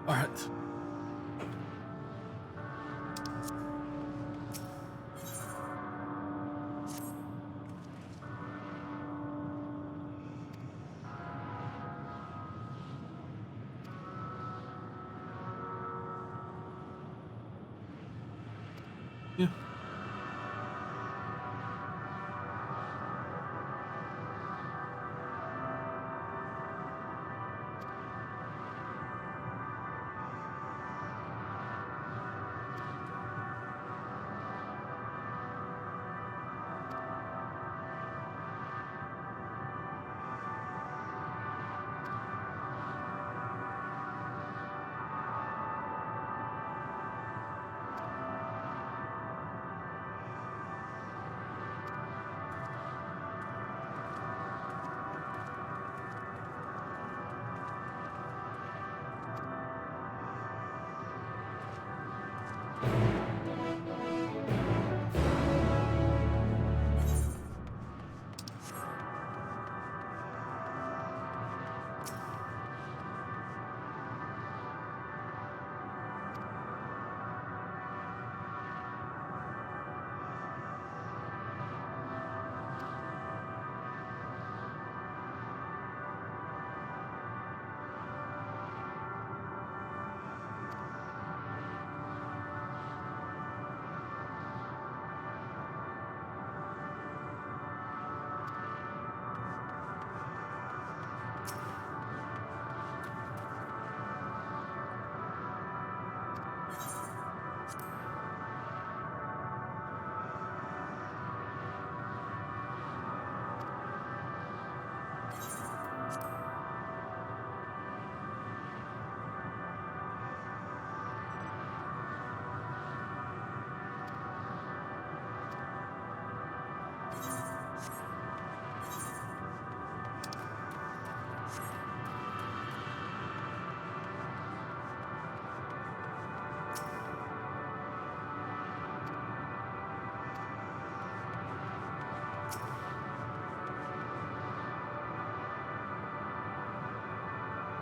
All right. Yeah.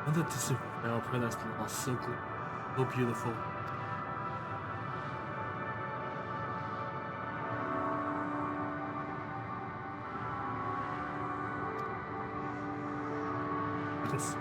And the discipline I pray that's the last so good, so beautiful. It is.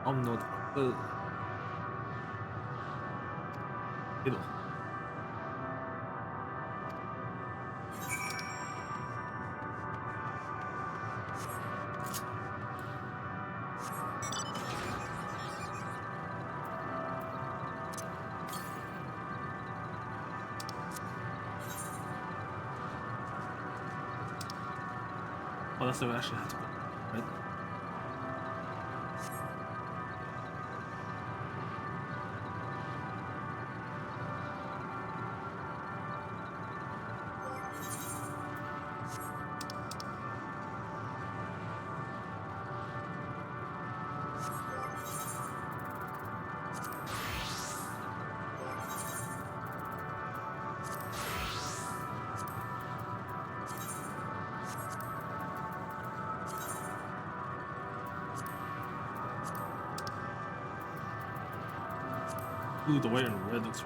I'm not. Middle. Oh, that's the way I actually had to go. Right? Ooh, the white and red looks.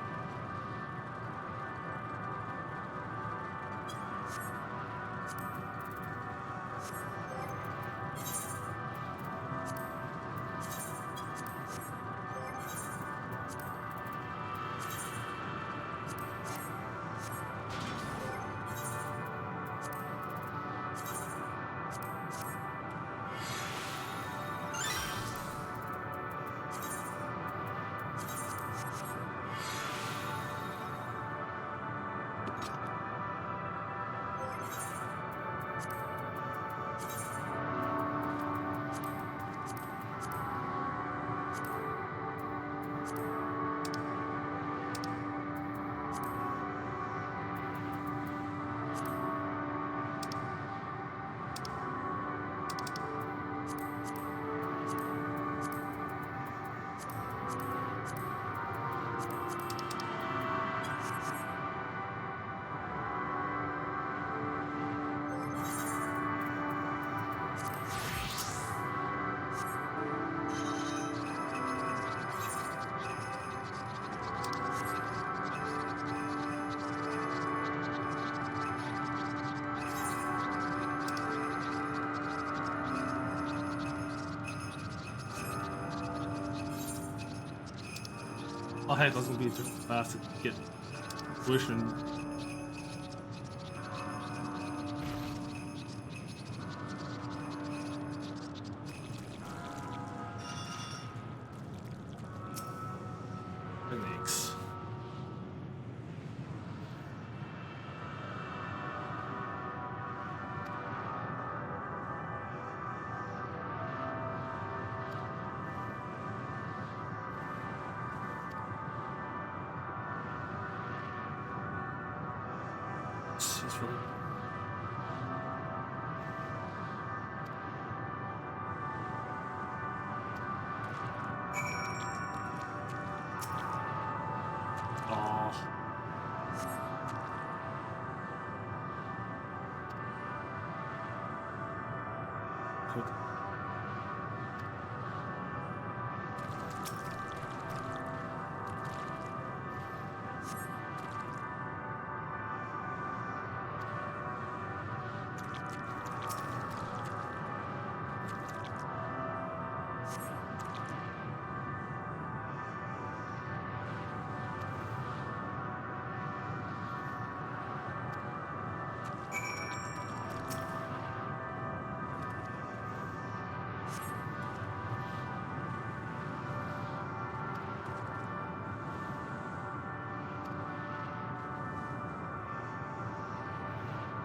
Oh heck, that's gonna be too fast to get fruition. Thanks. It's really. Oh. Good.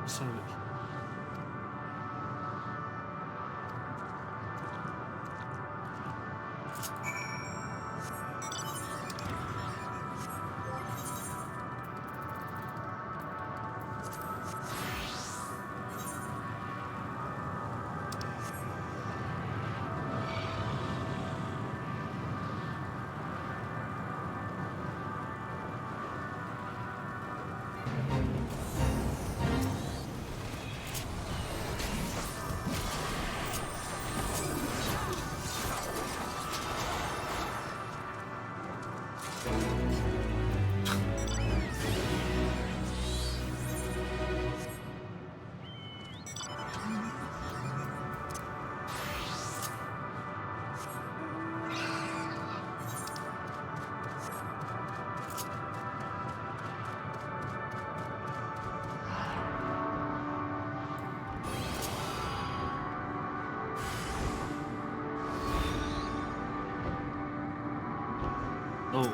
Son of a. Oh.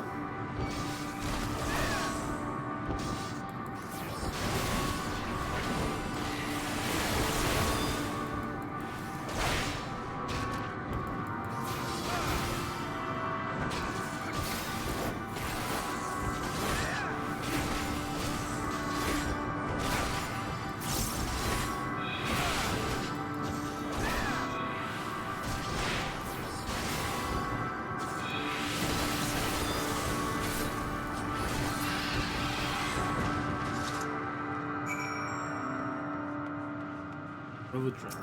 Overdrive.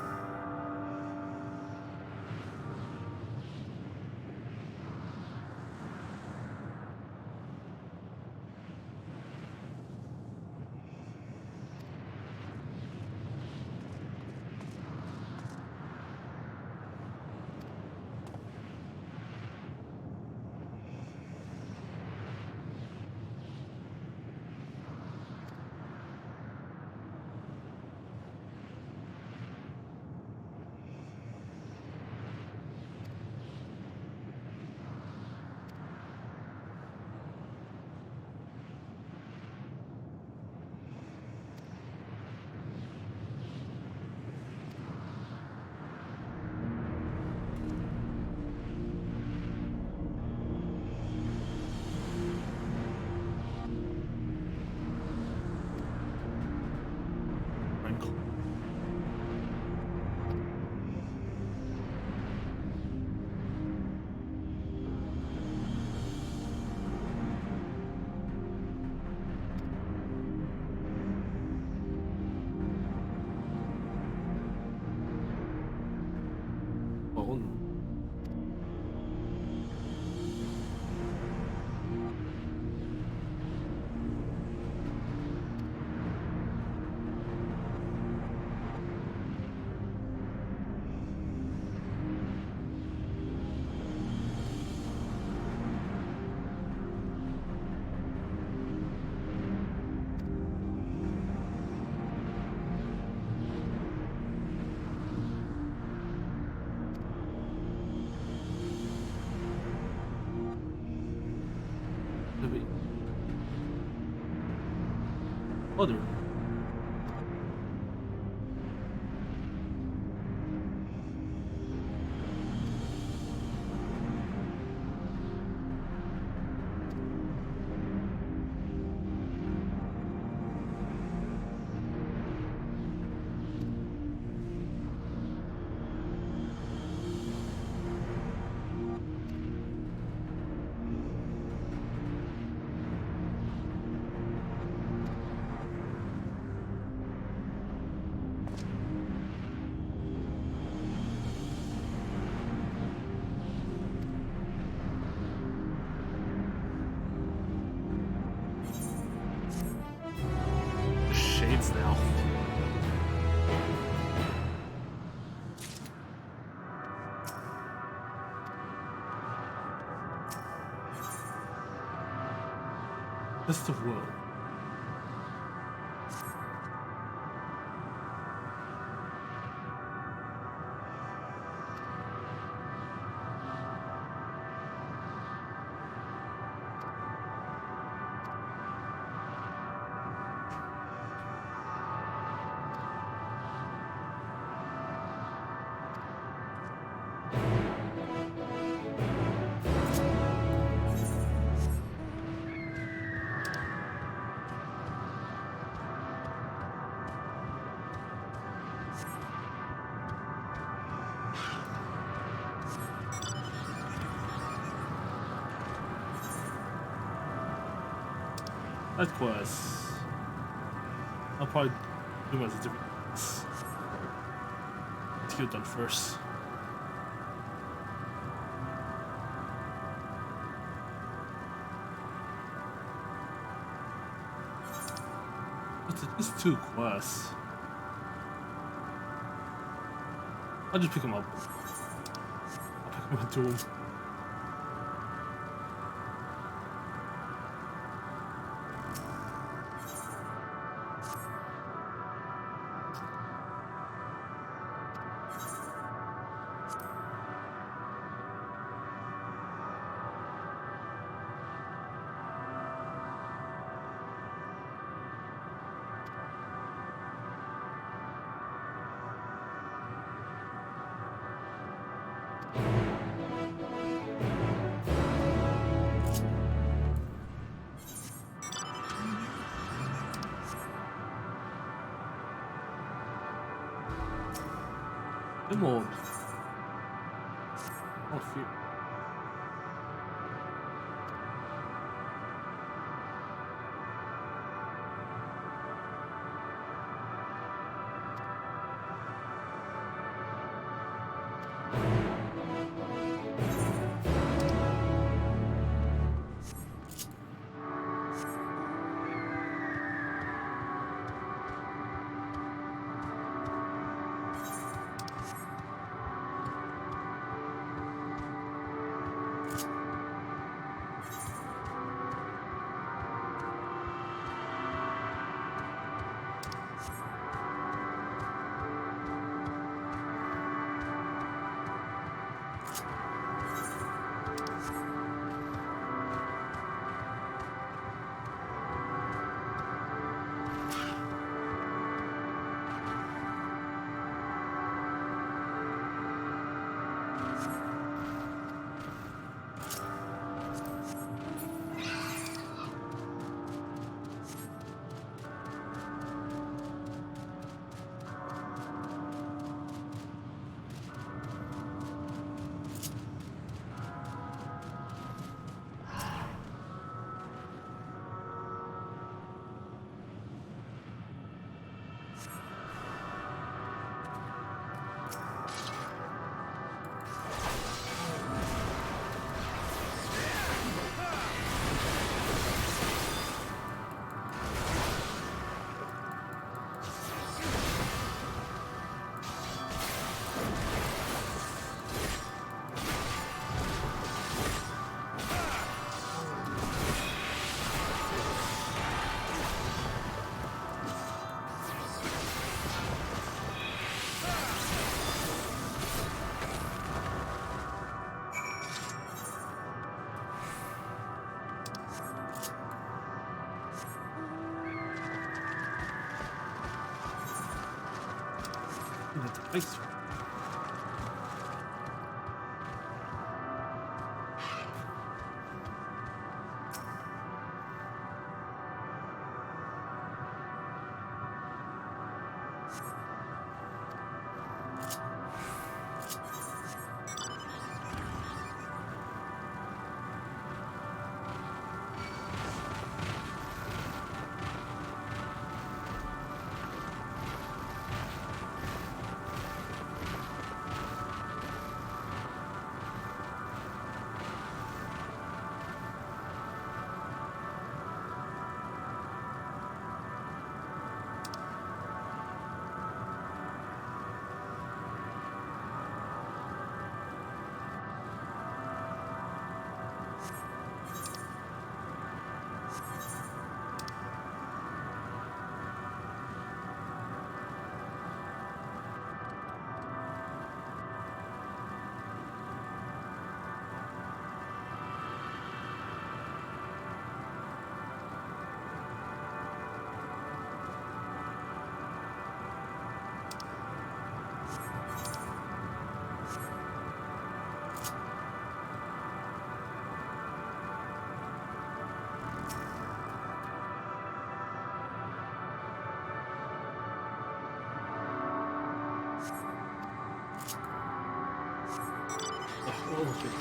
Other. Shades now. That's the world. That quest. I'll probably do it as a different quest. Let's get it done first. It's 2 quests. I'll just pick them up. I'll pick them up and do them. Emerald. Oh, fear. That's nice. Oh, shit.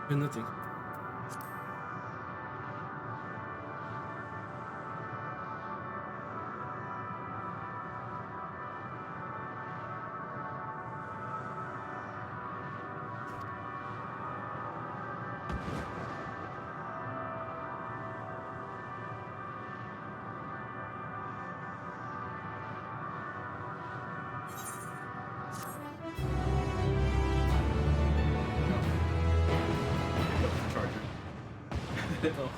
And nothing. Oh.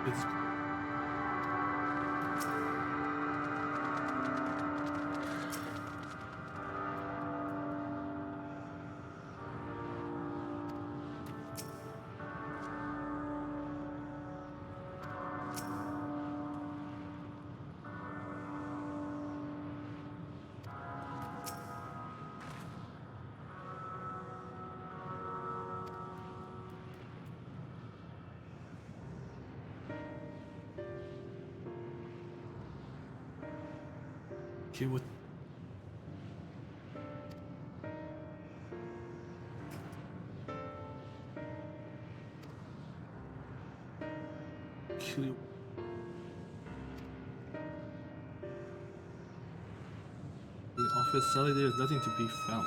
It's okay with kill the office. Sadly, there is nothing to be found.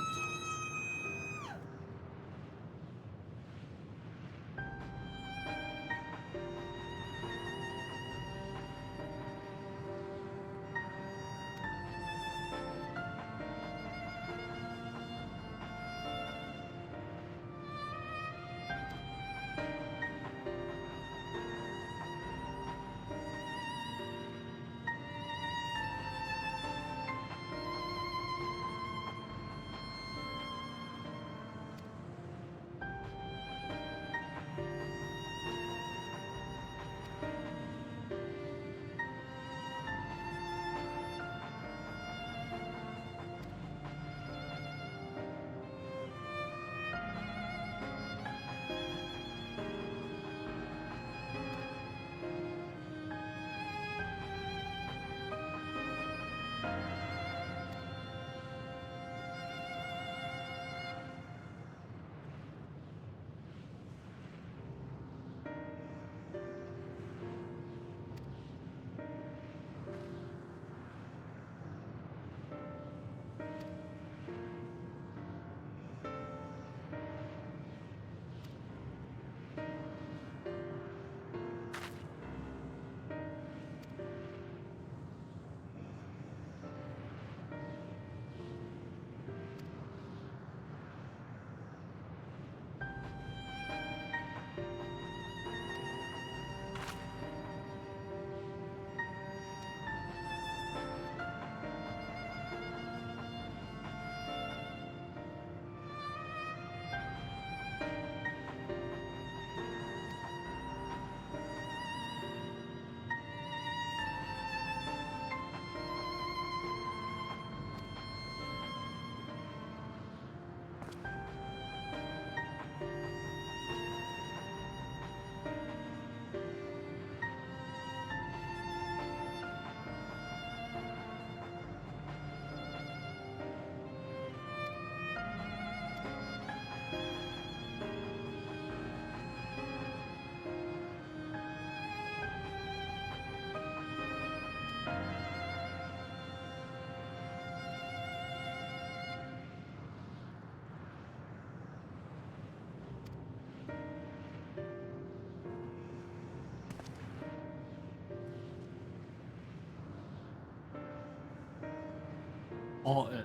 All in.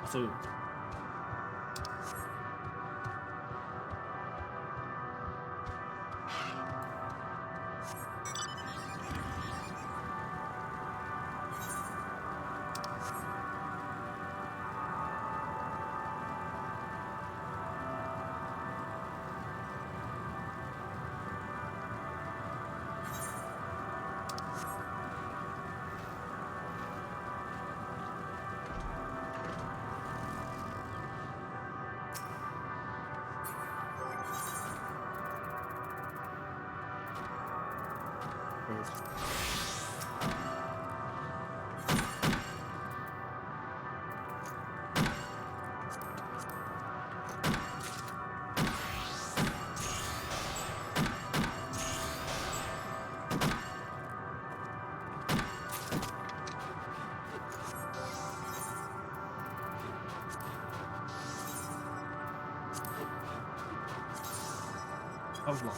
So first. Outlaw.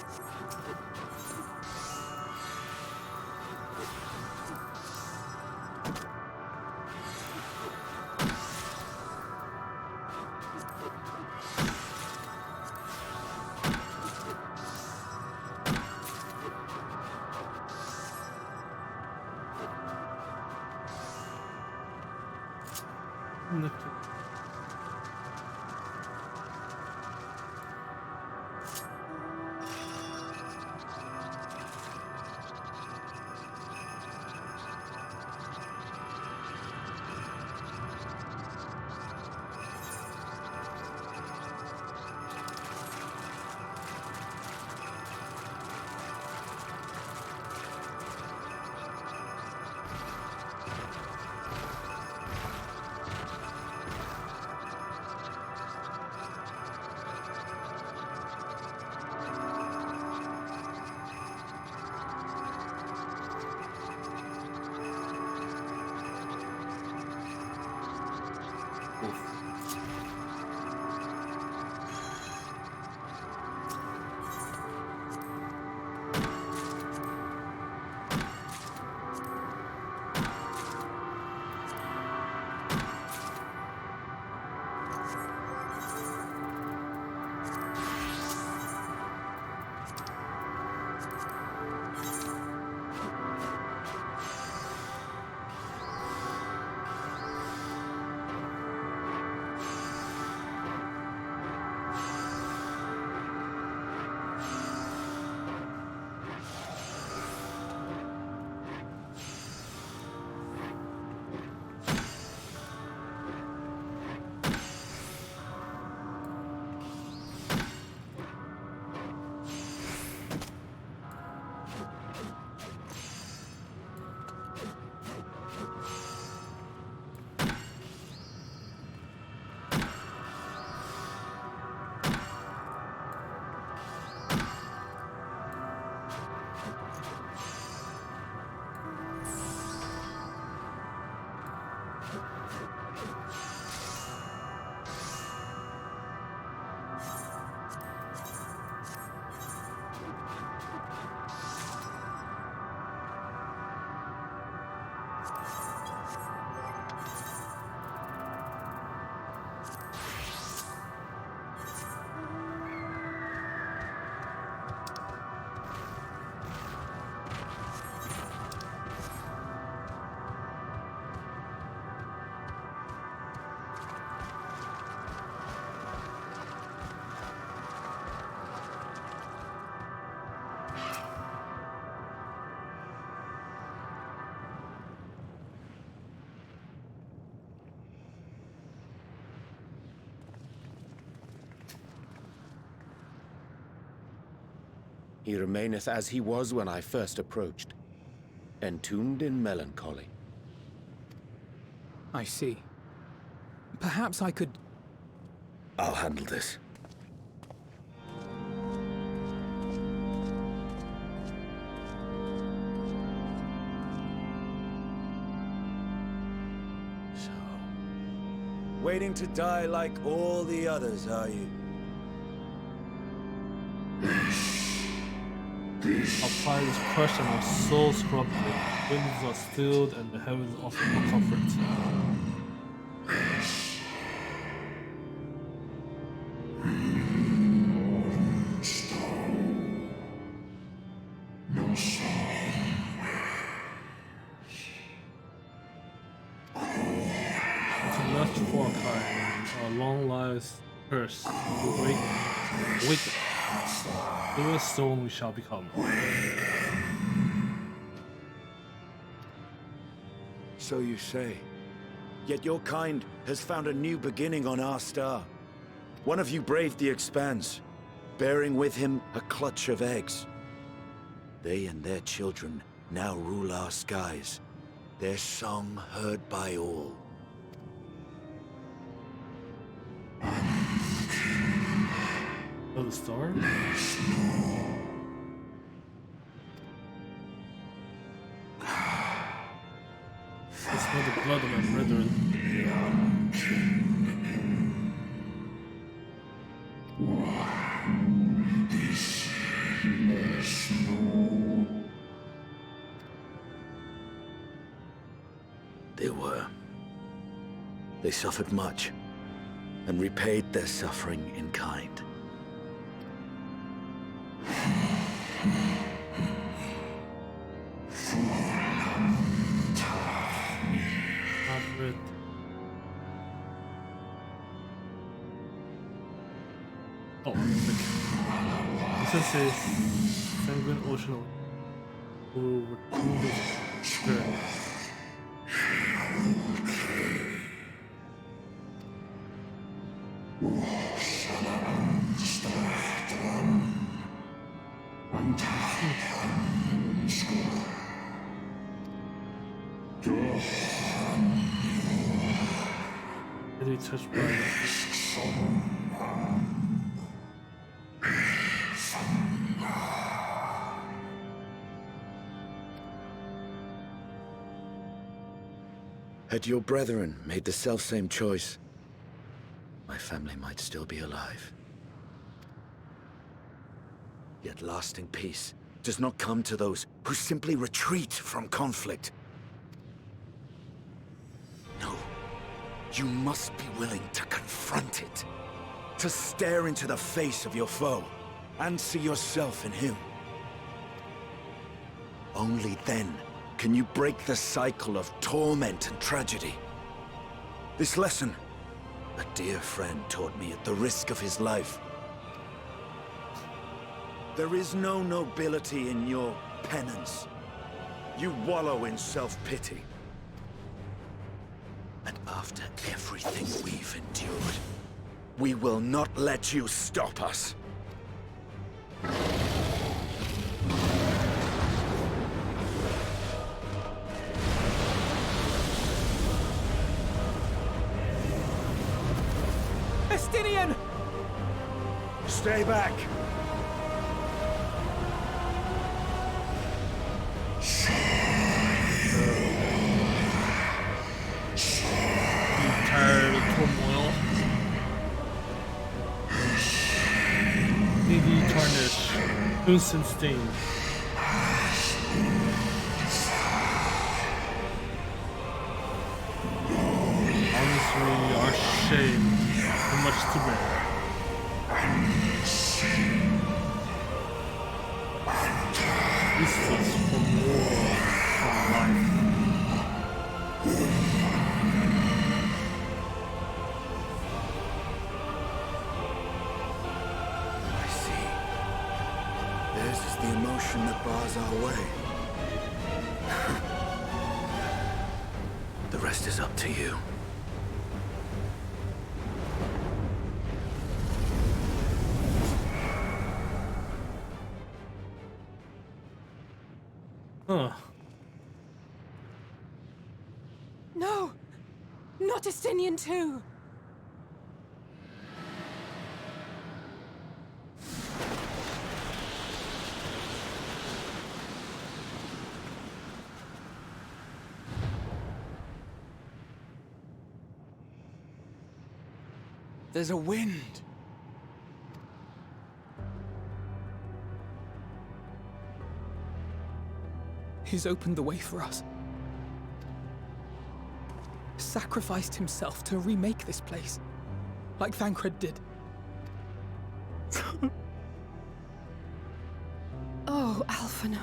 He remaineth as he was when I first approached, entombed in melancholy. I see. Perhaps I could... I'll handle this. So, waiting to die like all the others, are you? Our pride is crushed and our souls corrupted. The winds are stilled and the heavens offer no comfort. It's a left for our kind, our long lives cursed. Wake. Through a stone we shall become. So you say. Yet your kind has found a new beginning on our star. One of you braved the Expanse, bearing with him a clutch of eggs. They and their children now rule our skies, their song heard by all. Oh, the star? I smell the blood of my brethren. They were. They suffered much, and repaid their suffering in kind. Margaret. Oh, like, this says Sanguine Ocean who were wounded spirit. Really touched by Had your brethren made the selfsame choice, my family might still be alive. Yet lasting peace does not come to those who simply retreat from conflict. No, you must be willing to confront it, to stare into the face of your foe, and see yourself in him. Only then can you break the cycle of torment and tragedy. This lesson, a dear friend taught me at the risk of his life. There is no nobility in your penance. You wallow in self-pity. And after everything we've endured, we will not let you stop us. Estinian! Stay back! tired of turmoil. Needy tarnish. Crimson stain. Honestly, our shame. Too much to bear. Useless for more from life. I see. Theirs is the emotion that bars our way. The rest is up to you. Huh. No! Not Estinian too! There's a wind. He's opened the way for us. Sacrificed himself to remake this place, like Thancred did. Oh, Alphino.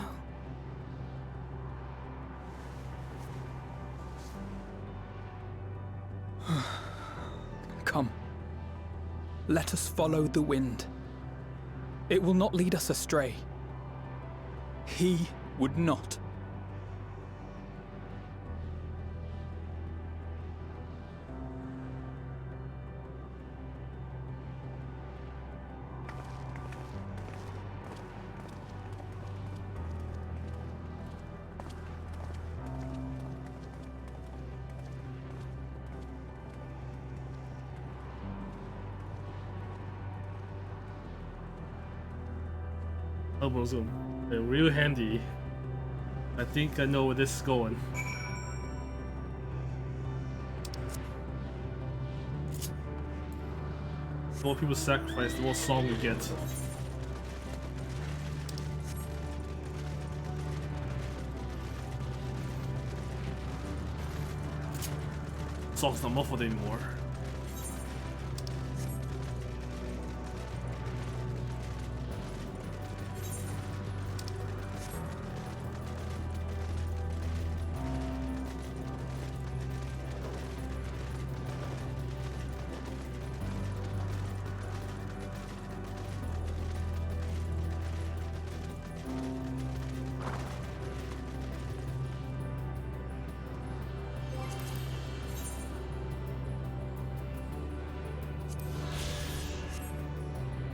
Come. Let us follow the wind. It will not lead us astray. He would not. elbows are real handy. I think I know where this is going. The more people sacrifice, the more song we get. Song's not muffled anymore.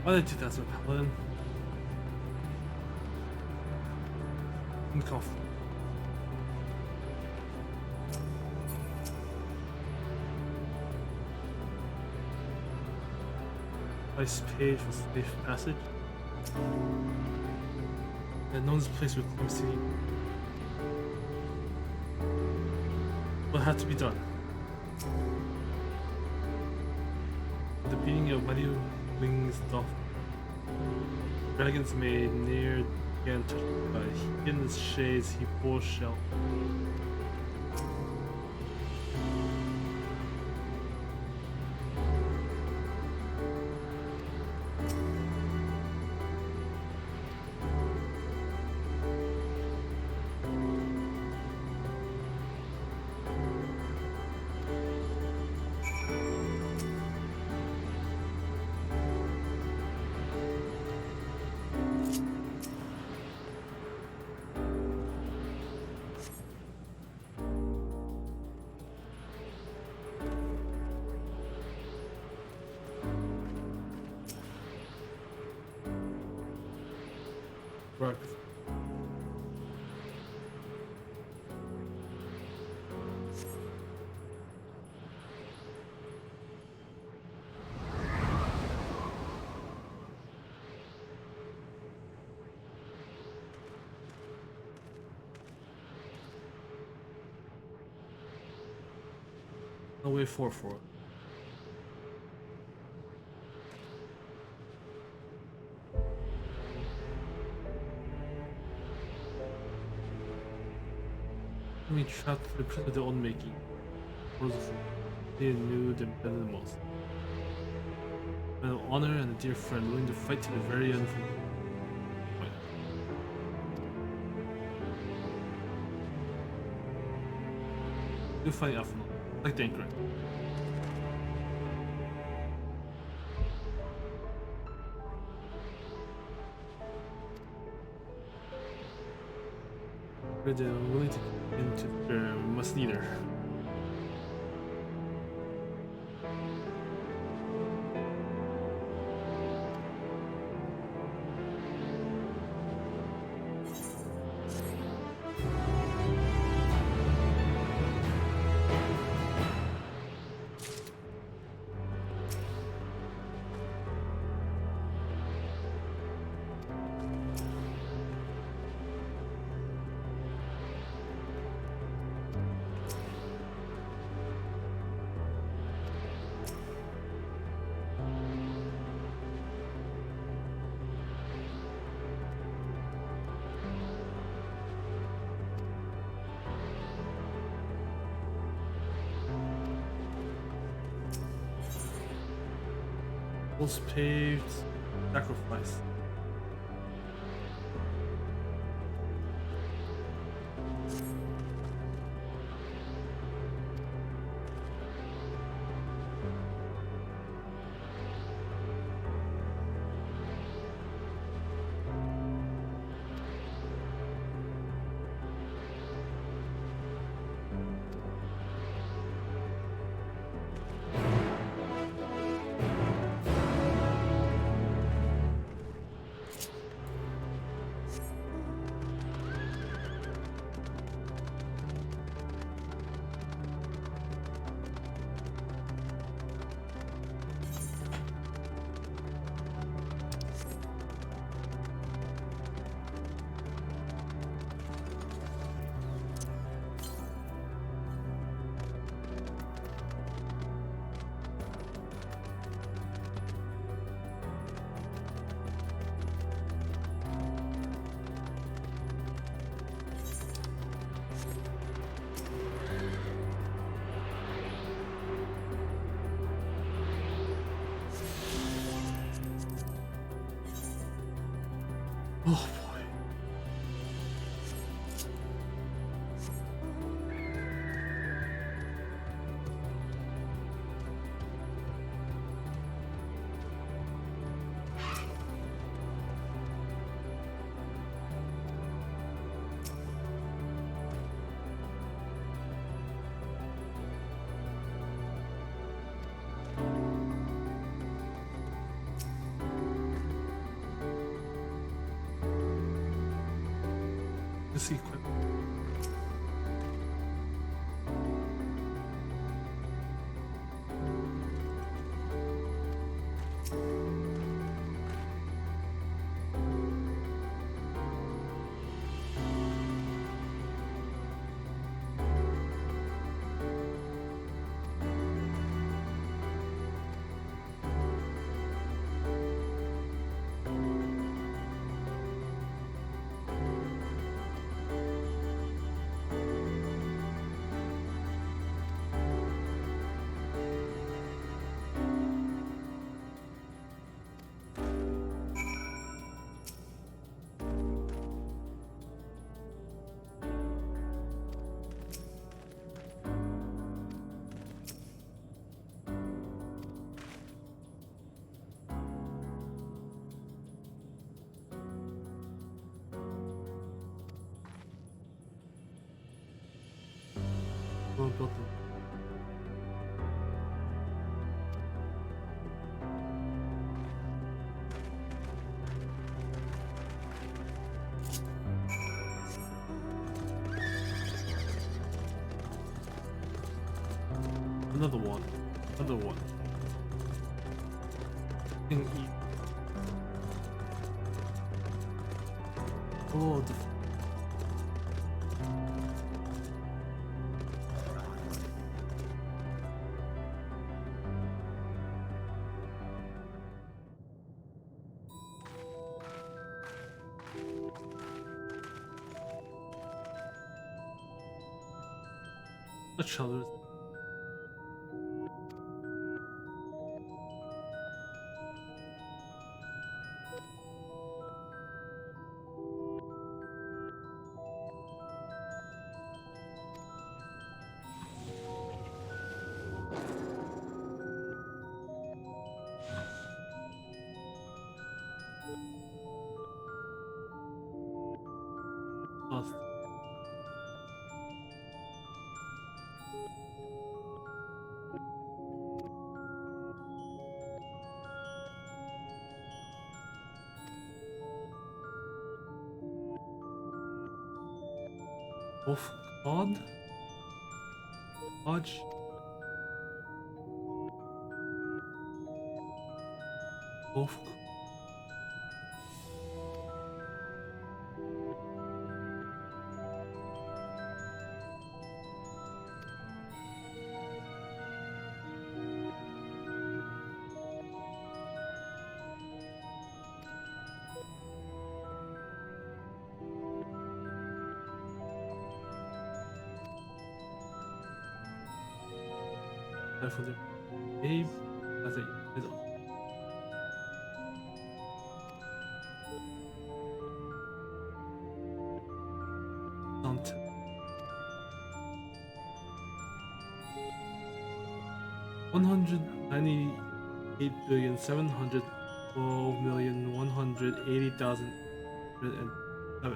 Why did I do that to a paladin? Cough. Ice page for safe passage. And no one's place with clumsy. What had to be done? The beating of mighty wings doth dragons may near again touched by hidden shades he pours shell. Right. No way for it. We trapped the prison of their own making. They knew them better than most. Men of honor and a dear friend, willing to fight to the very end for wait. You'll find Alpha, like the incorrect. But they're willing to get into their must neither. Most paved sacrifice. Oh boy. This equipment. We'll build them. Another one. Another one. Can eat. Oh, the. What shelters? Lost. Wolf God? Hodge? Wolf. For the Abe as a Don't. 198,712,180,007.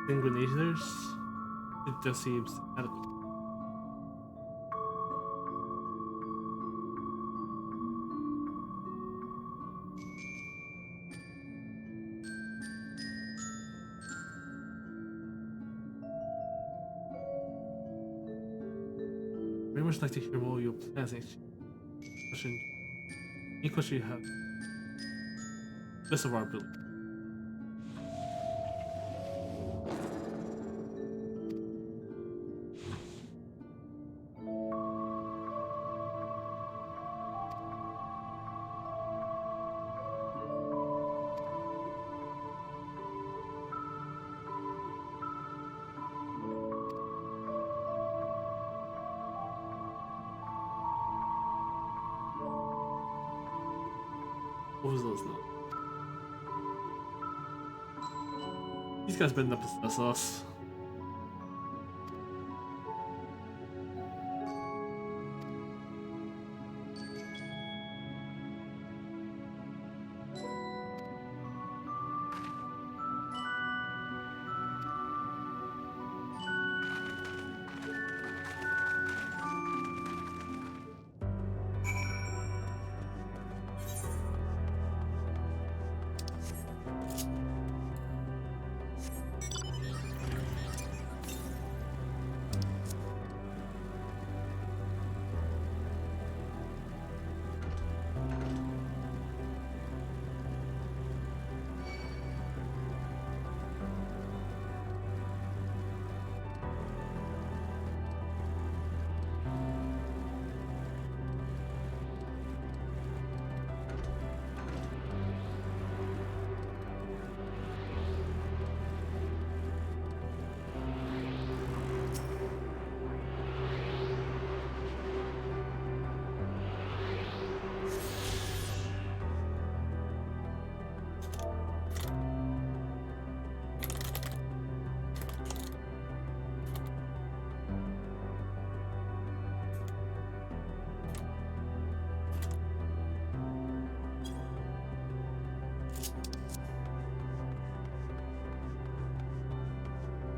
To Grenadiers, it just seems adequate. Very much like to hear more of your plans. Question. Any question you have? Best of our ability. What was those now? These guys better not possess us.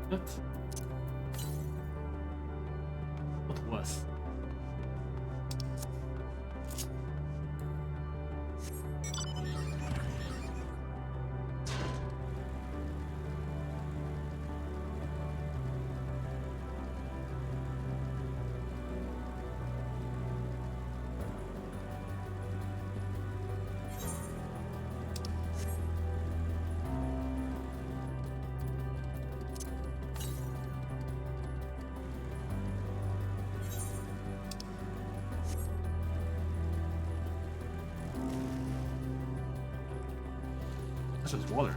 What? What was? That's just water.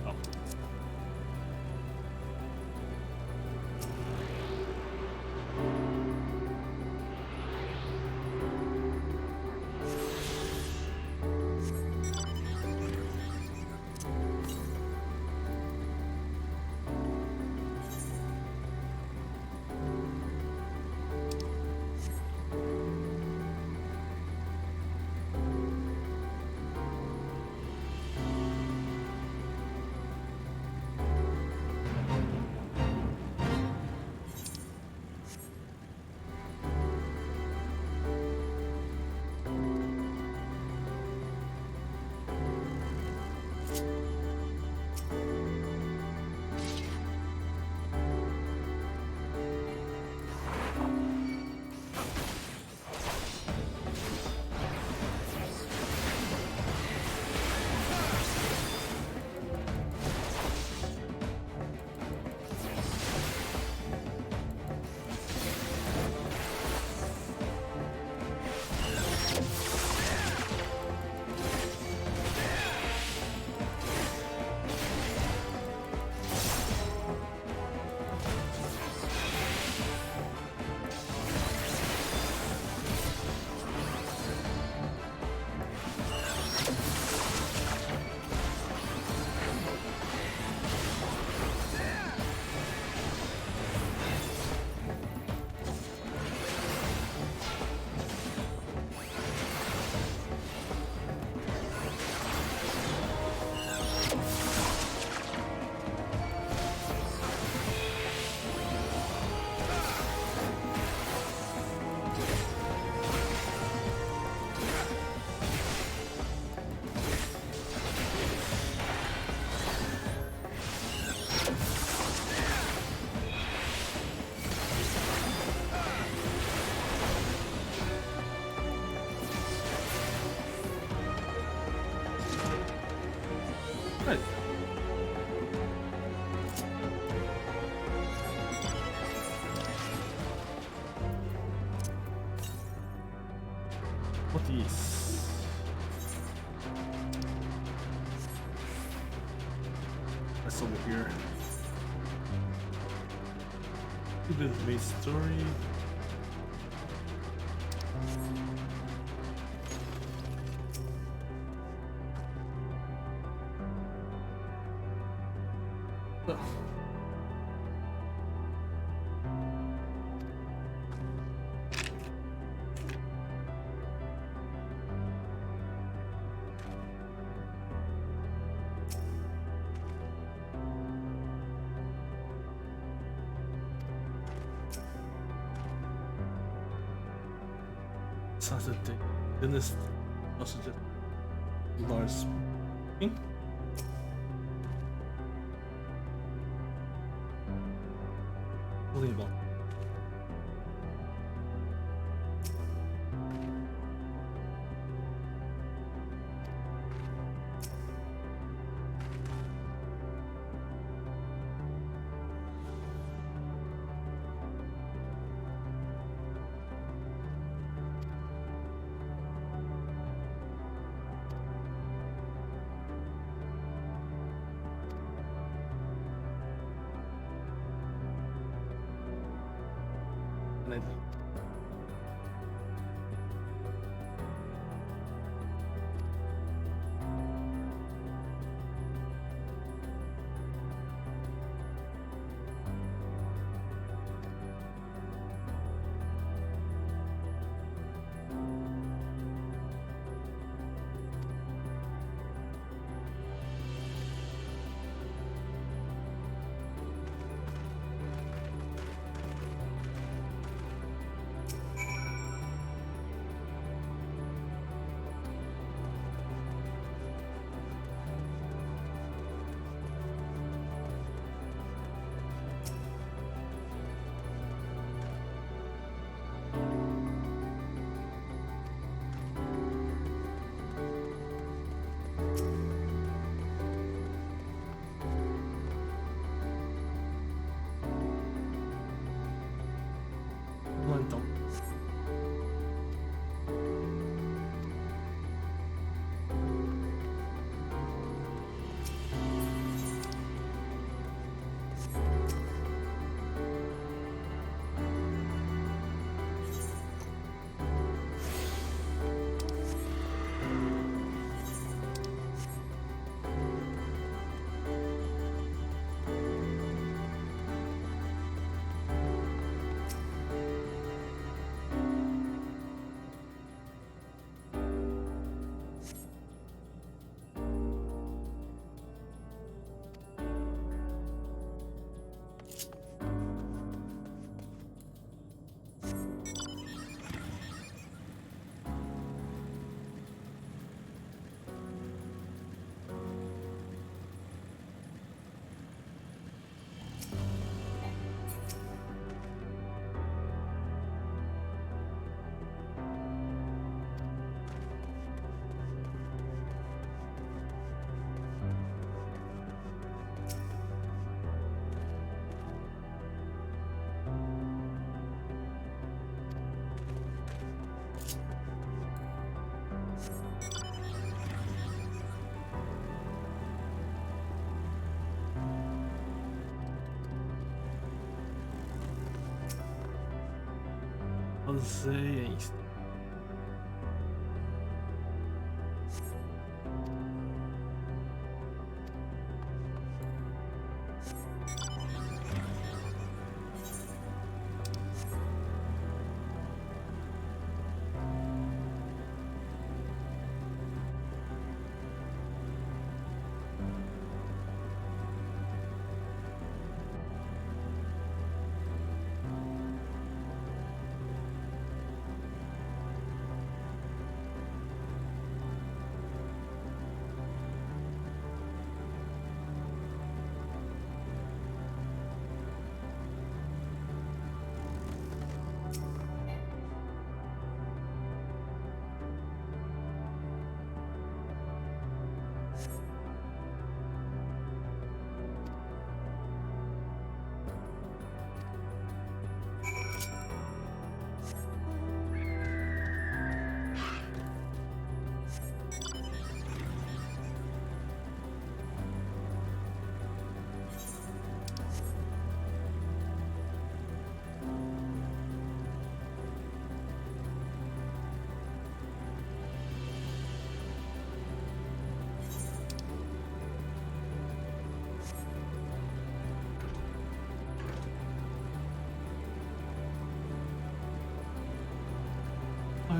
Oh. Peace. That's over here. A bit of main story. So. Sounds like Dennis also just Lars. Unbelievable. Então. Fazer isso.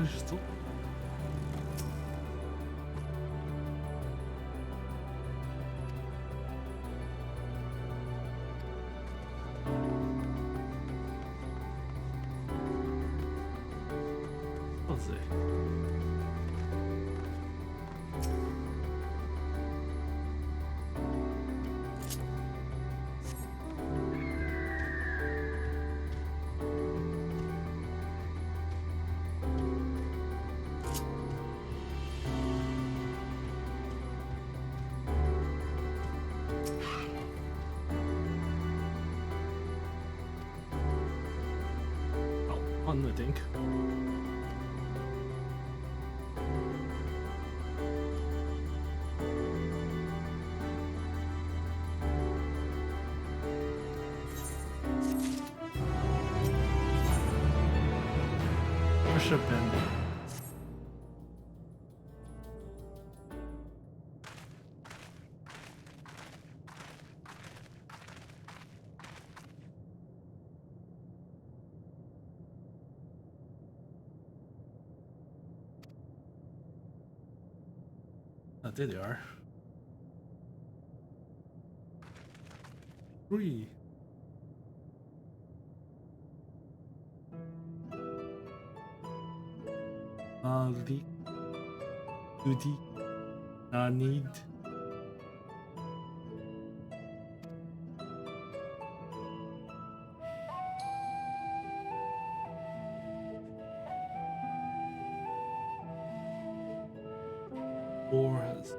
crystal. What's it? Oh, one, I think. Pressure bending. Oh, there they are. 3. Ali, Judy, Need. Four has.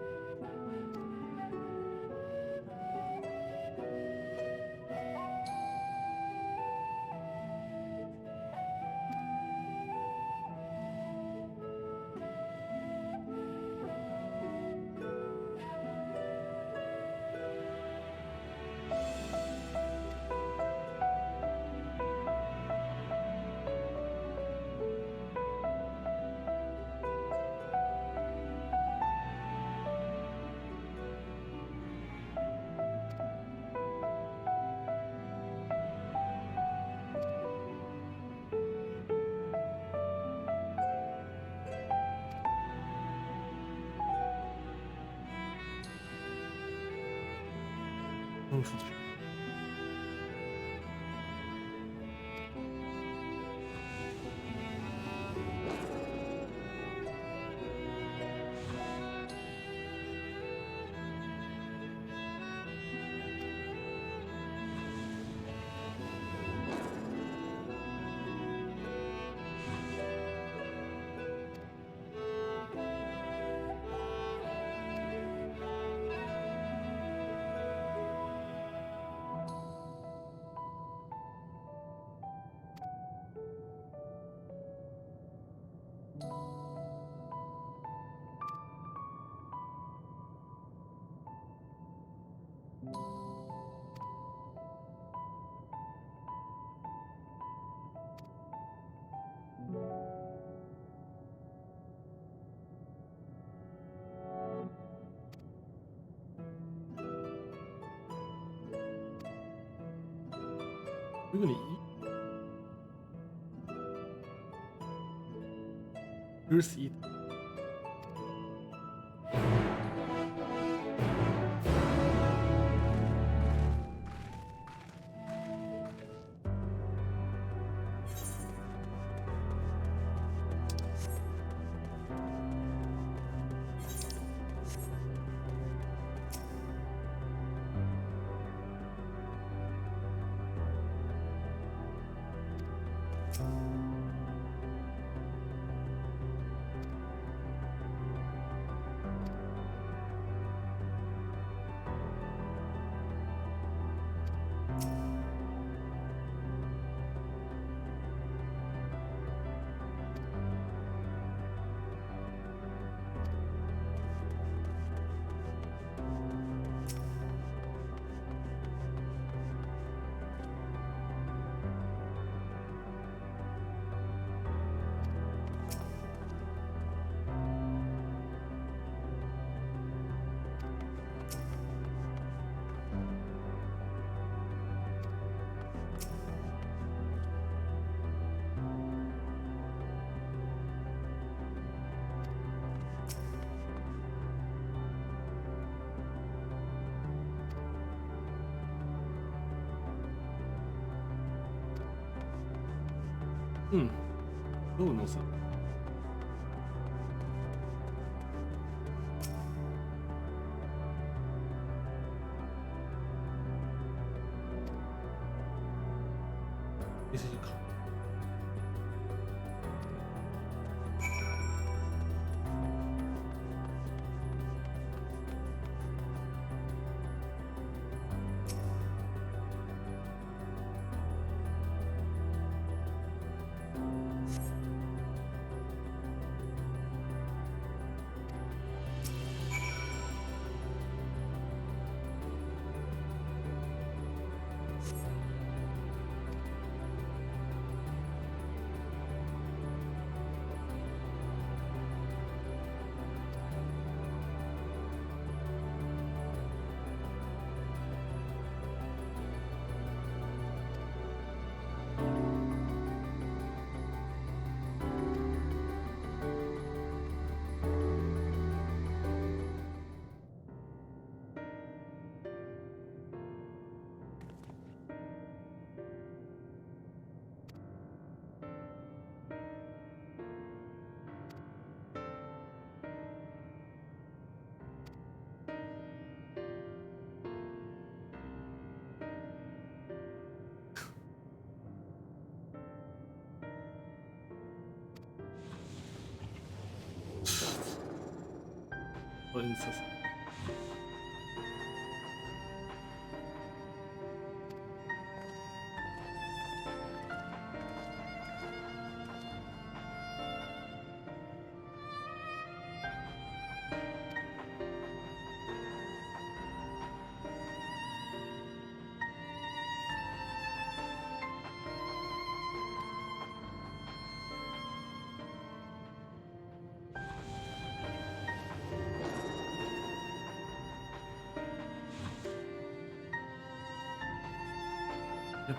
We're gonna eat. Here's eat. Hmm. No one knows it. This is what instance. Yep.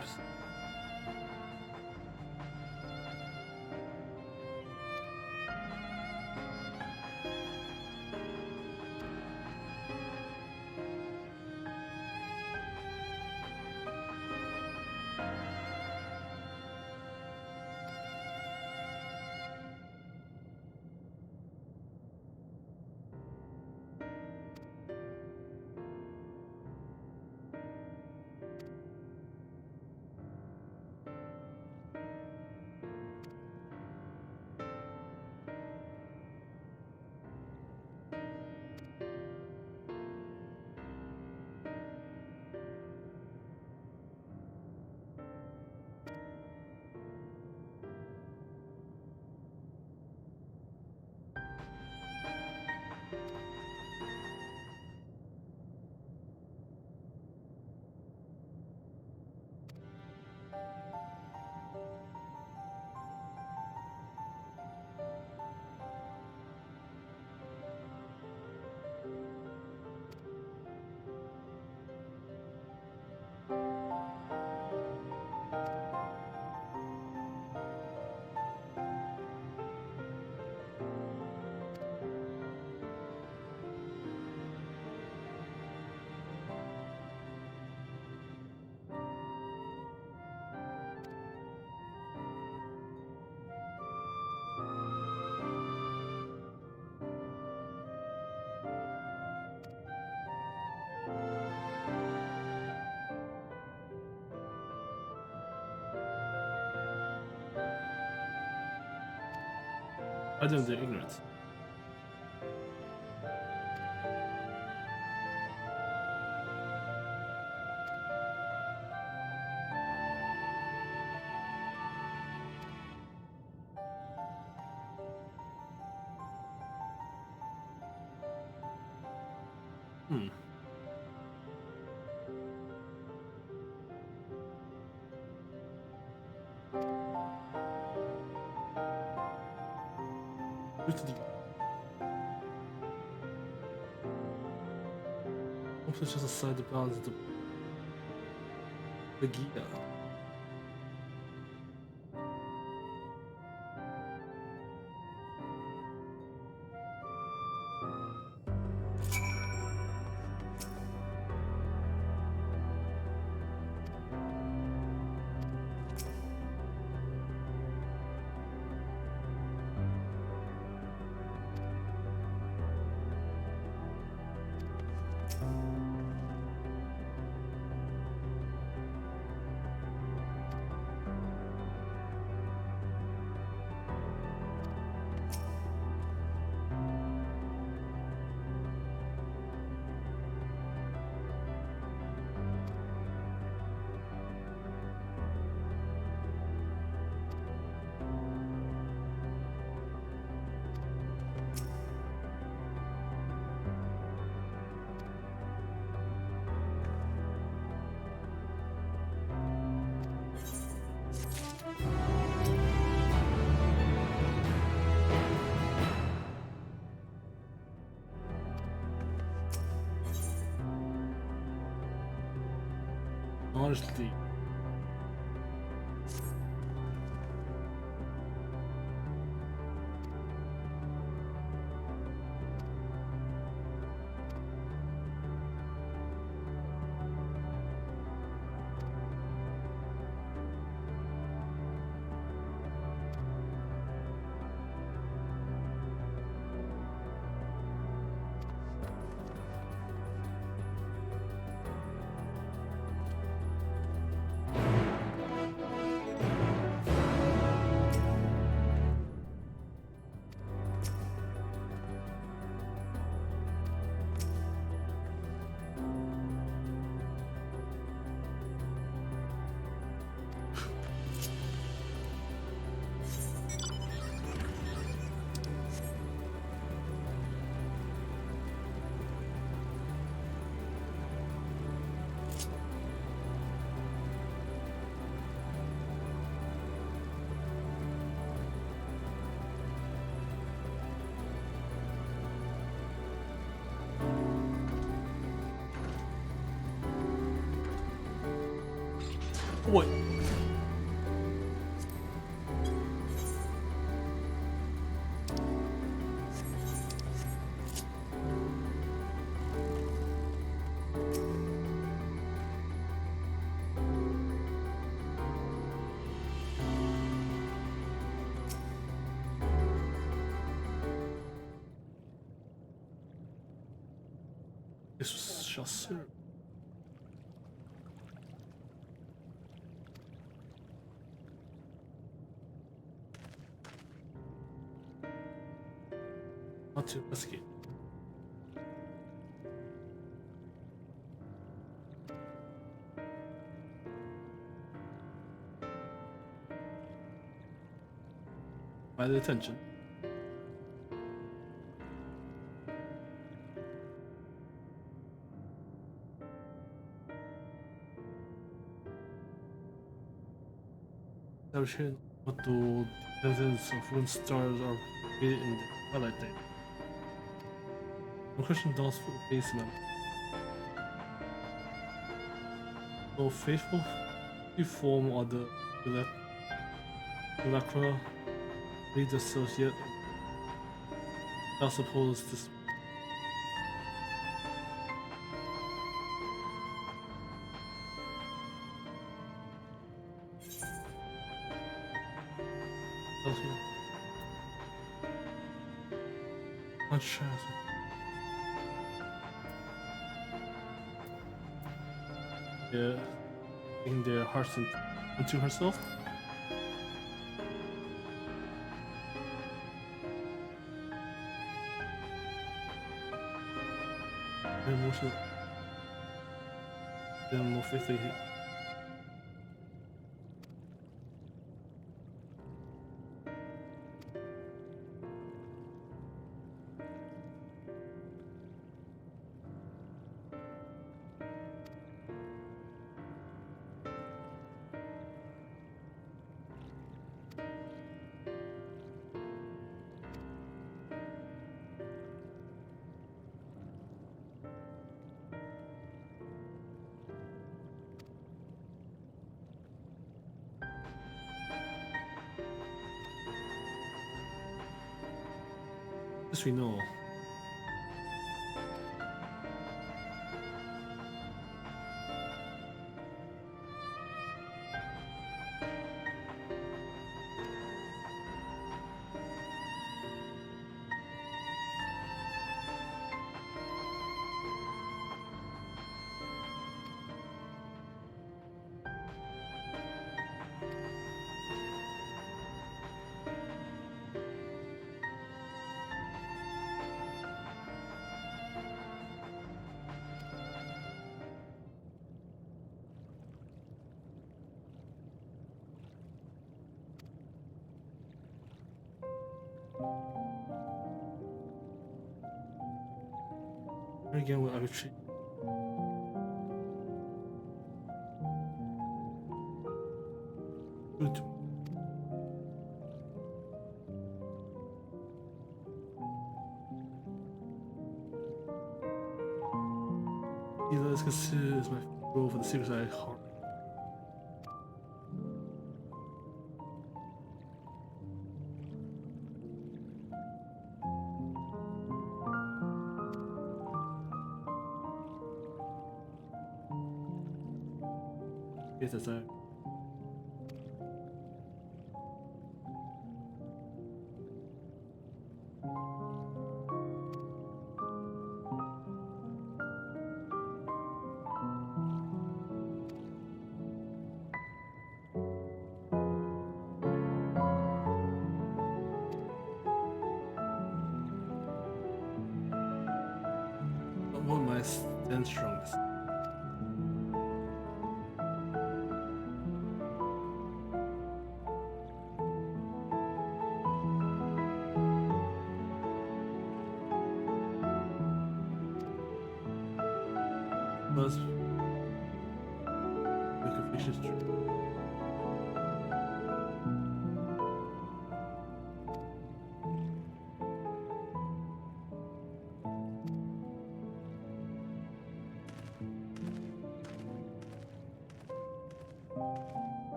I don't do ignorance. Hmm. Also just a side of balance the gear. Honestly. Wait. This was just not to investigate. By the attention. Establishing what the dozens of rune stars are created in the twilight day. No question dawns for the basement. So faithful, you form of the Ulacra lead associate. I suppose this. Much yeah, taking their hearts into herself. Then more faithfully. This we know. Again with arbitrary. Good. Either is considered as my role for the secret I heart. Yes, that's right. What am I stand strongest? First, make a vicious trick.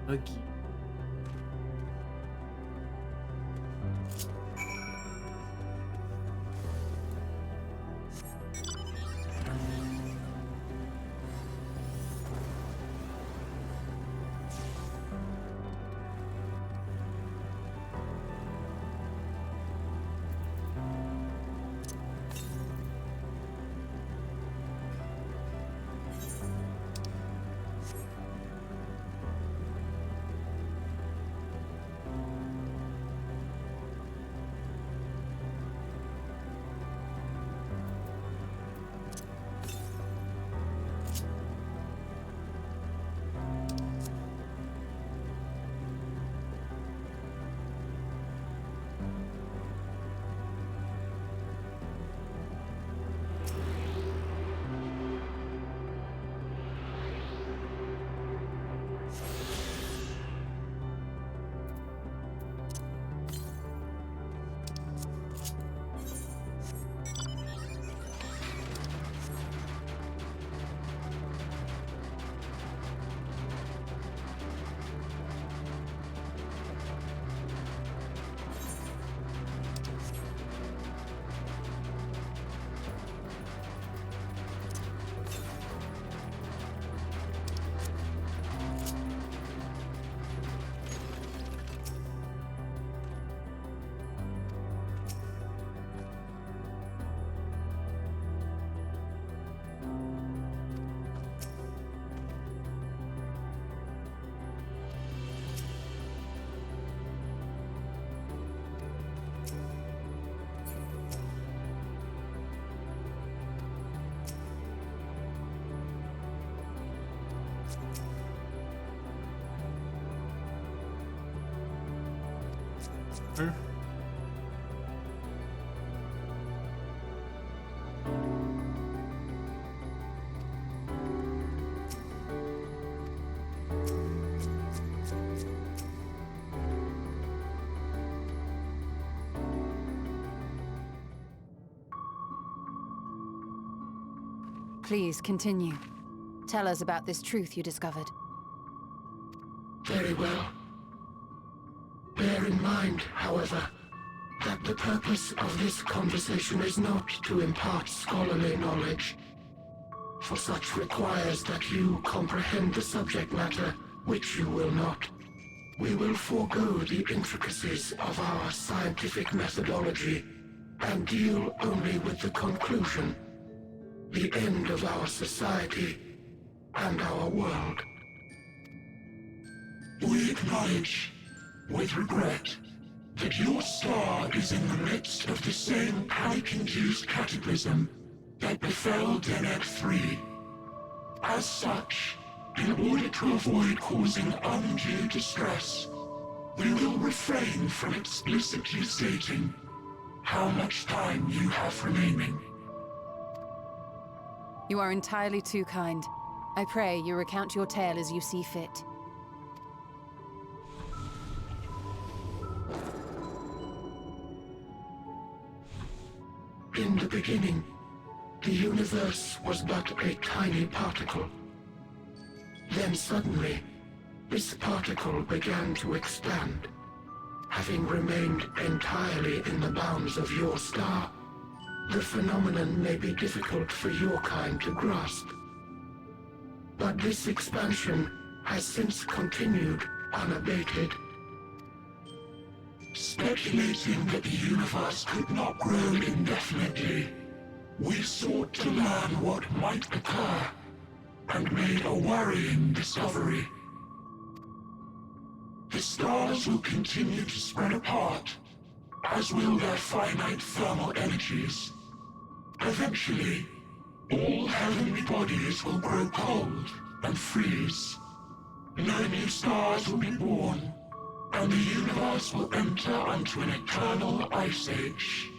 Lucky. Her. Please continue. Tell us about this truth you discovered. Very well. Bear in mind, however, that the purpose of this conversation is not to impart scholarly knowledge, for such requires that you comprehend the subject matter, which you will not. We will forego the intricacies of our scientific methodology and deal only with the conclusion, the end of our society and our world. We acknowledge, with regret, that your star is in the midst of the same panic-induced cataclysm that befell Deneb 3. As such, in order to avoid causing undue distress, we will refrain from explicitly stating how much time you have remaining. You are entirely too kind. I pray you recount your tale as you see fit. In the beginning, the universe was but a tiny particle. Then suddenly, this particle began to expand. Having remained entirely in the bounds of your star, the phenomenon may be difficult for your kind to grasp. But this expansion has since continued unabated. Speculating that the universe could not grow indefinitely, we sought to learn what might occur, and made a worrying discovery. The stars will continue to spread apart, as will their finite thermal energies. Eventually, all heavenly bodies will grow cold and freeze. No new stars will be born, and the universe will enter onto an eternal ice age.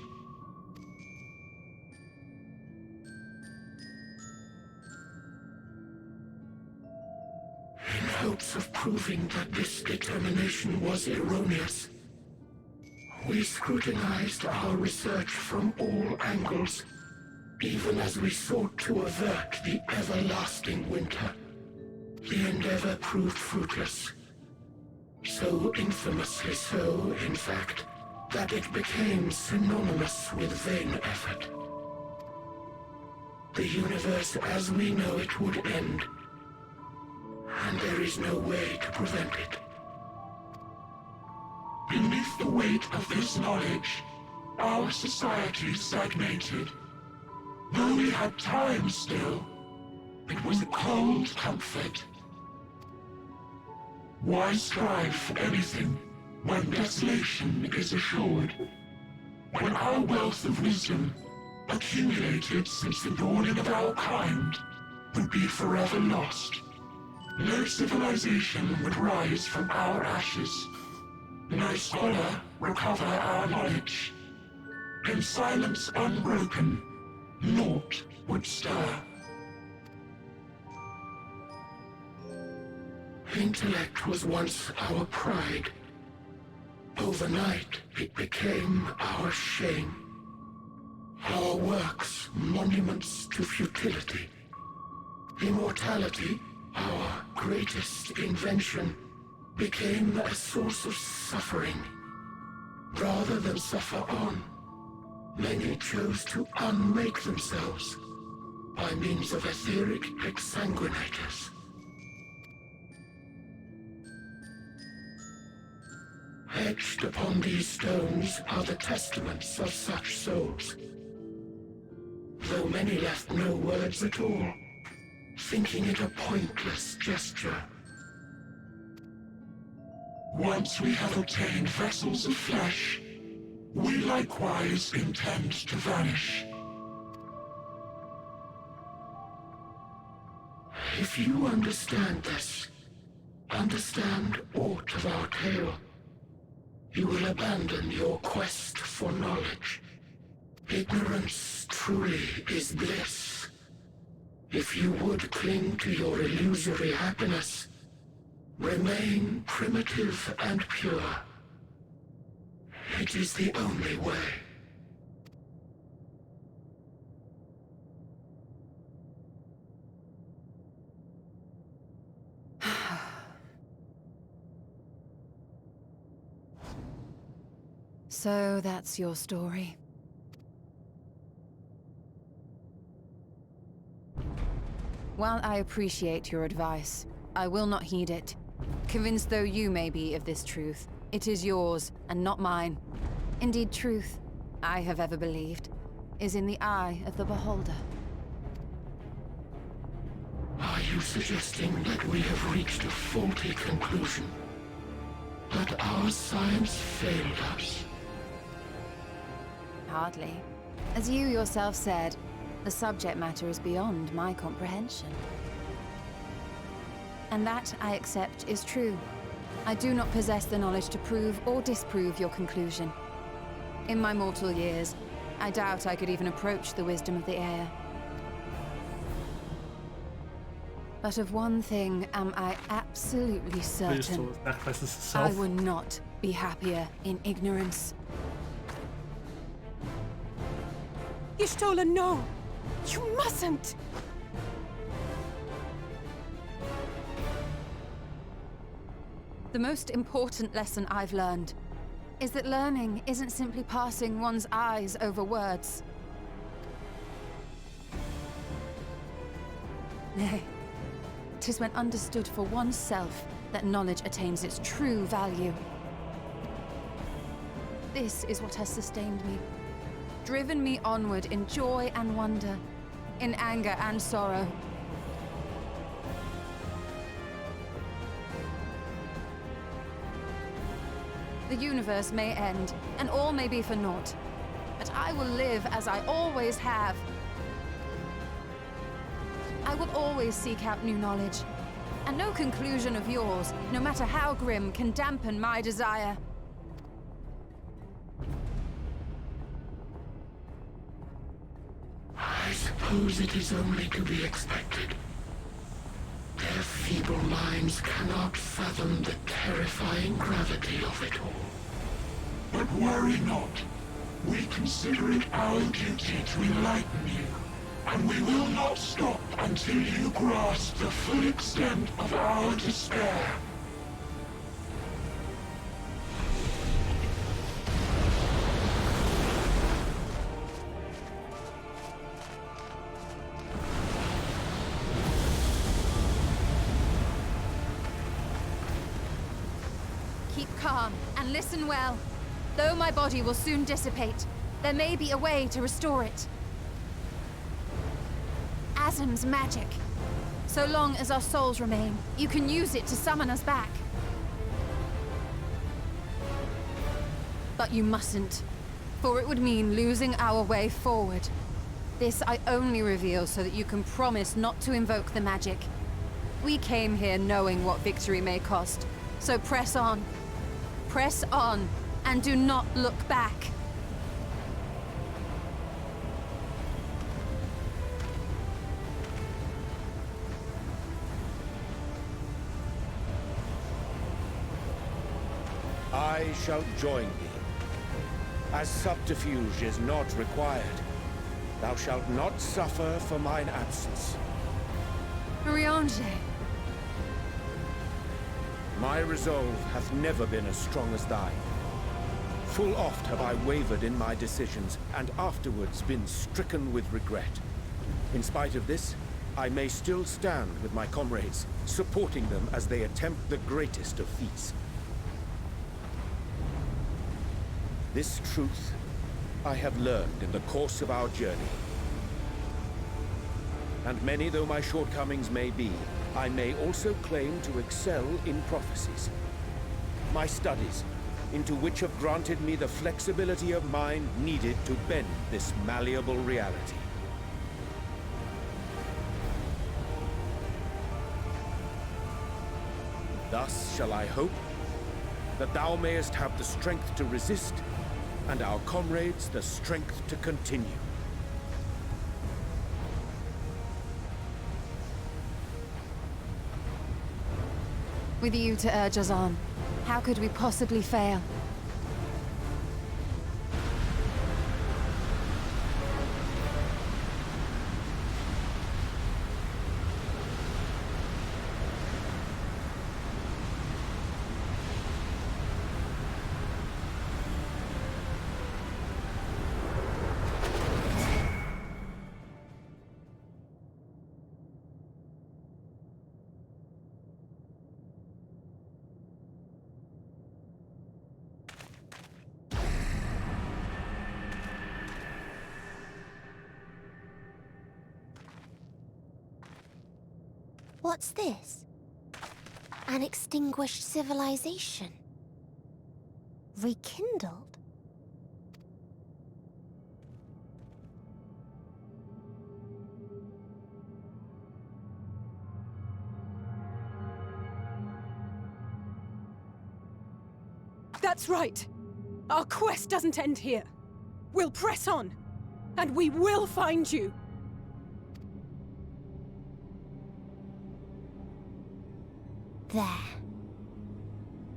In hopes of proving that this determination was erroneous, we scrutinized our research from all angles, even as we sought to avert the everlasting winter. The endeavor proved fruitless. So infamously so, in fact, that it became synonymous with vain effort. The universe as we know it would end, and there is no way to prevent it. Beneath the weight of this knowledge, our society stagnated. Though we had time still, it was a cold comfort. Why strive for anything when desolation is assured? When our wealth of wisdom, accumulated since the dawning of our kind, would be forever lost. No civilization would rise from our ashes. No scholar recover our knowledge. In silence unbroken, naught would stir. Intellect was once our pride. Overnight, it became our shame. Our works, monuments to futility. Immortality, our greatest invention, became a source of suffering. Rather than suffer on, many chose to unmake themselves by means of etheric exsanguinators. Etched upon these stones are the testaments of such souls, though many left no words at all, thinking it a pointless gesture. Once we have obtained vessels of flesh, we likewise intend to vanish. If you understand this, understand aught of our tale, you will abandon your quest for knowledge. Ignorance truly is bliss. If you would cling to your illusory happiness, remain primitive and pure. It is the only way. So that's your story. While I appreciate your advice, I will not heed it. Convinced though you may be of this truth, it is yours and not mine. Indeed, truth, I have ever believed, is in the eye of the beholder. Are you suggesting that we have reached a faulty conclusion? That our science failed us? Hardly. As you yourself said, the subject matter is beyond my comprehension. And that, I accept, is true. I do not possess the knowledge to prove or disprove your conclusion. In my mortal years, I doubt I could even approach the wisdom of the air. But of one thing am I absolutely certain. Sacrifices I herself. would not be happier in ignorance. Y'shtola, no! You mustn't! The most important lesson I've learned. is that learning isn't simply passing one's eyes over words. Nay, 'tis when understood for oneself that knowledge attains its true value. This is what has sustained me, driven me onward in joy and wonder, in anger and sorrow. The universe may end, and all may be for naught, but I will live as I always have. I will always seek out new knowledge, and no conclusion of yours, no matter how grim, can dampen my desire. I suppose it is only to be expected. Their feeble minds cannot fathom the terrifying gravity of it all. But worry not. We consider it our duty to enlighten you, and we will not stop until you grasp the full extent of our despair. Keep calm and listen well. Though my body will soon dissipate, there may be a way to restore it. Asm's magic. So long as our souls remain, you can use it to summon us back. But you mustn't, for it would mean losing our way forward. This I only reveal so that you can promise not to invoke the magic. We came here knowing what victory may cost, so press on. Press on, and do not look back. I shall join thee. As subterfuge is not required, thou shalt not suffer for mine absence. Riange. My resolve hath never been as strong as thine. Full oft have I wavered in my decisions, and afterwards been stricken with regret. In spite of this, I may still stand with my comrades, supporting them as they attempt the greatest of feats. This truth I have learned in the course of our journey. And many though my shortcomings may be, I may also claim to excel in prophecies. My studies, into which have granted me the flexibility of mind needed to bend this malleable reality. Thus shall I hope that thou mayest have the strength to resist, and our comrades the strength to continue. With you to urge us on, how could we possibly fail? What's this? An extinguished civilization? Rekindled? That's right. Our quest doesn't end here. We'll press on, and we will find you. There.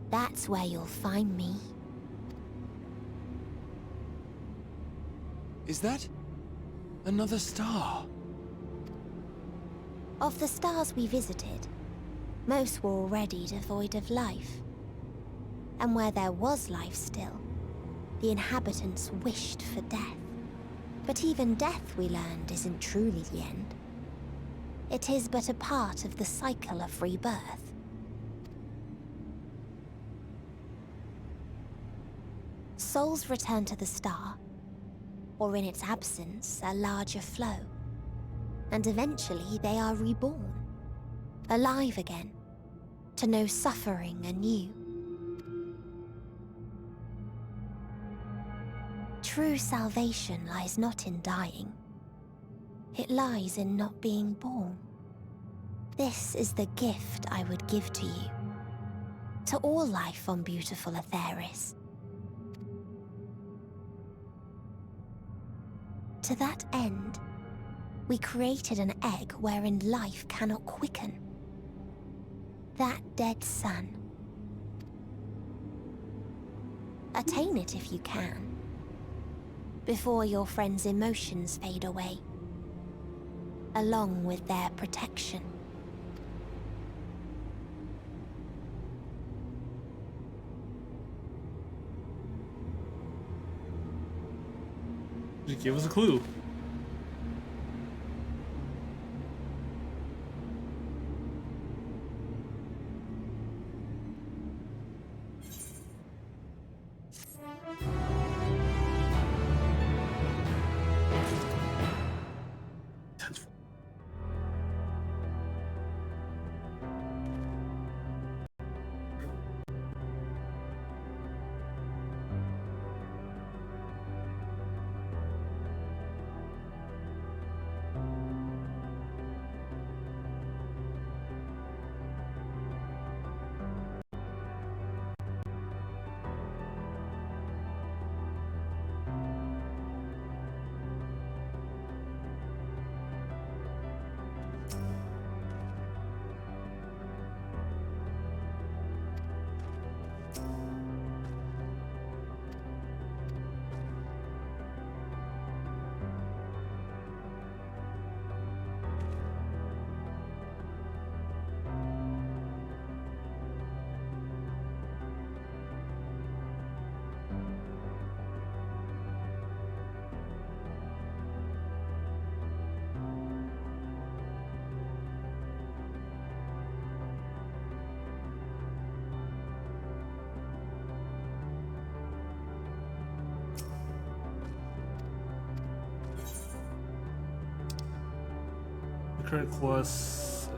That's where you'll find me. Is that another star? Of the stars we visited, most were already devoid of life. And where there was life still, the inhabitants wished for death. But even death, we learned, isn't truly the end. It is but a part of the cycle of rebirth. Souls return to the star, or in its absence, a larger flow. And eventually they are reborn, alive again, to know suffering anew. True salvation lies not in dying. It lies in not being born. This is the gift I would give to you, to all life on beautiful Aetheris. To that end, we created an egg wherein life cannot quicken. That dead sun. Attain it if you can, before your friends' emotions fade away, along with their protection. Just give us a clue. Current course.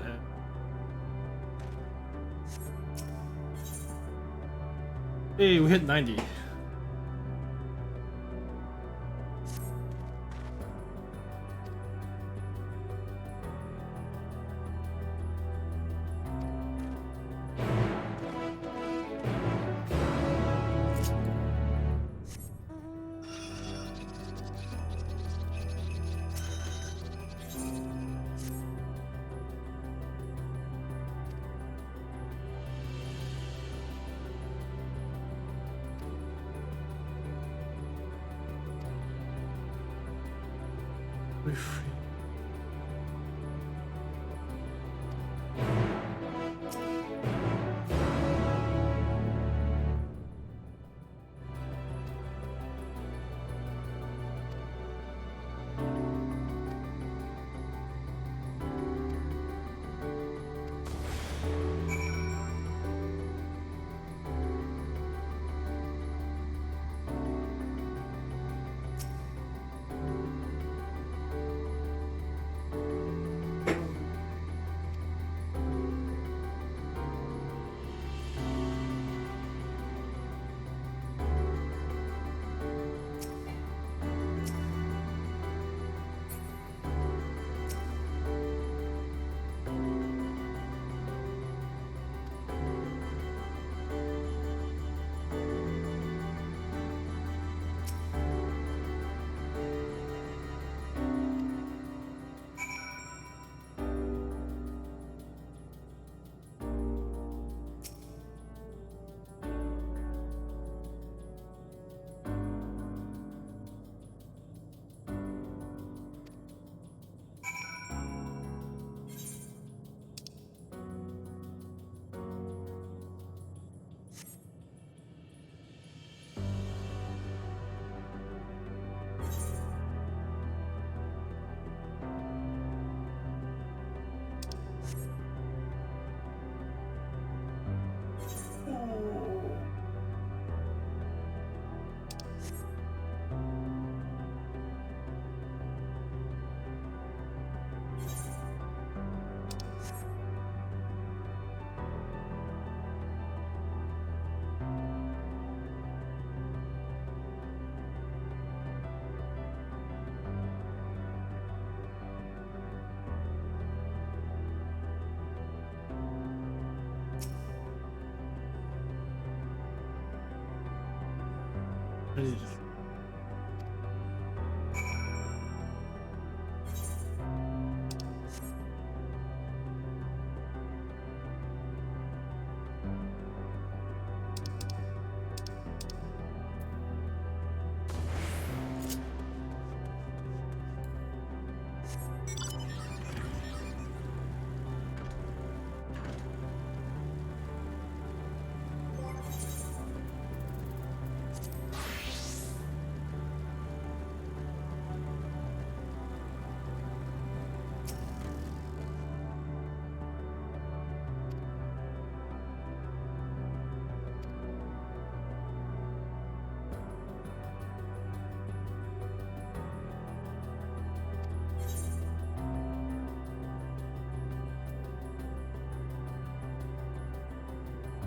Hey, we hit 90. Hey.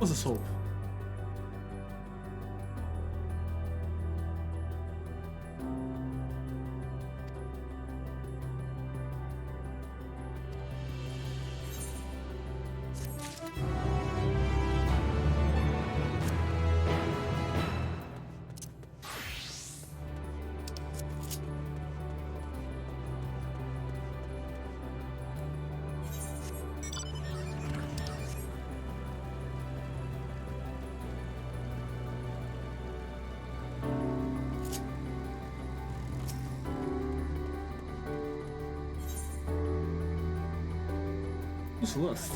What's a soap? Who's left?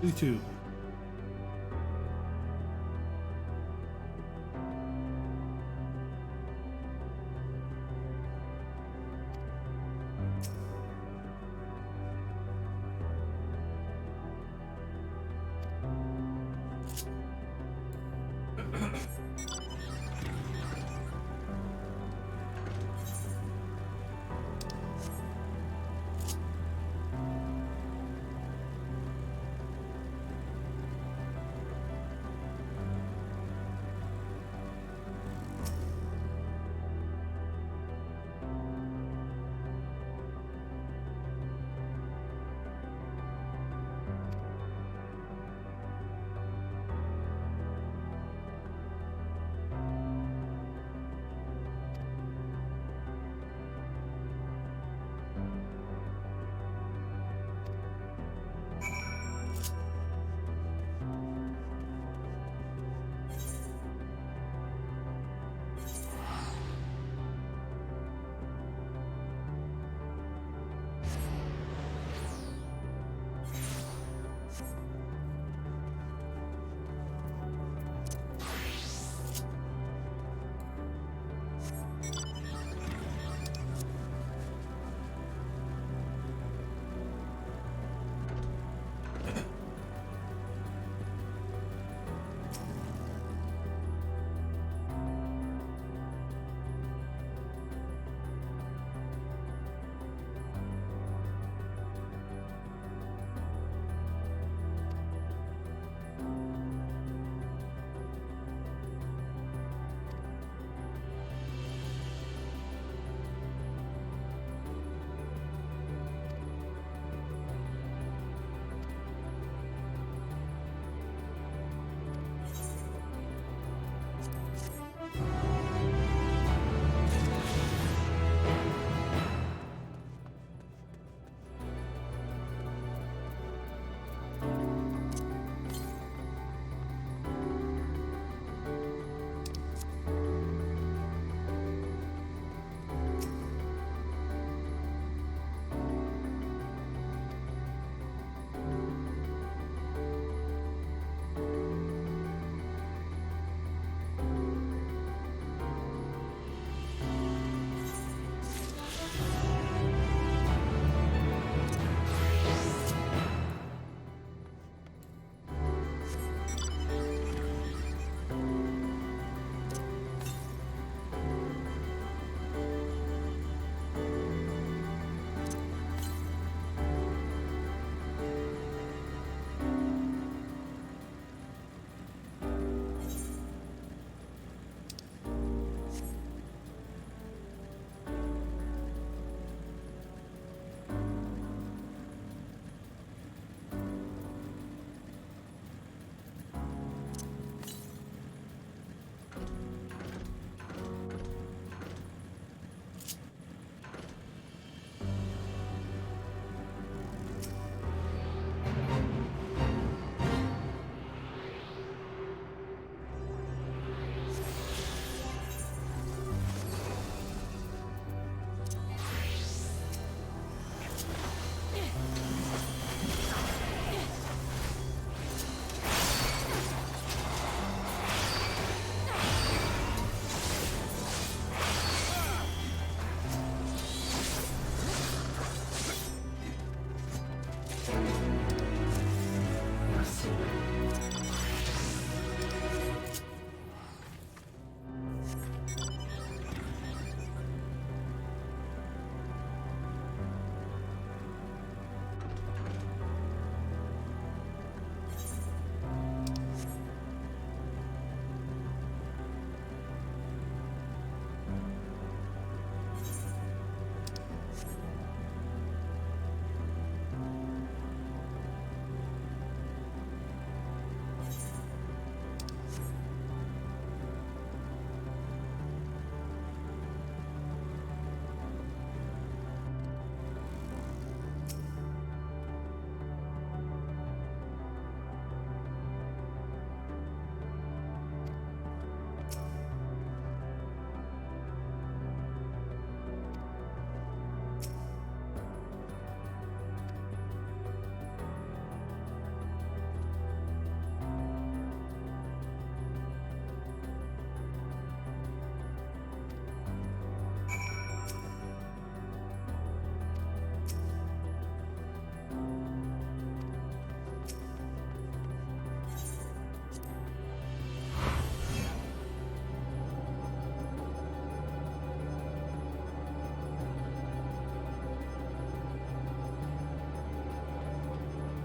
52.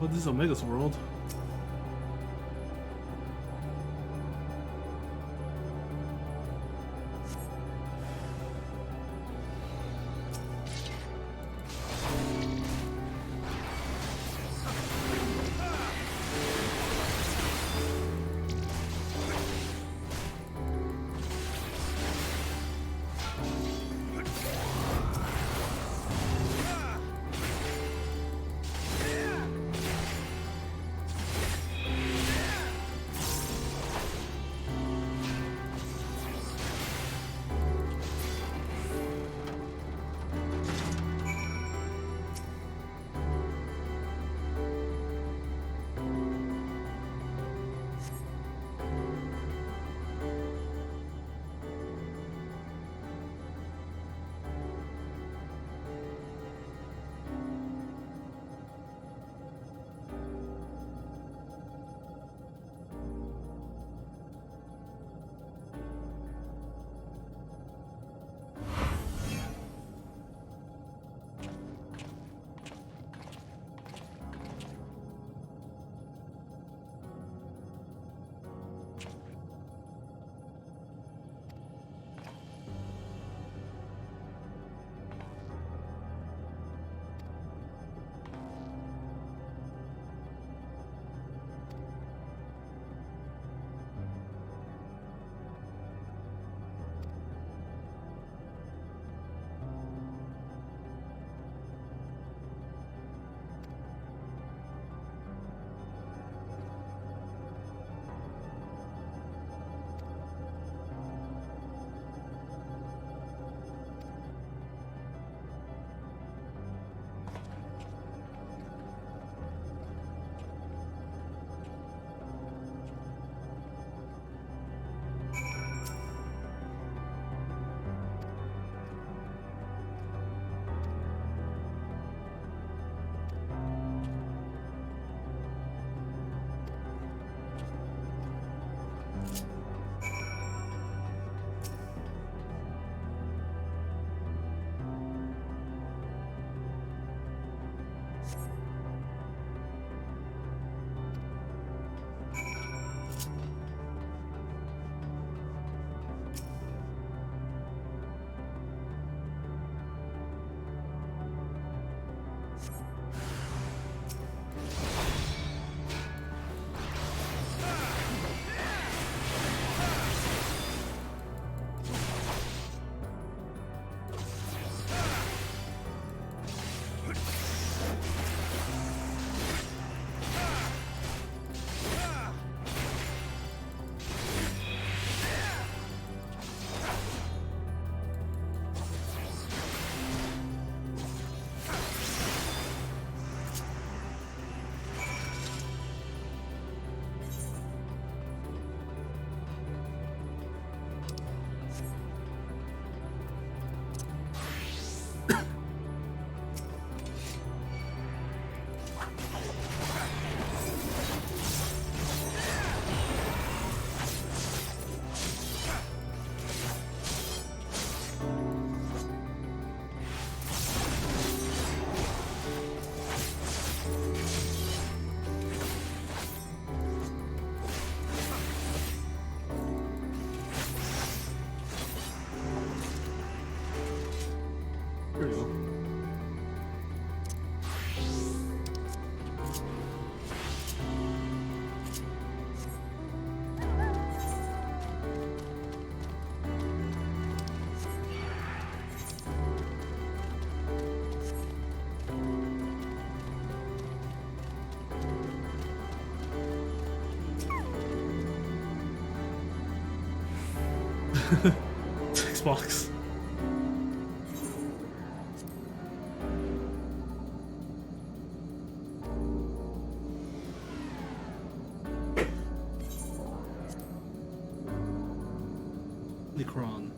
Oh, this is Omega's world. Here we go. Xbox. Necron.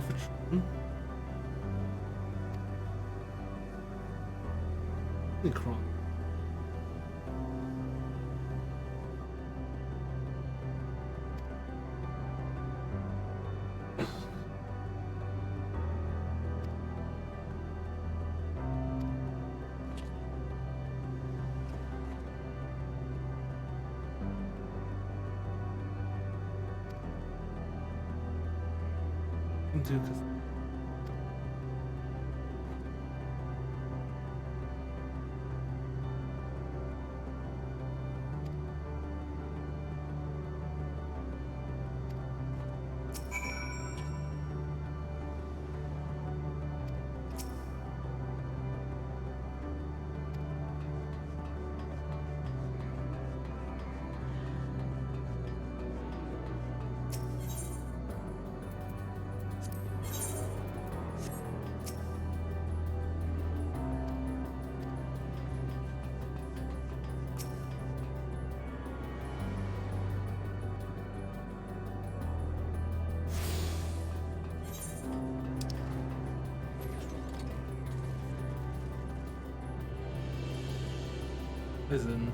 Infantry. Synchron. Do this. Prison.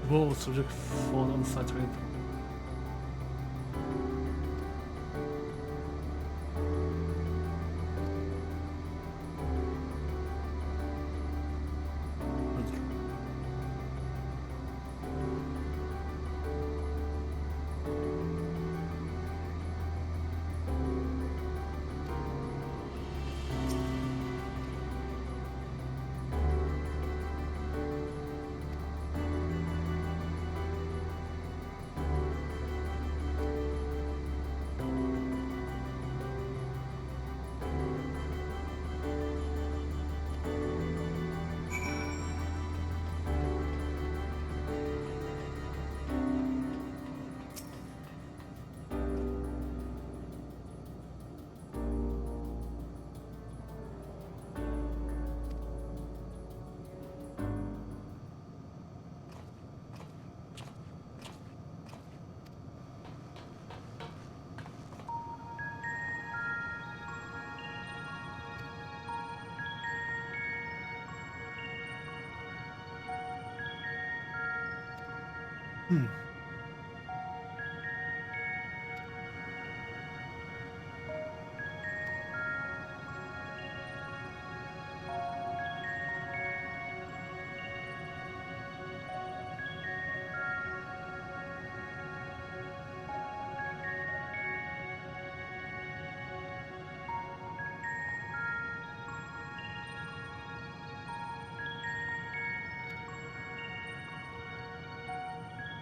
Whoa, subject fall on site target.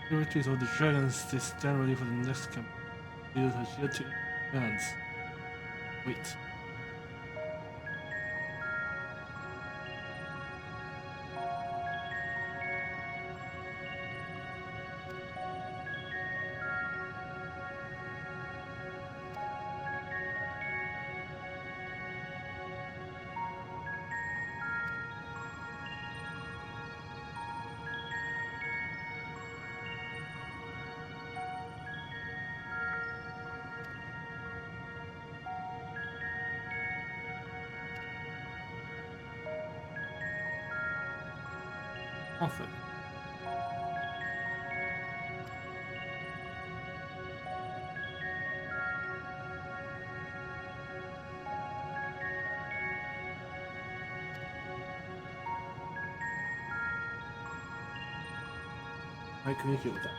Priorities of the dragons is generally for the next camp. Leaders has yet to advance. Wait. Conflict. I communicate with that.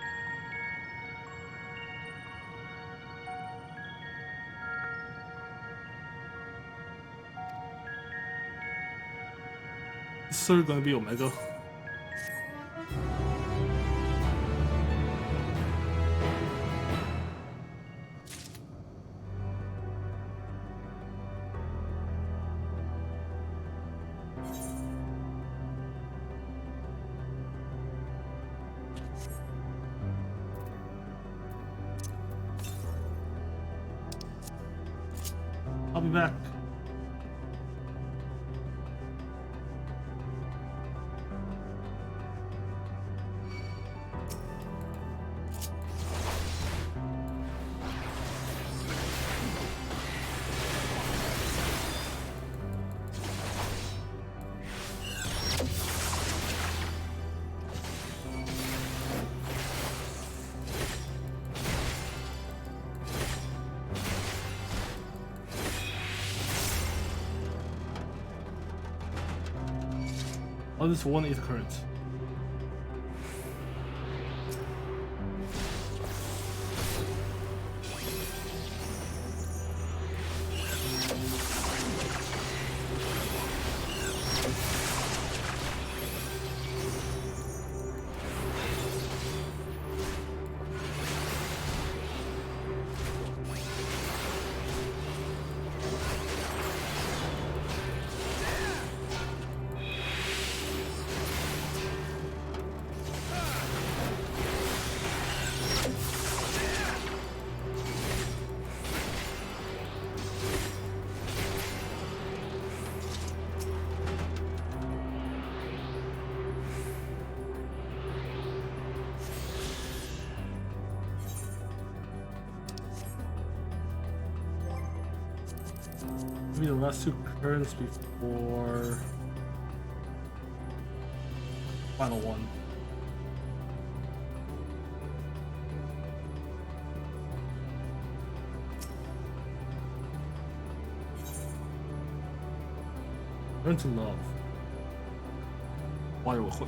It's sort of gonna be Omega. I'll be back. Oh, this one is current. Maybe the last two turns before final one. Learn to love. 花儿我会。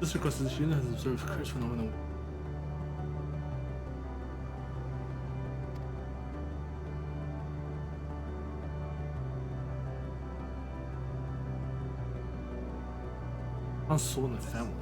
This reconstitution has observed curse phenomenon. Soul in the family.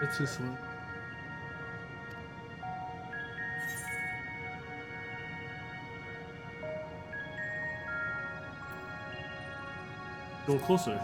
It's too slow. Go closer.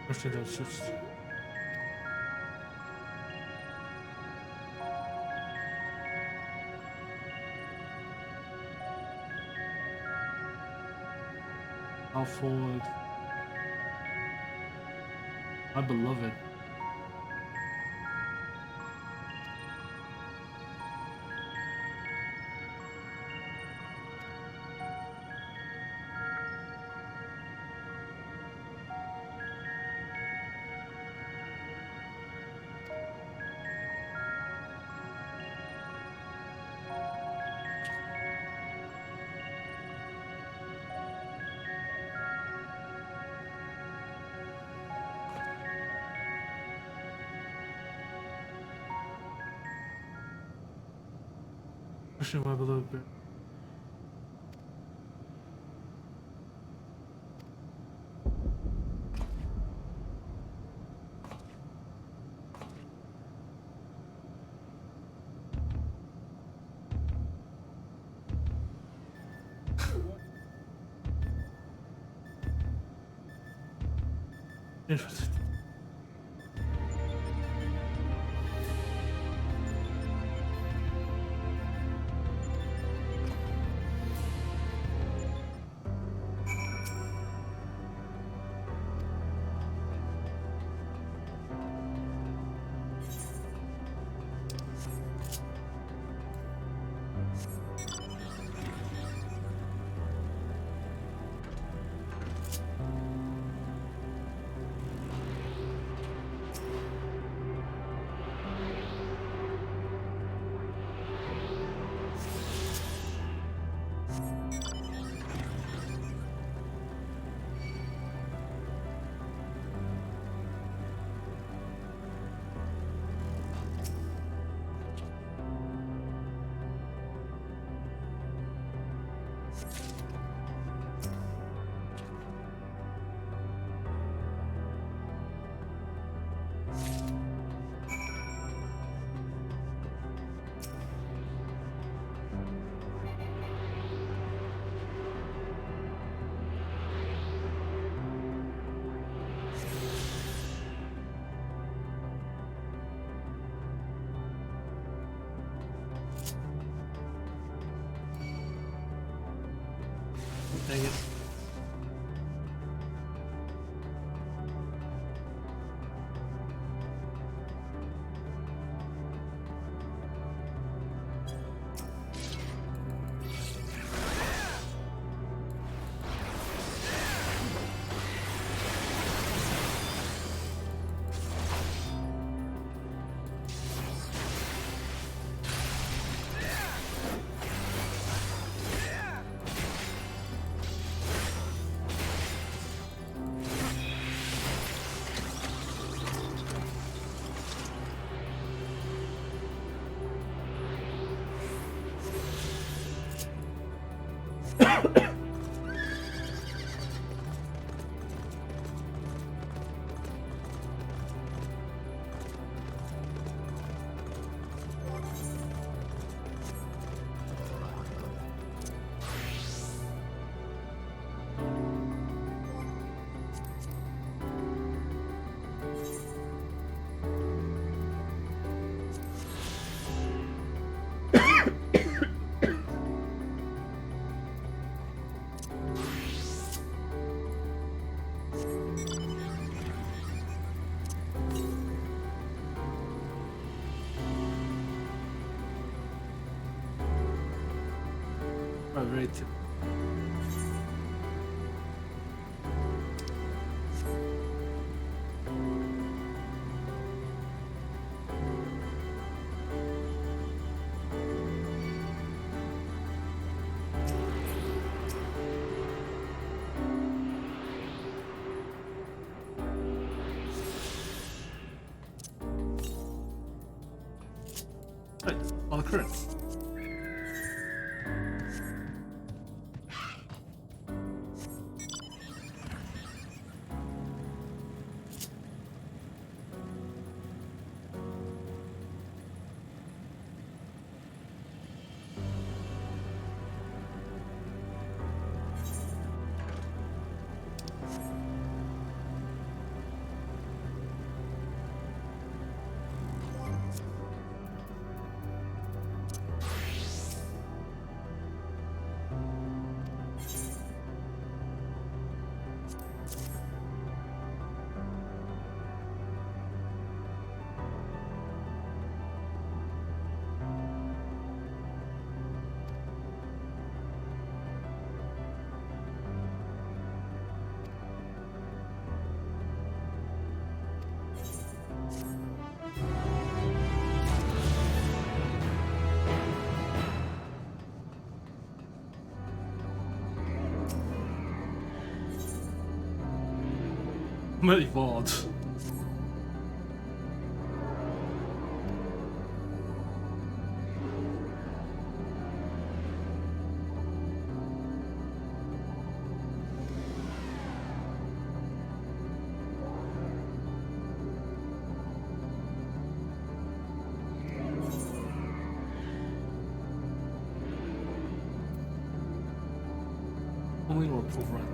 Pushing those shifts. How forward? My beloved. Pushing my beloved bit. Interesting. Dang it. Very typical. Right, all the currents. I'm gonna evolve. Only more proof run.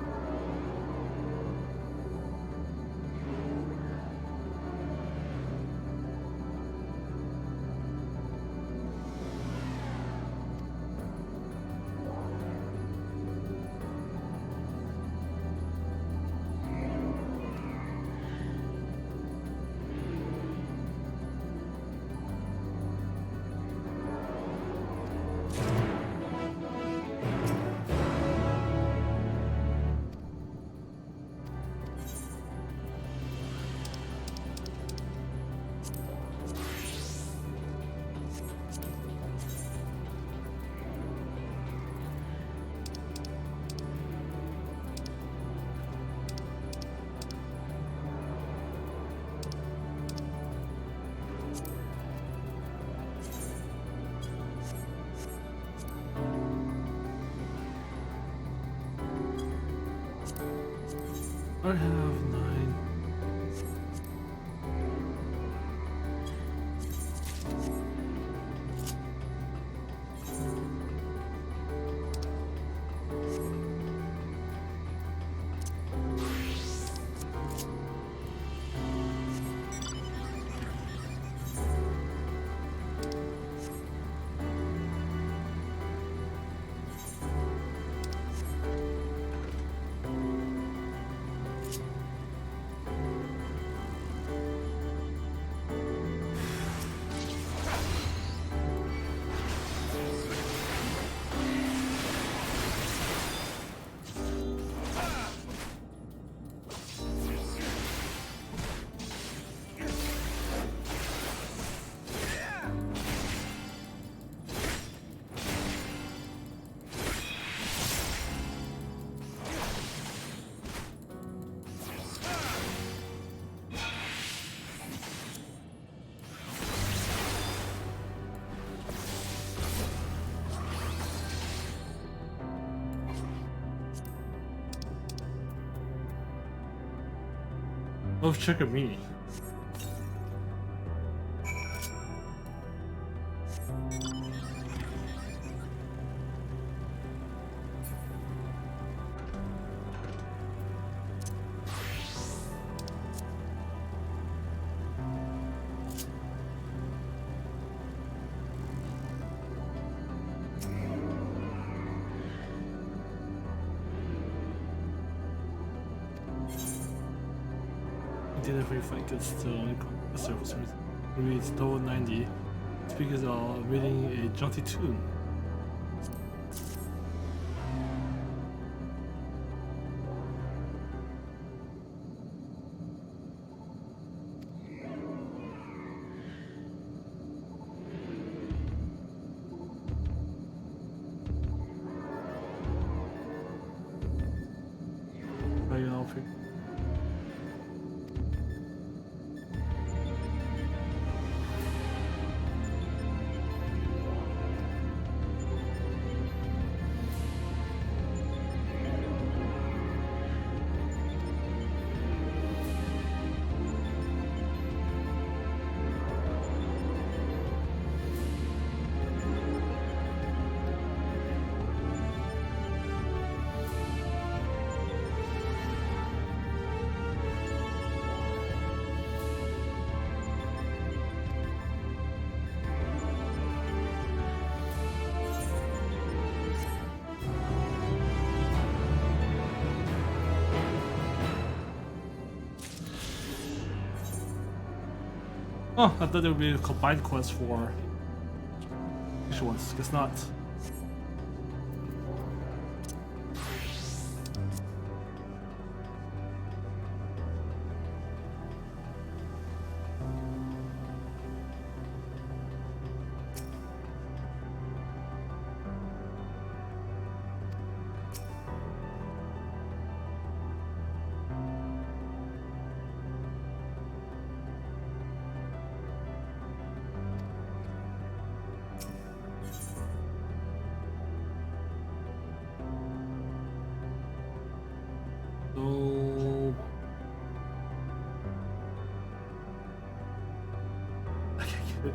I have 9. Oh, check at me. Didn't very fight gets to the surface. Maybe it's level 90. It's because of reading a jaunty tune. I'll pick. Oh, I thought there would be a combined quest for which ones? Guess not. So I can't get it.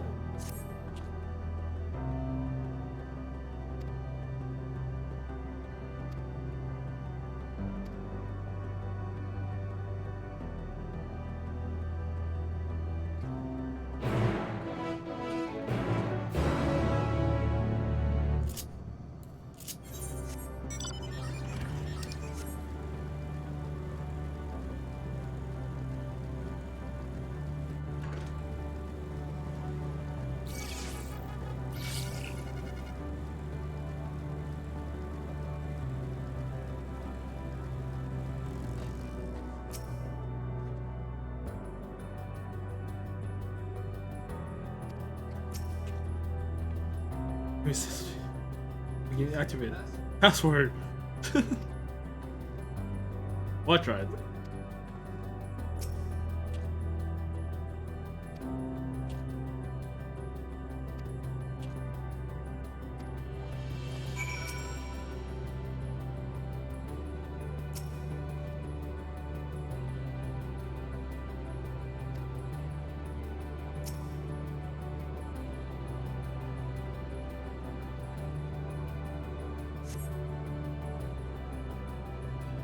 We can activate it. Password. What tried?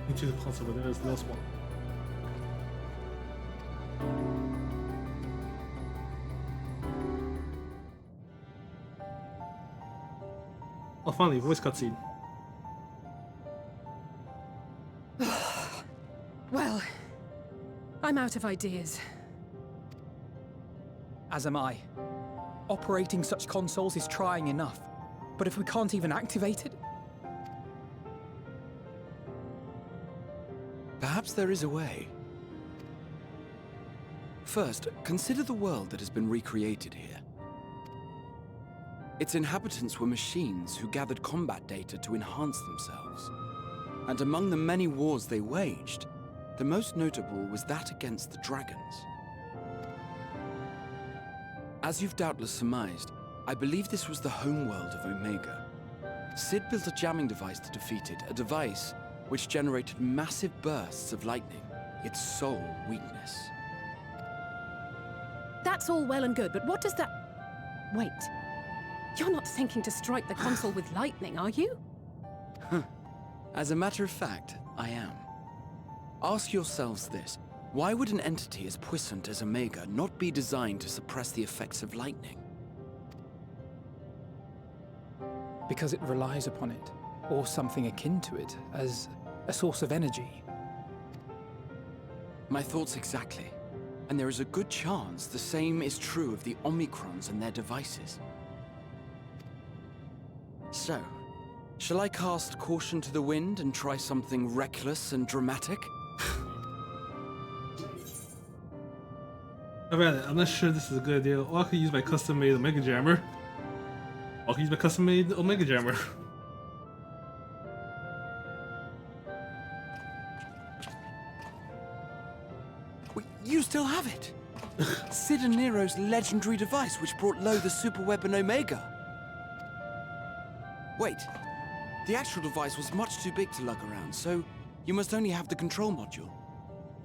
Into the console, but there's no small. Oh, finally, voice cutscene. Well, I'm out of ideas. As am I. Operating such consoles is trying enough. But if we can't even activate it, Perhaps there is a way. First, consider the world that has been recreated here. Its inhabitants were machines who gathered combat data to enhance themselves. And among the many wars they waged, the most notable was that against the dragons. As you've doubtless surmised, I believe this was the homeworld of Omega. Sid built a jamming device to defeat it, a device which generated massive bursts of lightning, its sole weakness. That's all well and good, but what does that... Wait. You're not thinking to strike the console with lightning, are you? As a matter of fact, I am. Ask yourselves this. Why would an entity as puissant as Omega not be designed to suppress the effects of lightning? because it relies upon it, or something akin to it, as a source of energy. My thoughts exactly. And there is a good chance the same is true of the Omicrons and their devices. So, shall I cast caution to the wind and try something reckless and dramatic? I'm not sure this is a good idea. Or I could use my custom-made Omega Jammer. Or I could use my custom-made Omega Jammer. Wait, you still have it? Sid and Nero's legendary device which brought low the super weapon Omega. Wait, the actual device was much too big to lug around, so you must only have the control module.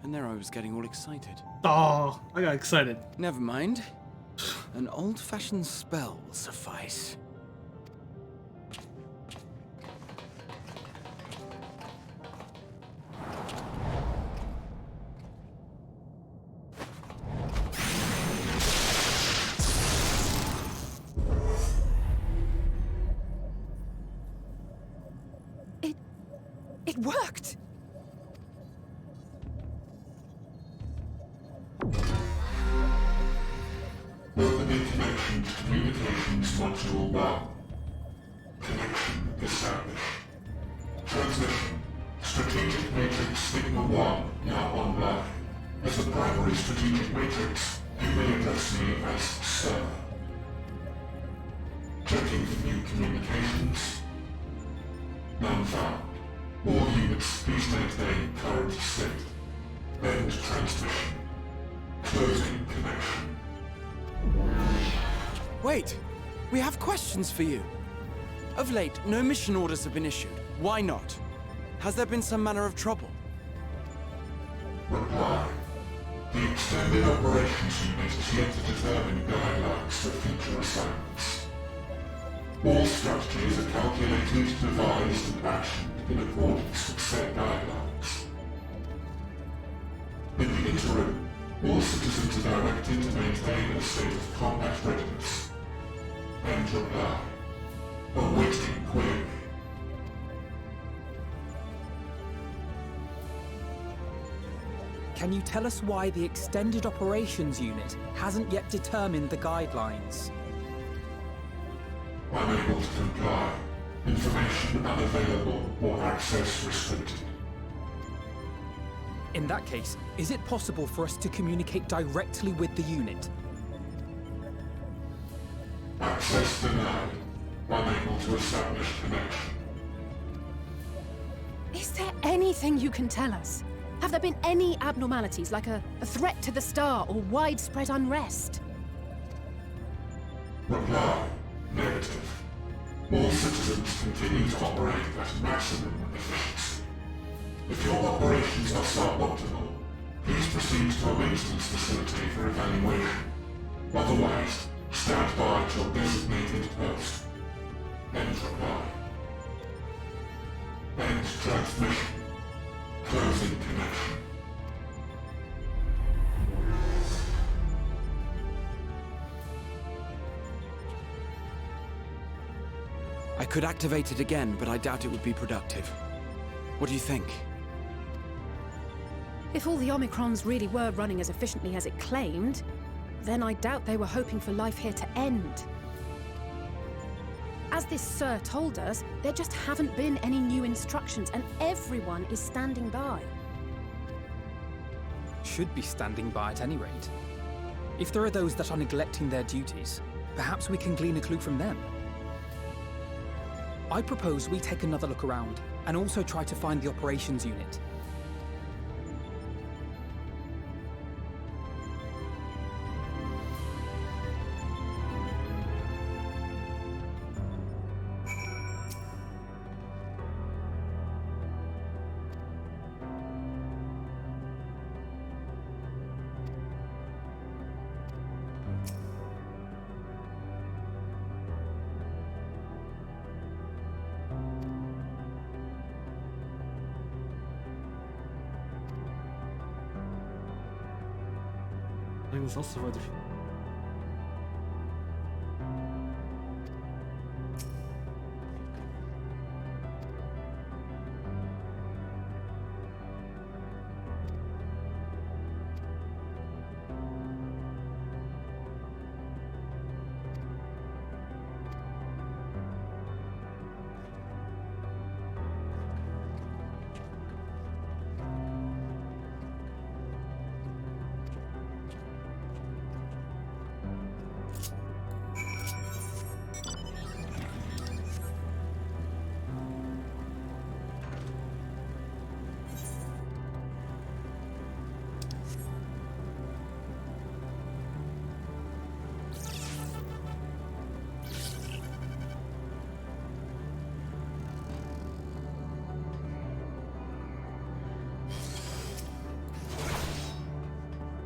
And there I was getting all excited. Oh, I got excited. Never mind. An old-fashioned spell will suffice. It worked! Communications Module 1. Connection established. Transmission. Strategic Matrix Sigma 1 now online. As the primary strategic matrix, you may address me as Sir. Checking for new communications. None found. All units, please maintain current state. End transmission. Closing connection. Wait! We have questions for you. Of late, no mission orders have been issued. Why not? Has there been some manner of trouble? Reply. The Extended Operations Unit is yet to determine guidelines for future assignments. All strategies are calculated, devised, and actioned in accordance with said guidelines. In the interim, all citizens are directed to maintain a state of combat readiness. End reply. Awaiting query. Can you tell us why the Extended Operations Unit hasn't yet determined the guidelines? Unable to comply. Information unavailable or access restricted. In that case, is it possible for us to communicate directly with the unit? Access denied. Unable to establish connection. Is there anything you can tell us? Have there been any abnormalities, like a threat to the star or widespread unrest? Reply. Negative. All citizens continue to operate at maximum efficiency. If your operations are suboptimal, please proceed to a maintenance facility for evaluation. Otherwise, stand by at your designated post. End reply. End transmission. Closing connection. I could activate it again, but I doubt it would be productive. What do you think? If all the Omicrons really were running as efficiently as it claimed, then I doubt they were hoping for life here to end. As this Sir told us, there just haven't been any new instructions, and everyone is standing by. Should be standing by at any rate. If there are those that are neglecting their duties, perhaps we can glean a clue from them. I propose we take another look around, and also try to find the operations unit. I think das auch soweit.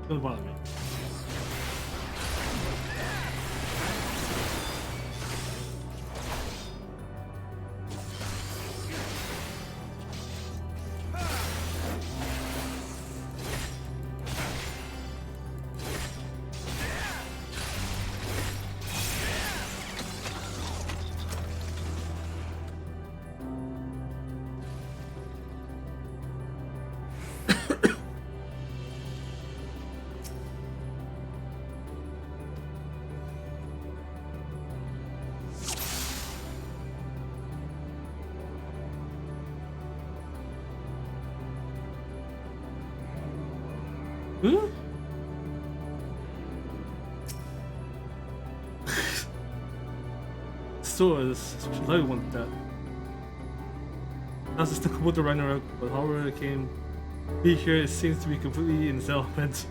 Don't bother me. Huh? Stores, especially I want that. That's just the Komodo Ragnarok, but however it came be here, it seems to be completely in its element.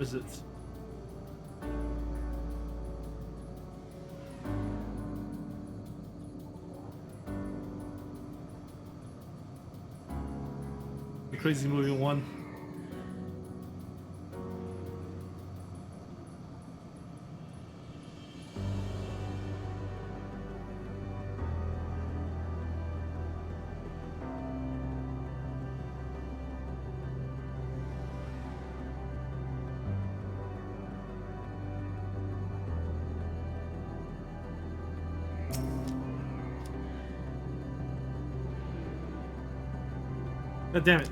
Is it? The crazy moving one. God damn it.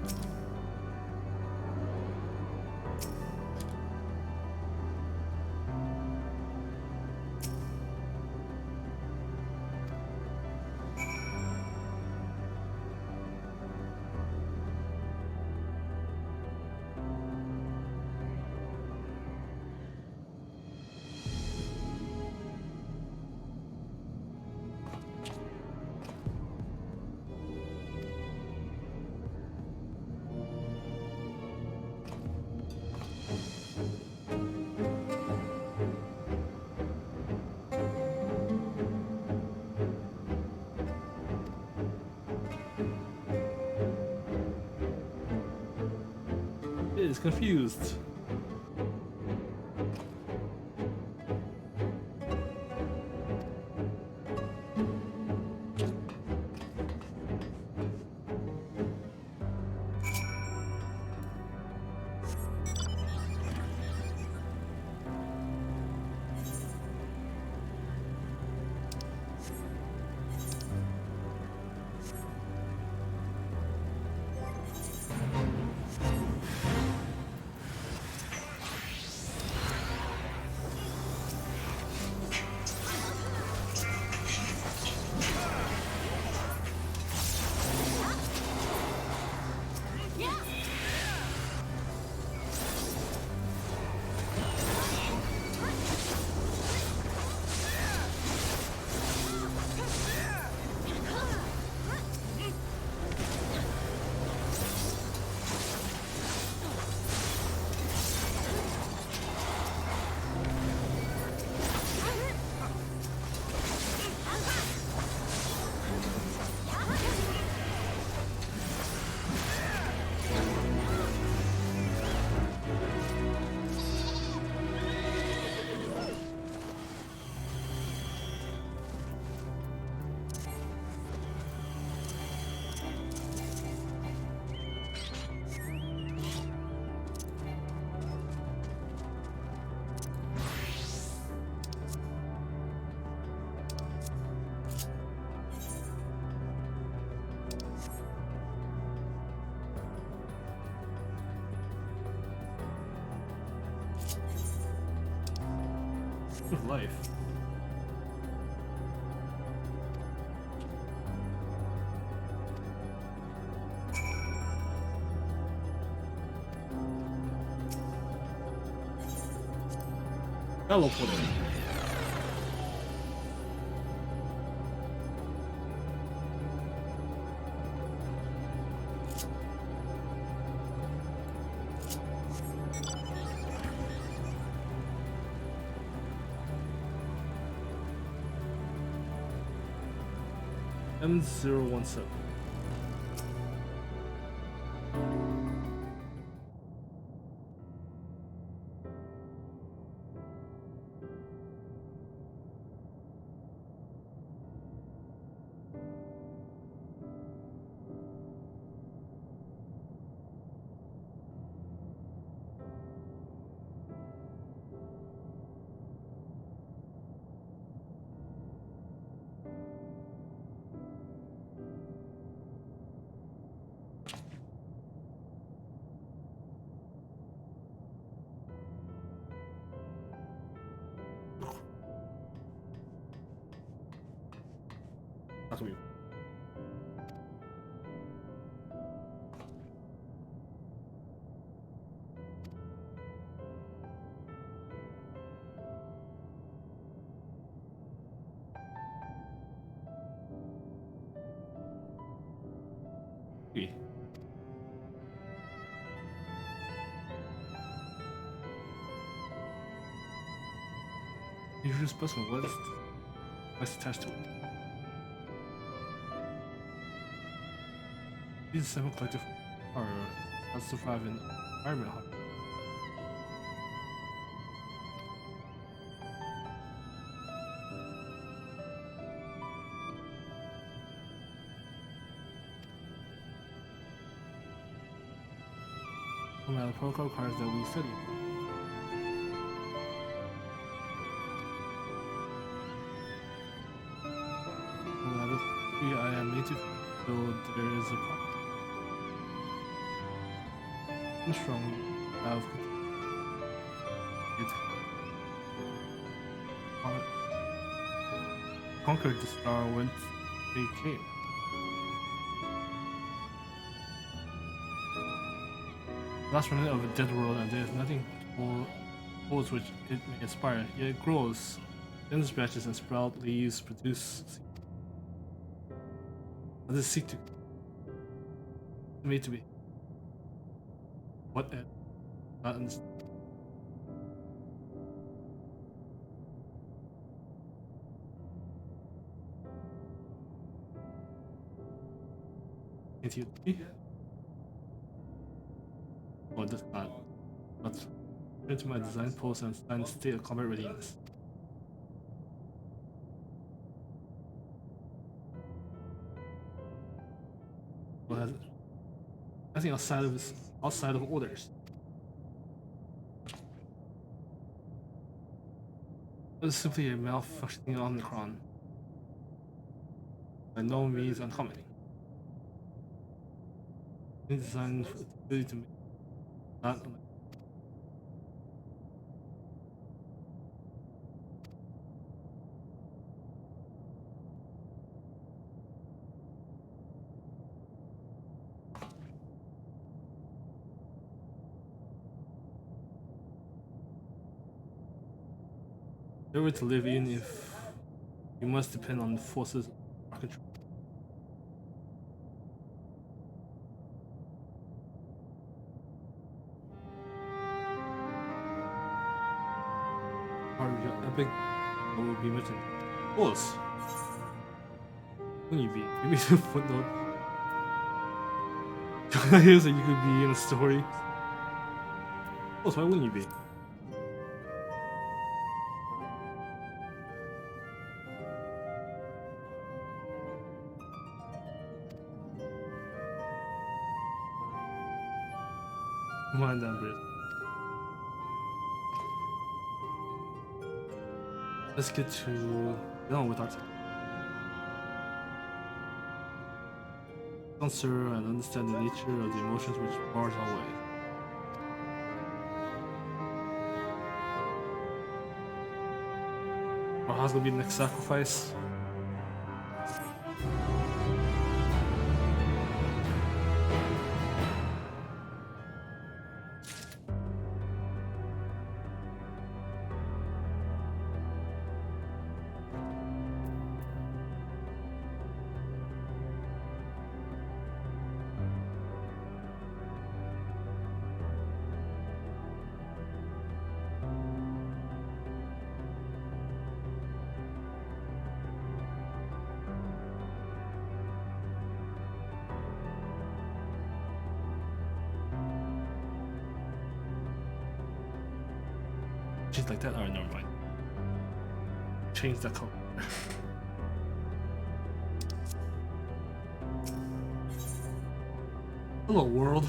It is confused. Good life. Teleporting. M017. Not gonna be. Usually special, what's attached to it? These 7 collective are that survive in environment. No matter the protocol cards that we study. I am native, though there is a problem. I'm strong. I've conquered the star whence they came. Last remnant of a dead world, and there is nothing towards which it may aspire. Yet it grows, then branches and sprout leaves, produce. What does it seek to made to be? What end? Not understand. Oh, it does not. Let's turn to my design post and stand state of combat readiness. I think outside of orders. It is simply a malfunctioning Omicron. By no means uncommon. It's designed for the ability to make not never to live in if you must depend on the forces of our control. Our epic will be mentioned. Course. Wouldn't you be? Give me the footnote. Here's that you could be in a story. Course, why wouldn't you be? Mind that bridge. Let's get on with our time. Answer and understand the nature of the emotions which bars our way. Or how's gonna be the next sacrifice? Change like that? Alright, never mind. Change that color. Hello, world.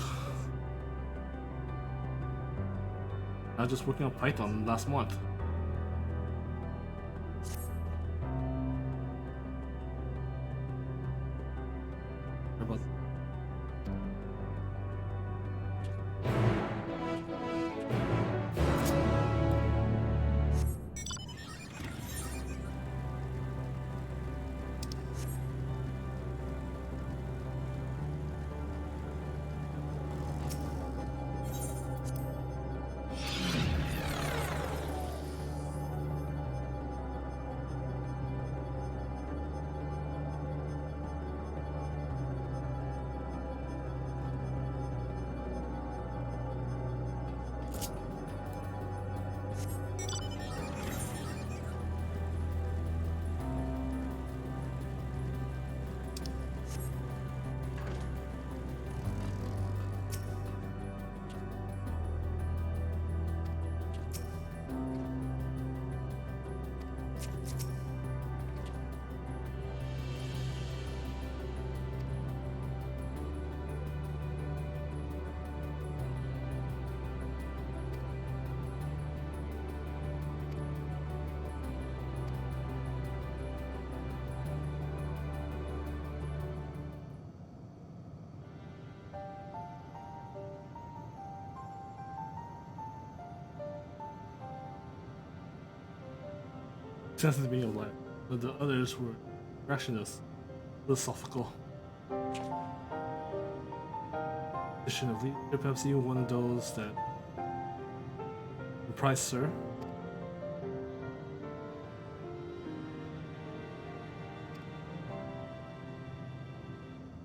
I was just working on Python last month. How about sense of the meaning of life, but the others were rationalist, philosophical. Position of leadership, perhaps even one of those that reprise, sir.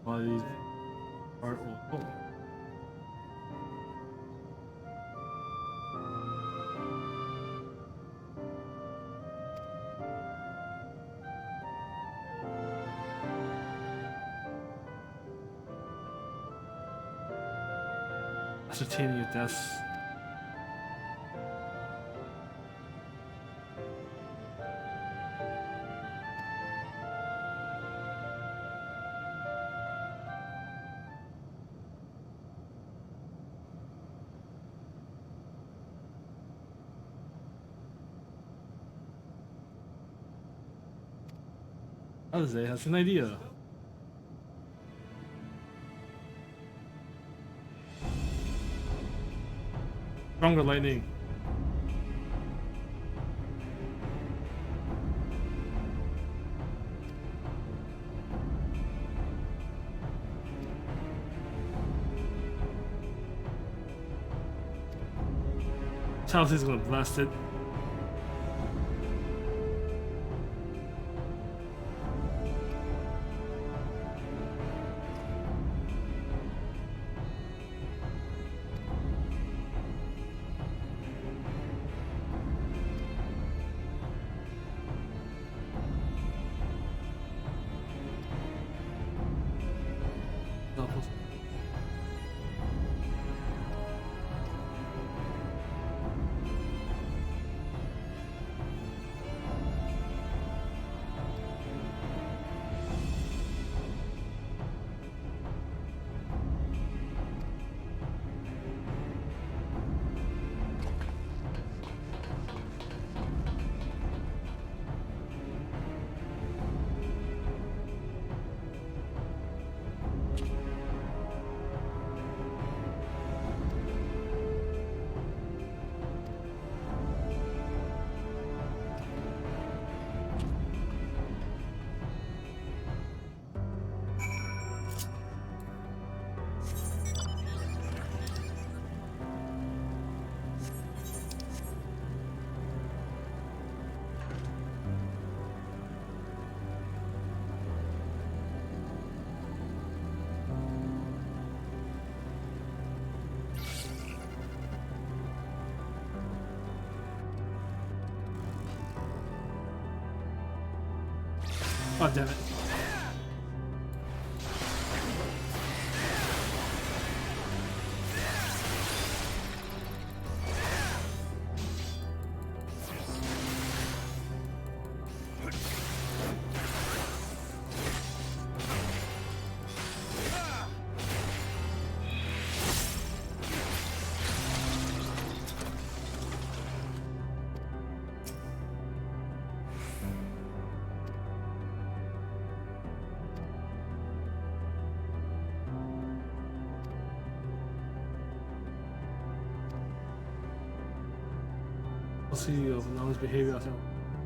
Bodies are oh. Ascertaining your deaths. Jose has an idea. Stronger lightning. Chelsea's gonna blast it. Oh, damn it. See of anomalous behavior after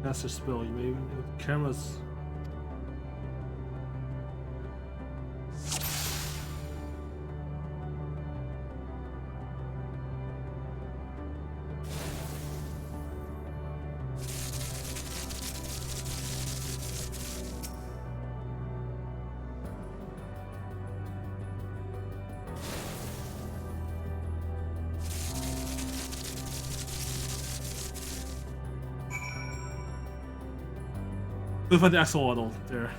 master spell. You may cameras. We'll find the axolotl there.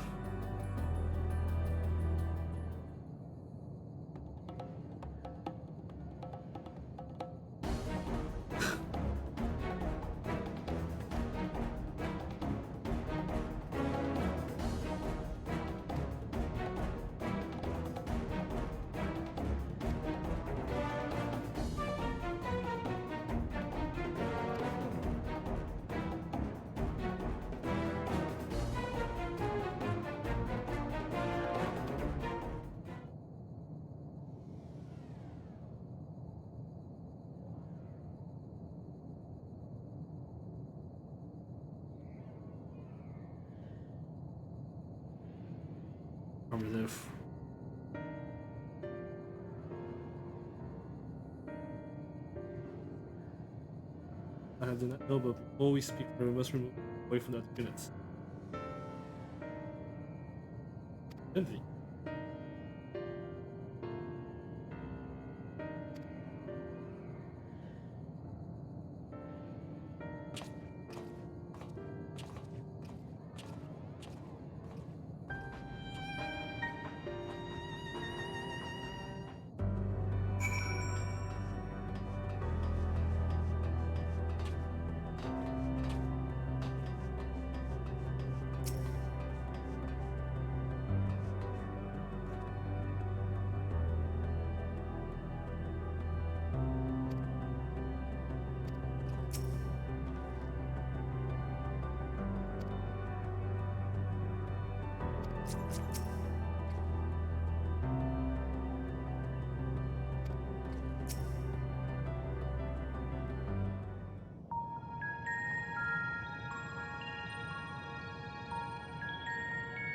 Affirmative. I do not know, but before we speak, we must remove away from that units. Empty.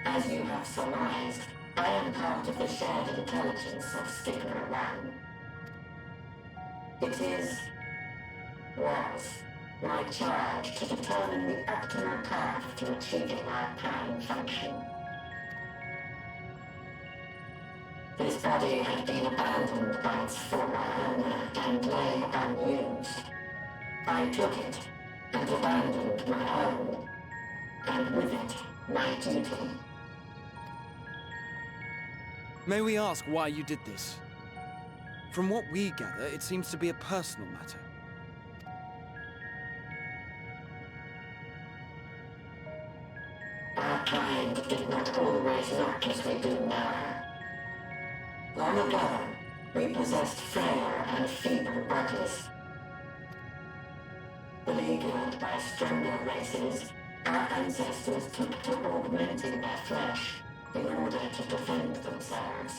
As you have surmised, I am part of the shared intelligence of Stigma 1. It was, my charge to determine the optimal path to achieving our prime function. This body had been abandoned by its former owner and lay unused. I took it and abandoned my own, and with it, my duty. May we ask why you did this? From what we gather, it seems to be a personal matter. Our kind did not always look as we do now. Long ago, we possessed frail and feeble bodies. Beleaguered by stronger races, our ancestors took to augmenting their flesh in order to defend themselves.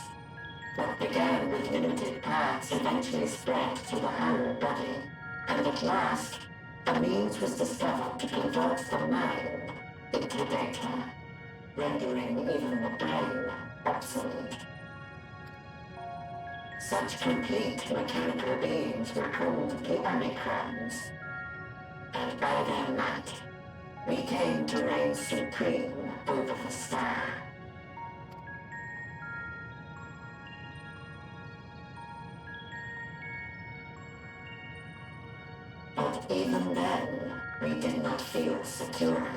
What began with limited parts eventually spread to the whole body, and at last, a means was discovered to convert the mind into data, rendering even the brain obsolete. Such complete mechanical beings were called the Omicrons, and by their might, we came to reign supreme over the star. But even then, we did not feel secure.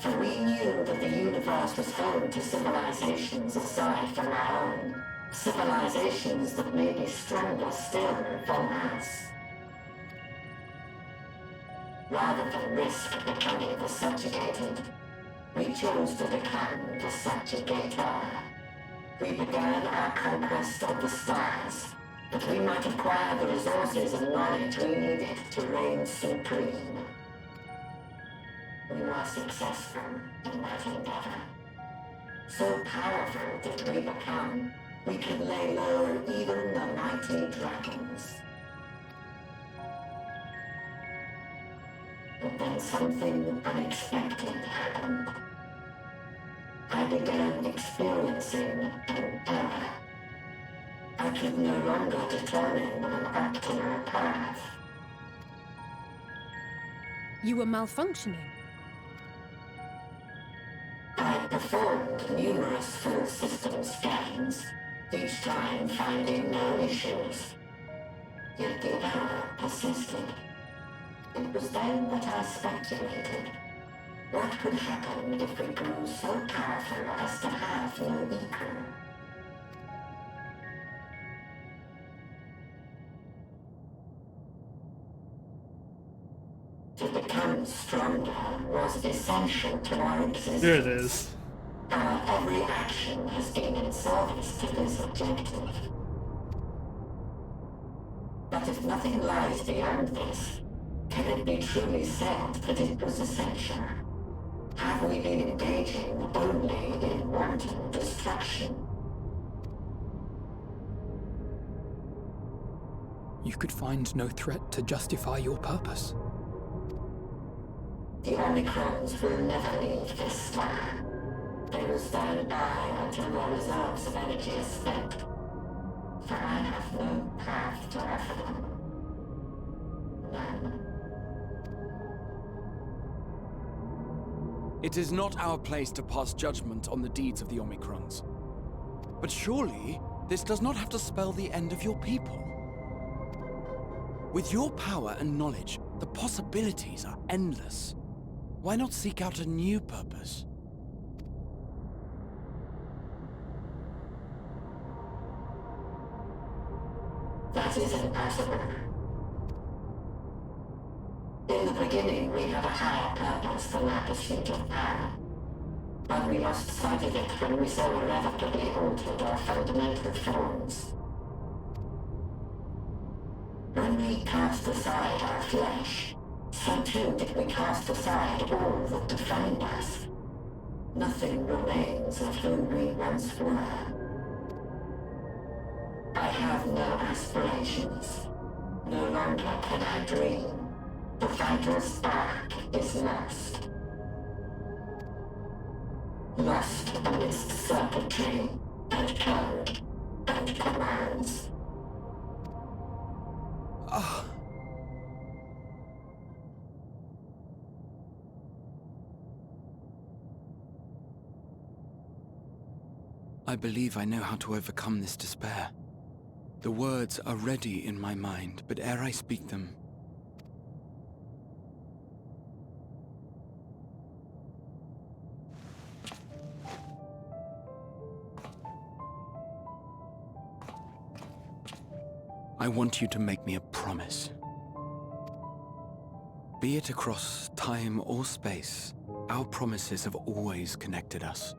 For we knew that the universe was home to civilizations aside from our own. Civilizations that may be stronger still than us. Rather than risk becoming the subjugated, we chose to become the subjugator. We began our conquest of the stars, that we might acquire the resources and knowledge we needed to reign supreme. We were successful in that endeavor. So powerful did we become, we could lay low even the mighty dragons. But then something unexpected happened. I began experiencing an error. I could no longer determine an optimal path. You were malfunctioning. I performed numerous full system scans, each time finding no issues. Yet the error persisted. It was then that I speculated. What could happen if we grew so powerful as to have no equal? To become stronger was essential to our existence. There it is. Our every action has been in service to this objective. But if nothing lies beyond this, can it be truly said that it was essential? Have we been engaging only in wanton destruction? You could find no threat to justify your purpose. The Omicrons will never leave this star. They will stand by until until their reserves of energy are spent. For I have no path to offer them. None. It is not our place to pass judgment on the deeds of the Omicrons. But surely, this does not have to spell the end of your people. With your power and knowledge, the possibilities are endless. Why not seek out a new purpose? That is impossible. In the beginning, we have a higher purpose than our pursuit of power. But we lost sight of it when we so irrevocably altered our fundamental forms. When we cast aside our flesh, so too did we cast aside all that defined us. Nothing remains of who we once were. I have no aspirations. No longer can I dream. The vital spark is lost. Lost amidst circuitry and code and commands. I believe I know how to overcome this despair. The words are ready in my mind, but ere I speak them, I want you to make me a promise. Be it across time or space, our promises have always connected us.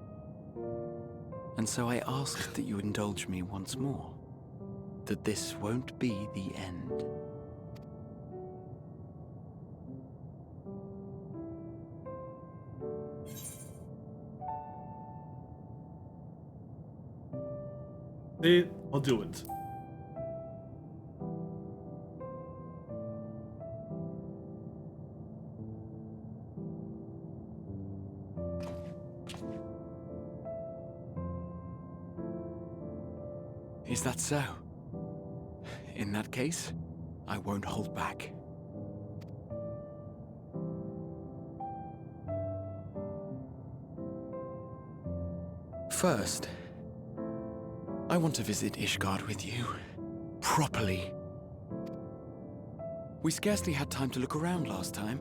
And so I ask that you indulge me once more, that this won't be the end. I'll do it. Is that so? In that case, I won't hold back. First, I want to visit Ishgard with you. Properly. We scarcely had time to look around last time.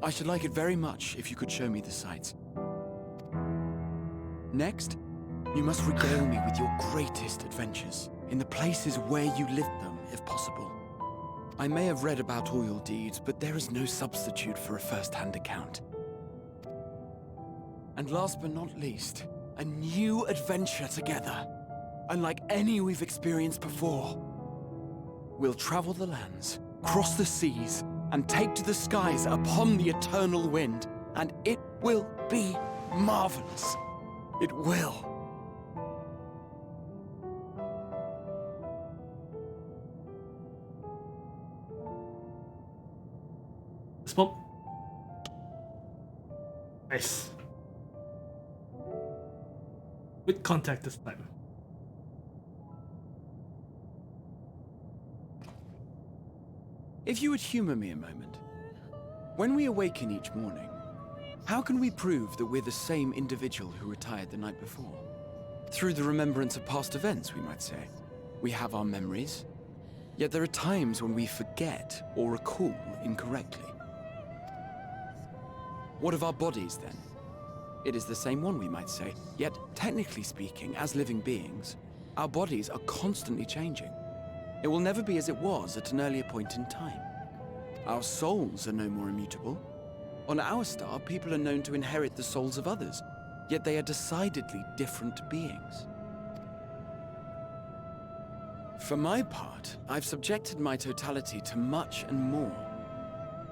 I should like it very much if you could show me the sights. Next, you must regale me with your greatest adventures, in the places where you lived them, if possible. I may have read about all your deeds, but there is no substitute for a first-hand account. And last but not least, a new adventure together, unlike any we've experienced before. We'll travel the lands, cross the seas, and take to the skies upon the eternal wind, and it will be marvelous. It will. Spot. Nice. With contact this time. If you would humor me a moment. When we awaken each morning, how can we prove that we're the same individual who retired the night before? Through the remembrance of past events, we might say. We have our memories, yet there are times when we forget or recall incorrectly. What of our bodies, then? It is the same one, we might say, yet technically speaking, as living beings, our bodies are constantly changing. It will never be as it was at an earlier point in time. Our souls are no more immutable. On our star, people are known to inherit the souls of others, yet they are decidedly different beings. For my part, I've subjected my totality to much and more.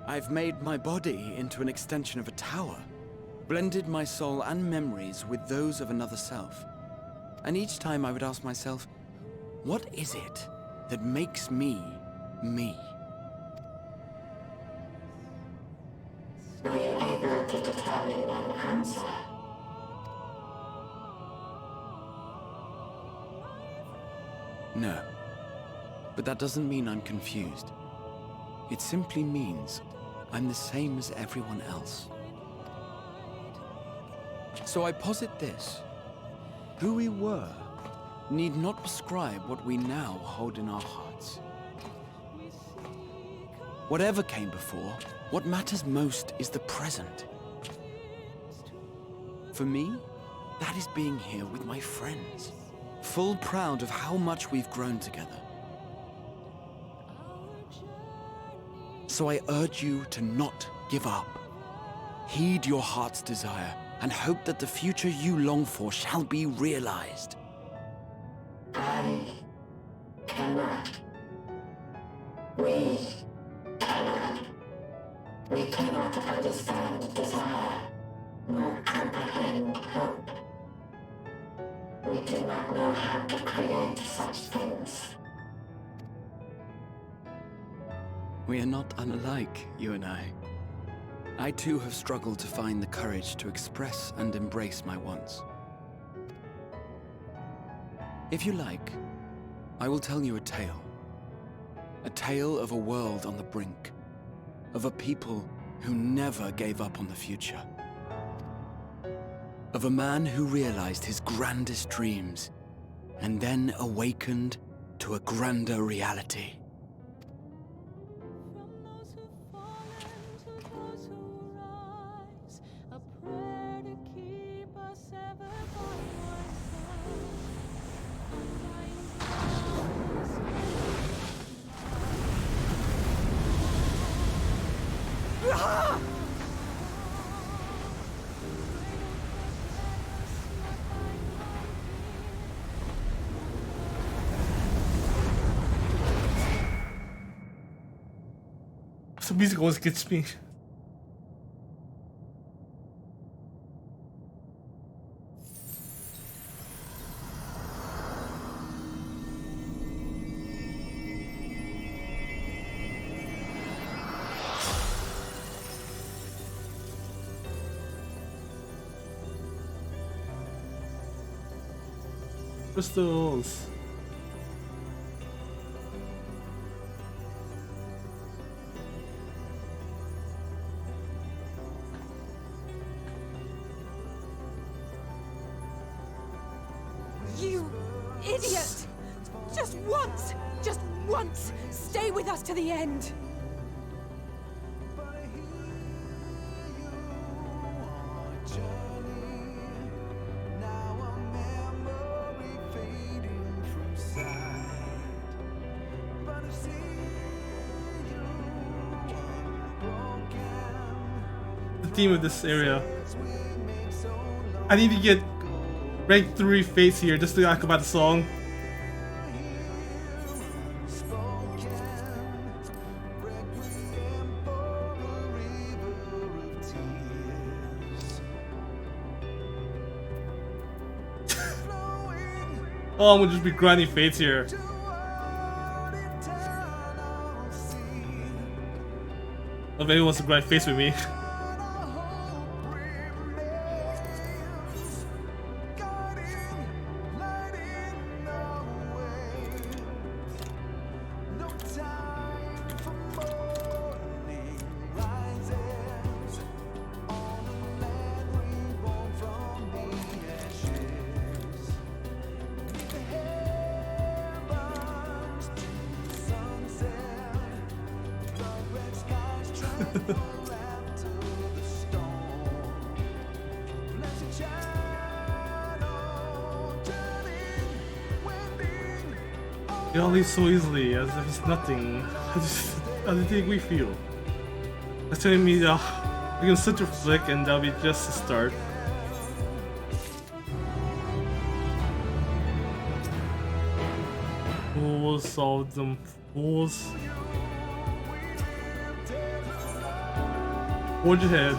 I've made my body into an extension of a tower, blended my soul and memories with those of another self. And each time I would ask myself, what is it that makes me, me? Were you able to determine an answer? No. But that doesn't mean I'm confused. It simply means I'm the same as everyone else. So I posit this. Who we were need not prescribe what we now hold in our hearts. Whatever came before, what matters most is the present. For me, that is being here with my friends, full proud of how much we've grown together. So I urge you to not give up. Heed your heart's desire and hope that the future you long for shall be realized. I cannot. We cannot. We cannot understand desire, nor comprehend hope. We do not know how to create such things. We are not unlike, you and I. I too have struggled to find the courage to express and embrace my wants. If you like, I will tell you a tale. A tale of a world on the brink. Of a people who never gave up on the future. Of a man who realized his grandest dreams and then awakened to a grander reality. The music always gets me. Crystals. You idiot! Just once, stay with us to the end. The theme of this area. I need to get rank 3 Fates here just to talk about the song. Oh, I'm gonna just be grinding Fates here. If anyone wants to grind Fates with me. It all leaves so easily, as if it's nothing. How do you think we feel? That's telling me we can set a flick and that'll be just a start. Fools, all of them fools. Forge ahead.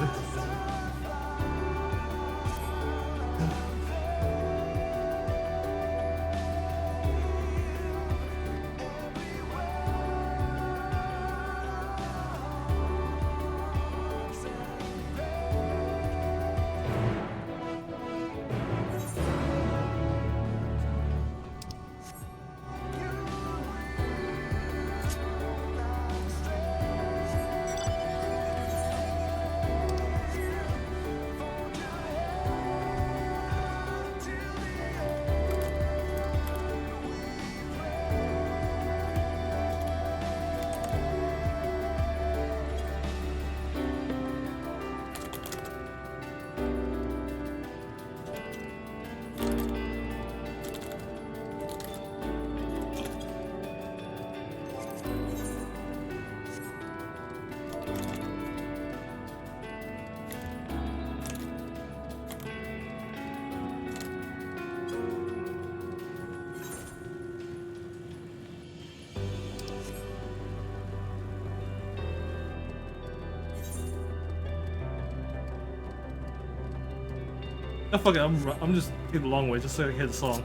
Oh, fuck it, I'm just taking the long way just so I can hear the song.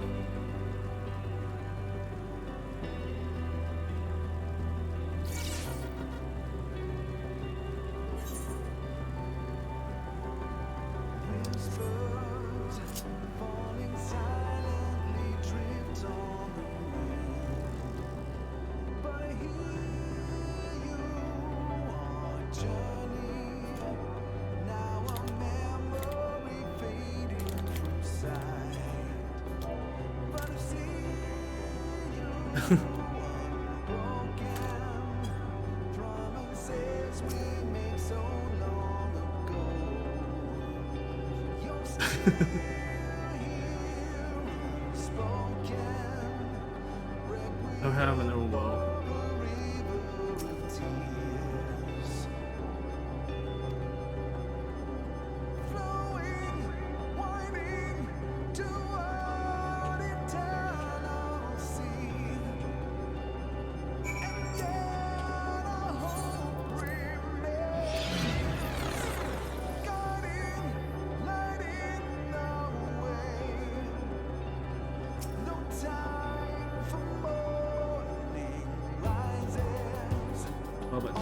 I have an overwhelm. Love it.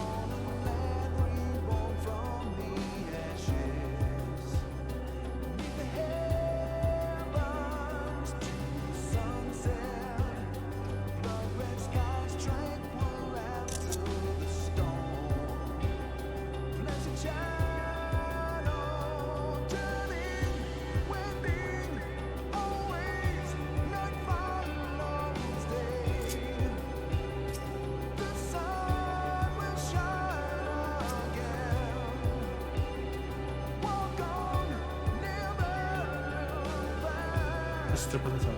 Let's step on the top.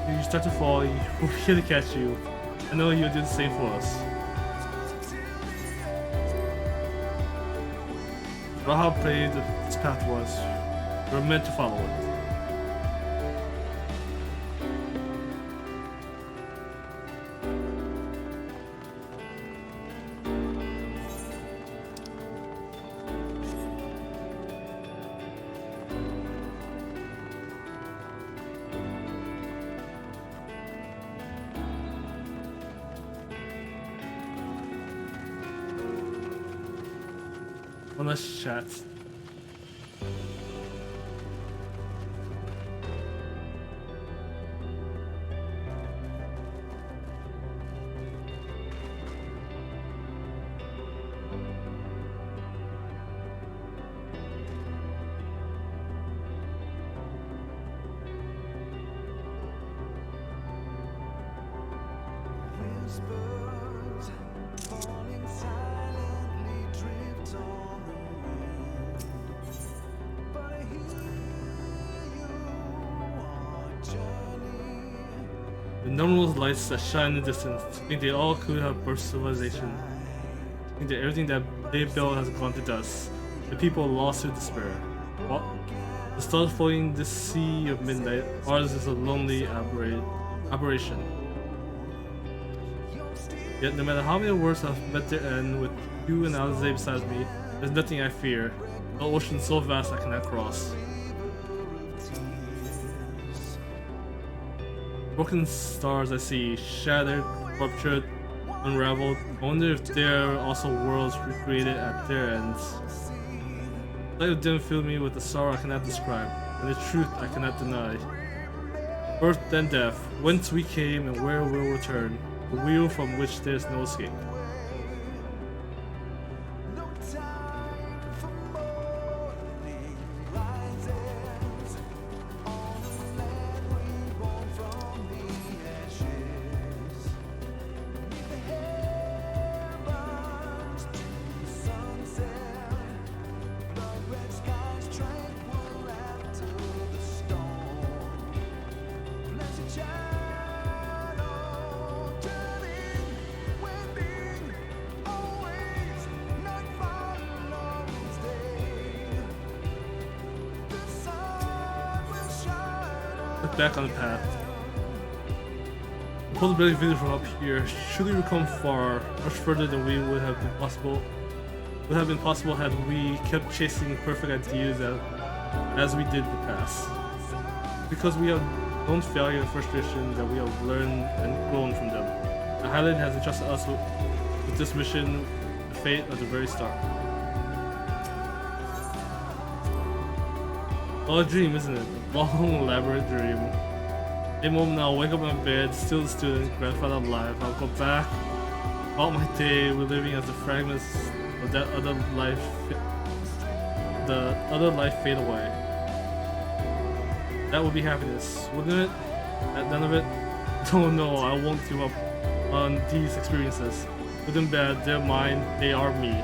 You start to fall, we're here to catch you. I know you'll do the same for us. About how brave this path was, we're meant to follow it. One last chat. The numerous lights that shine in the distance, think they all could have birthed civilization. Think that everything that they built has gone to dust. The people lost to despair. What? The stars floating this sea of midnight, ours is a lonely aberration. Yet no matter how many worlds have met their end with you and Alize beside me, there's nothing I fear. The ocean so vast I cannot cross. Broken stars I see, shattered, ruptured, unraveled. I wonder if there are also worlds recreated at their ends. Life didn't fill me with a sorrow I cannot describe, and the truth I cannot deny. Birth then death, whence we came and where we'll return, a wheel from which there's no escape. get back on the path. The possibility vision from up here. Should we come far, much further than we would have been possible had we kept chasing perfect ideas as we did in the past. Because we have known failure and frustration, that we have learned and grown from them. The Highland has entrusted us with this mission, the fate at the very start. All a dream, isn't it? A long, elaborate dream. A moment now, wake up in my bed, still a student, grandfather alive. I'll go back about my day, reliving as the fragments of that other life, fade away. That would be happiness, wouldn't it? At the end of it? Don't know, I won't give up on these experiences. Good and bad, they're mine, they are me.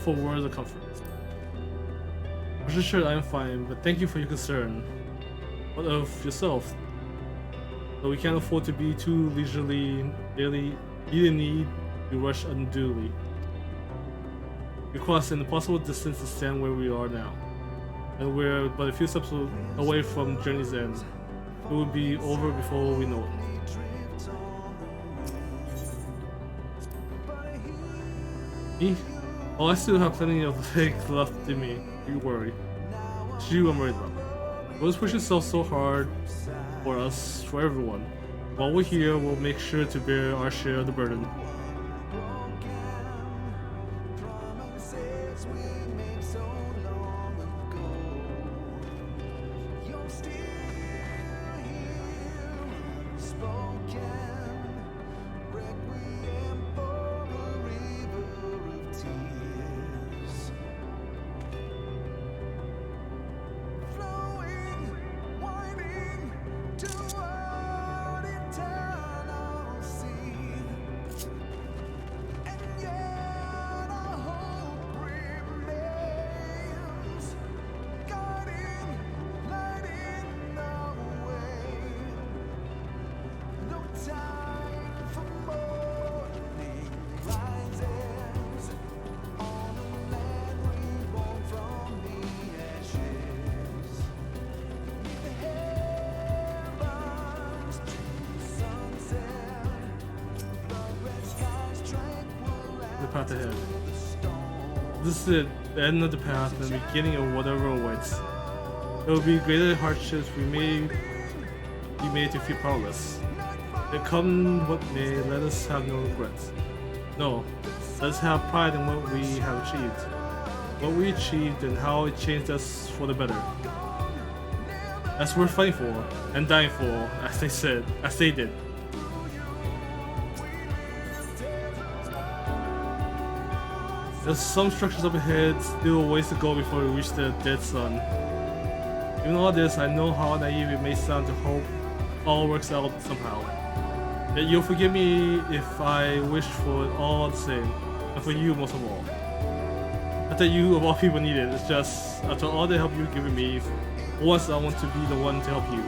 For words of comfort. I'm sure I'm fine, but thank you for your concern. What of yourself? Though we can't afford to be too leisurely, daily, you need to rush unduly. We crossed an impossible distance to stand where we are now, and we're but a few steps away from journey's end. It will be over before we know it. Me? Oh, I still have plenty of legs left in me. You worry. It's you I'm worried about. Always push yourself so hard for us, for everyone. While we're here, we'll make sure to bear our share of the burden. Path ahead. This is it, the end of the path and the beginning of whatever awaits. There will be greater hardships we may be made to feel powerless. Yet come what may, let us have no regrets. No, let us have pride in what we have achieved. What we achieved and how it changed us for the better. That's worth fighting for and dying for, as they did. There's some structures up ahead, still a ways to go before we reach the dead sun. Even all this, I know how naive it may sound to hope all works out somehow. Yet you'll forgive me if I wish for it all the same, and for you most of all. Not that you of all people need it, it's just, after all the help you've given me, once I want to be the one to help you.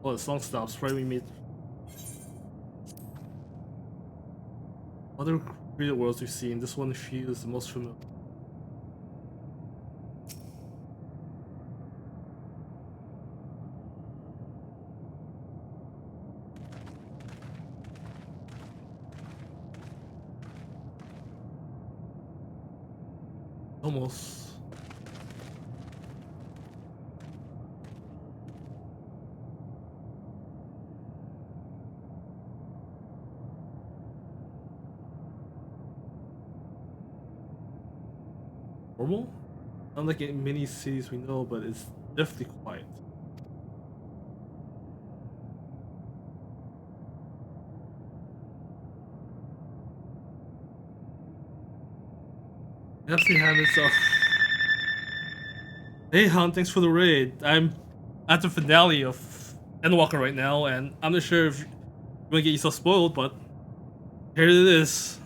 Oh, the song stops right when we meet. Other created worlds we've seen, this one feels the most familiar. Almost. normal. Not like in many cities we know, but it's definitely quiet. Definitely have it. Hey Han, thanks for the raid. I'm at the finale of Endwalker right now, and I'm not sure if you're gonna get yourself spoiled, but here it is.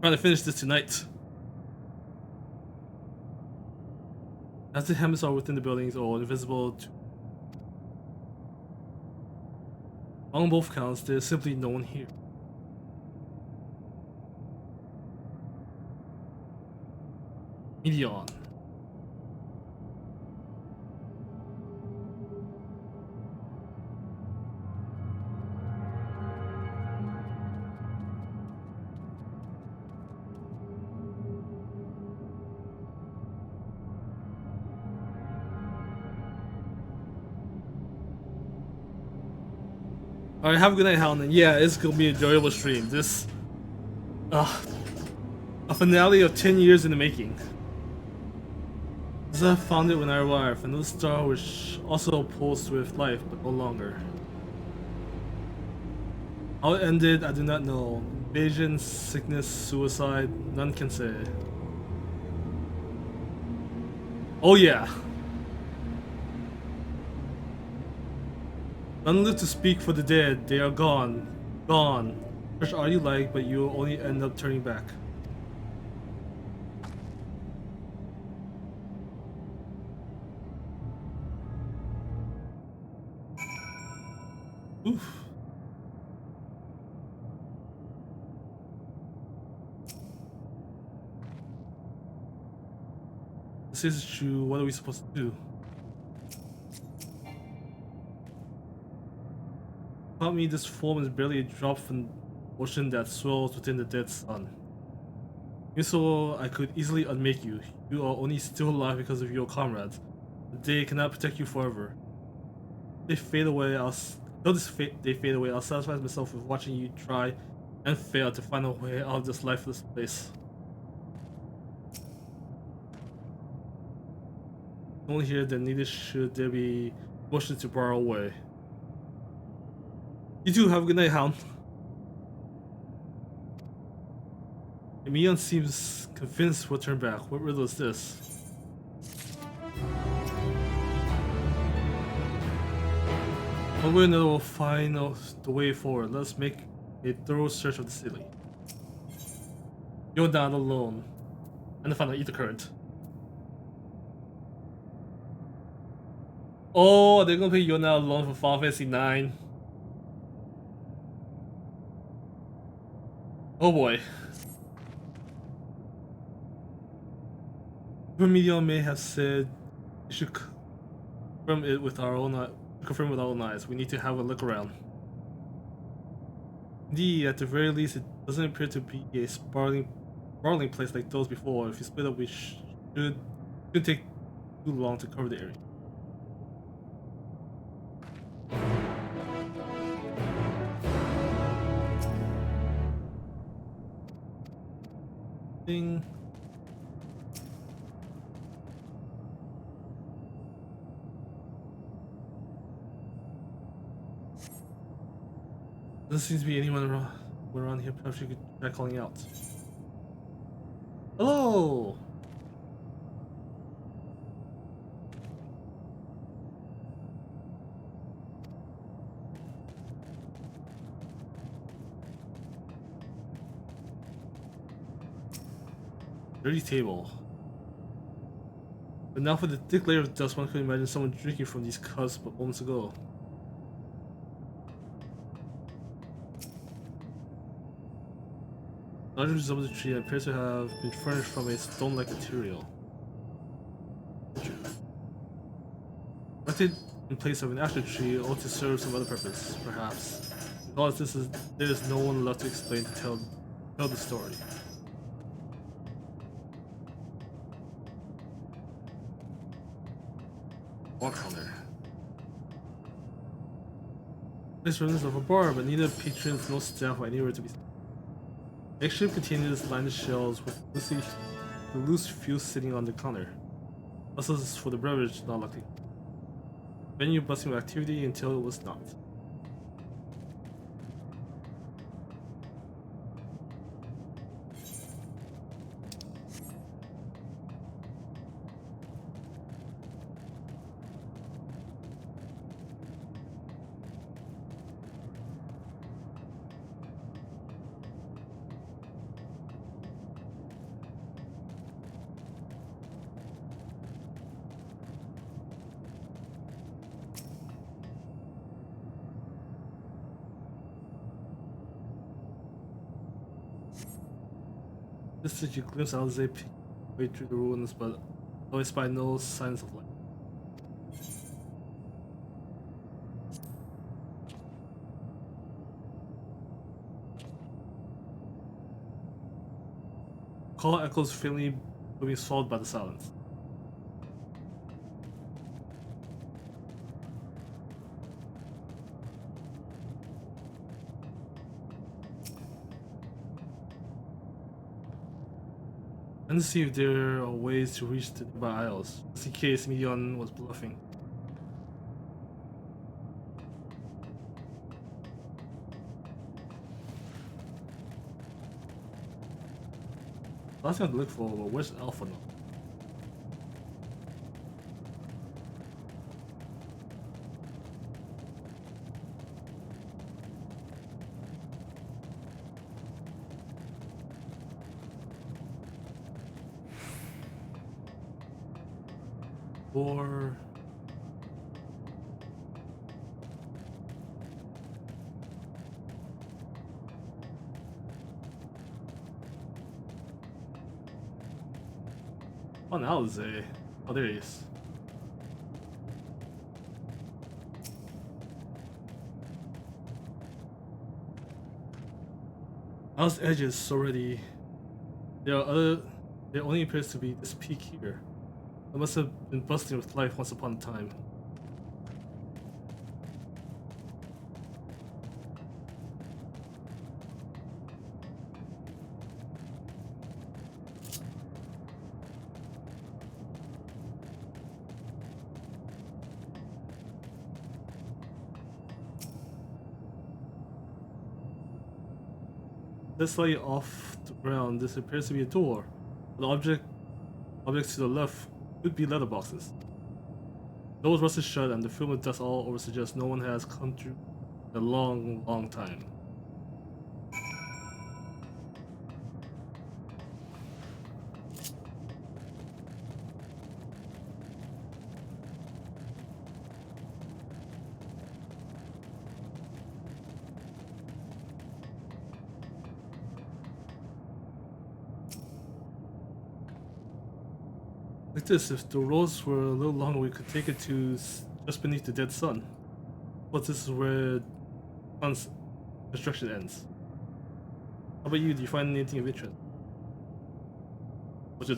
Trying to finish this tonight. As the helmets are within the buildings or invisible to on both counts, there's simply no one here. Medion. Alright, have a good night, Howland. Yeah, it's gonna be an enjoyable stream. This, a finale of 10 years in the making. Zeph found it when I arrived, another star which also pulsed with life, but no longer. How it ended, I do not know. Invasion, sickness, suicide, none can say. Oh yeah. None live to speak for the dead, they are gone. Gone. Such are you like, but you will only end up turning back. Oof. This is true, what are we supposed to do? Taught me this form is barely a drop from the ocean that swirls within the dead sun. Even so, I could easily unmake you. You are only still alive because of your comrades. But they cannot protect you forever. They fade away. They fade away. I'll satisfy myself with watching you try and fail to find a way out of this lifeless place. Only here that neither should there be motion to borrow away. You too, have a good night, Hound. Mion seems convinced we'll turn back. What riddle is this? One way or another we'll find the way forward. Let's make a thorough search of the city. You're not alone. And the final ether current. Oh, they're gonna play You're Not Alone for Final Fantasy 9. Oh boy. Remedial may have said you should confirm it with our own eyes. We need to have a look around. Indeed, at the very least, it doesn't appear to be a sprawling place like those before. If you split up, we shouldn't take too long to cover the area. Ding. Doesn't seem to be anyone around here. Perhaps you could try calling out. Hello! Dirty table. But now for the thick layer of dust, one could imagine someone drinking from these cups but moments ago. The large result of the tree appears to have been furnished from a stone-like material. Erected in place of an actual tree, or to serve some other purpose, perhaps. Because there is no one left to explain to tell the story. Watercolor. This ruins of a bar, but neither patrons nor staff are anywhere to be seen. The ship continues lined the shelves with loosely the loose fuse sitting on the counter. Also, for the beverage, not likely. Venue busting with activity until it was not. Just as you glimpse Alze peek way through the ruins, but always spy no signs of life. Call echoes faintly, but being swallowed by the silence. And see if there are ways to reach the nearby isles, just in case Mion was bluffing. Last thing I'd look for, but where's Alpha now? Or oh, now Alze. Oh, there he is. Al's edges already. There only appears to be this peak here. It must have been bustling with life once upon a time. This way off the ground, this appears to be a door. The objects to the left could be letterboxes. Doors rusted shut and the film of dust all over suggests no one has come through in a long, long time. Like this, if the roads were a little longer, we could take it to just beneath the dead sun. But this is where sun's construction ends. How about you? Do you find anything of interest? Which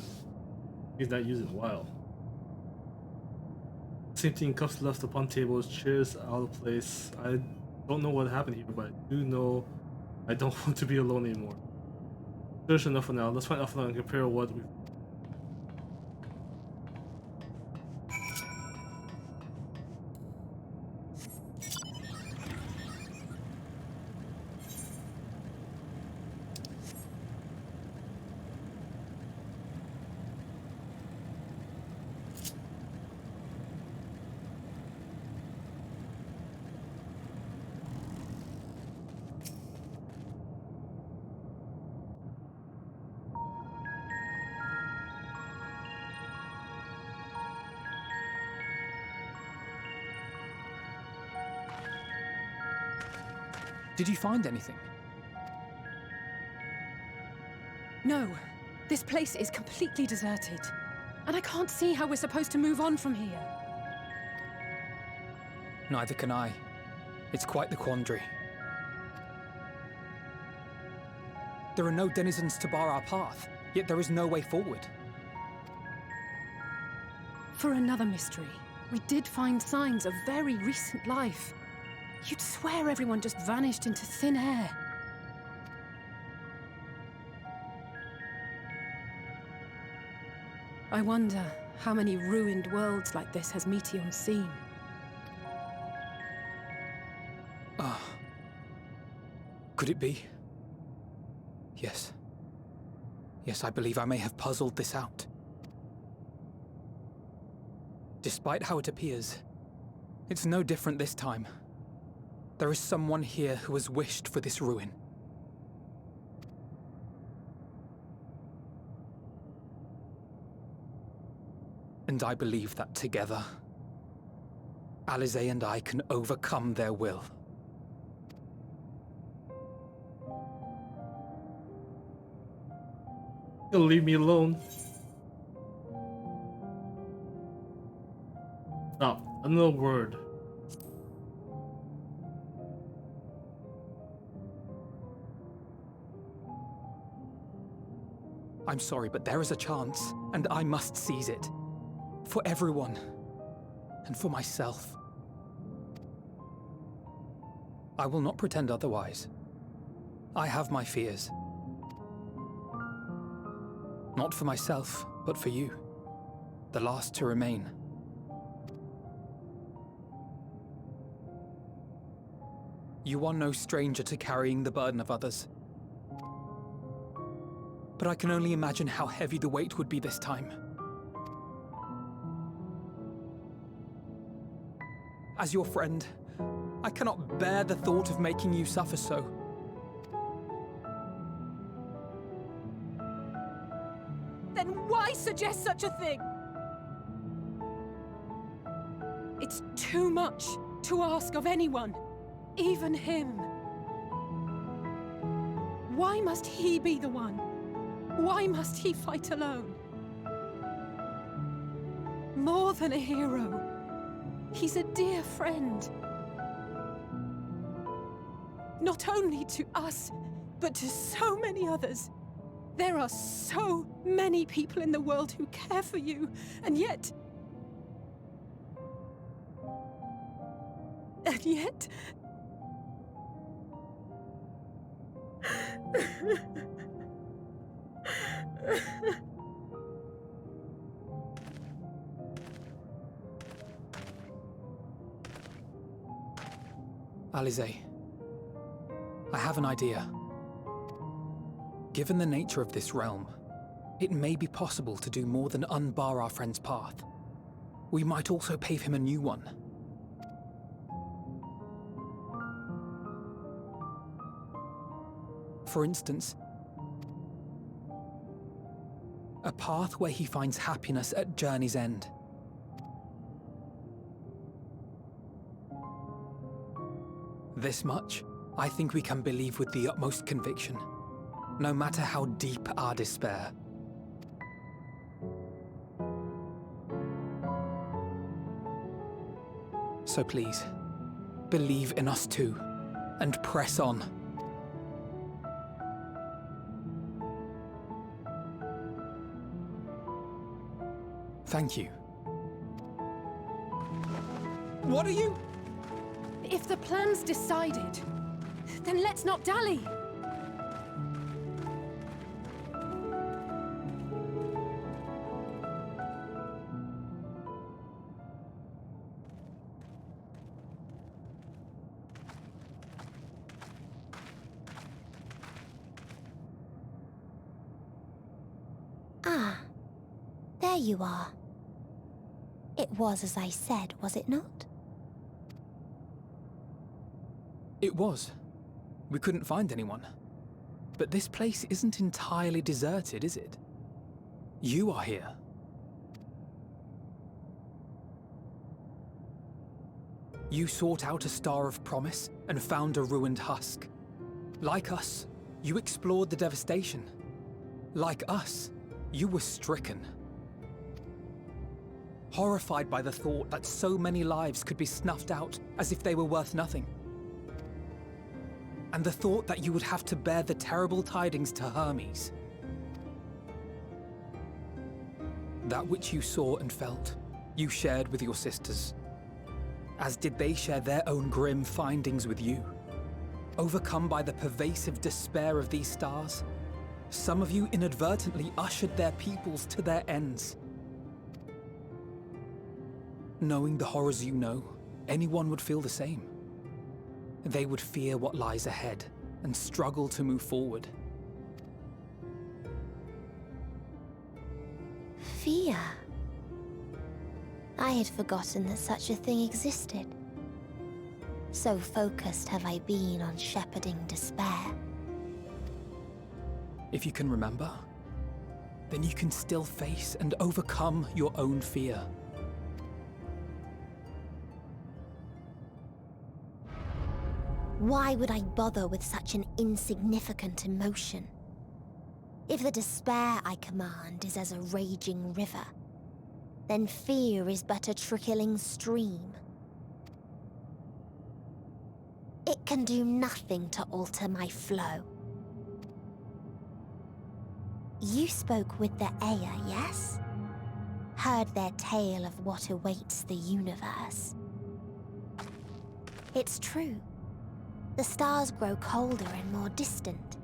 he's not used in a while. Same thing, cups left upon tables, chairs out of place. I don't know what happened here, but I do know I don't want to be alone anymore. There's enough for now. Let's find Alpha and compare what we've. Did you find anything? No. This place is completely deserted. And I can't see how we're supposed to move on from here. Neither can I. It's quite the quandary. There are no denizens to bar our path, yet there is no way forward. For another mystery, we did find signs of very recent life. You'd swear everyone just vanished into thin air. I wonder how many ruined worlds like this has Meteion seen? Could it be? Yes. Yes, I believe I may have puzzled this out. Despite how it appears, it's no different this time. There is someone here who has wished for this ruin. And I believe that together, Alize and I can overcome their will. You'll leave me alone. Stop. Another word. I'm sorry, but there is a chance, and I must seize it. For everyone. And for myself. I will not pretend otherwise. I have my fears. Not for myself, but for you. The last to remain. You are no stranger to carrying the burden of others. But I can only imagine how heavy the weight would be this time. As your friend, I cannot bear the thought of making you suffer so. Then why suggest such a thing? It's too much to ask of anyone, even him. Why must he be the one? Why must he fight alone? More than a hero, he's a dear friend. Not only to us, but to so many others. There are so many people in the world who care for you, and yet... And yet... Alize, I have an idea. Given the nature of this realm, it may be possible to do more than unbar our friend's path. We might also pave him a new one. For instance, a path where he finds happiness at journey's end. This much, I think we can believe with the utmost conviction, no matter how deep our despair. So please, believe in us too, and press on. Thank you. What are you? If the plan's decided, then let's not dally. Ah, there you are. It was as I said, was it not? It was. We couldn't find anyone. But this place isn't entirely deserted, is it? You are here. You sought out a star of promise and found a ruined husk. Like us, you explored the devastation. Like us, you were stricken. Horrified by the thought that so many lives could be snuffed out as if they were worth nothing. And the thought that you would have to bear the terrible tidings to Hermes. That which you saw and felt, you shared with your sisters. As did they share their own grim findings with you. Overcome by the pervasive despair of these stars, some of you inadvertently ushered their peoples to their ends. Knowing the horrors you know, anyone would feel the same. They would fear what lies ahead and struggle to move forward. Fear? I had forgotten that such a thing existed. So focused have I been on shepherding despair. If you can remember, then you can still face and overcome your own fear. Why would I bother with such an insignificant emotion? If the despair I command is as a raging river, then fear is but a trickling stream. It can do nothing to alter my flow. You spoke with the Aya, yes? Heard their tale of what awaits the universe. It's true. The stars grow colder and more distant.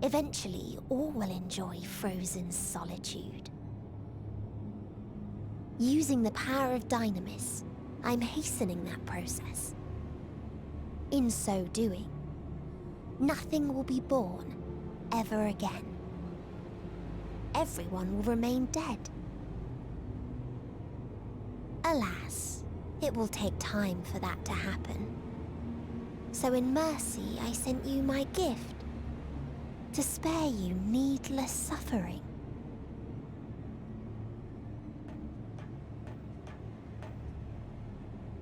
Eventually, all will enjoy frozen solitude. Using the power of Dynamis, I'm hastening that process. In so doing, nothing will be born ever again. Everyone will remain dead. Alas, it will take time for that to happen. So in mercy, I sent you my gift, to spare you needless suffering.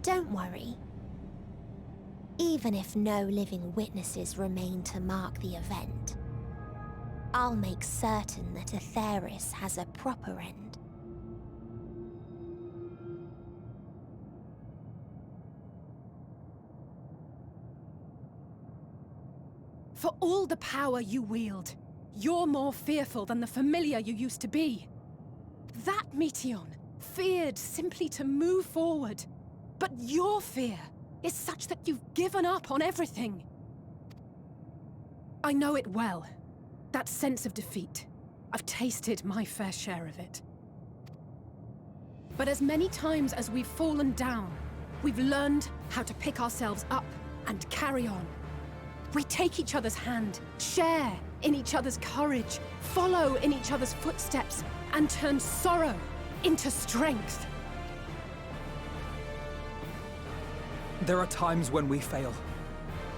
Don't worry. Even if no living witnesses remain to mark the event, I'll make certain that Aetheris has a proper end. For all the power you wield, you're more fearful than the familiar you used to be. That Meteion feared simply to move forward. But your fear is such that you've given up on everything. I know it well. That sense of defeat. I've tasted my fair share of it. But as many times as we've fallen down, we've learned how to pick ourselves up and carry on. We take each other's hand, share in each other's courage, follow in each other's footsteps, and turn sorrow into strength. There are times when we fail.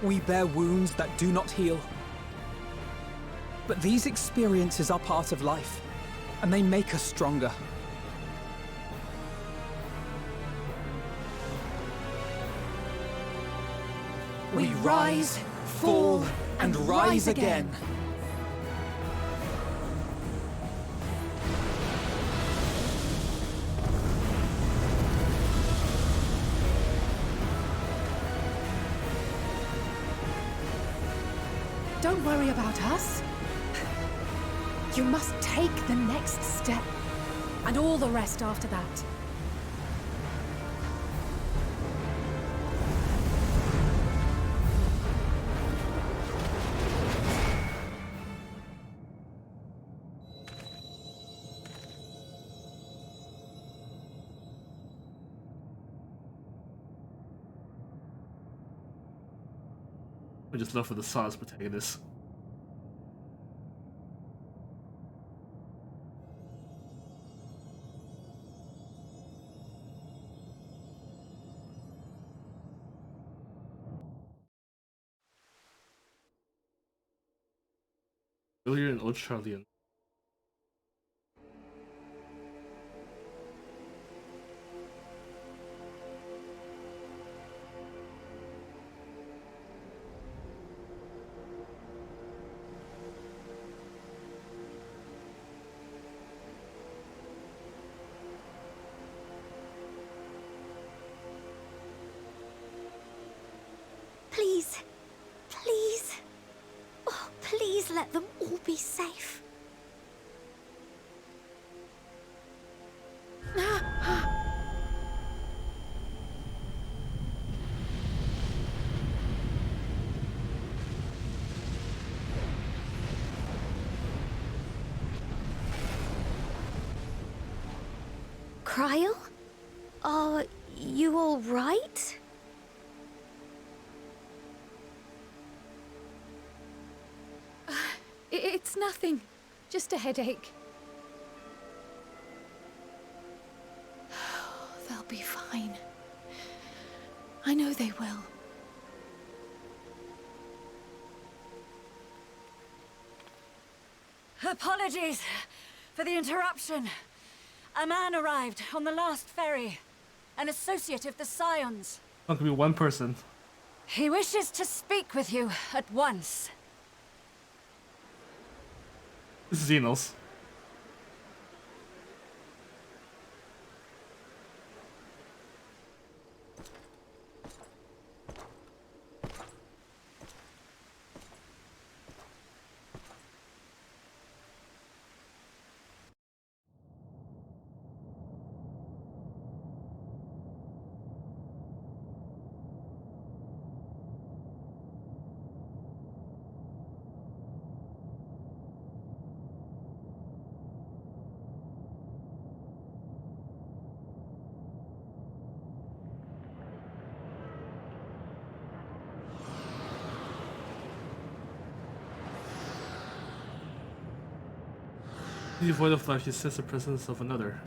We bear wounds that do not heal. But these experiences are part of life, and they make us stronger. We rise, fall, and rise again. Don't worry about us. You must take the next step, and all the rest after that. I just love for the SARS protagonist. Earlier in Old Charlian. Please, please, oh, please let them all be safe. Cryle? Are you all right? It's nothing. Just a headache. They'll be fine. I know they will. Apologies for the interruption. A man arrived on the last ferry. An associate of the Scions. Not gonna be one person. He wishes to speak with you at once. This is Xenos. The void of life, you sense the presence of another.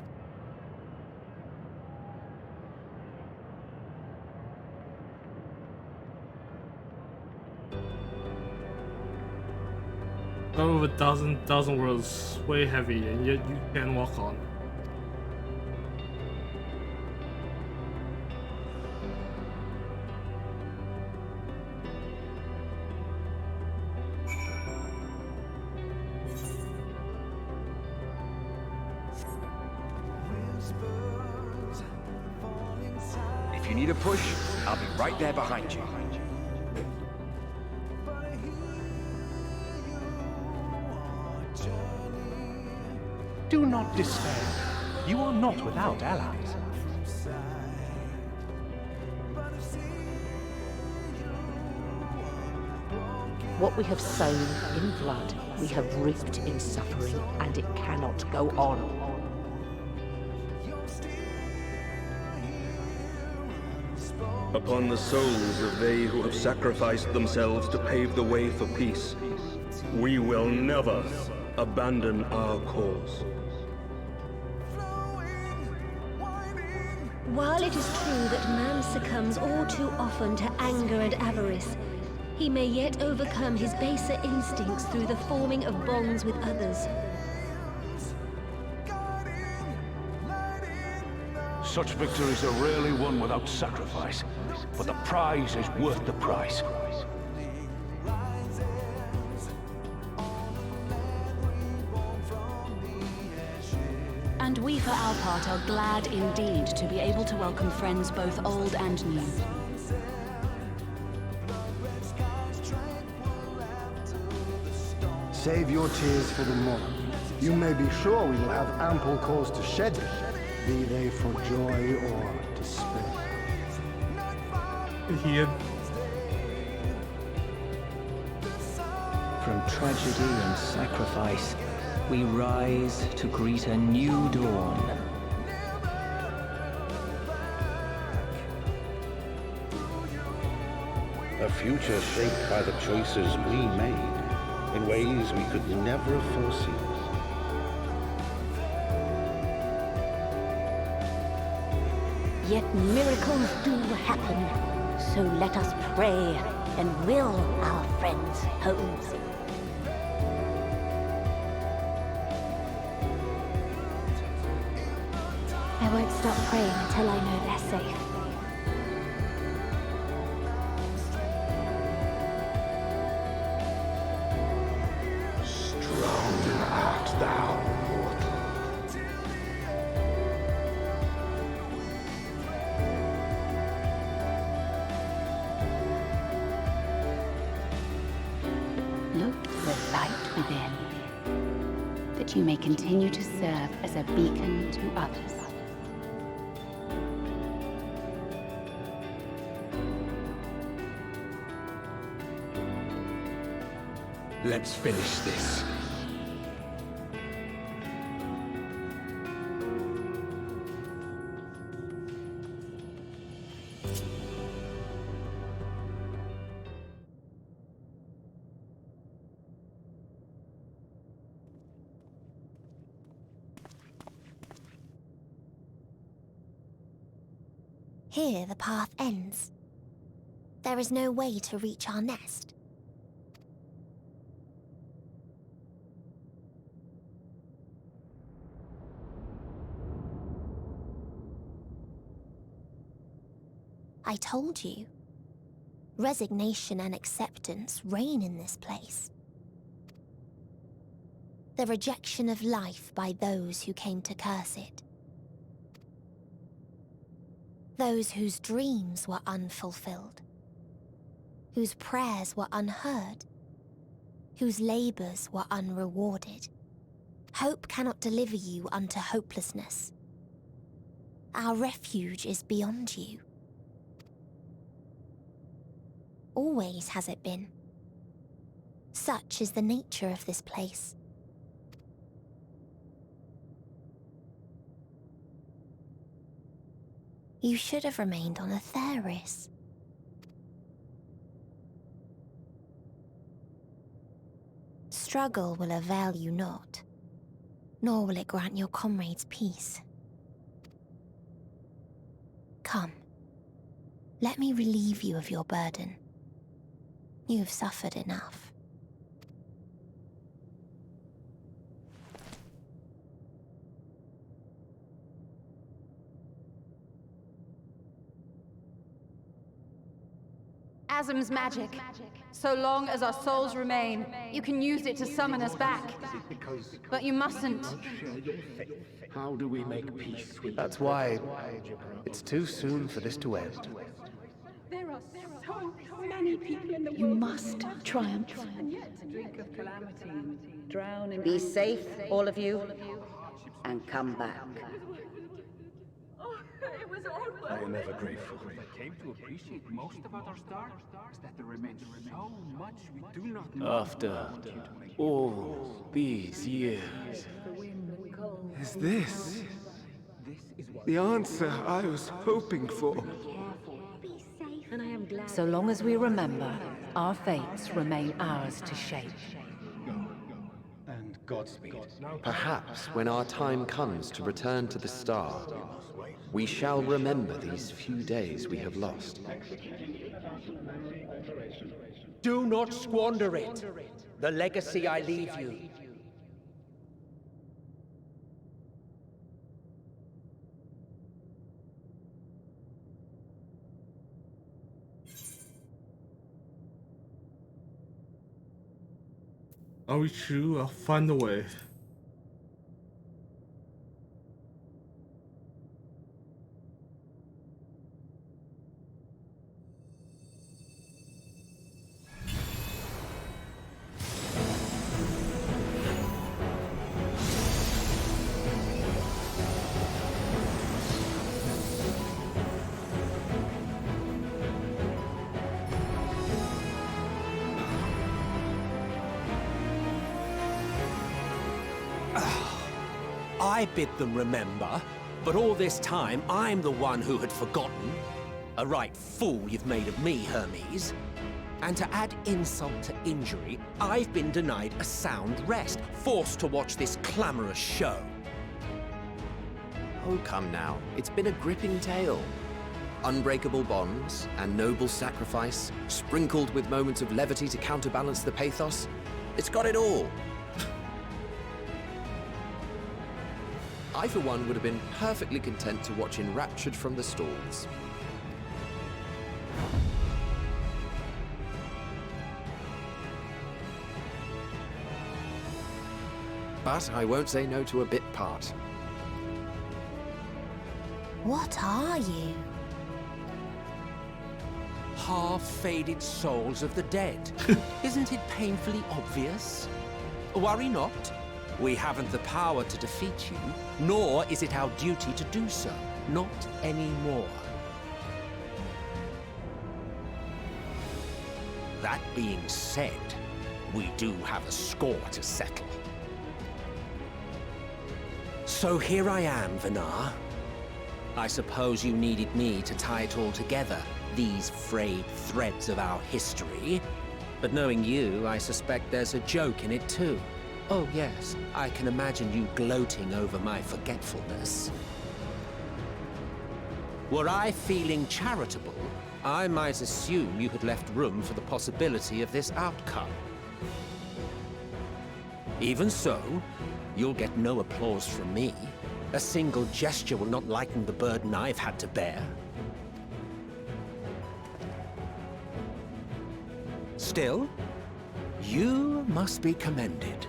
Out of a thousand worlds, way heavy, and yet you can walk on. If you need a push, I'll be right there behind you. Do not despair. You are not without allies. What we have sown in blood, we have reaped in suffering, and it cannot go on. Upon the souls of they who have sacrificed themselves to pave the way for peace, we will never abandon our cause. While it is true that man succumbs all too often to anger and avarice, he may yet overcome his baser instincts through the forming of bonds with others. Such victories are rarely won without sacrifice, but the prize is worth the price. And we, for our part, are glad indeed to be able to welcome friends both old and new. Save your tears for the morrow. You may be sure we will have ample cause to shed them, be they for joy or despair. Here. From tragedy and sacrifice, we rise to greet a new dawn. A future shaped by the choices we made in ways we could never have foreseen. Yet miracles do happen, so let us pray and will our friends home. I won't stop praying until I know they're safe. Strong art thou, mortal. Look to the light within, that you may continue to serve as a beacon to others. Let's finish this. Here the path ends. There is no way to reach our nest. I told you. Resignation and acceptance reign in this place. The rejection of life by those who came to curse it. Those whose dreams were unfulfilled. Whose prayers were unheard. Whose labors were unrewarded. Hope cannot deliver you unto hopelessness. Our refuge is beyond you. Always has it been. Such is the nature of this place. You should have remained on Atheris. Struggle will avail you not, nor will it grant your comrades peace. Come, let me relieve you of your burden. You've suffered enough. Asm's magic. So long as our souls remain, you can use it to summon us back. But you mustn't. How do we make peace with That's why it's too soon for this to end. There are so many people in the world. You must triumph. Drink of calamity, drown in... Be safe, all of you, and come back. I am ever grateful. I came to appreciate most about our star is that there remains so much we do not know. After all these years, is this the answer I was hoping for? So long as we remember, our fates remain ours to shape. And Godspeed. Perhaps when our time comes to return to the star, we shall remember these few days we have lost. Do not squander it. The legacy I leave you. Are we true? I'll find a way. I bid them remember, but all this time I'm the one who had forgotten. A right fool you've made of me, Hermes. And to add insult to injury, I've been denied a sound rest, forced to watch this clamorous show. Oh, come now. It's been a gripping tale. Unbreakable bonds and noble sacrifice, sprinkled with moments of levity to counterbalance the pathos. It's got it all. I, for one, would have been perfectly content to watch enraptured from the stalls. But I won't say no to a bit part. What are you? Half-faded souls of the dead. Isn't it painfully obvious? Worry not. We haven't the power to defeat you, nor is it our duty to do so. Not anymore. That being said, we do have a score to settle. So here I am, Vinar. I suppose you needed me to tie it all together, these frayed threads of our history. But knowing you, I suspect there's a joke in it too. Oh yes, I can imagine you gloating over my forgetfulness. Were I feeling charitable, I might assume you had left room for the possibility of this outcome. Even so, you'll get no applause from me. A single gesture will not lighten the burden I've had to bear. Still, you must be commended.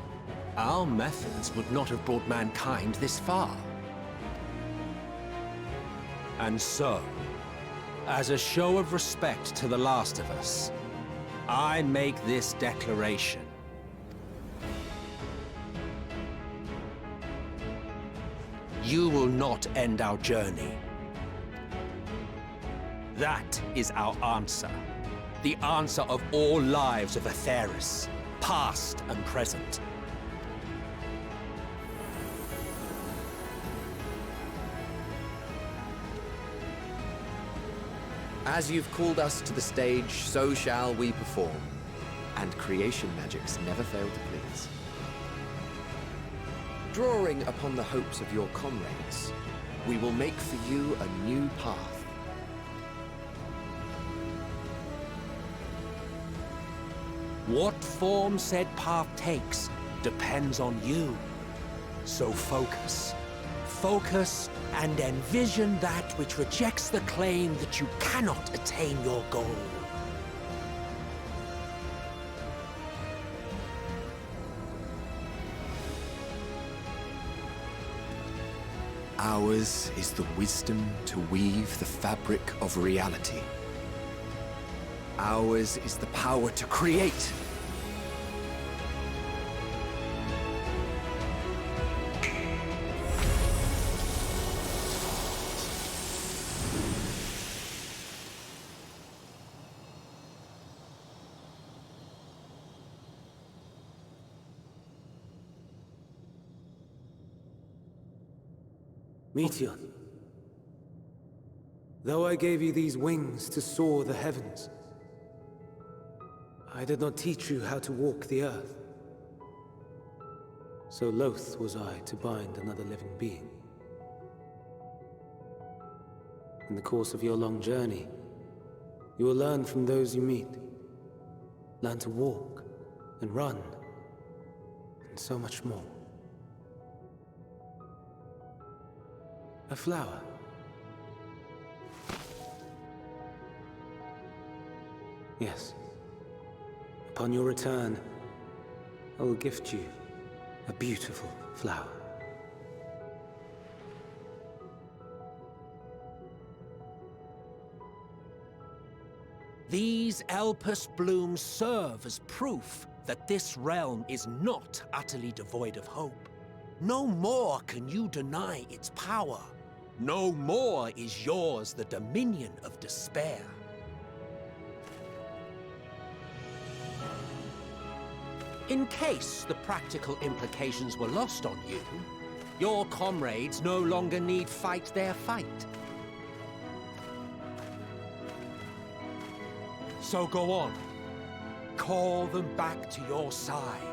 Our methods would not have brought mankind this far. And so, as a show of respect to the last of us, I make this declaration. You will not end our journey. That is our answer. The answer of all lives of Aetheris, past and present. As you've called us to the stage, so shall we perform. And creation magics never fail to please. Drawing upon the hopes of your comrades, we will make for you a new path. What form said path takes depends on you. So focus. Focus and envision that which rejects the claim that you cannot attain your goal. Ours is the wisdom to weave the fabric of reality. Ours is the power to create. Meteon, though I gave you these wings to soar the heavens, I did not teach you how to walk the earth. So loath was I to bind another living being. In the course of your long journey, you will learn from those you meet. Learn to walk and run, and so much more. A flower. Yes. Upon your return, I will gift you a beautiful flower. These Elpis blooms serve as proof that this realm is not utterly devoid of hope. No more can you deny its power. No more is yours the dominion of despair. In case the practical implications were lost on you, your comrades no longer need fight their fight. So go on. Call them back to your side.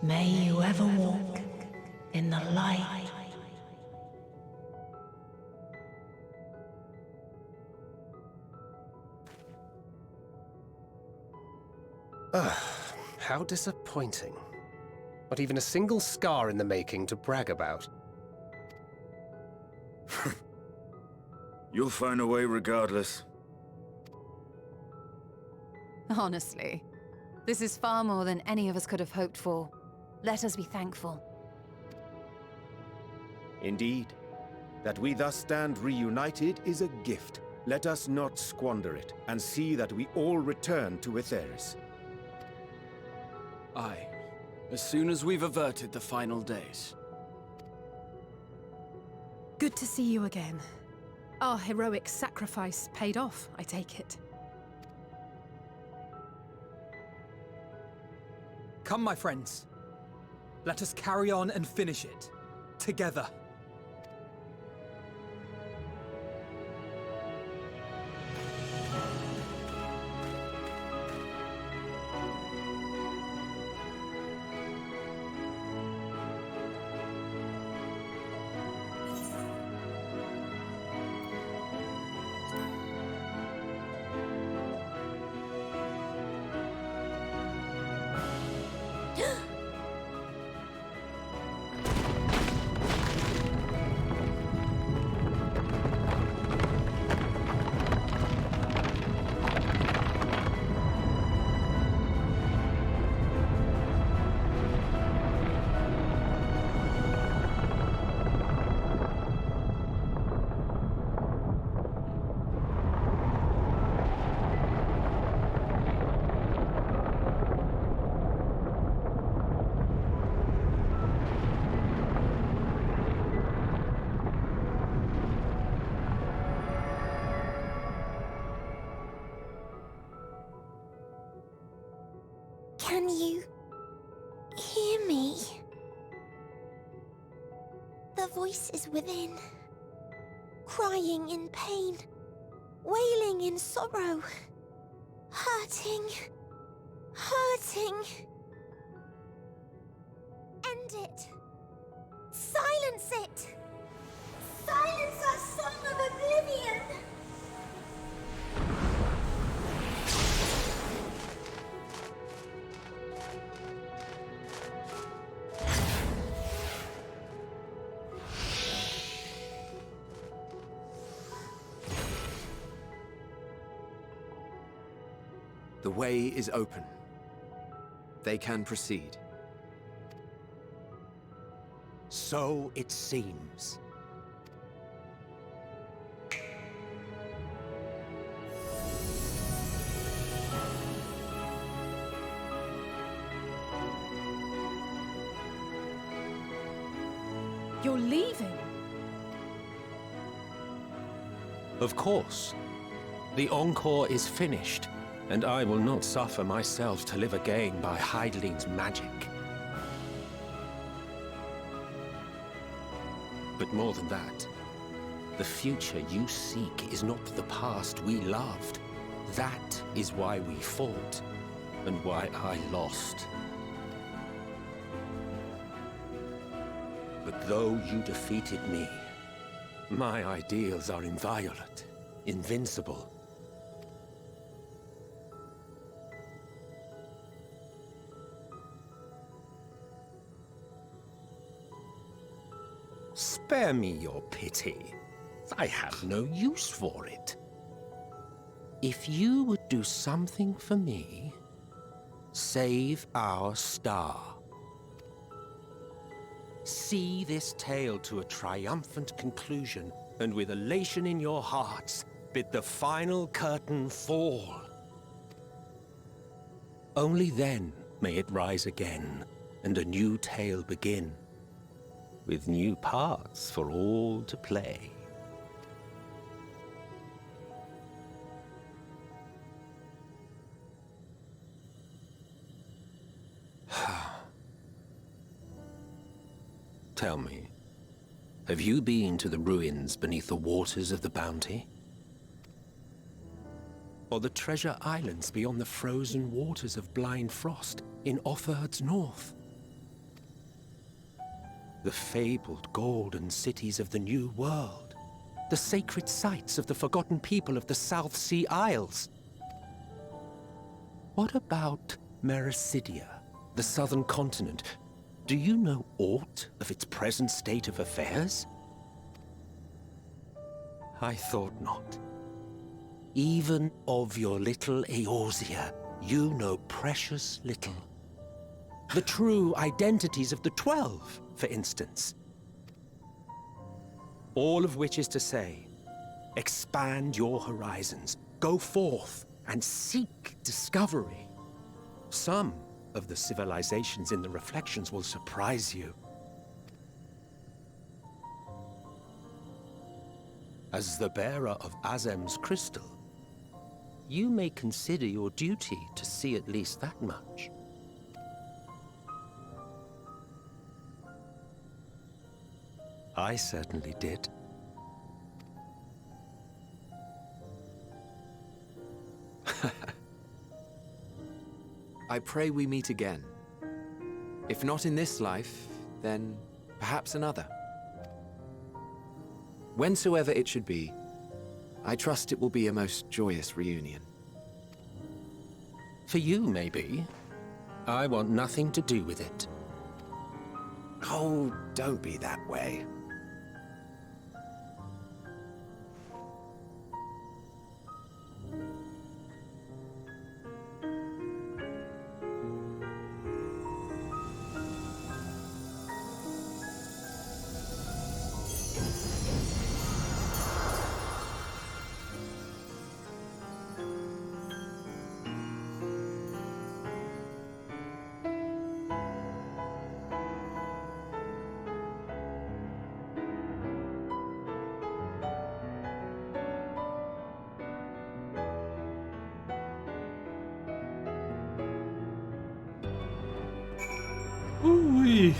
May you ever walk in the light. How disappointing. Not even a single scar in the making to brag about. You'll find a way regardless. Honestly, this is far more than any of us could have hoped for. Let us be thankful. Indeed. That we thus stand reunited is a gift. Let us not squander it, and see that we all return to Aetheris. Aye. As soon as we've averted the final days. Good to see you again. Our heroic sacrifice paid off, I take it. Come, my friends. Let us carry on and finish it. Together. Can you hear me? The voice is within, crying in pain, wailing in sorrow, hurting, hurting. End it. Silence it. Silence our song of oblivion. The way is open. They can proceed. So it seems. You're leaving? Of course. The encore is finished, and I will not suffer myself to live again by Heideling's magic. But more than that, the future you seek is not the past we loved. That is why we fought, and why I lost. But though you defeated me, my ideals are inviolate, invincible. Spare me your pity. I have no use for it. If you would do something for me, save our star. See this tale to a triumphant conclusion, and with elation in your hearts, bid the final curtain fall. Only then may it rise again, and a new tale begin, with new parts for all to play. Tell me, have you been to the ruins beneath the waters of the Bounty? Or the treasure islands beyond the frozen waters of Blind Frost in Offerd's north? The fabled golden cities of the New World, the sacred sites of the forgotten people of the South Sea Isles? What about Mericidia, the southern continent? Do you know aught of its present state of affairs? I thought not. Even of your little Eorzea, you know precious little. The true identities of the 12, for instance. All of which is to say, expand your horizons, go forth and seek discovery. Some of the civilizations in the reflections will surprise you. As the bearer of Azem's crystal, you may consider your duty to see at least that much. I certainly did. I pray we meet again. If not in this life, then perhaps another. Whensoever it should be, I trust it will be a most joyous reunion. For you, maybe. I want nothing to do with it. Oh, don't be that way. Ooh-wee.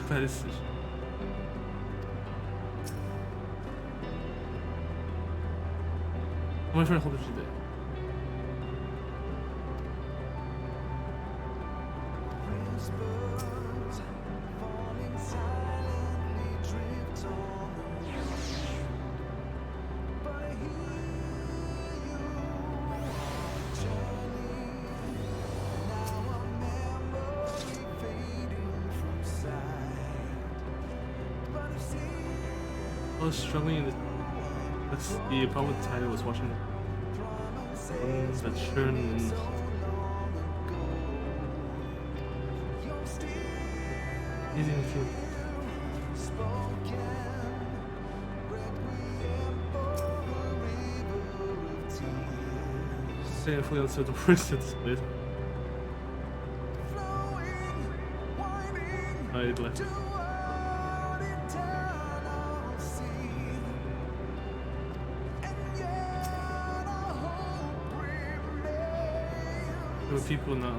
That is... My friend, how did you do? I was struggling in the problem with the title was watching that churn and easy to feel. Saying fully on certain first it's split. I left. There were people now.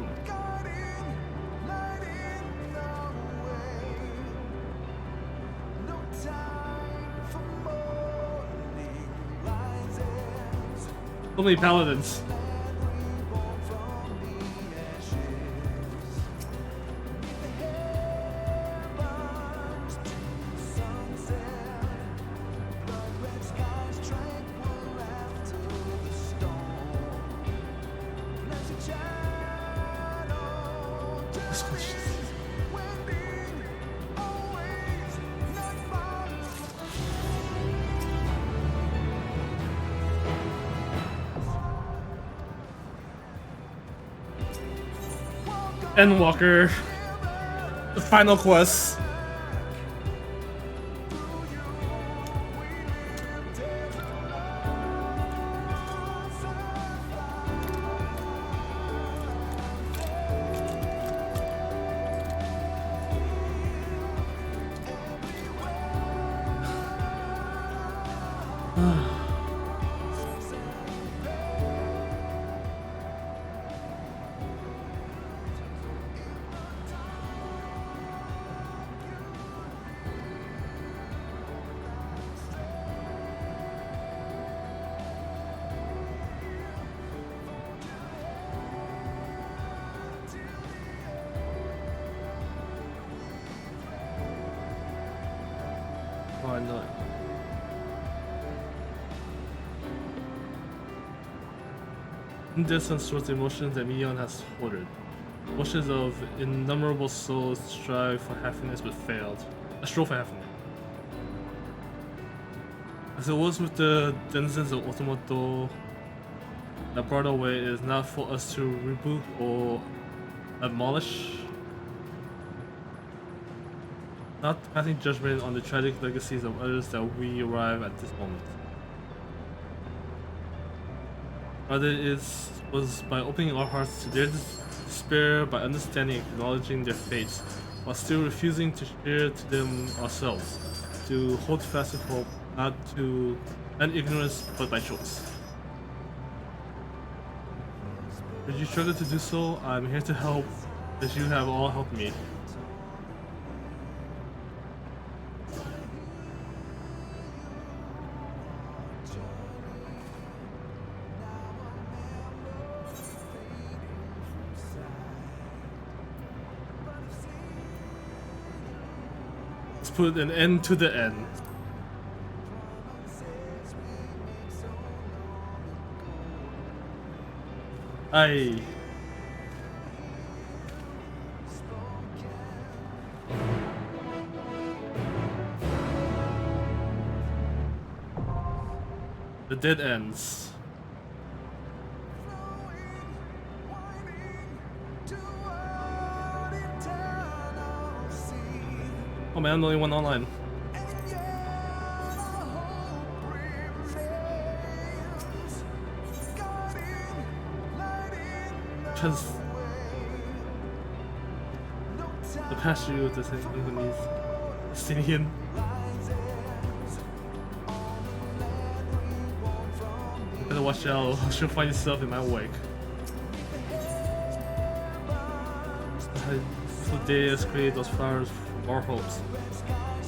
So many paladins. Endwalker, the final quest. Why not? Indecent towards the emotions that Mion has ordered. Emotions of innumerable souls strive for happiness but failed. A strove for happiness. As it was with the denizens of Automoto, that brought away is not for us to rebuke or abolish. Not passing judgment on the tragic legacies of others that we arrive at this moment. Rather, was by opening our hearts to their despair, by understanding and acknowledging their fates, while still refusing to share to them ourselves, to hold fast in hope, not ignorance, but by choice. Should you struggle to do so, I'm here to help, as you have all helped me. Let's put an end to the end. Aye. The dead ends. Oh man, I'm the only one online. Because the pasture with this Vietnamese Palestinian. You better watch out, or she'll find yourself in my wake. The day has created those flowers from our hopes.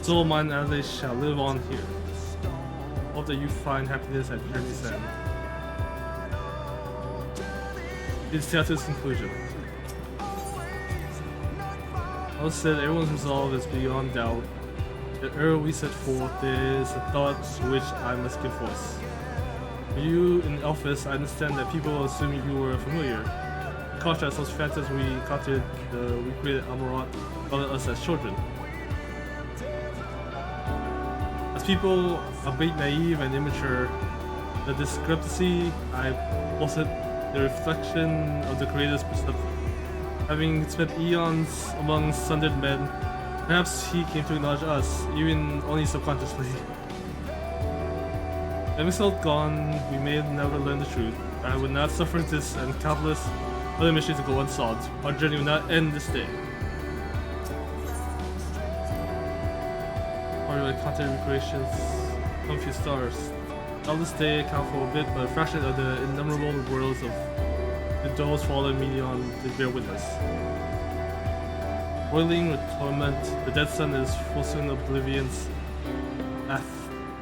So mine as they shall live on here. Hope that you find happiness at journey's end. It's to its conclusion. All said, everyone's resolve is beyond doubt. The error we set forth is a thought to which I must give voice. For you in Elphis, I understand that people assume you were familiar. In contrast, those phantoms we encountered, the recreated Amarat, followed us as children. As people a bit naive and immature, the discrepancy I posit the reflection of the Creator's perception. Having spent eons among sundered men, perhaps he came to acknowledge us, even only subconsciously. MSQ gone, we may have never learned the truth. I would not suffer this and countless other missions to go unsolved. Our journey will not end this day. Or like content recreations, come few stars. Now this day account for a bit, but a fraction of the innumerable worlds of those fallen me on to bear witness. Boiling with torment, the dead sun is forcing oblivion's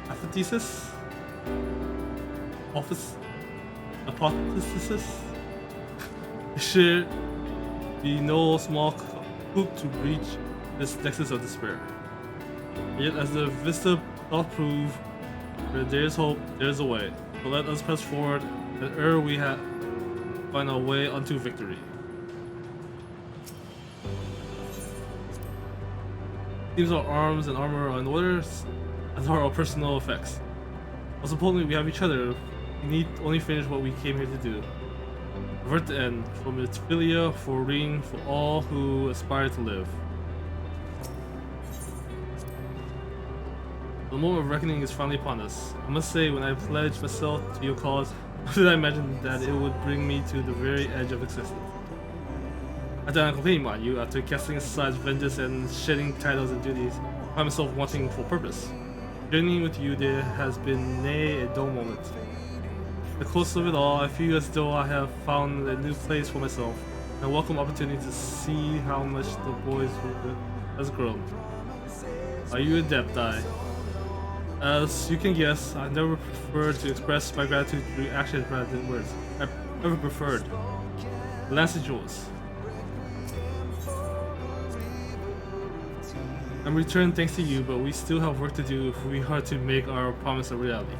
apathesis? Office? Apotheosis? It should be no small hoop to reach this nexus of despair. Yet as the vista doth prove, where there is hope, there is a way. So let us press forward, and ere we find our way unto victory. Seems our arms and armor are in order, as are our personal effects. Most importantly, we have each other. We need only finish what we came here to do. Avert the end, from its philia for ring for all who aspire to live. The moment of reckoning is finally upon us. I must say, when I pledged myself to your cause, how did I imagine that it would bring me to the very edge of existence? I did not complain on you after casting aside vengeance and shedding titles and duties. I find myself wanting for purpose. Journeying with you, there has been nay a dull moment. At the close of it all, I feel as though I have found a new place for myself, and a welcome opportunity to see how much the boy's has grown. Are you adept, As you can guess, I never preferred to express my gratitude through actions rather than words. I ever preferred. The lance is yours. I'm returned thanks to you, but we still have work to do if we are to make our promise a reality.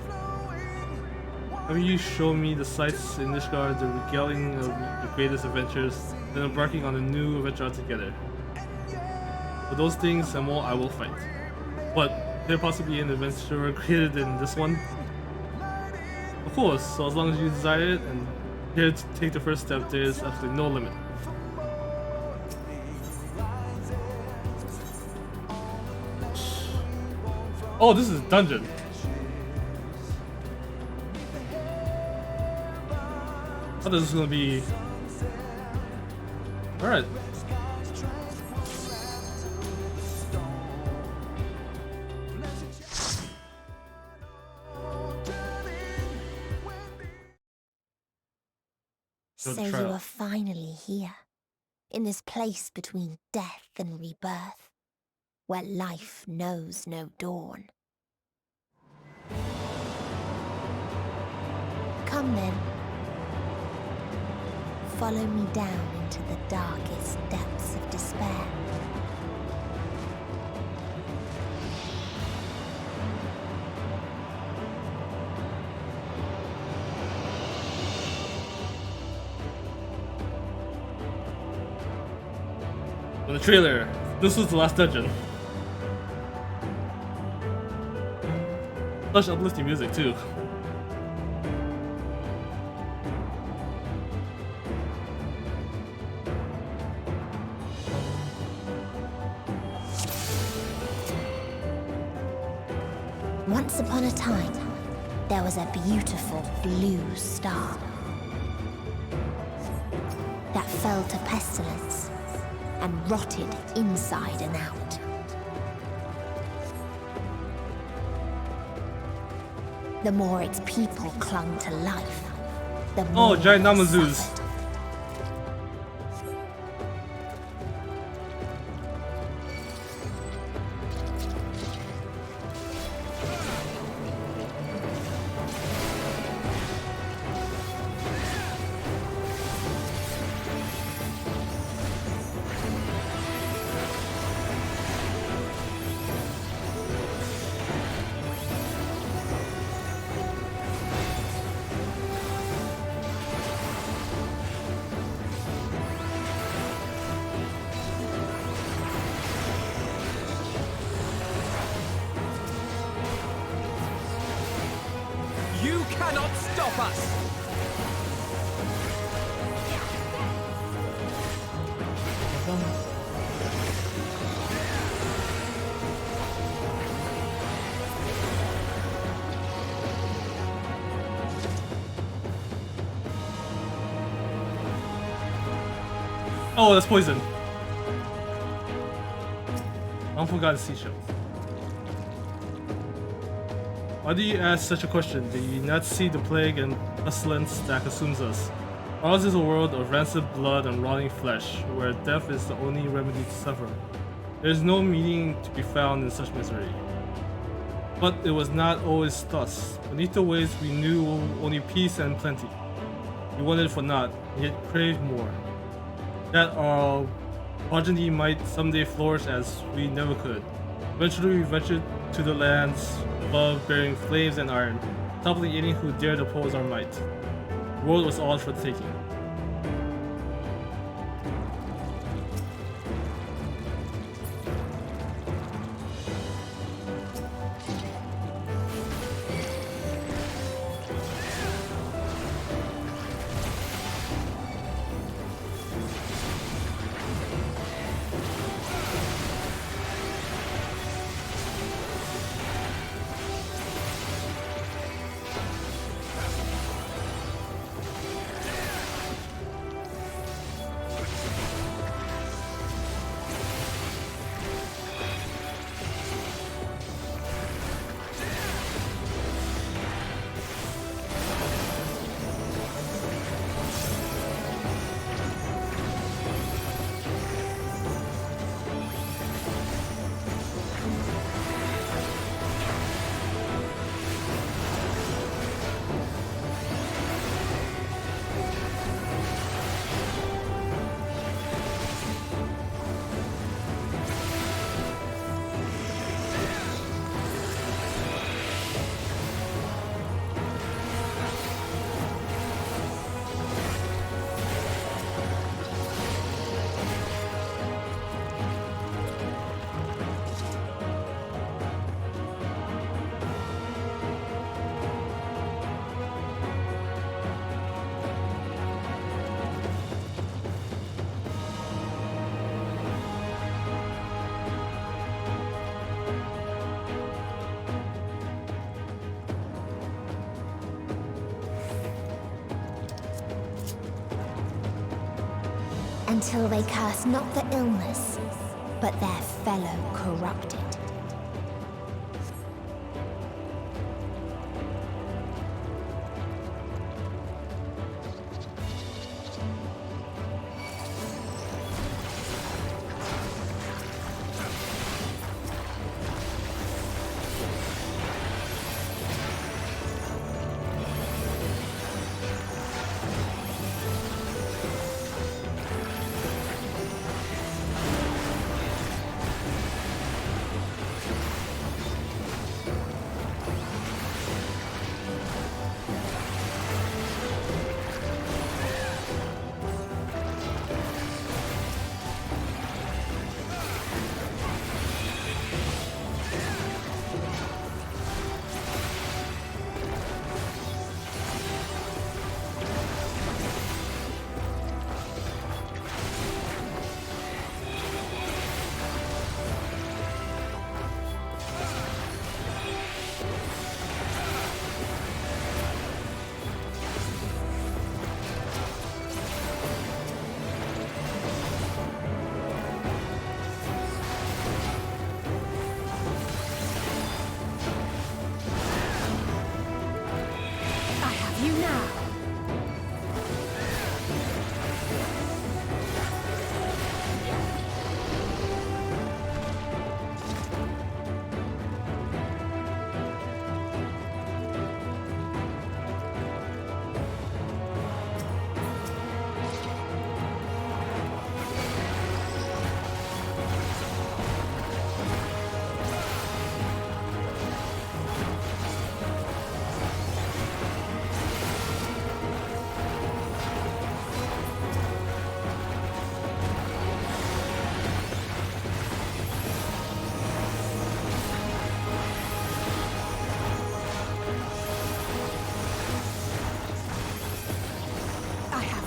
Have you shown me the sights in Nishgard, the regaling of the greatest adventures, then embarking on a new adventure altogether? For those things and more, I will fight. But could there possibly be an adventure greater than this one? Of course, so as long as you desire it and here to take the first step, there is absolutely no limit. Oh, this is a dungeon. thought this was gonna be. Alright. So you are finally here, in this place between death and rebirth, where life knows no dawn. Come then. Follow me down into the darkest depths of despair. In the trailer, this was the last dungeon. Such uplifting music too. Once upon a time, there was a beautiful blue star that fell to pestilence and rotted inside and out. The more its people clung to life, the more giant they Namazus. suffered. You cannot stop us! Oh, that's poison. Unforgotten seashells. Why do you ask such a question? Do you not see the plague and pestilence that consumes us? Ours is a world of rancid blood and rotting flesh, where death is the only remedy to suffer. There is no meaning to be found in such misery. But it was not always thus. Beneath the waves we knew only peace and plenty. We wanted for naught, yet craved more. That our progeny might someday flourish as we never could. Eventually we ventured to the lands above, bearing flames and iron, toppling any who dared oppose our might. The world was ours for the taking. until they curse not the illness, but their fellow corrupted.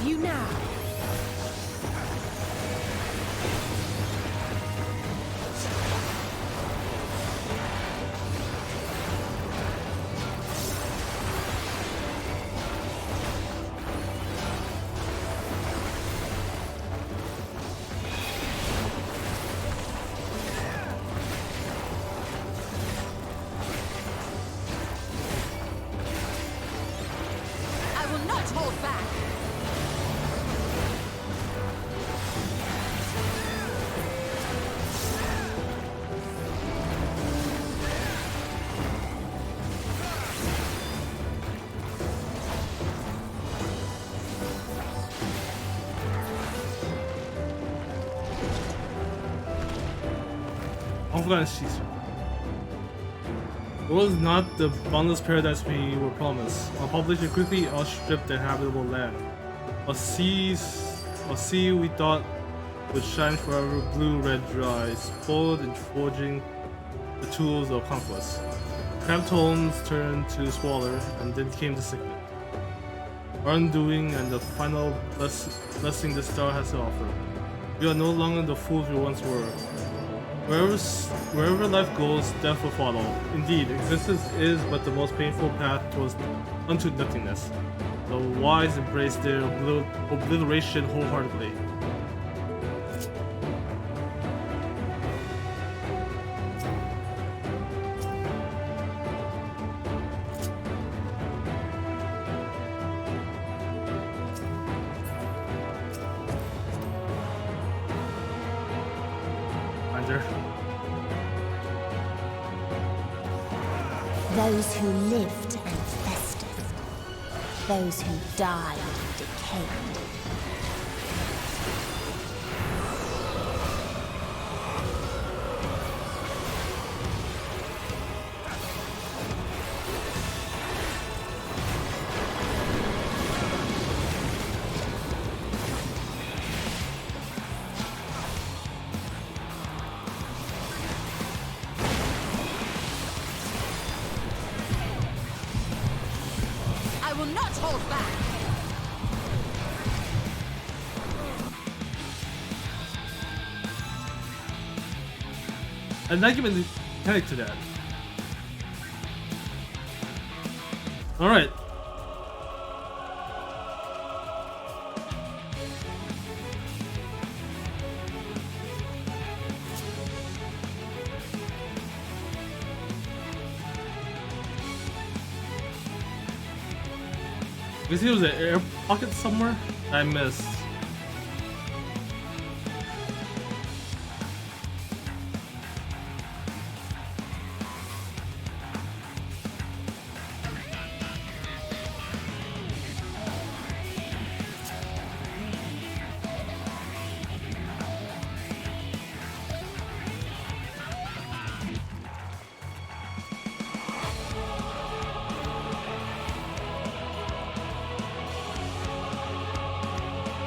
You now. I will not hold back. It was not the boundless paradise we were promised. Our population quickly outstripped the habitable land. A sea we thought would shine forever, blue-red dry, spoiled in forging the tools of conquest. Cramped homes turned to squalor, and then came the sickness. Our undoing and the final blessing the star has to offer. We are no longer the fools we once were. Wherever life goes, death will follow. Indeed, existence is but the most painful path towards unto nothingness. The wise embrace their obliteration wholeheartedly. Those who lived and festered. Those who died and decayed. I will not hold back. And not giving the mechanic to that. Alright. You see, there was an air pocket somewhere I missed.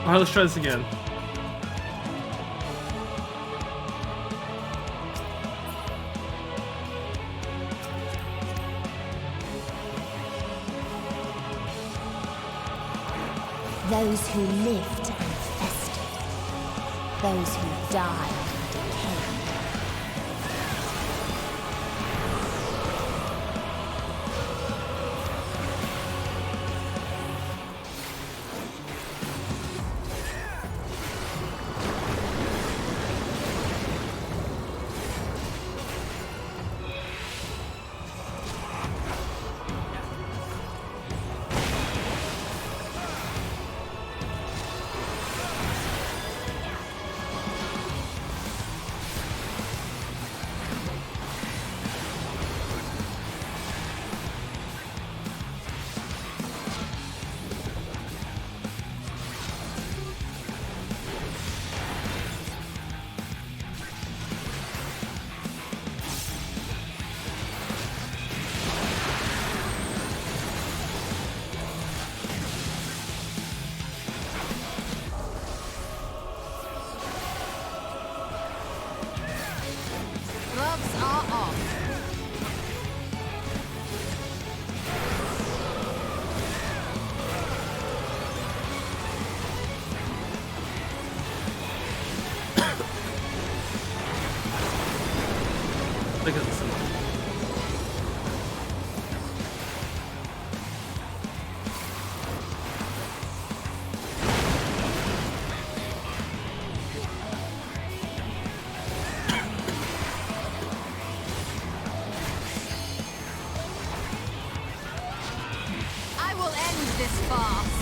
Alright, let's try this again. Those who lived and festered. Those who died and decayed. Gloves are off. Look at this. I will end this farce.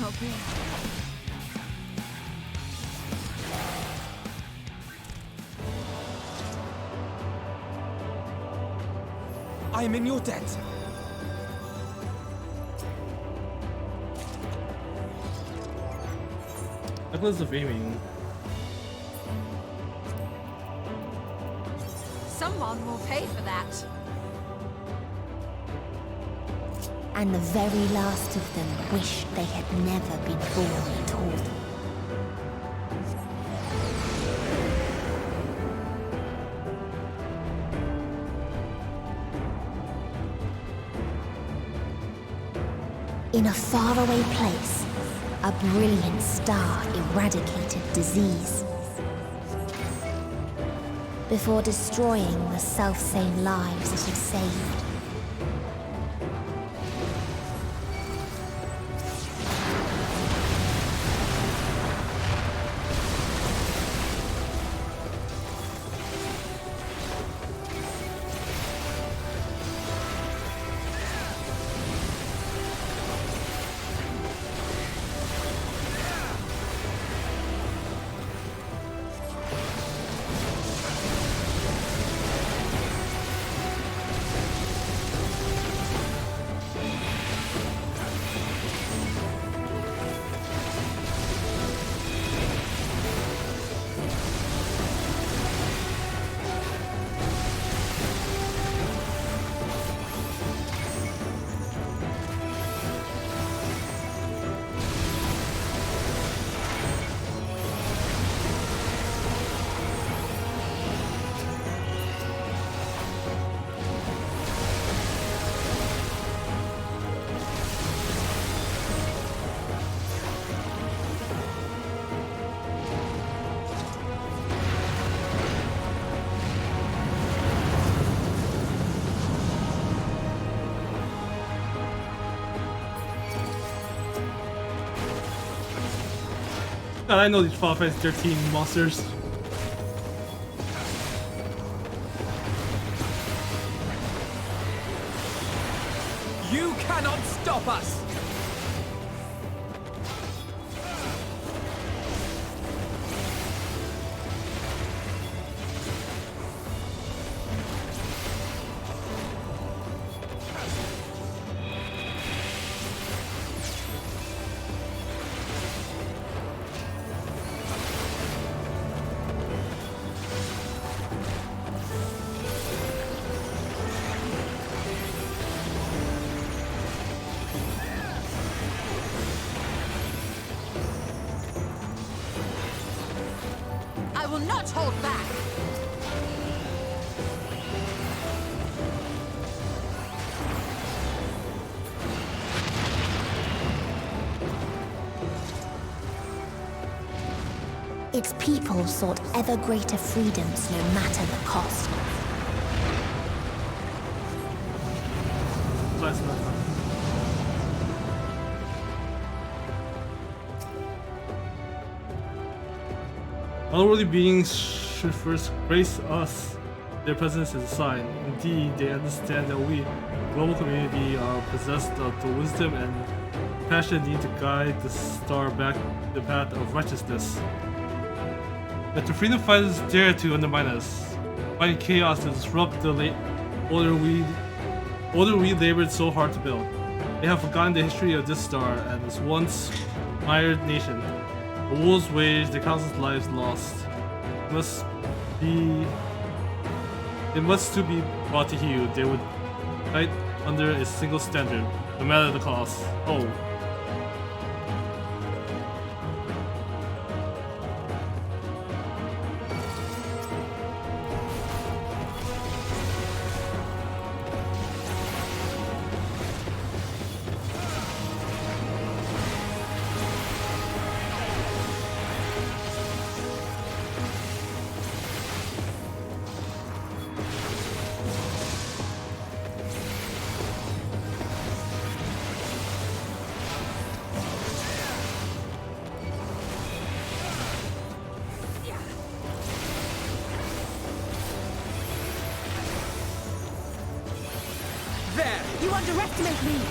Okay. I am in your debt. Necklace of aiming. Someone will pay for that. And the very last of them wished they had never been born at all. In a faraway place, a brilliant star eradicated disease. Before destroying the selfsame lives it had saved. God, I know these Final Fantasy 13 monsters. You cannot stop us! I will not hold back! Its people sought ever greater freedoms no matter the cost. Unworthy beings should first grace us. Their presence is a sign. Indeed, they understand that we, global community, are possessed of the wisdom and passion needed to guide the star back the path of righteousness. That the freedom fighters dare to undermine us, fighting chaos to disrupt the order we labored so hard to build. They have forgotten the history of this star and its once mired nation. The wars waged, the countless lives lost. It must to be brought to heel. They would fight under a single standard, no matter the cost. Oh. There! You underestimate me!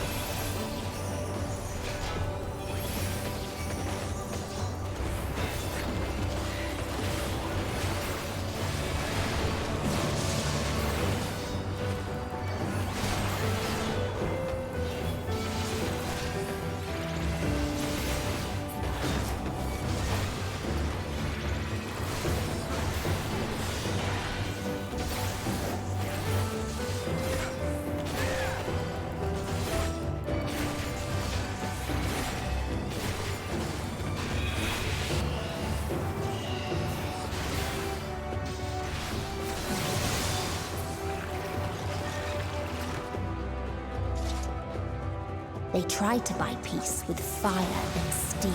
They tried to buy peace with fire and steel.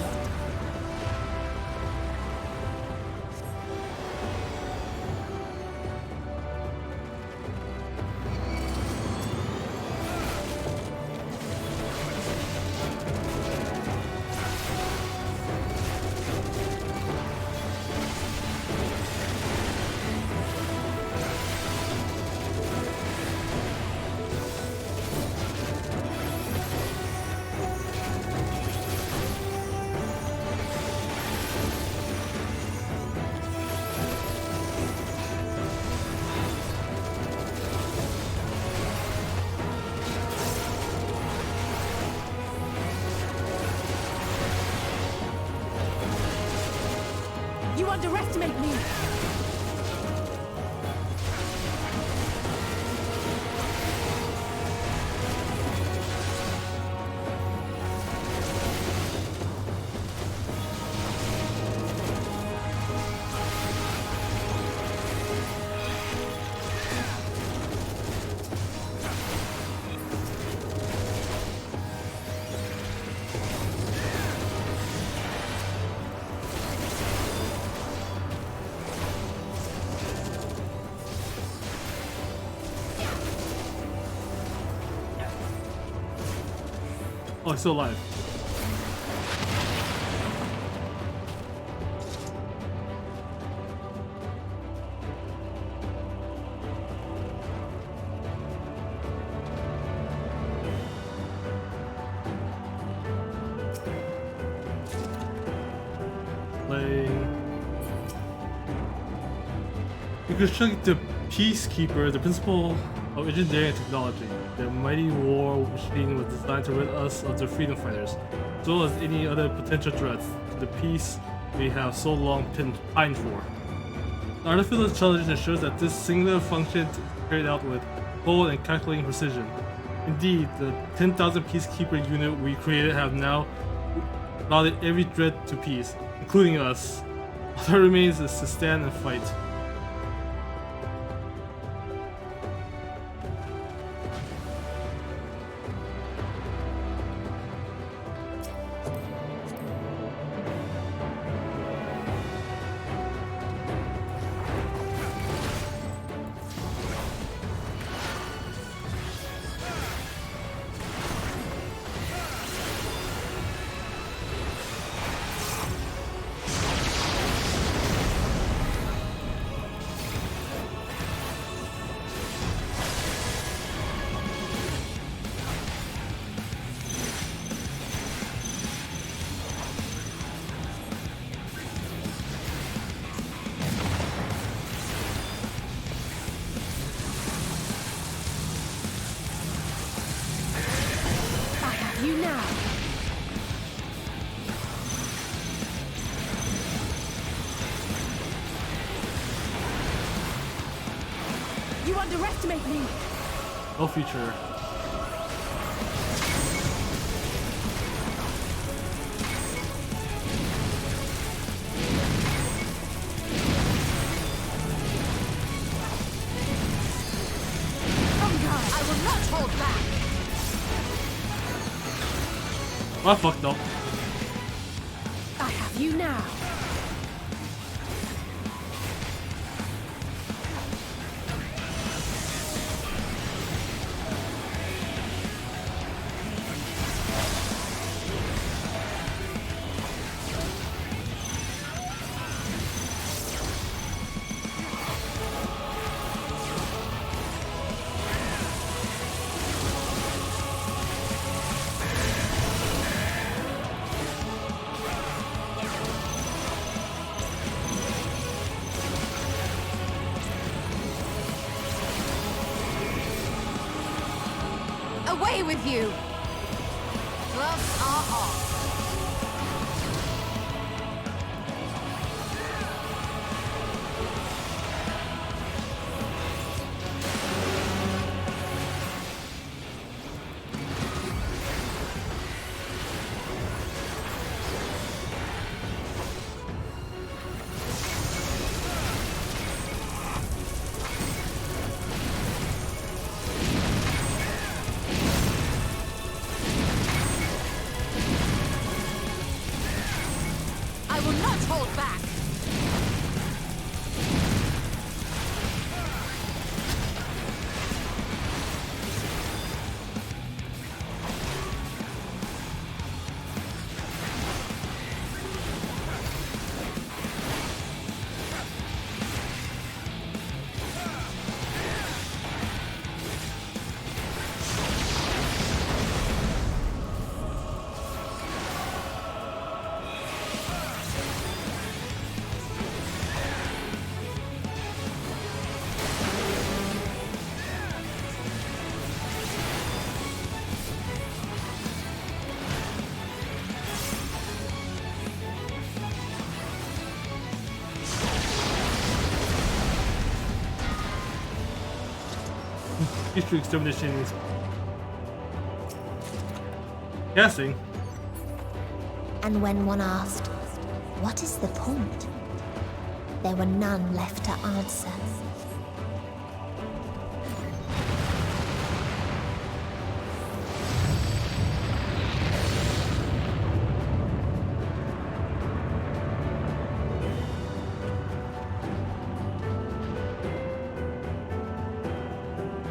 You underestimate me! Oh, he's still alive. You construct the Peacekeeper, the principle of engineering and technology. The mighty war machine was designed to rid us of the freedom fighters, as well as any other potential threats to the peace we have so long pined for. The artificial intelligence ensures that this singular function is carried out with cold and calculating precision. Indeed, the 10,000 Peacekeeper unit we created have now routed every threat to peace, including us. All that remains is to stand and fight. You now. You underestimate me. No future. I will not hold back. Oh fuck no. I have you now. Away with you! Gloves are off. I will not hold back! History extermination is guessing. And when one asked, what is the point? There were none left to answer.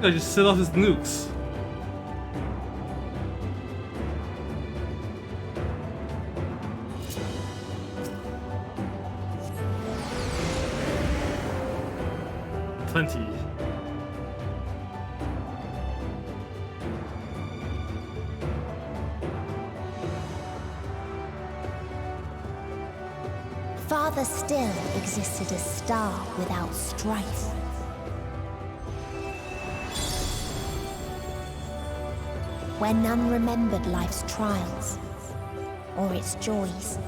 I just set off his nukes. Plenty. Father Farther still existed a star without strife. Where none remembered life's trials or its joys.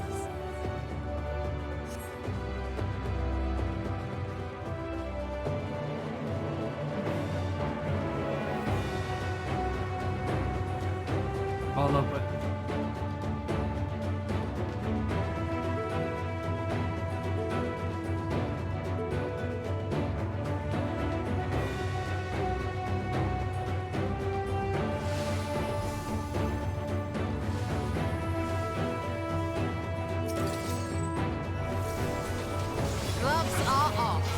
All of it. Gloves are off.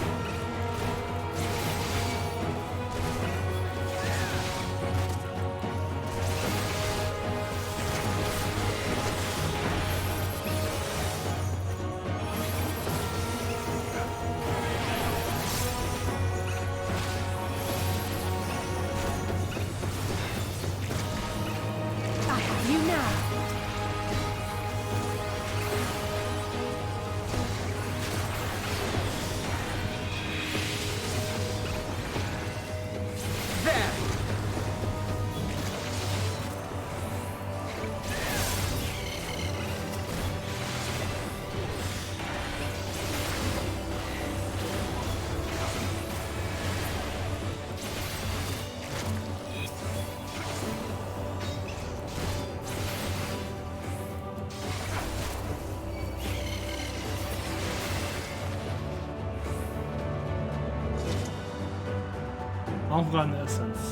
I have you now. There! Aufgaben Essence.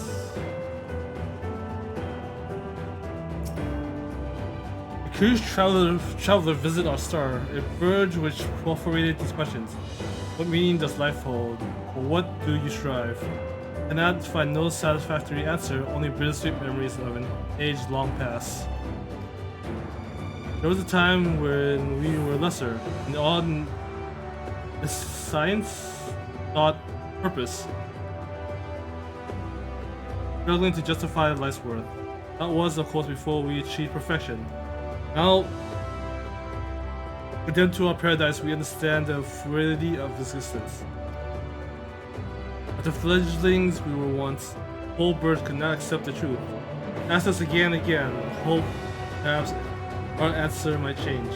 A curious traveler visit our star, a bird which proliferated these questions. What meaning does life hold? For what do you strive? And I find no satisfactory answer, only bittersweet memories of an age long past. There was a time when we were lesser, and all in science, thought, purpose, struggling to justify life's worth. That was, of course, before we achieved perfection. Now, condemned to our paradise, we understand the fluidity of existence. But the fledglings we were once, whole birds could not accept the truth. Ask us again and again, hope perhaps our answer might change.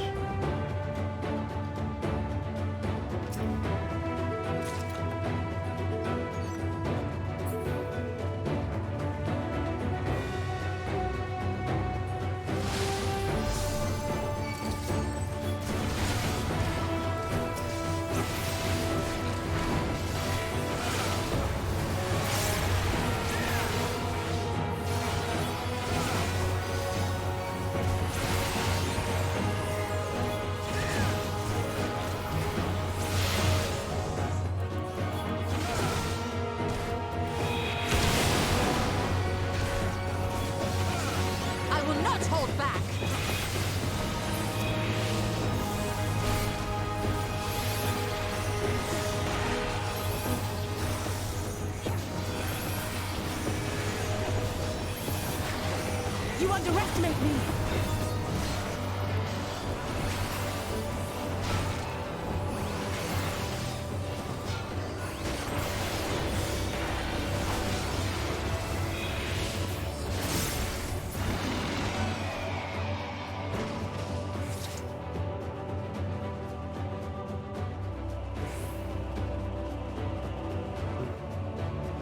I will not hold back. You underestimate me.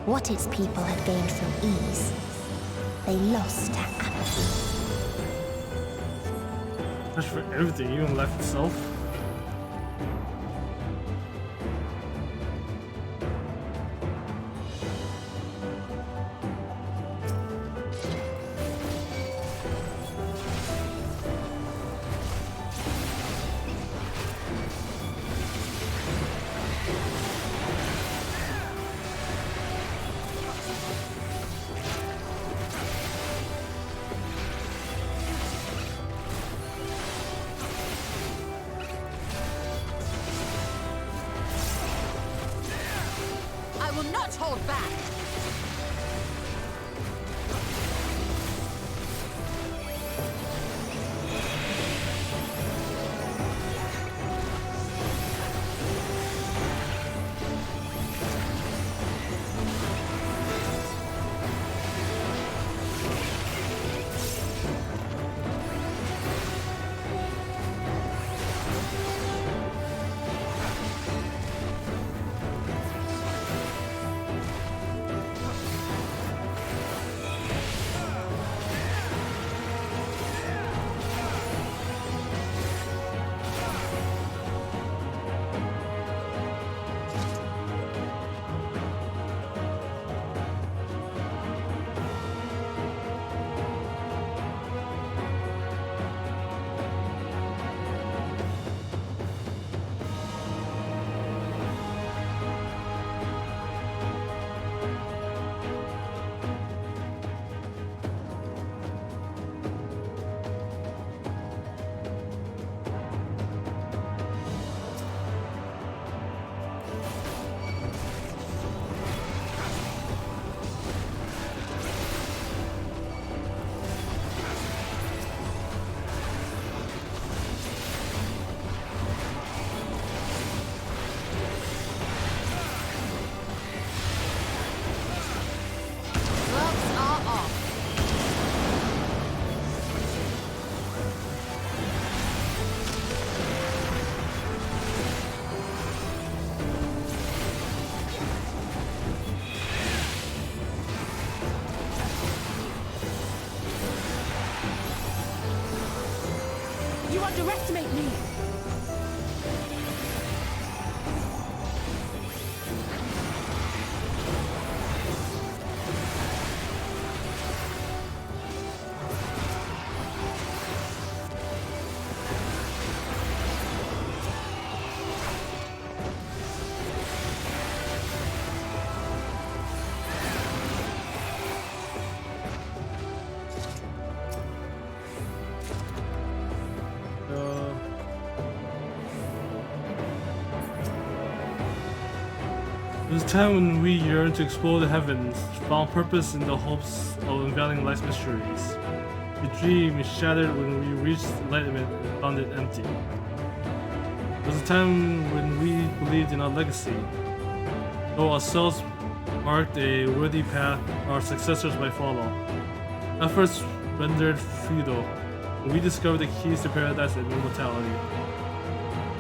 What its people had gained from ease, they lost to apathy. That's for everything, even life itself. I will not hold back. underestimate me! It was a time when we yearned to explore the heavens, found purpose in the hopes of unveiling life's mysteries. The dream is shattered when we reached enlightenment and found it empty. It was a time when we believed in our legacy. Though ourselves marked a worthy path, our successors might follow. Efforts rendered futile, when we discovered the keys to paradise and immortality.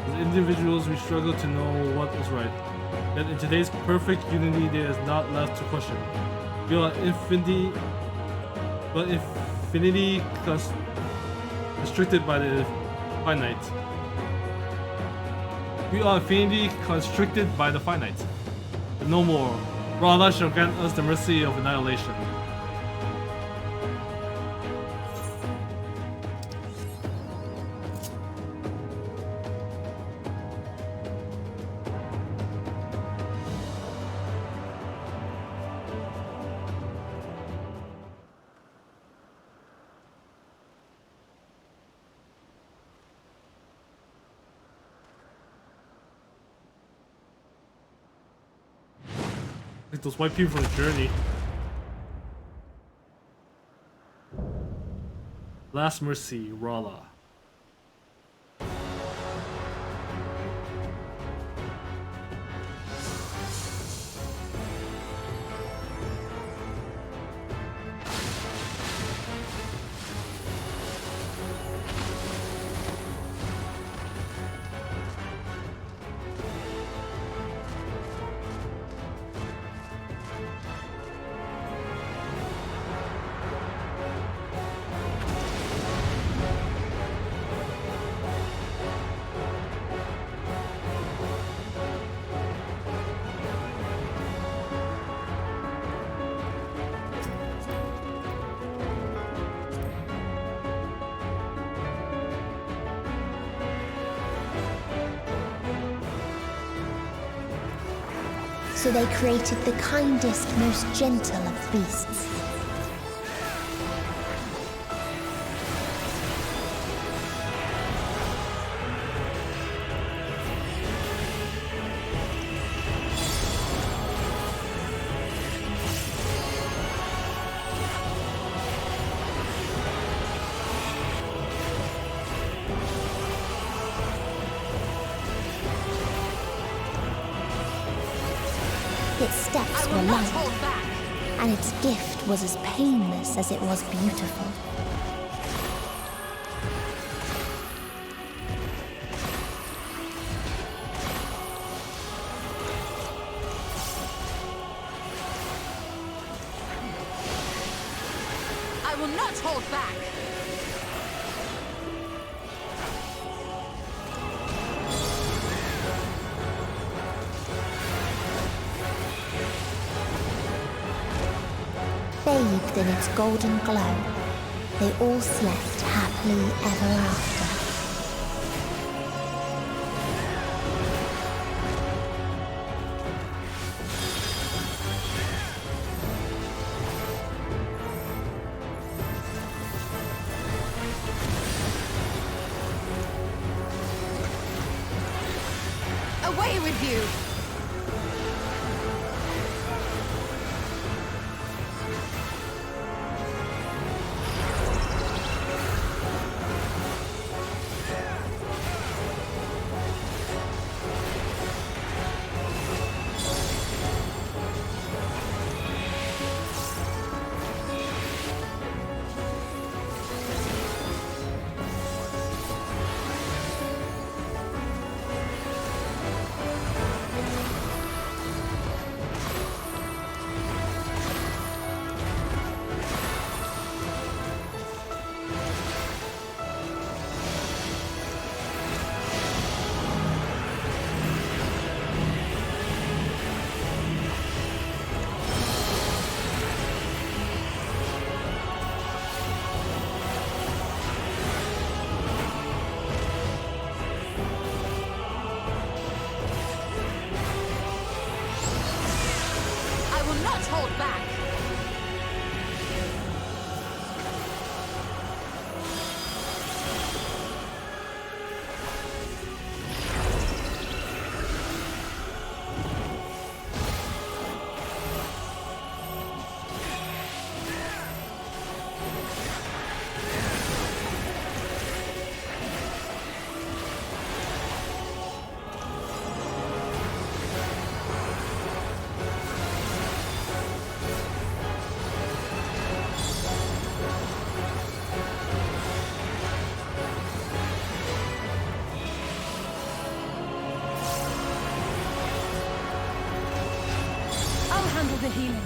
As individuals, we struggle to know what is right. Yet in today's perfect unity, there is not left to question. We are infinity constricted by the finite. We are infinity constricted by the finite. But no more. Allah shall grant us the mercy of annihilation. Like those white people from the journey. Last Mercy, Rala. So they created the kindest, most gentle of beasts. Its steps were light, and its gift was as painless as it was beautiful. I will not hold back! Bathed in its golden glow, they all slept happily ever after. Away with you! will not hold back! Handle the healing.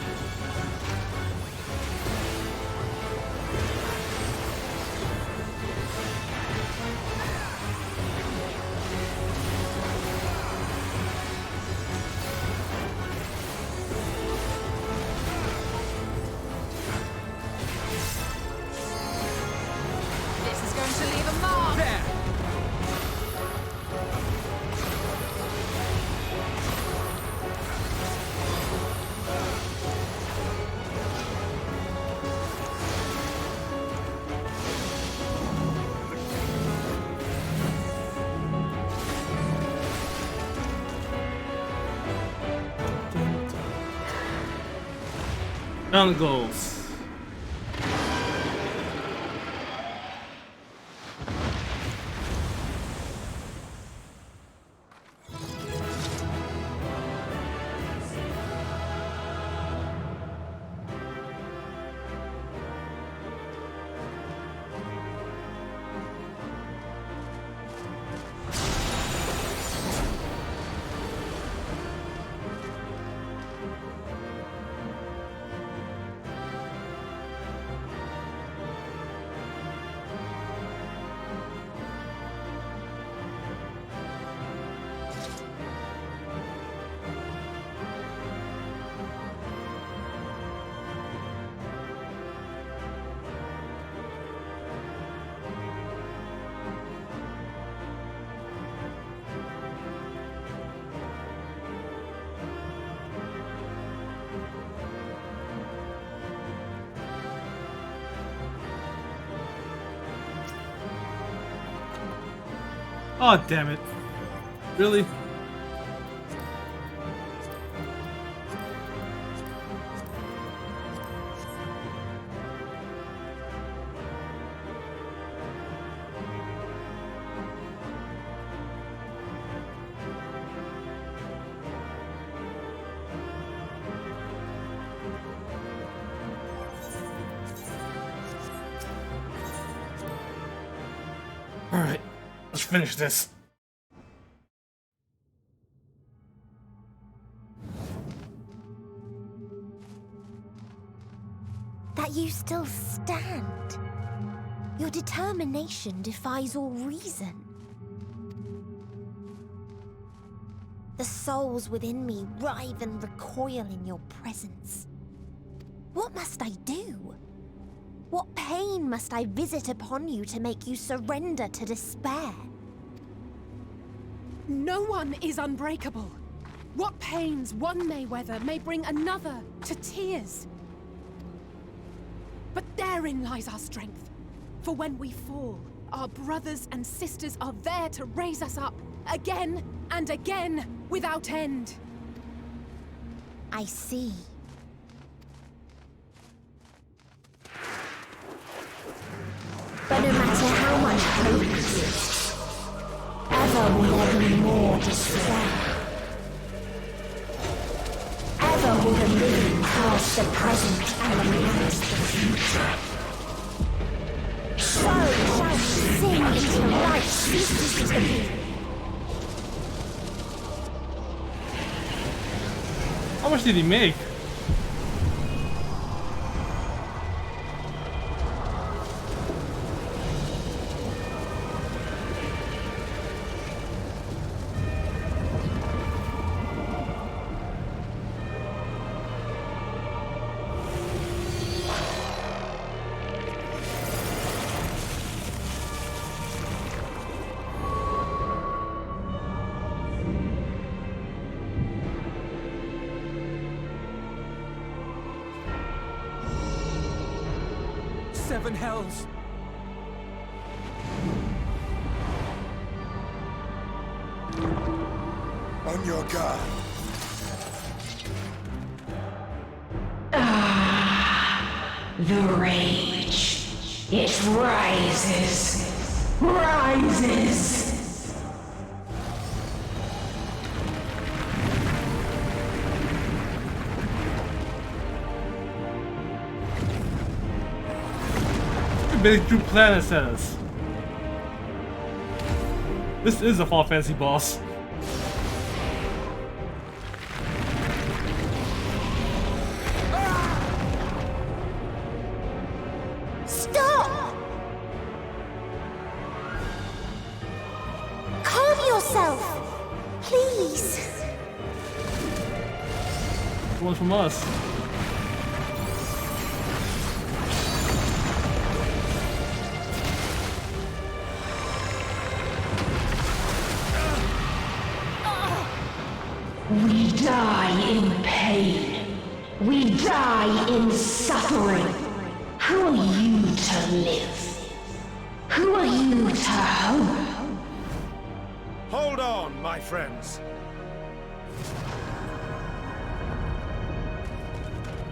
This is going to leave a mark! There! Down goes. Oh, damn it. Really? All right, let's finish this. That you still stand. Your determination defies all reason. The souls within me writhe and recoil in your presence. What must I do? What pain must I visit upon you to make you surrender to despair? No one is unbreakable. What pains one may weather may bring another to tears. But therein lies our strength. For when we fall, our brothers and sisters are there to raise us up, again and again, without end. I see. But no matter how much hope exists, ever will there be more despair. Ever will the living cast the present and the past the future. So shall we sing until life ceases to be. How much did he make? seven hells! On your guard. The rage. It rises. Rises. Big Drew Planet says. This is a Final Fantasy boss. Stop! Calm yourself, please. One from us. We die in pain. We die in suffering. Who are you to live? Who are you to hope? Hold on, my friends.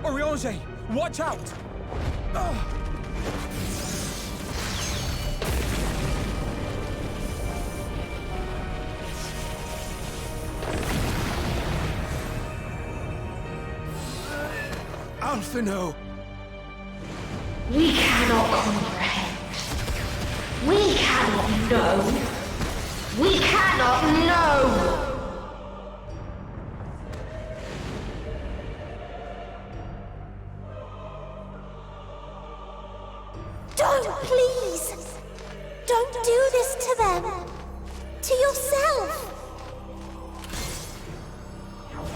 Oriange, watch out! Alphino! We cannot comprehend. We cannot know. We cannot know! Don't, please! Don't do this to them! To yourself!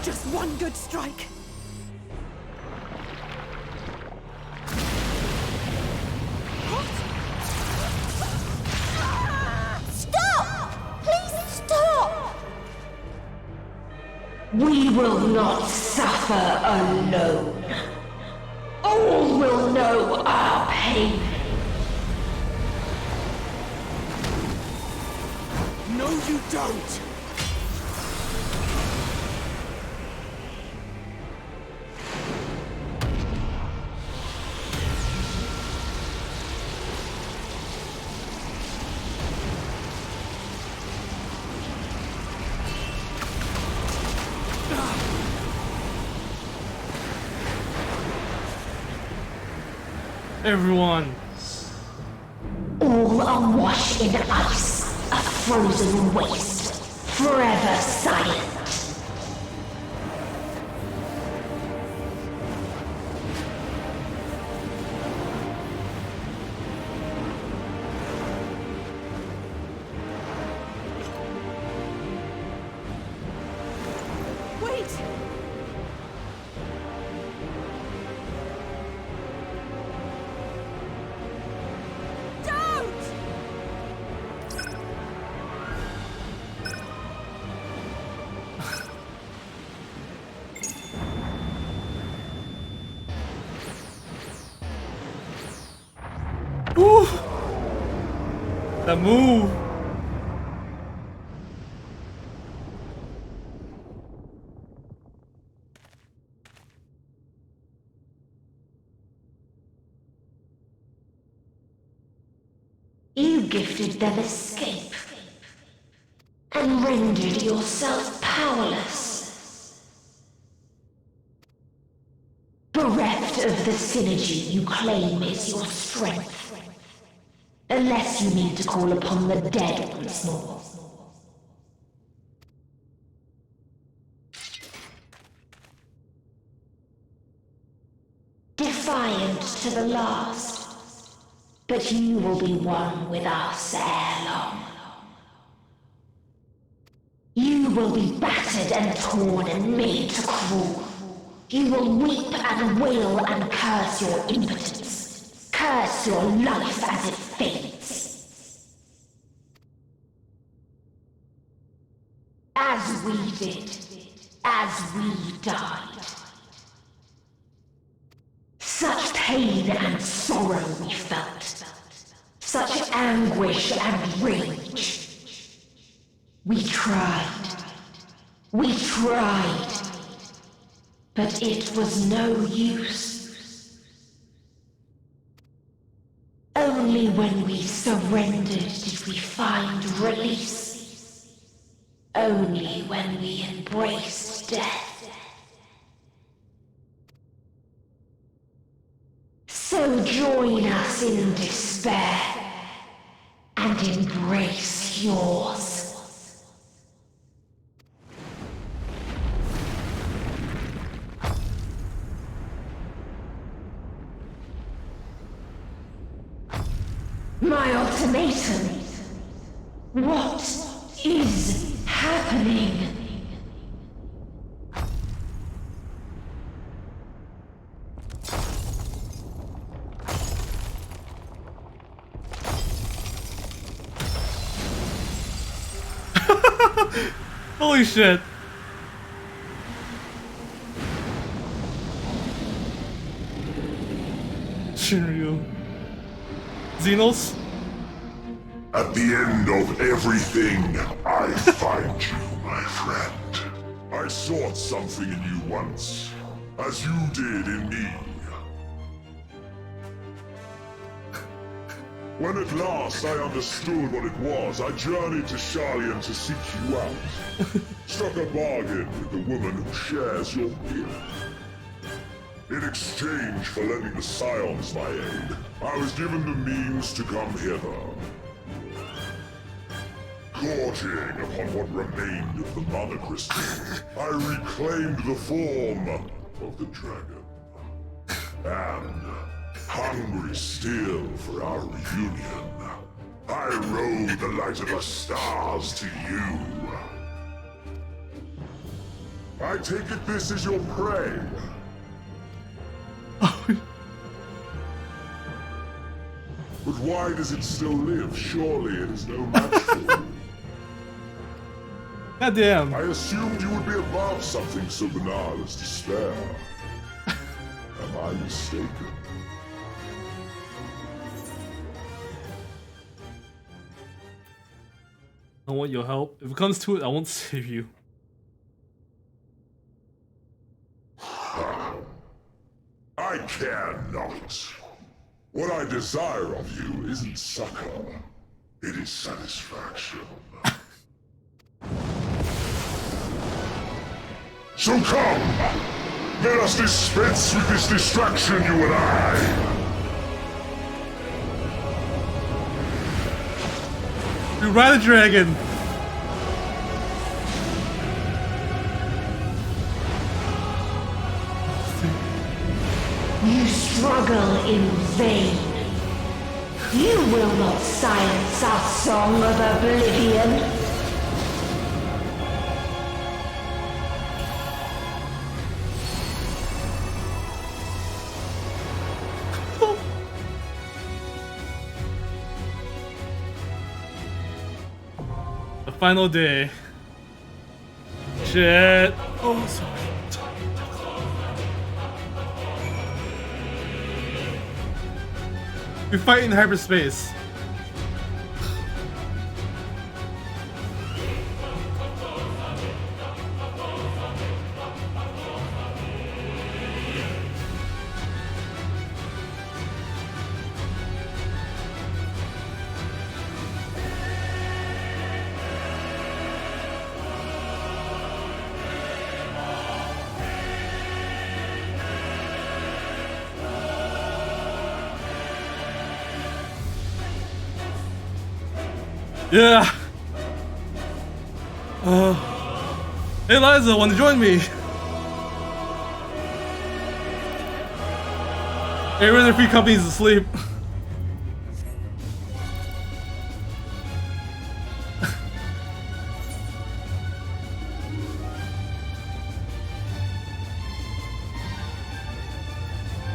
Just one good strike. Stop! Please stop! We will not suffer alone. All will know our pain. No, you don't! Everyone. All are washed in ice, a frozen waste, forever silent. Wait! Don't! Ooh! The move! You gifted them escape and rendered yourself powerless. Bereft of the synergy you claim is your strength. Unless you need to call upon the dead once more. Defiant to the last. But you will be one with us ere long. You will be battered and torn and made to crawl. You will weep and wail and curse your impotence. Curse your life as it fades. As we did. As we died. Such pain pain and sorrow we felt, such anguish and rage. We tried, but it was no use. Only when we surrendered did we find release. Only when we embraced death. So join us in despair and embrace yours. My ultimatum. What is happening? Holy shit. Shinryu. Xenos? At the end of everything, I find you, my friend. I sought something in you once, as you did in me. When at last I understood what it was, I journeyed to Sharlayan to seek you out. Struck a bargain with the woman who shares your will. In exchange for lending the Scions my aid, I was given the means to come hither. Gorging upon what remained of the Mother Crystal, I reclaimed the form of the dragon. And, hungry still for our reunion, I rode the light of the stars to you. I take it this is your prey. But why does it still live? Surely it is no match for you. Goddamn. I assumed you would be above something so banal as despair. Am I mistaken? I want your help. If it comes to it, I won't save you. I care not. What I desire of you isn't succor. It is satisfaction. So come! Let us dispense with this distraction, you and I! You ride a dragon! You struggle in vain. You will not silence our song of oblivion. The final day. Shit. Oh, sorry. We fight in hyperspace. Yeah. Hey Liza, want to join me? Hey, we're in the free companies asleep.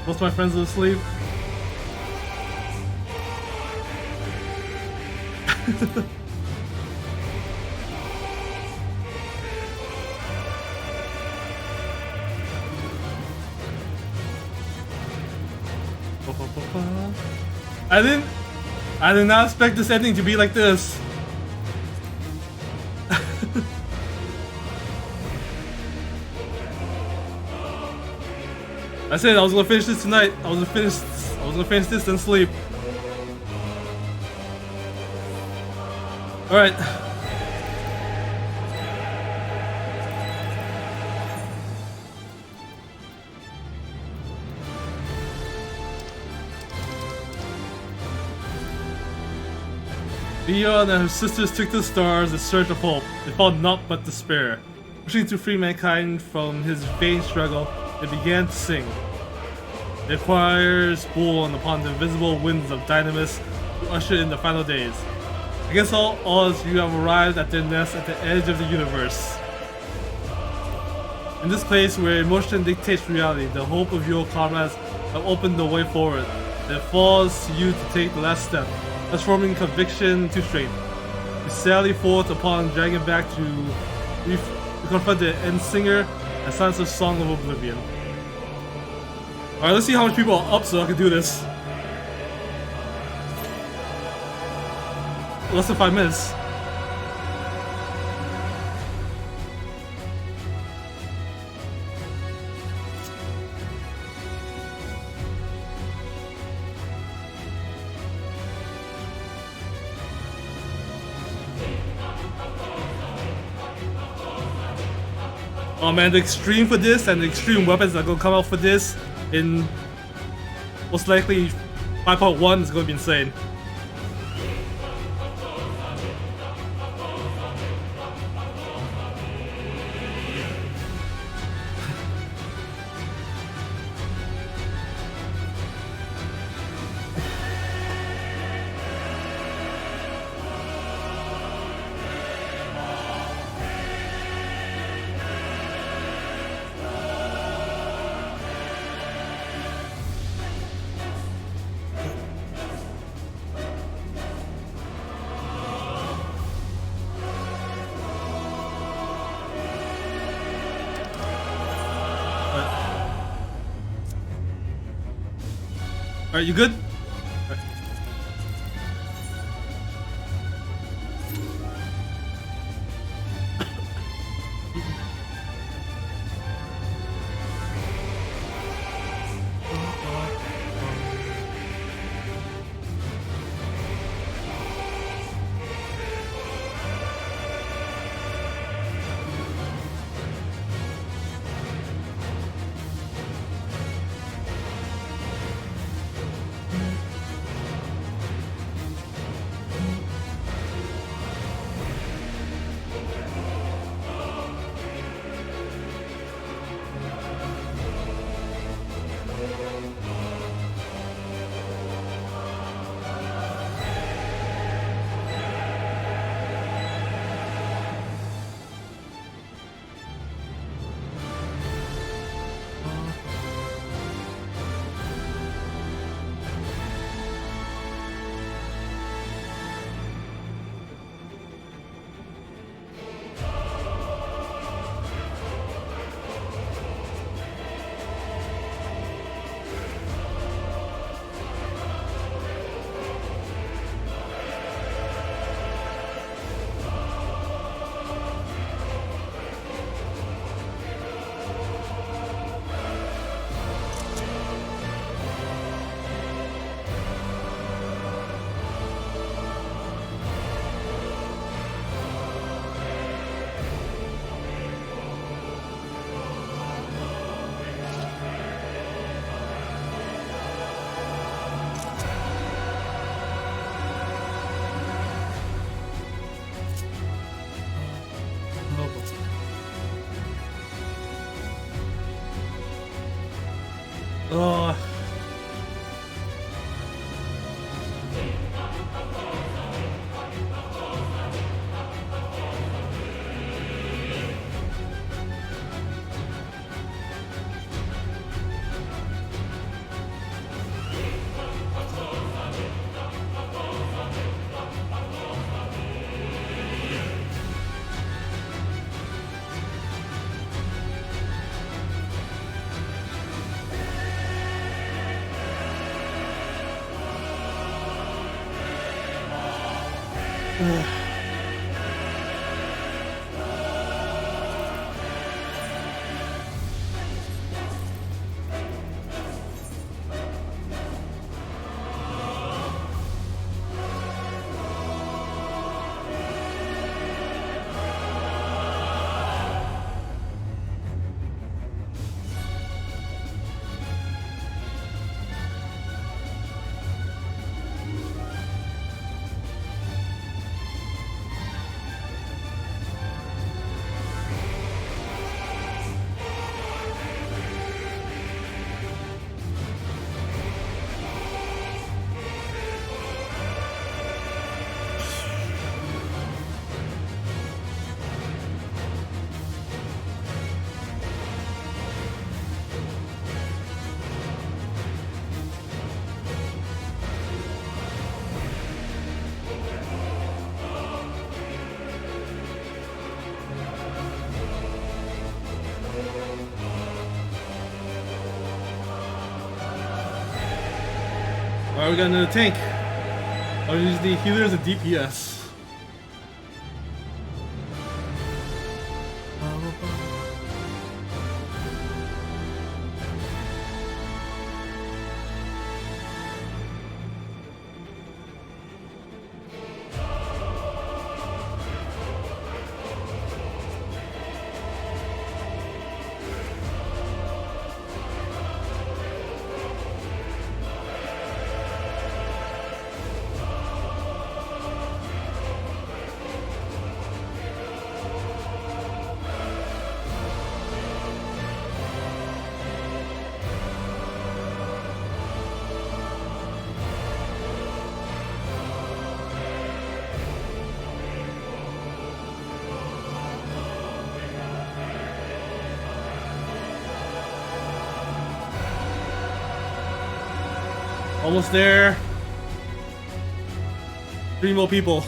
Most of my friends are asleep. I did not expect this ending to be like this. I said I was gonna finish this tonight. I was gonna finish this and sleep. All right. Leon and her sisters took to the stars in search of hope. They found naught but despair. Wishing to free mankind from his vain struggle, they began to sing. The choirs borne upon the invisible winds of Dynamis to usher in the final days. Against all odds, you have arrived at their nest at the edge of the universe. In this place where emotion dictates reality, the hope of your comrades have opened the way forward. It falls to you to take the last step, transforming conviction to strength. You sally forth upon Dragonback to confront the end singer and silence the Song of Oblivion. Alright, let's see how much people are up so I can do this. Less than 5 minutes. Oh man, the extreme for this and the extreme weapons that are gonna come out for this in most likely 5.1 is gonna be insane. Alright, you good? Oh. Alright, we got another tank. I'll use the healers and DPS. Almost there. 3 more people.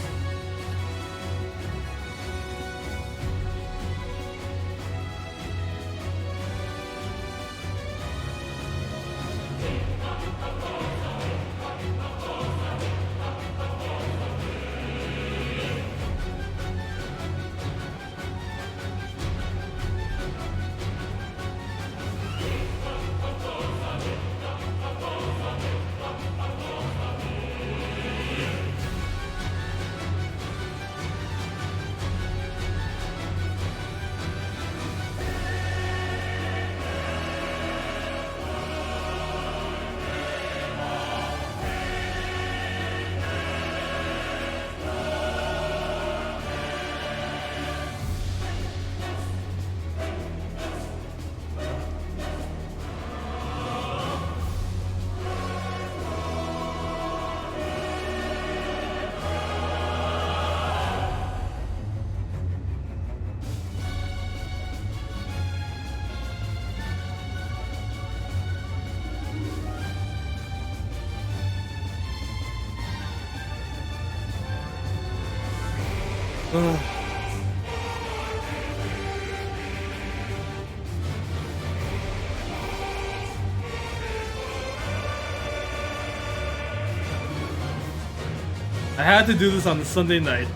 I had to do this on the Sunday night.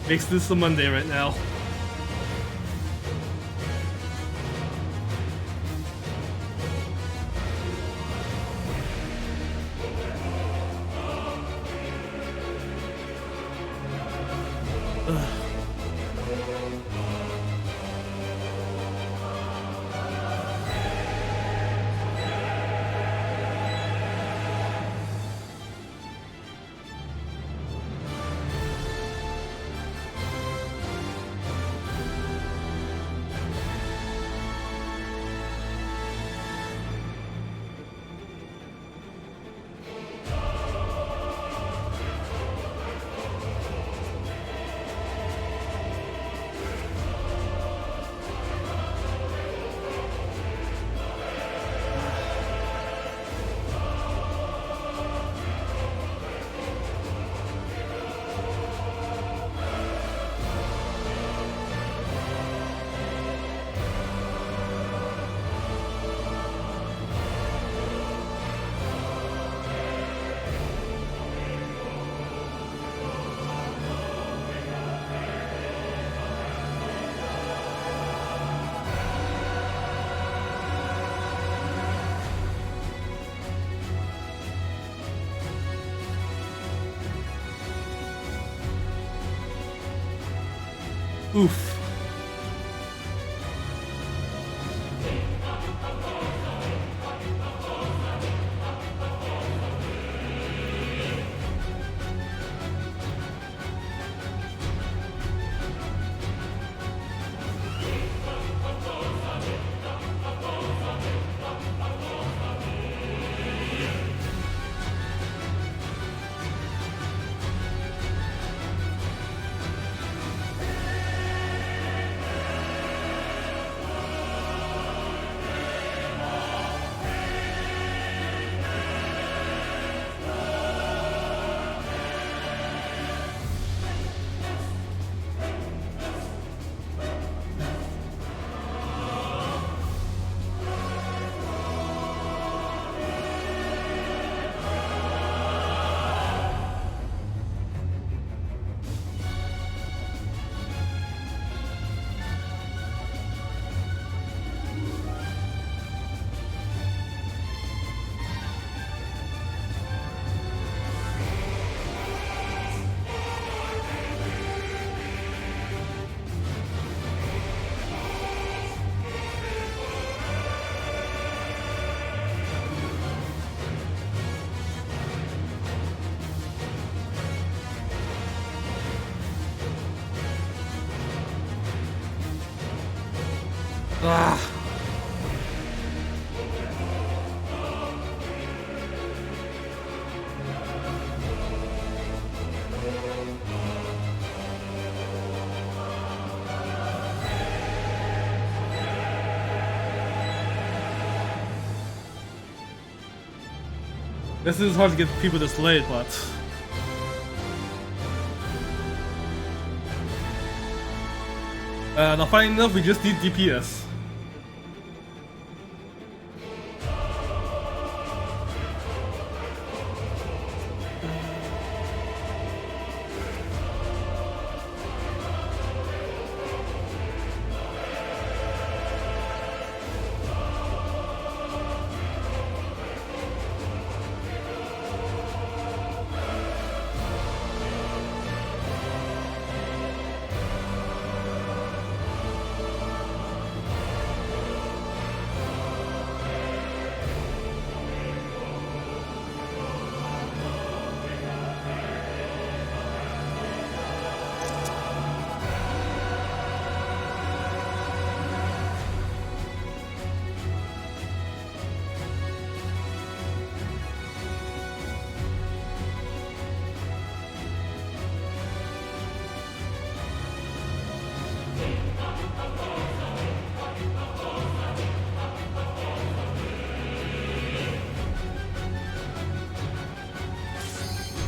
Makes this a Monday right now. Oof. Ah. This is hard to get people to slay it, but not fine enough, we just need DPS.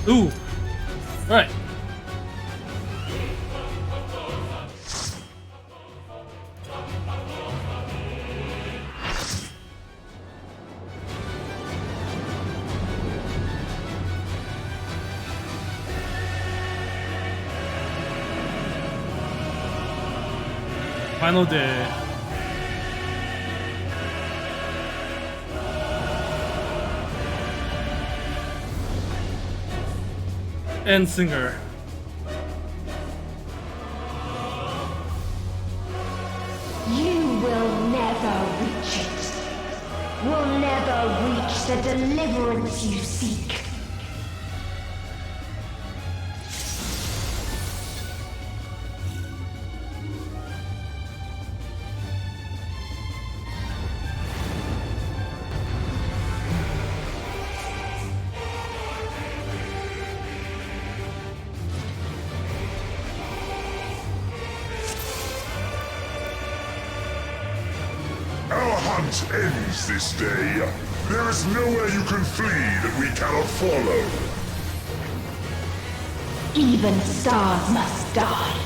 Ooh. Right. Final day. And singer. You will never reach it. Will never reach the deliverance you seek. Ends this day. There is nowhere you can flee that we cannot follow. Even stars must die.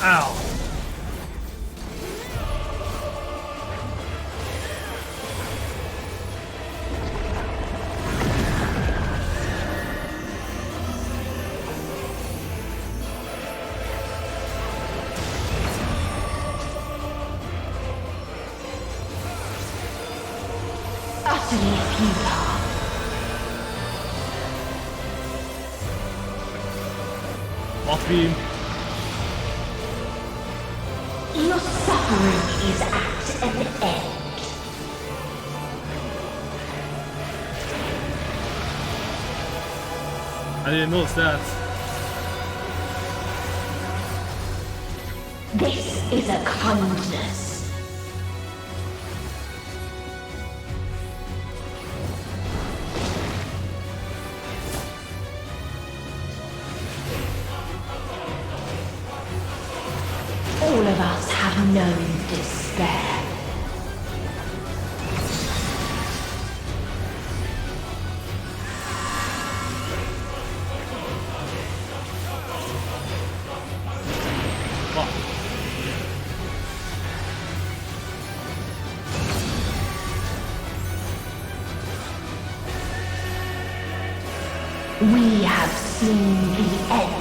Ow. Utterly futile. Off beam. Your suffering is at an end. I didn't notice that. This is a kindness. All of us have known despair. We have seen the end.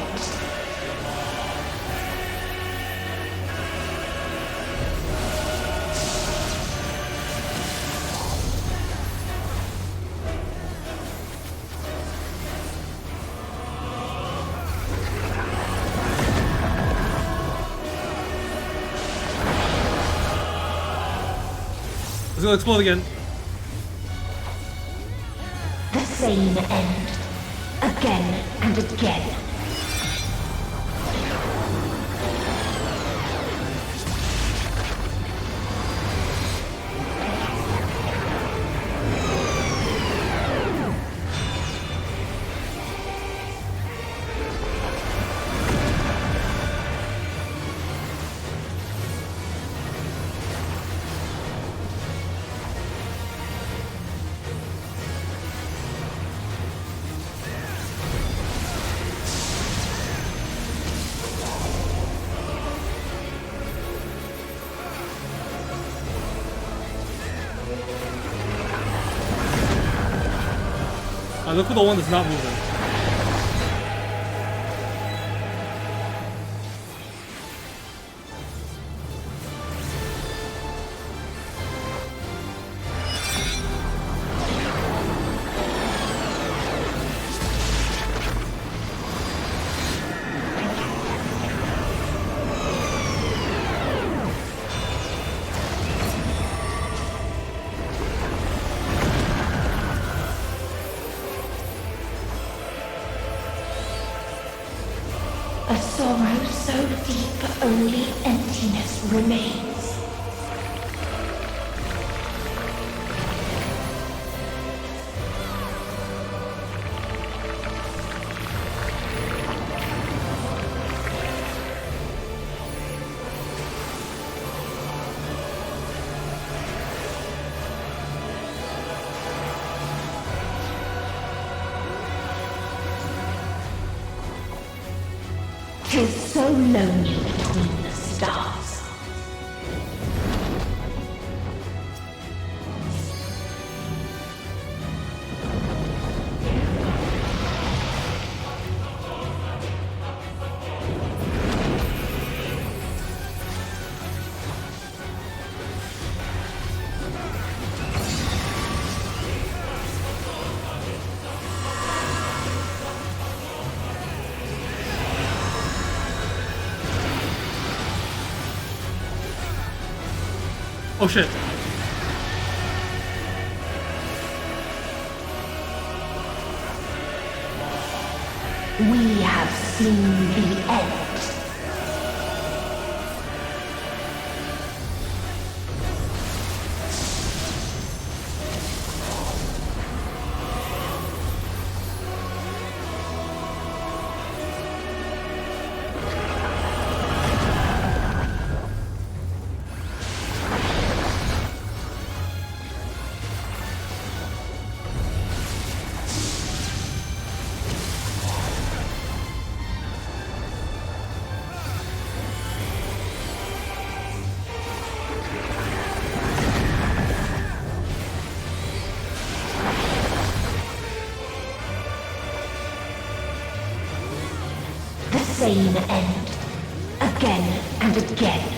It's gonna explode again. The same end. Again and again. Look for the one that's not moving. A sorrow so deep only emptiness remains. Tis so lonely between the stars. Oh shit. We have seen the end. same end. Again and again.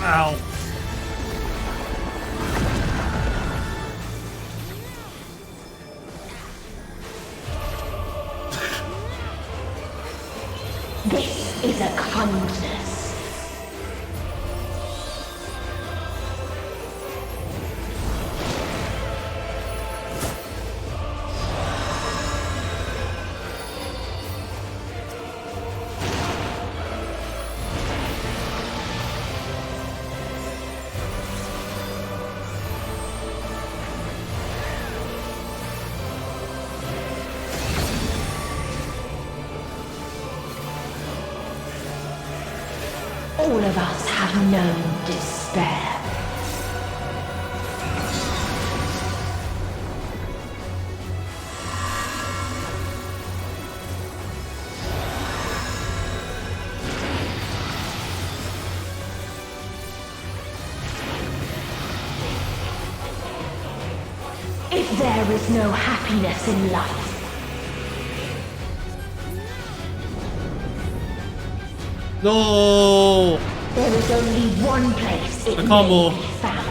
Ow. This is a kindness. All of us have known despair. If there is no happiness in life, No! there is only one place it The combo. may be found.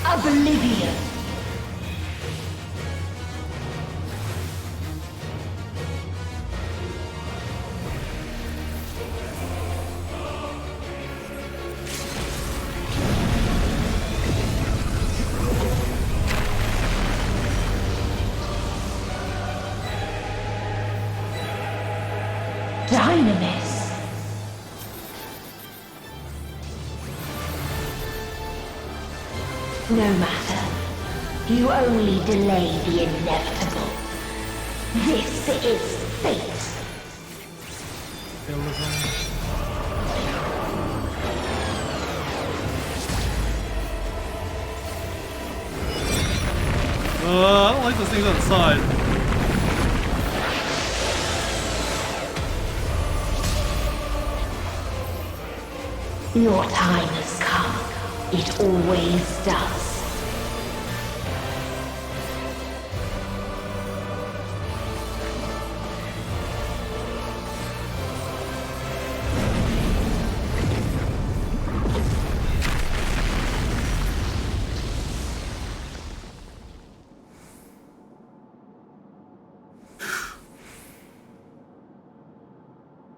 Oblivion. Dynamis. No matter. You only delay the inevitable. This is fate. I don't like those things on the side. Your time has come. It always does.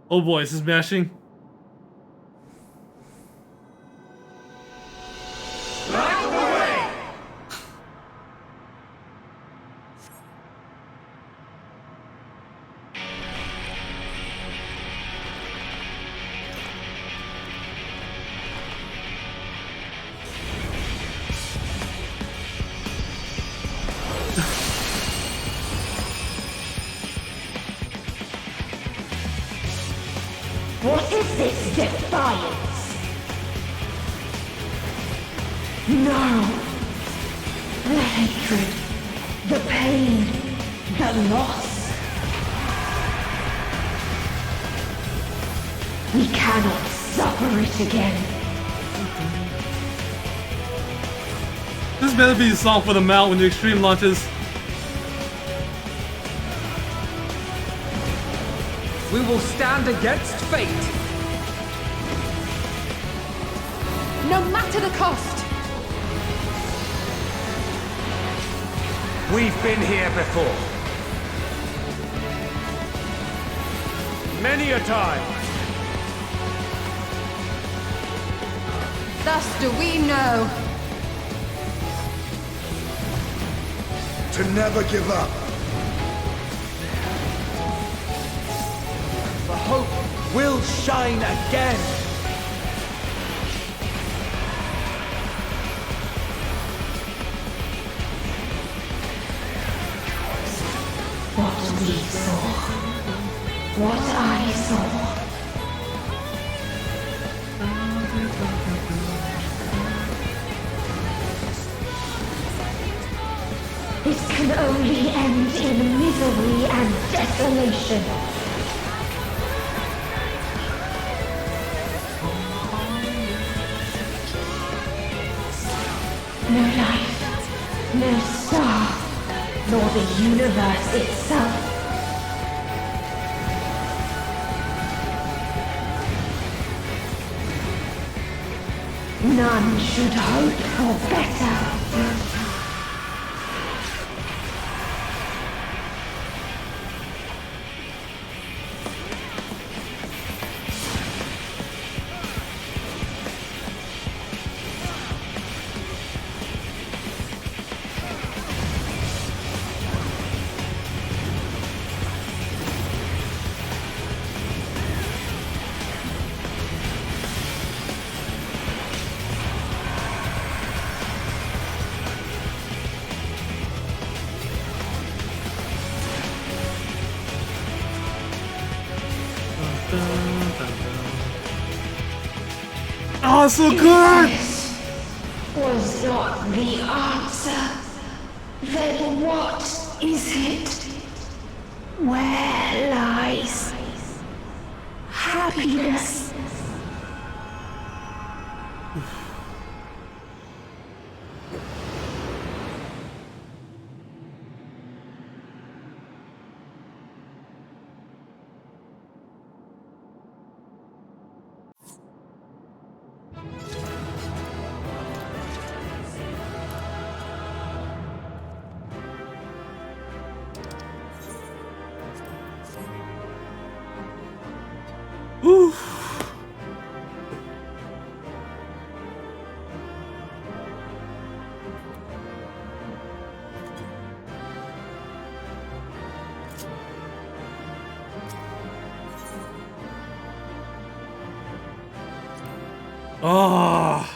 Oh boy, is this mashing? What is this defiance? No! The hatred, the pain, the loss. We cannot suffer it again. This better be a song for the mount when the extreme launches. We will stand against fate. No matter the cost. We've been here before. Many a time. Thus do we know. To never give up. The hope will shine again. What we saw, what I saw. This can only end in misery and desolation. No life, no star, nor the universe itself. None should hope for better. Oh, so good! This was not the answer. Then what is it? Where lies happiness? Oof. Ah.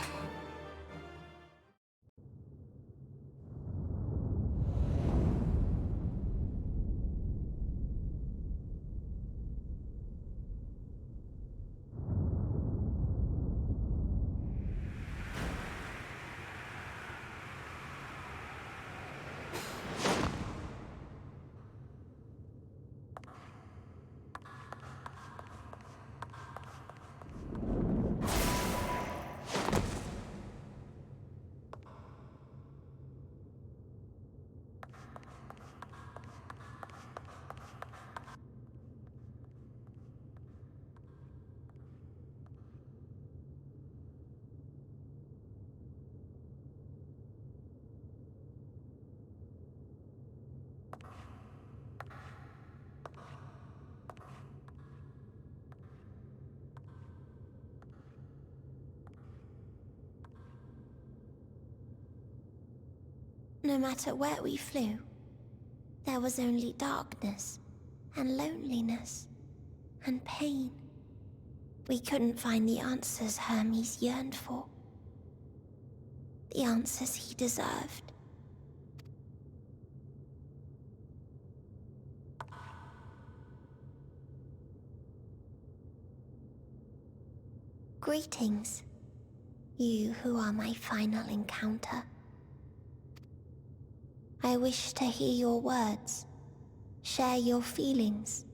No matter where we flew, there was only darkness and loneliness and pain. We couldn't find the answers Hermes yearned for. The answers he deserved. Greetings, you who are my final encounter. I wish to hear your words, share your feelings,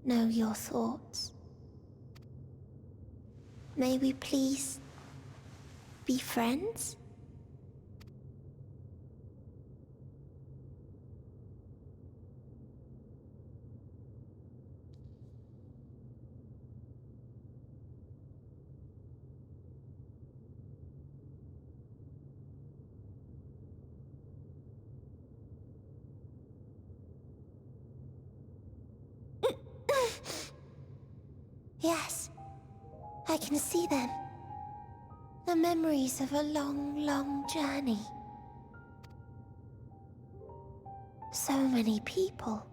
know your thoughts. May we please be friends? Yes, I can see them. The memories of a long, long journey. So many people.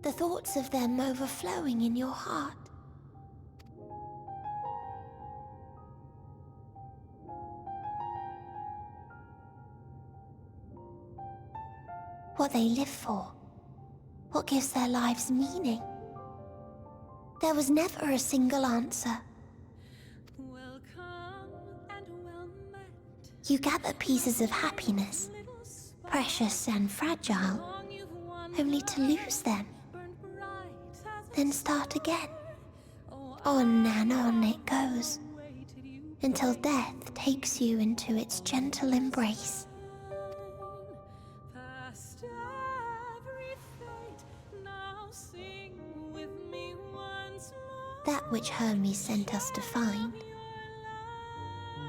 The thoughts of them overflowing in your heart. What they live for. What gives their lives meaning. There was never a single answer. You gather pieces of happiness, precious and fragile, only to lose them. Then start again. On and on it goes, until death takes you into its gentle embrace. That which Hermes sent us to find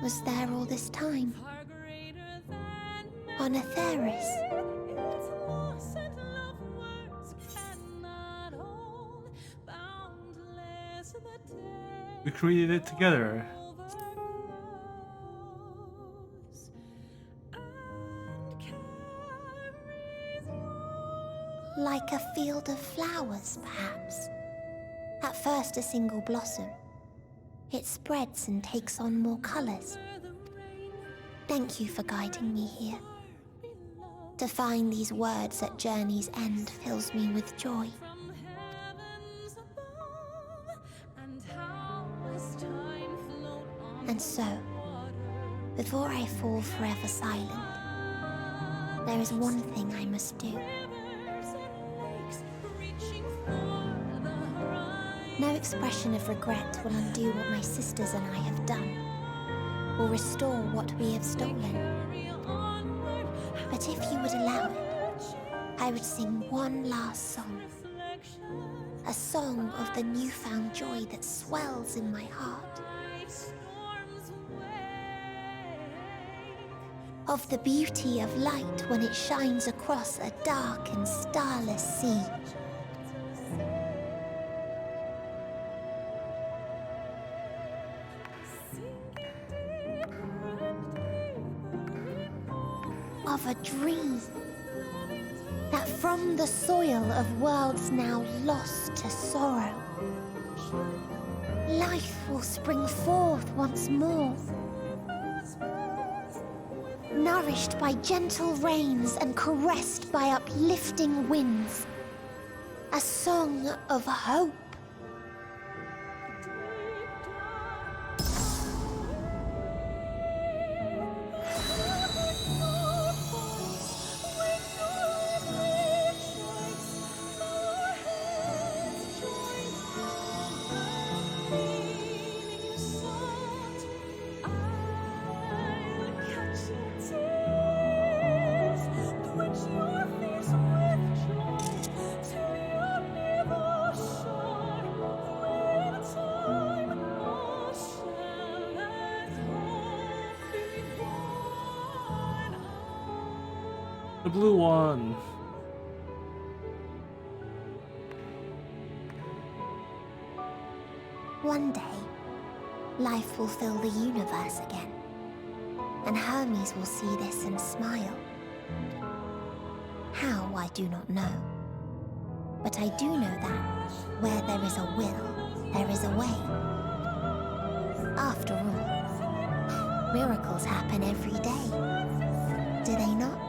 was there all this time, on Atheris. We created it together. Like a field of flowers, perhaps. At first a single blossom. It spreads and takes on more colors. Thank you for guiding me here. To find these words at journey's end fills me with joy. And so, before I fall forever silent, there is one thing I must do. No expression of regret will undo what my sisters and I have done, or restore what we have stolen. But if you would allow it, I would sing one last song. A song of the newfound joy that swells in my heart. Of the beauty of light when it shines across a dark and starless sea. Of a dream that from the soil of worlds now lost to sorrow, life will spring forth once more, nourished by gentle rains and caressed by uplifting winds, a song of hope. The blue one. One day, life will fill the universe again, and Hermes will see this and smile. How, I do not know. But I do know that where there is a will, there is a way. After all, miracles happen every day, do they not?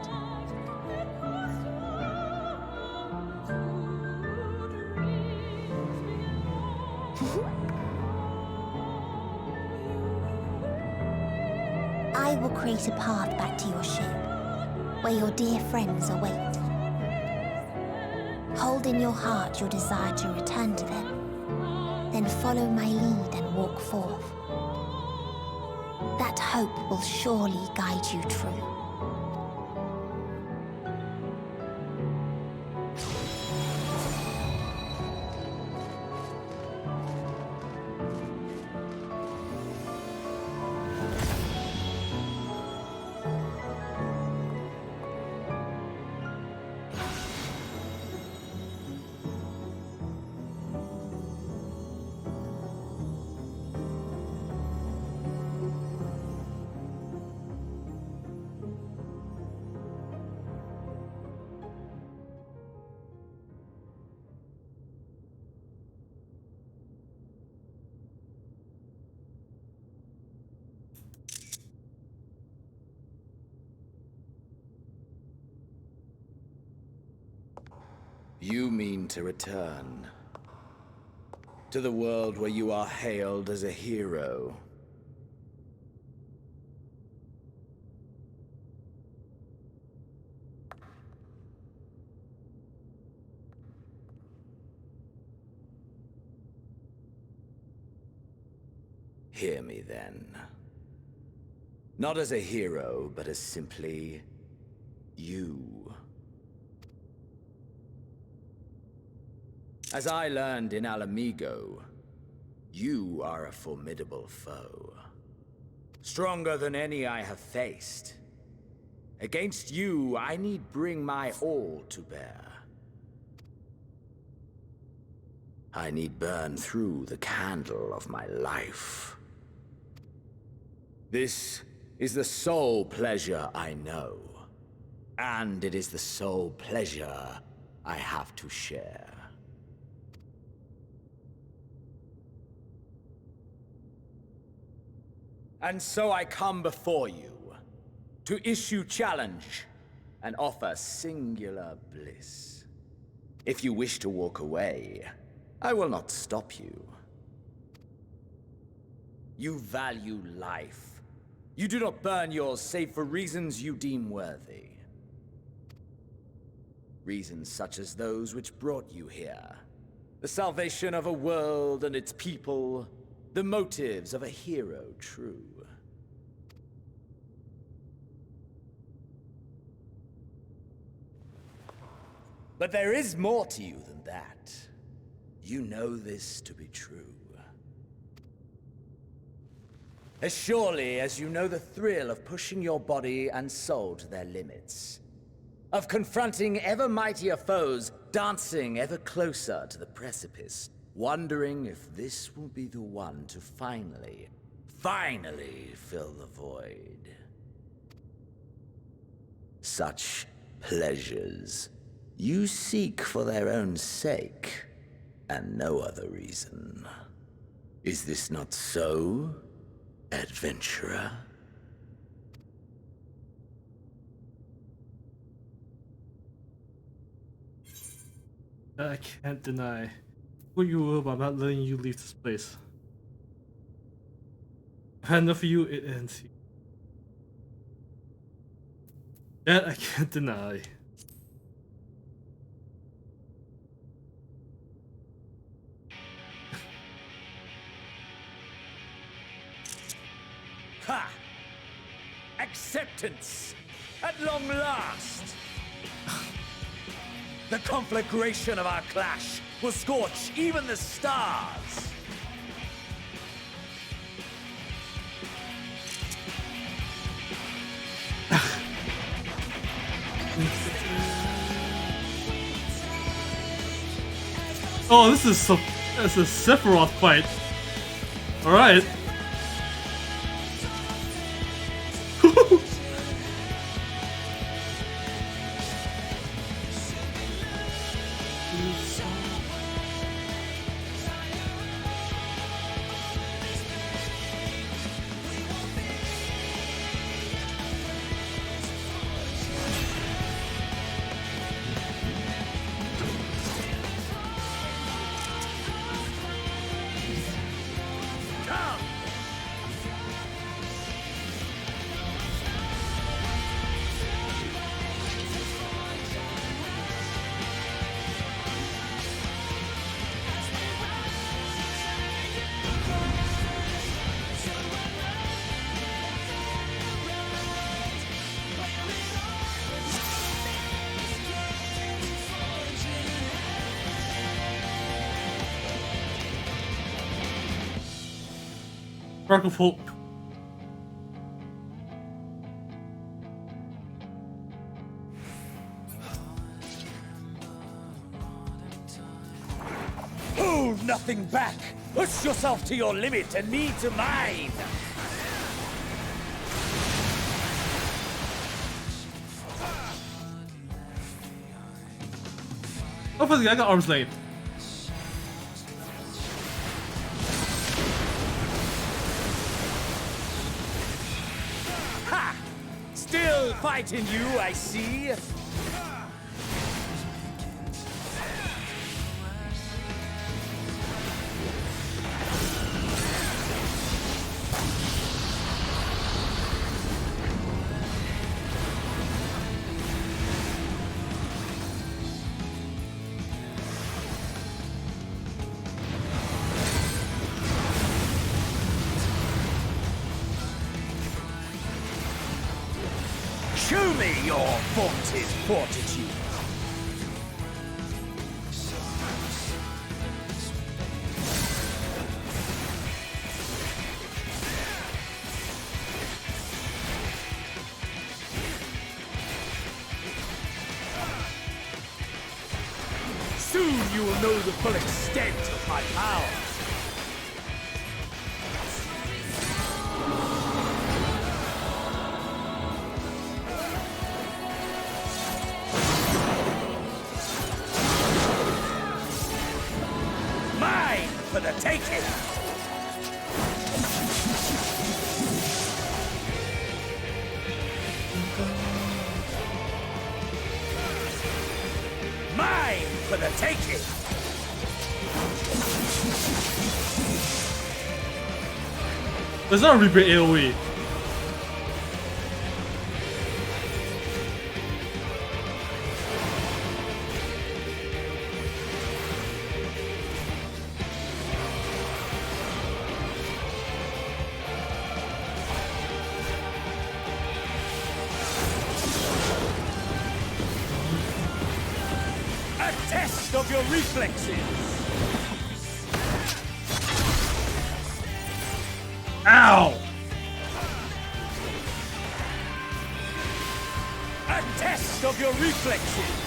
I will create a path back to your ship, where your dear friends await. Hold in your heart your desire to return to them, then follow my lead and walk forth. That hope will surely guide you true. You mean to return to the world where you are hailed as a hero. Hear me then. Not as a hero, but as simply you. As I learned in Alamigo, you are a formidable foe. Stronger than any I have faced. Against you, I need bring my all to bear. I need burn through the candle of my life. This is the sole pleasure I know, and it is the sole pleasure I have to share. And so I come before you, to issue challenge and offer singular bliss. If you wish to walk away, I will not stop you. You value life. You do not burn yours save for reasons you deem worthy. Reasons such as those which brought you here. The salvation of a world and its people. The motives of a hero true. But there is more to you than that. You know this to be true. As surely as you know the thrill of pushing your body and soul to their limits. Of confronting ever mightier foes, dancing ever closer to the precipice, wondering if this will be the one to finally fill the void. Such pleasures you seek for their own sake, and no other reason. Is this not so, adventurer? I can't deny who you were by not letting you leave this place. I've had enough of you, it ends here. That I can't deny. Ha! Acceptance! At long last! The conflagration of our clash will scorch even the stars! Oh, this is a Sephiroth fight. Alright. Come! Spark of hope. Hold nothing back! Push yourself to your limit and me to mine! Oh, for the I got arms length. Ha! Still fighting you, I see. Show me your vaunted fortitude. Soon you will know the full extent of my power. For the taking! Mine for the taking! There's not a replay AoE. Of your reflexes. Ow! A test of your reflexes.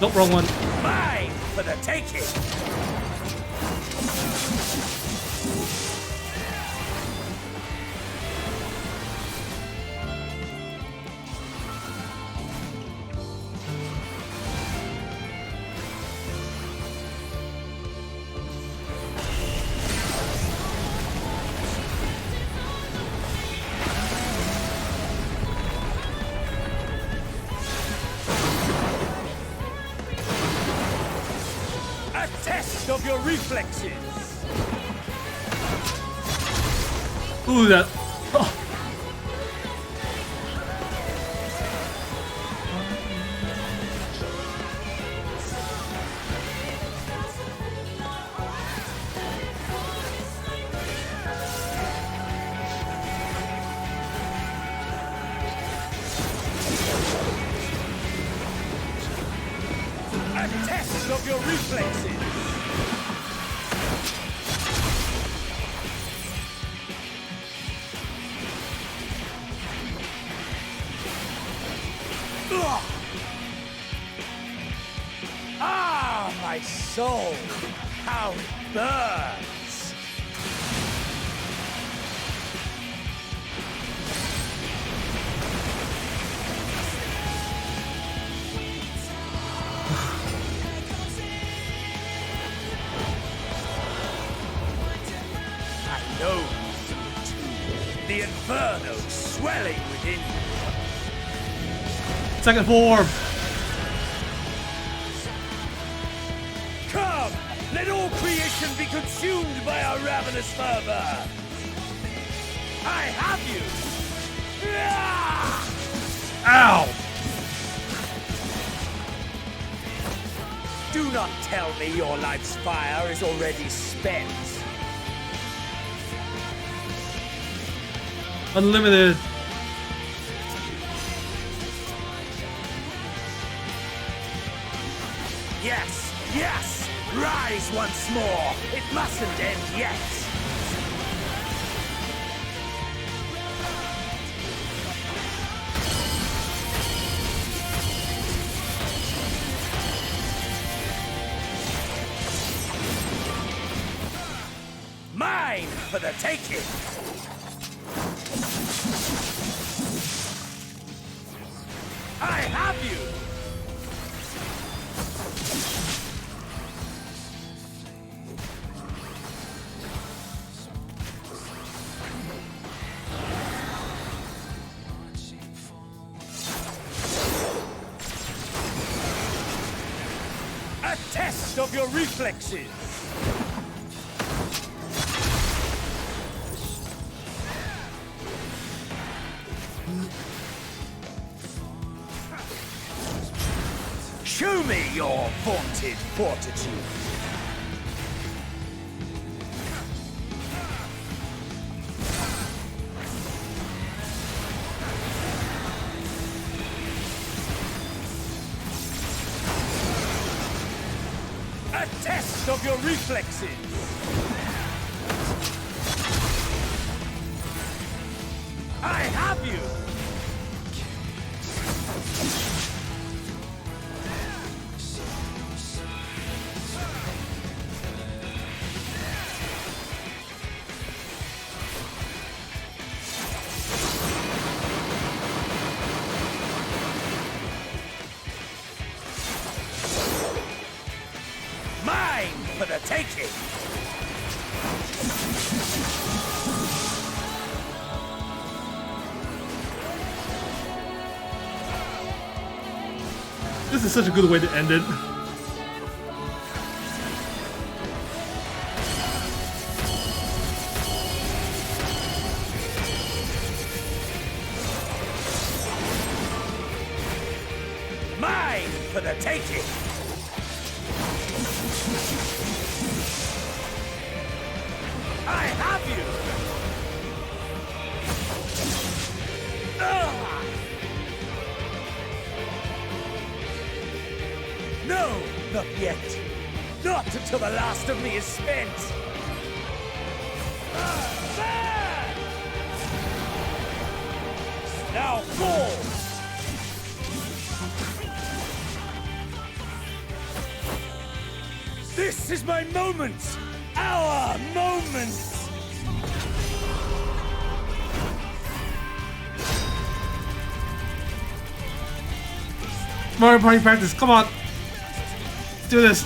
Nope, wrong one. Mine for the taking! Of your reflexes. Ooh, that. Oh. A test of your reflexes. Ah, my soul! How it burns! I know the inferno swelling within you. Second form. Come! Let all creation be consumed by our ravenous fervor! I have you! Ow! Do not tell me your life's fire is already spent. Unlimited. Yes, yes! Rise once more! It mustn't end yet! Mine for the taking! I have you! A test of your reflexes! Show me your vaunted fortitude. A test of your reflexes. I have you. For the taking! This is such a good way to end it. Mine for the taking! I have you! Ah! No, not yet. Not until the last of me is spent. There! Now fall! This is my moment! Our moment! Mario Party practice, come on! Let's do this!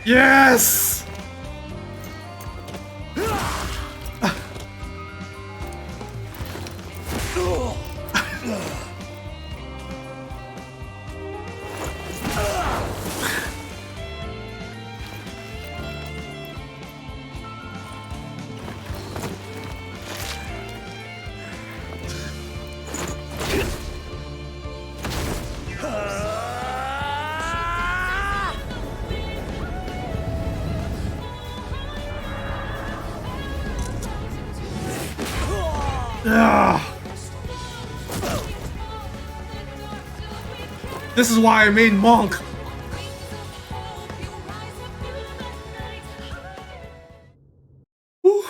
Yes! This is why I made Monk. Whew.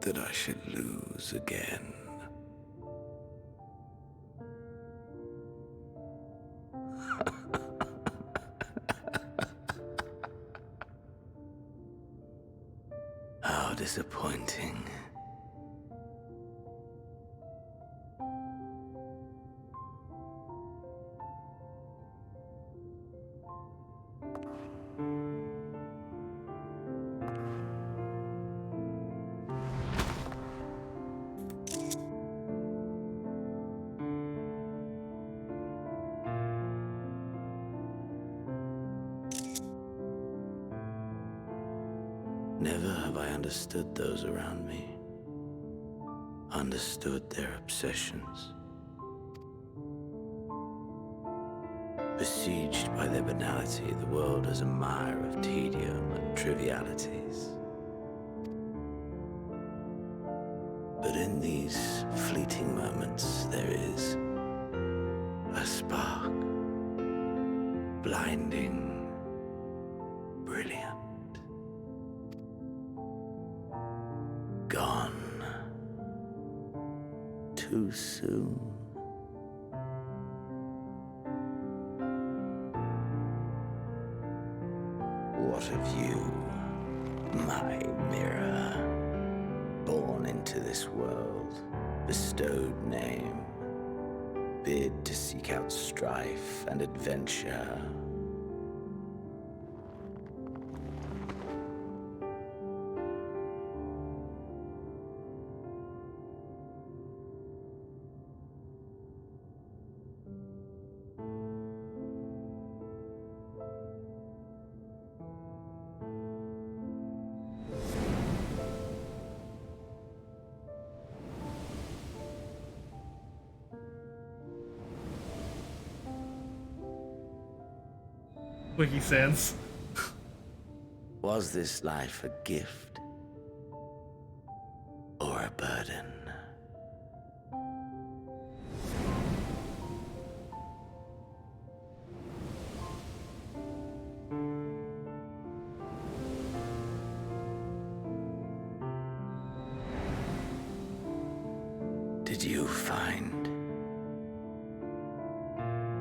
that I should lose again. How disappointing. Never have I understood those around me. Understood their obsessions. Besieged by their banality, the world is a mire of tedium and trivialities. But in these fleeting moments, there is a spark. Blinding, brilliant. Gone. Too soon. What of you, my mirror? Born into this world, bestowed name, bid to seek out strife and adventure. Wiki Sans. Was this life a gift or a burden? Did you find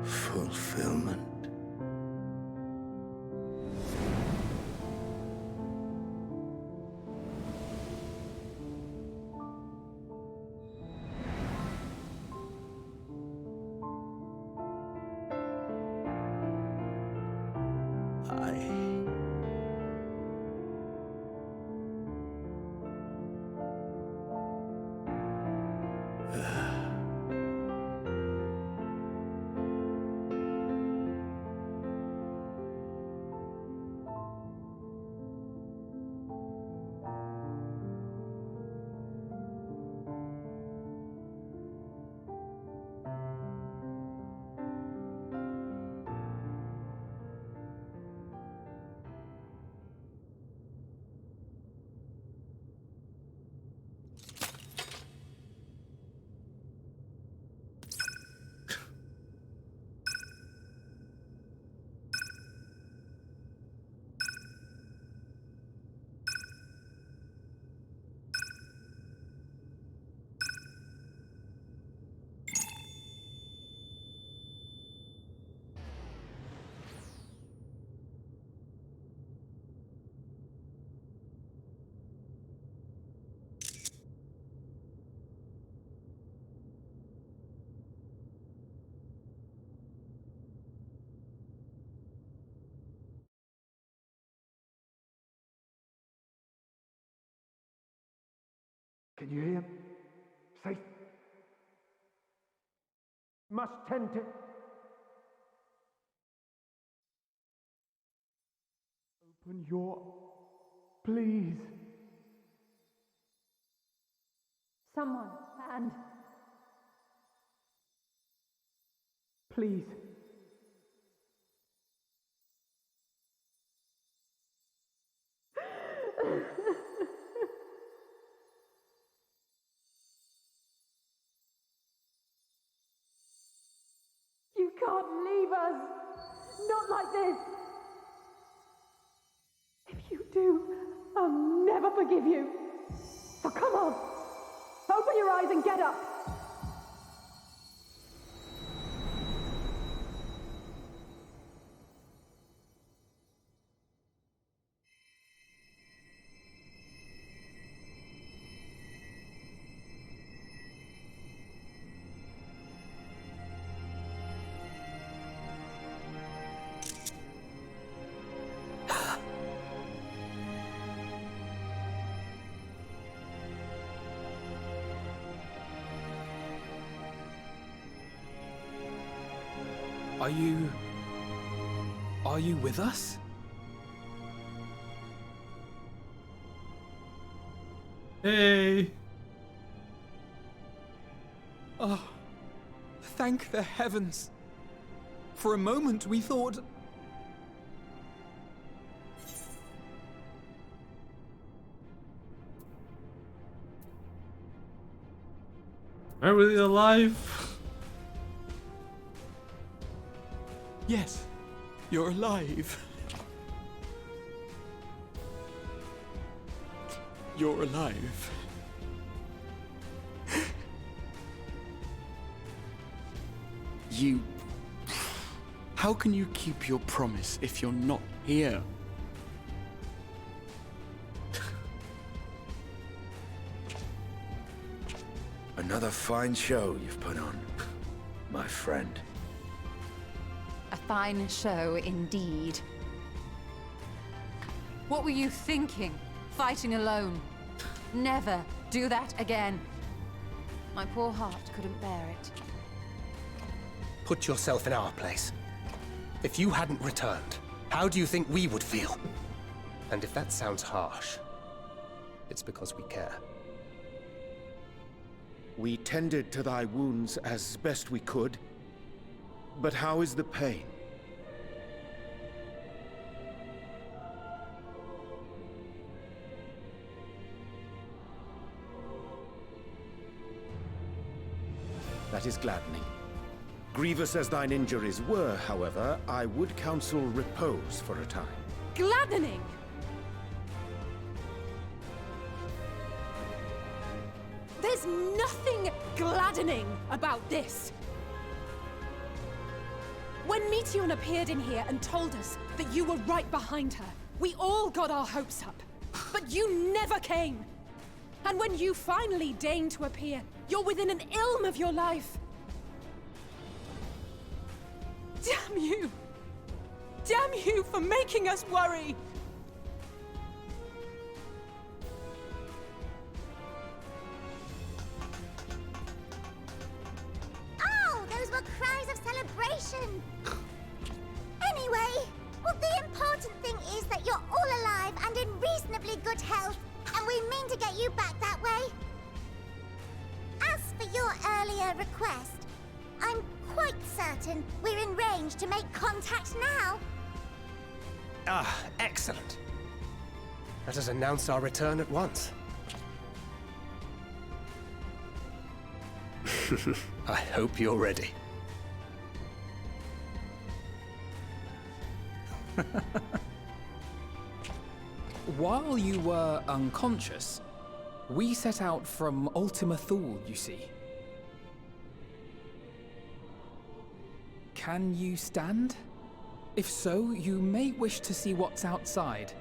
fulfillment? Can you hear him? Safe. Must tend to... Open your... Please. Someone, and... Please. You can't leave us! Not like this! If you do, I'll never forgive you! So come on! Open your eyes and get up! Are you with us? Hey! Oh, thank the heavens. For a moment we thought... Are we alive? Yes, you're alive. You're alive. You... How can you keep your promise if you're not here? Another fine show you've put on, my friend. A fine show indeed. What were you thinking? Fighting alone? Never do that again. My poor heart couldn't bear it. Put yourself in our place. If you hadn't returned, how do you think we would feel? And if that sounds harsh, it's because we care. We tended to thy wounds as best we could. But how is the pain? That is gladdening. Grievous as thine injuries were, however, I would counsel repose for a time. Gladdening! There's nothing gladdening about this! When Meteion appeared in here and told us that you were right behind her, we all got our hopes up. But you never came! And when you finally deign to appear, you're within an ilm of your life. Damn you! Damn you for making us worry! Oh, those were cries of celebration! Anyway, well, the important thing is that you're all alive and in reasonably good health, and we mean to get you back that way. As for your earlier request, I'm quite certain we're in range to make contact now. Ah, excellent. Let us announce our return at once. I hope you're ready. While you were unconscious, we set out from Ultima Thule, you see. Can you stand? If so, you may wish to see what's outside.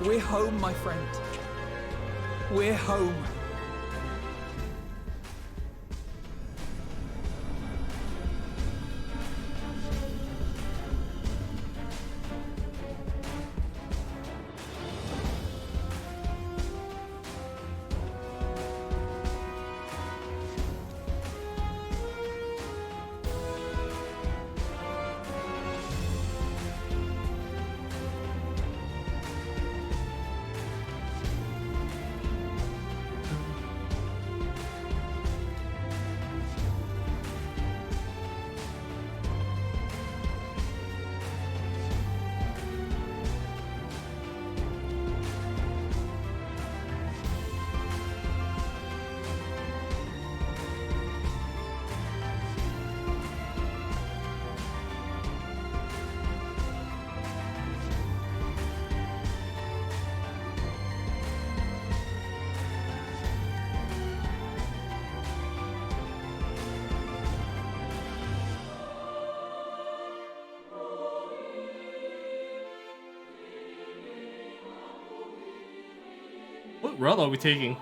We're home, my friend. We're home. What route are we taking?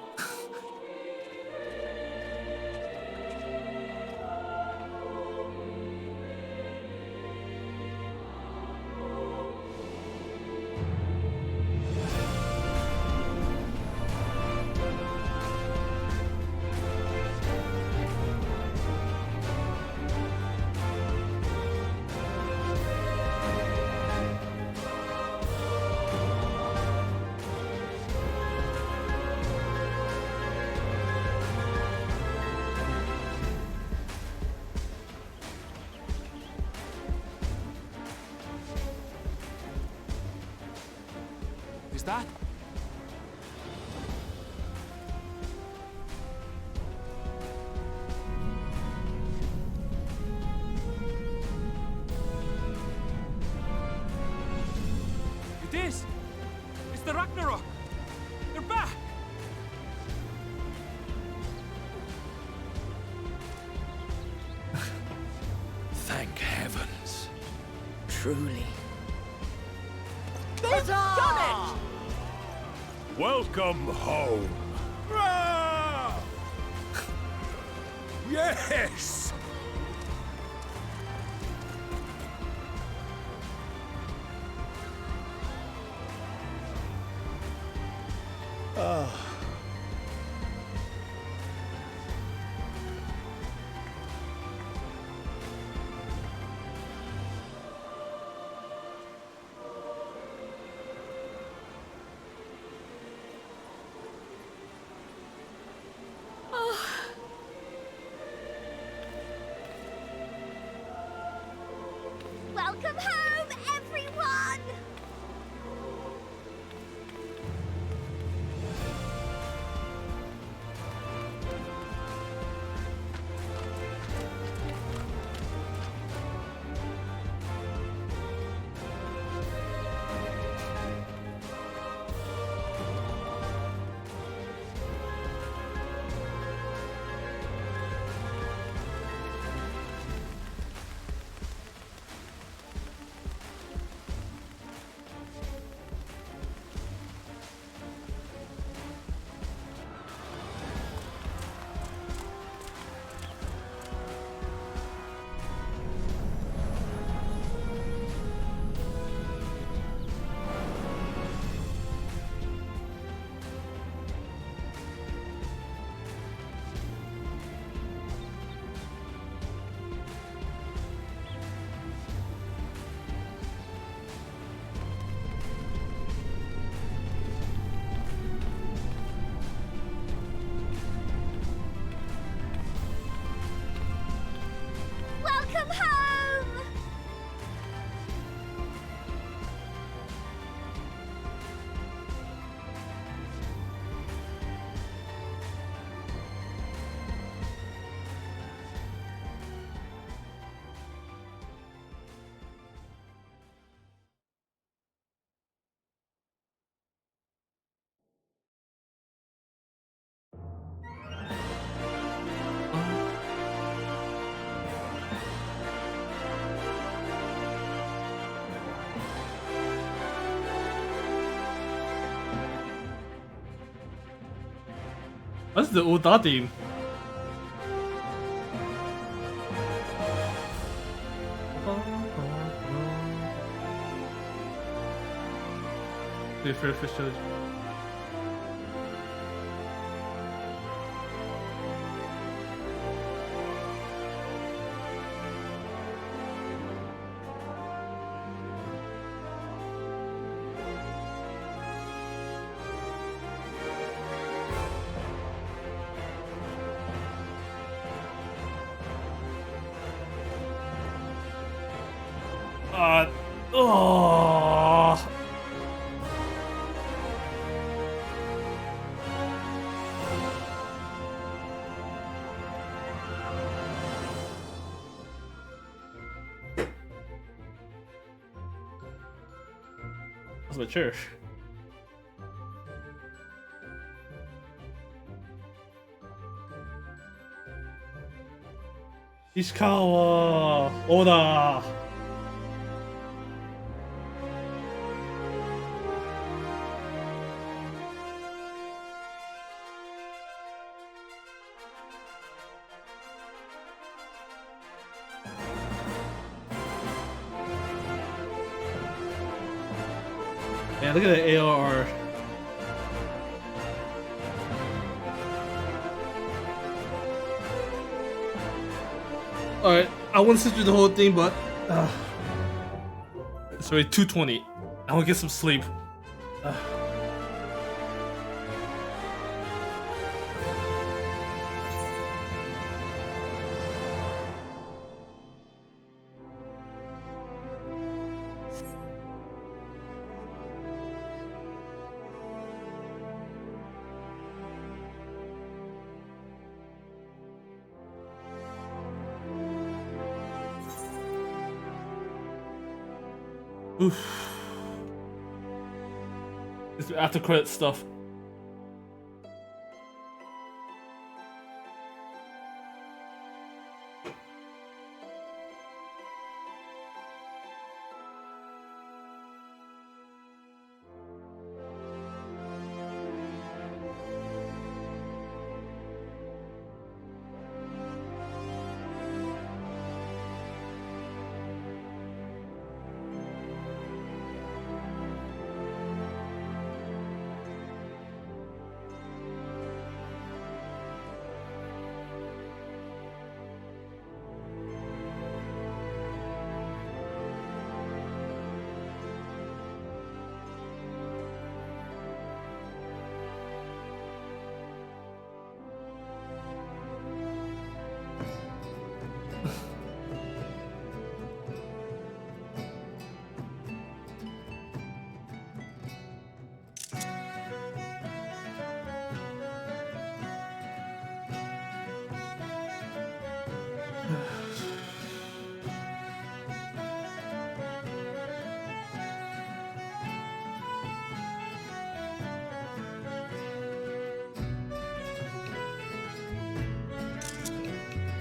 Is that? It is! It's the Ragnarok! They're back! Thank heavens. Truly. They've done it! Welcome home. Yes! Welcome home, everyone! Welcome home! What's the Oda theme? The first fish trilogy. Oh. That's mature. Ishikawa Oda. Man, look at the ARR. Alright, I won't sit through the whole thing, but sorry, 2:20. I want to get some sleep. Oof. This is after credit stuff.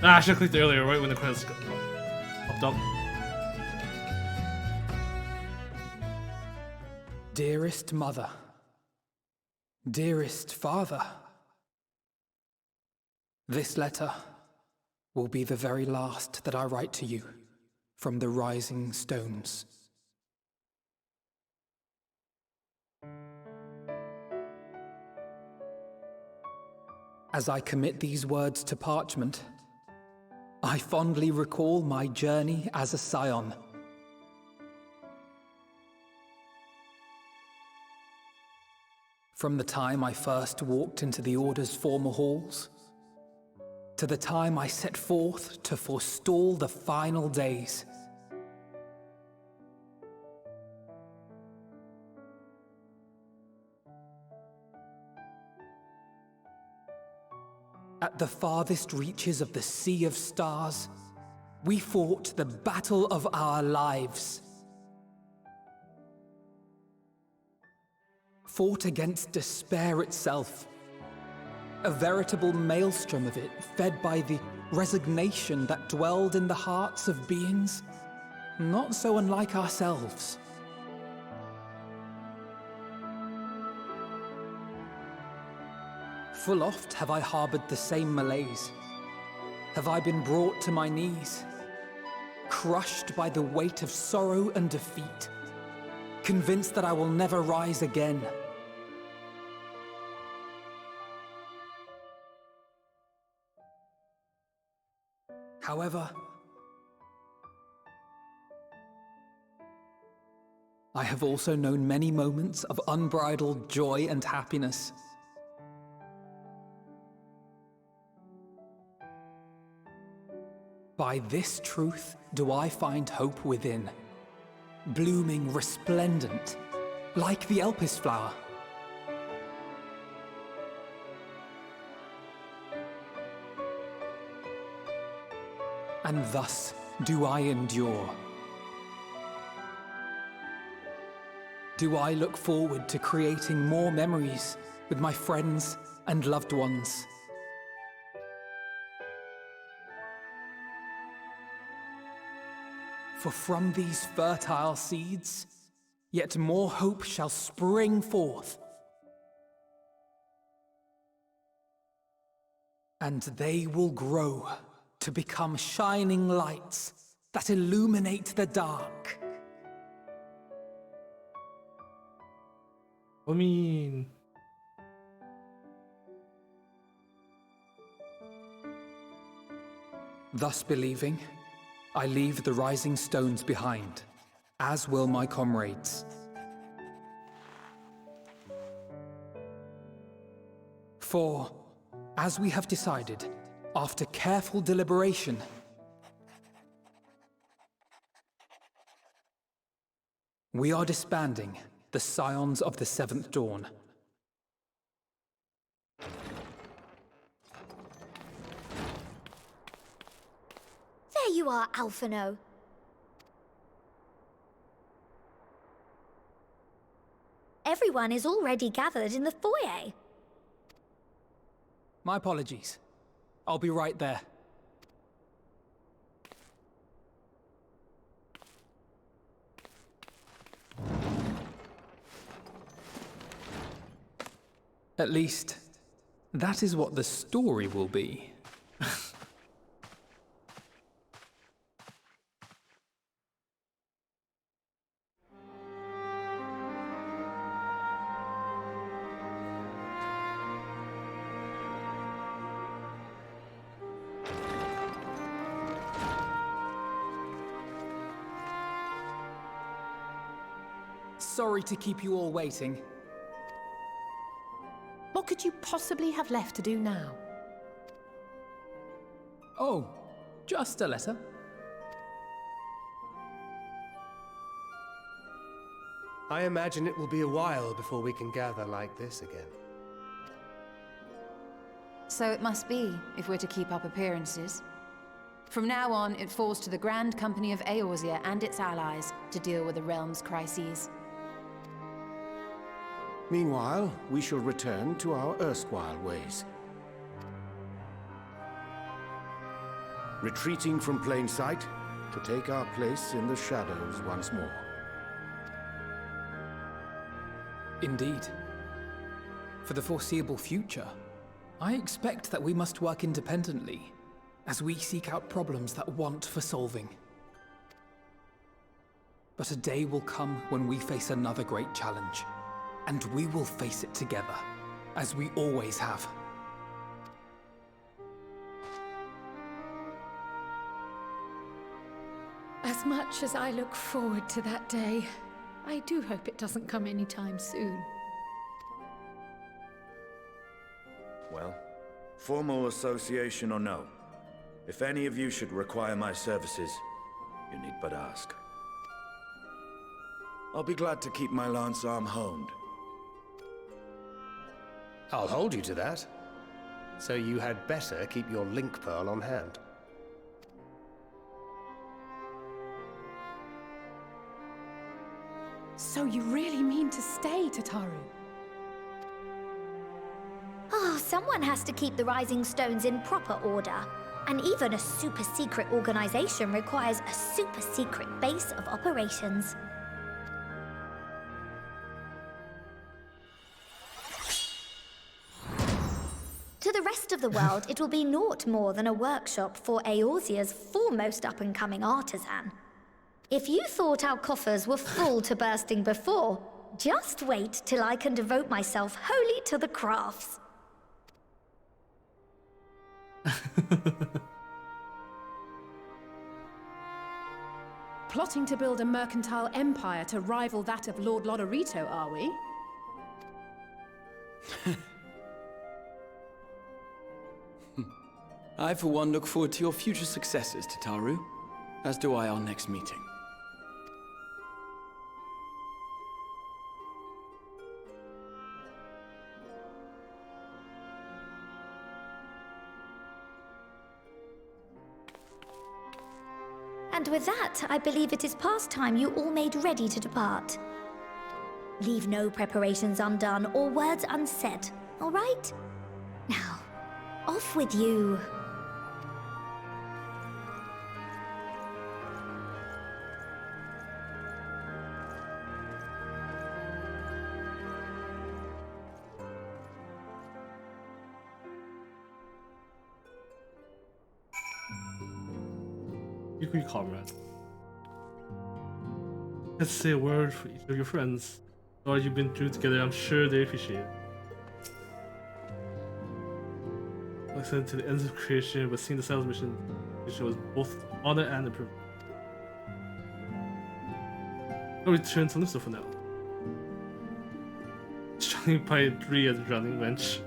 Ah, I should have clicked earlier, right when the credits popped up. Dearest mother, dearest father, this letter will be the very last that I write to you from the rising stones. As I commit these words to parchment, I fondly recall my journey as a scion. From the time I first walked into the Order's former halls, to the time I set forth to forestall the final days. At the farthest reaches of the Sea of Stars, we fought the battle of our lives. Fought against despair itself, a veritable maelstrom of it, fed by the resignation that dwelled in the hearts of beings not so unlike ourselves. Full oft have I harbored the same malaise. Have I been brought to my knees, crushed by the weight of sorrow and defeat, convinced that I will never rise again. However, I have also known many moments of unbridled joy and happiness. By this truth do I find hope within, blooming resplendent, like the Elpis flower. And thus do I endure. Do I look forward to creating more memories with my friends and loved ones. For from these fertile seeds, yet more hope shall spring forth. And they will grow to become shining lights that illuminate the dark. I mean, Thus believing, I leave the rising stones behind, as will my comrades. For, as we have decided, after careful deliberation, we are disbanding the Scions of the Seventh Dawn. There you are, Alphino. Everyone is already gathered in the foyer. My apologies. I'll be right there. At least, that is what the story will be. Sorry to keep you all waiting. What could you possibly have left to do now? Oh, just a letter. I imagine it will be a while before we can gather like this again. So it must be, if we're to keep up appearances. From now on, it falls to the Grand Company of Eorzea and its allies to deal with the realm's crises. Meanwhile, we shall return to our erstwhile ways. Retreating from plain sight to take our place in the shadows once more. Indeed. For the foreseeable future, I expect that we must work independently as we seek out problems that want for solving. But a day will come when we face another great challenge, and we will face it together, as we always have. As much as I look forward to that day, I do hope it doesn't come anytime soon. Well, formal association or no, if any of you should require my services, you need but ask. I'll be glad to keep my lance arm honed. I'll hold you to that. So you had better keep your link pearl on hand. So you really mean to stay, Tataru? Oh, someone has to keep the Rising Stones in proper order. And even a super-secret organization requires a super-secret base of operations. To the rest of the world, it will be naught more than a workshop for Eorzea's foremost up-and-coming artisan. If you thought our coffers were full to bursting before, just wait till I can devote myself wholly to the crafts. Plotting to build a mercantile empire to rival that of Lord Lodorito, are we? I, for one, look forward to your future successes, Tataru, as do I our next meeting. And with that, I believe it is past time you all made ready to depart. Leave no preparations undone or words unsaid, all right? Now, off with you. Agree, comrade. Let's say a word for each of your friends. What you've been through together, I'm sure they appreciate it. Listening to the ends of creation, but seeing the sales mission was both an honor and a privilege. I'll return to Lipso for now. Drowning by 3 at the drowning bench.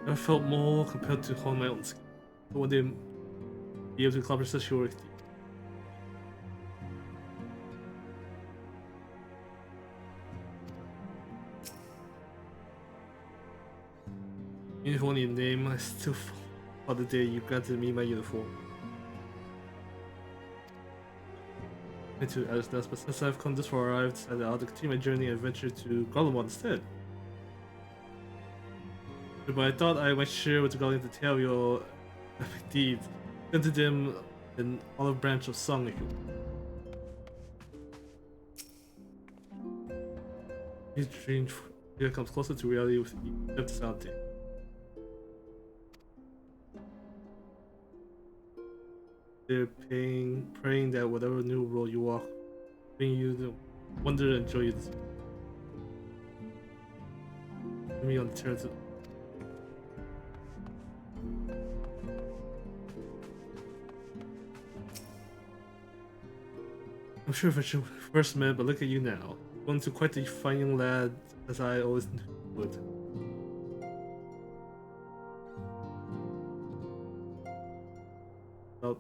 I felt more compelled to hone my own skill. But one day, be able to accomplish such heroic deeds. Even if only a name, I still fought the day you granted me my uniform. Into Alice Nest, but since I've come this far, I've decided I'll continue my journey and adventure to Garlemald instead. But I thought I might share with the Garlemald the tale of your epic deeds, sent to them an olive branch of song if you will. Each dream here comes closer to reality with each step to sound. They're praying that whatever new road you walk, bring you the wonder and joy you deserve. Me on the terrace. I'm sure if I first met, but look at you now. Going to quite the fine young lad, as I always knew you would. Well,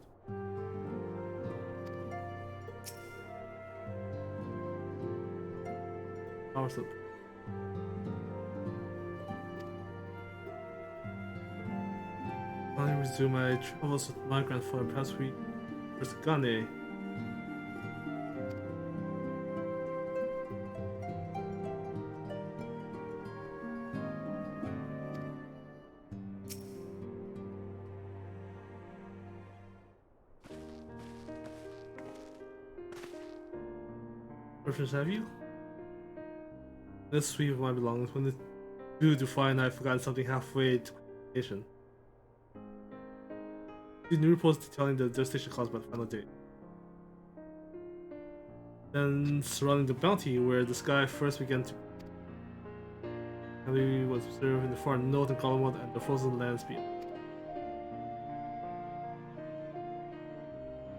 power's up. Finally resume my travels with my grandfather. Perhaps we first Gane. Purchase have you? Let's sweep of my belongings. When it's due to find I've forgotten something halfway to completion. These new reports detailing the devastation caused by the final day. Then surrounding the bounty where the sky first began to Henry was observed in the far north in Garlemald and the frozen lands beyond.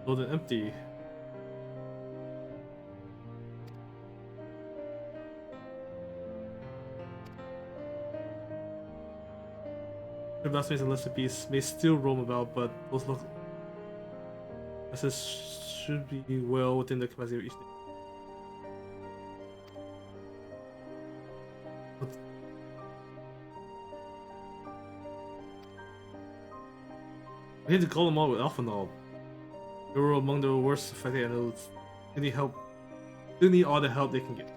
Load and empty. The blacksmiths and lesser beasts may still roam about, but those local assets should be well within the capacity of each day. I need to call them all with Alphanol. They were among the worst affected animals. They need help. They need all the help they can get.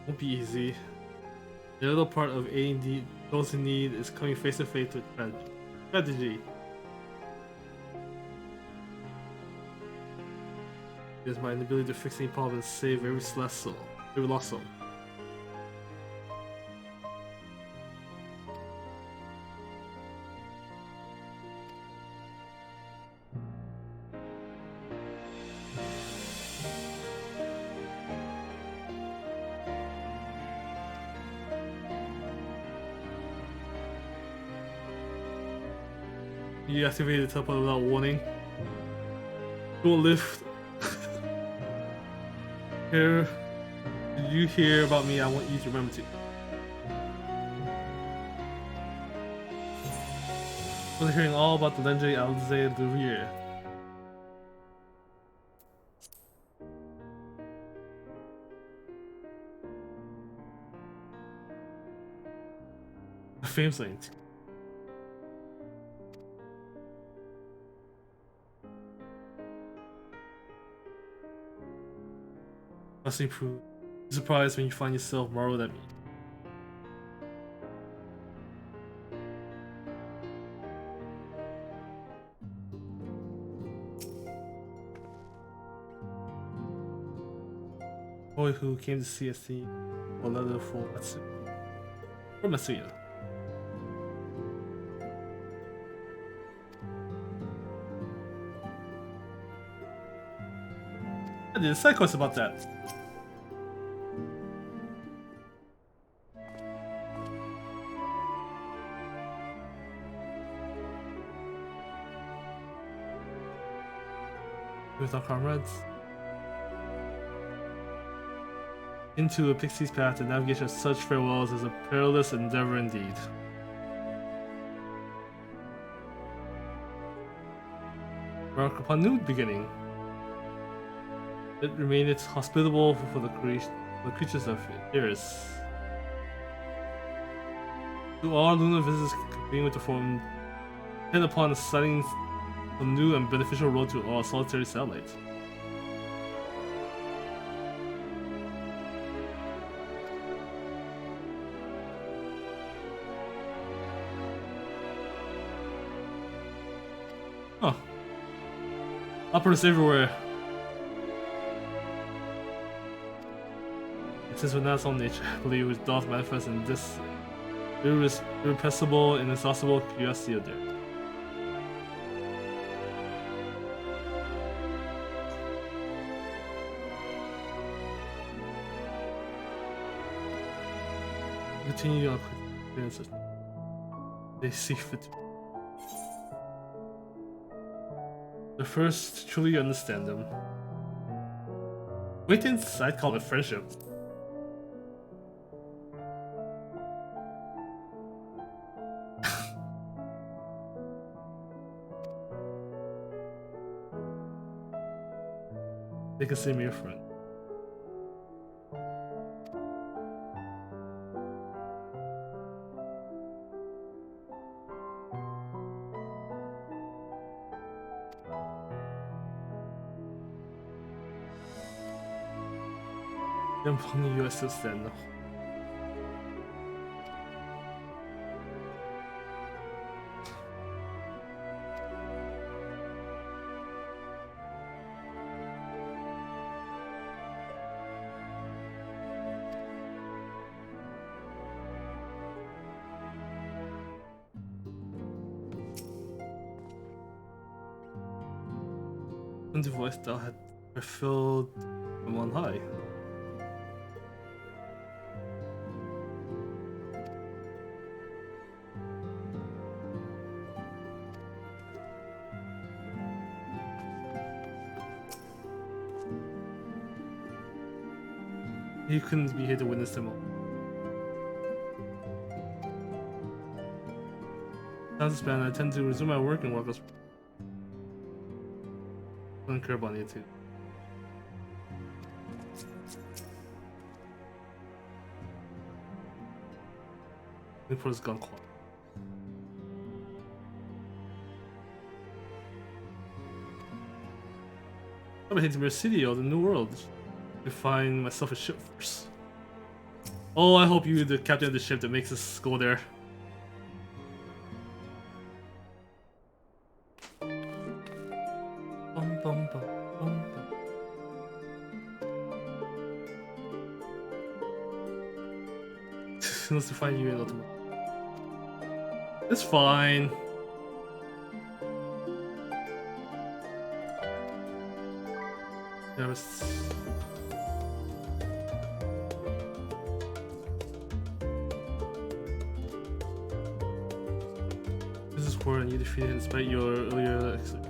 Won't be easy. The little part of aiding those in need is coming face to face with tragedy. It is my inability to fix any problem and save every lost soul. Every lost soul. You activated the teleport without warning. Don't lift. Here, did you hear about me? I want you to remember to. I was hearing all about the legendary Alzay de Rier. A fame saint. Must improve. Be surprised when you find yourself marveled at me. Boy who came to see us see a letter for Matsuya. I did a side quest about that. With our comrades. Into a pixie's path, the navigation of such farewells is a perilous endeavor indeed. Embark upon new beginning. It remaineth hospitable for the creatures of Eris. To all lunar visitors convene with the form, head upon assigning a new and beneficial road to all solitary satellites. Huh. Operas everywhere. It is with natural nature, I believe, which doth manifest in this irrepressible and inexhaustible curiosity of theirs. Continue on quick experiences. They see fit. The first to truly understand them. Acquaintance, I'd call it friendship. They consider me a friend. 연방이 USS 됐나? The voice thou had fulfilled from on high. You couldn't be here to witness them all. Sounds span, I tend to resume my work and walk us. I don't care about you too. Let me put his gun clock. I'm heading to Mirror City or the New World to find myself a ship first. Oh, I hope you're the captain of the ship that makes us go there. Wants to find you in ultimate. It's fine. There was. This is where you defeated despite your earlier exit.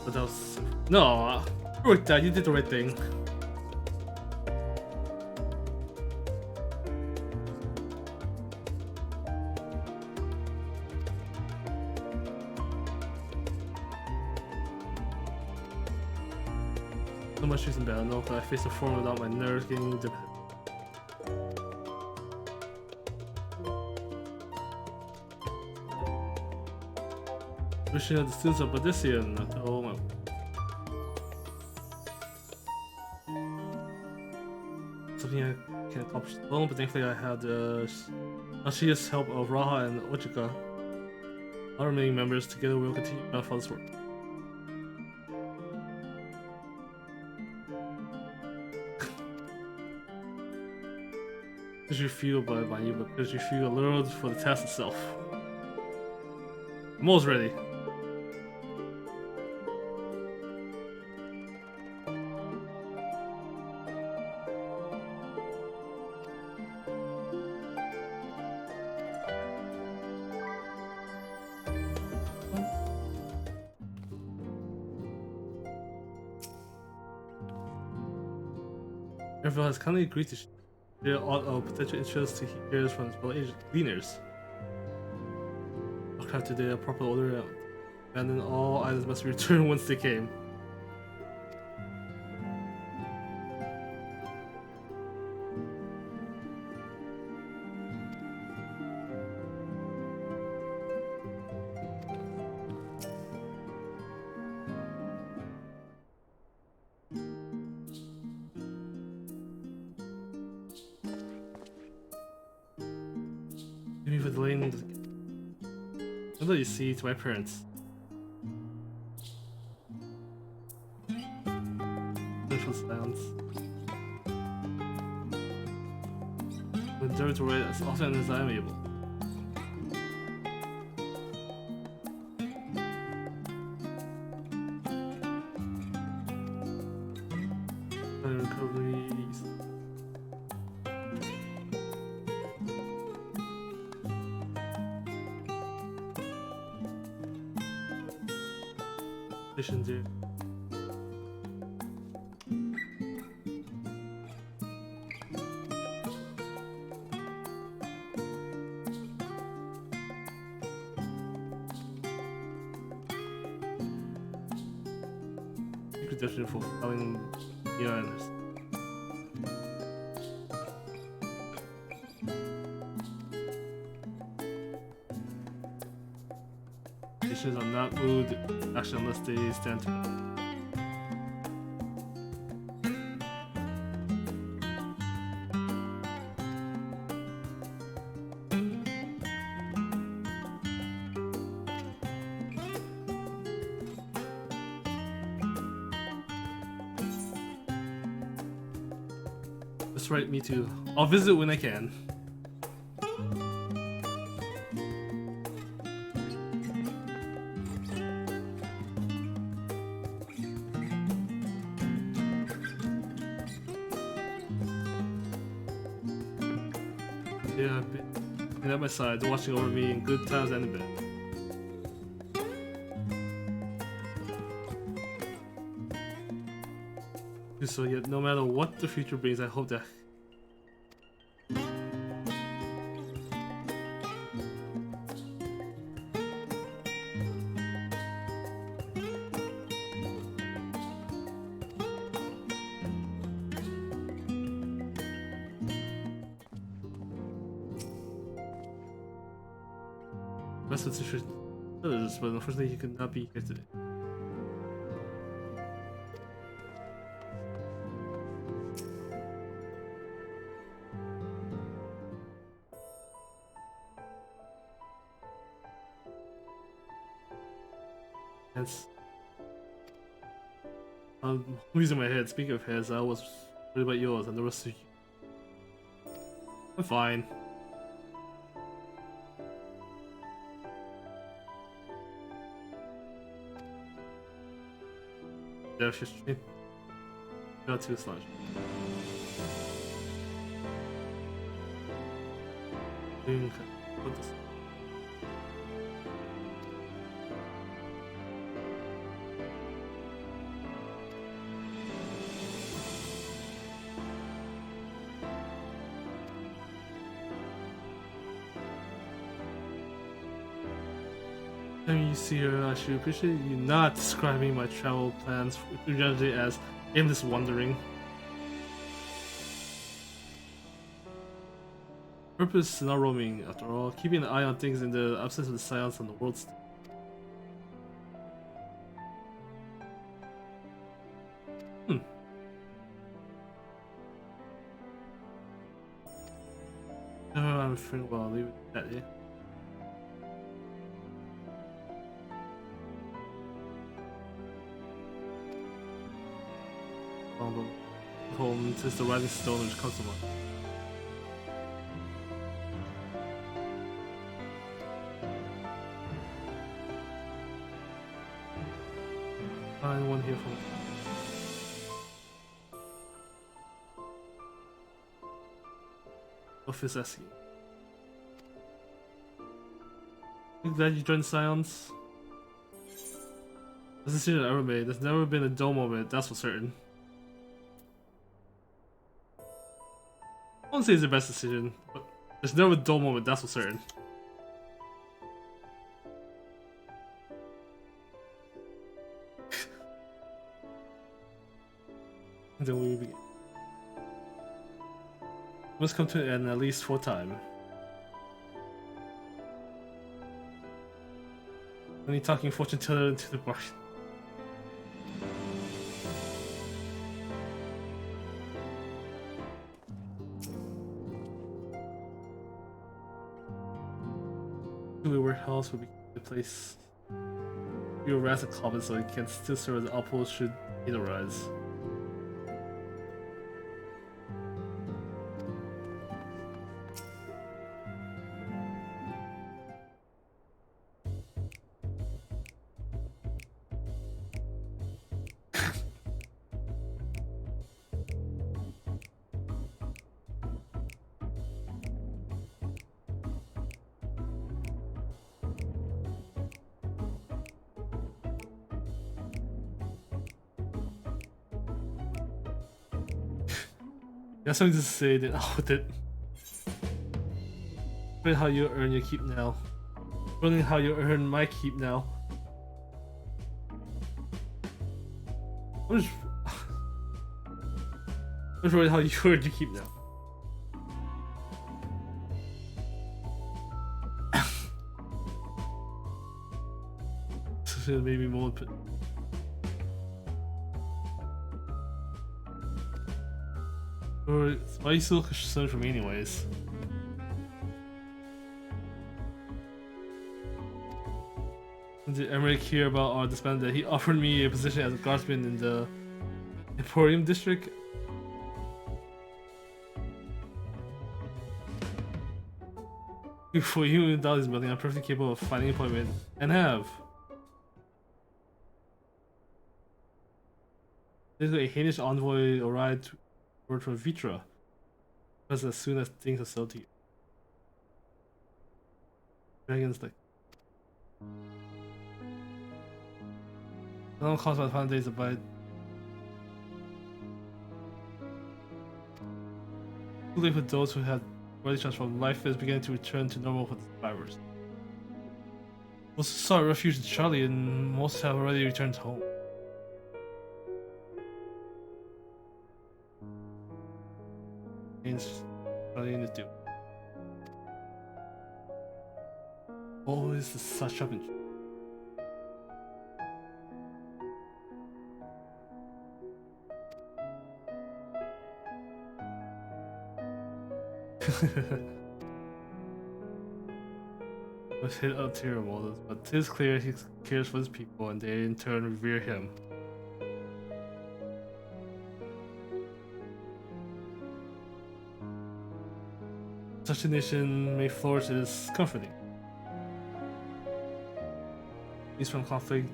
But that was no, you worked out. You did the right thing. So much reason better. No, I faced a form without my nerves getting the. Wishing at the students of Odyssean. Oh my. Something I can accomplish alone, but thankfully I had the Ashiya's help of Raha and Ochika. Our remaining members together will continue my father's work. Because you feel by you, but because you feel a little for the test itself. I'm almost ready. Everyone has kindly agreed to share all potential interests to hear from his fellow gleaners. I'll craft today a proper order, and then all items must be returned once they came. Maybe for delaying the... I'll let you see to my parents. Wonderful sounds. When dirt away as often as I am able. Recoveries. There. You could definitely fulfilling the honors. Nations are not moved action unless they stand together. That's right, me too. I'll visit when I can. Yeah, I've been at my side, watching over me in good times and in bad. So yet, no matter what the future brings, I hope that best of the others, but unfortunately he could not be here today. Hence, I'm losing my head. Speaking of heads, I was worried about yours and the rest of you. I'm fine. Yeah, she's not too slash. Put this. You see her, I should appreciate you not describing my travel plans through Humanity as aimless wandering. Purpose is not roaming, after all, keeping an eye on things in the absence of the silence on the world stage. No, I'm afraid, well, I'll leave it at that, yeah. Home since the rising stone which comes to mind. find one here from. Office asking. I'm glad you joined Scions. This decision I ever made. There's never been a dull moment, that's for certain. I won't say it's the best decision, but there's never a dull moment, that's for certain. And then we will begin. Must come to an end at least 4 times. Only talking fortune teller into the bargain. The warehouse will be the place. You harass a common so it can still serve as an outpost should need arise. That's something to say that out with it. Learn how you earn your keep now. Learning how you earn my keep now. I'm just worried how you earn your keep now. This is maybe more. Or why are you still concerned for me anyways? Did Emmerich hear about our disbanded? He offered me a position as a guardsman in the Emporium district. For you in Dolly's building, I'm perfectly capable of finding an appointment and have. There's a Hainish envoy arrived word from Vitra. Because as soon as things are sold to you. Dragon's like. No one calls about 5 days abide. Too late for those who had already transformed. Life is beginning to return to normal for the survivors. Most sought refuge in Charlie, and most have already returned home. Charlie in the do. Always the such up and was hit ulterior motives, but it is clear he cares for his people and they in turn revere him. Such a nation may flourish is comforting. Peace from conflict.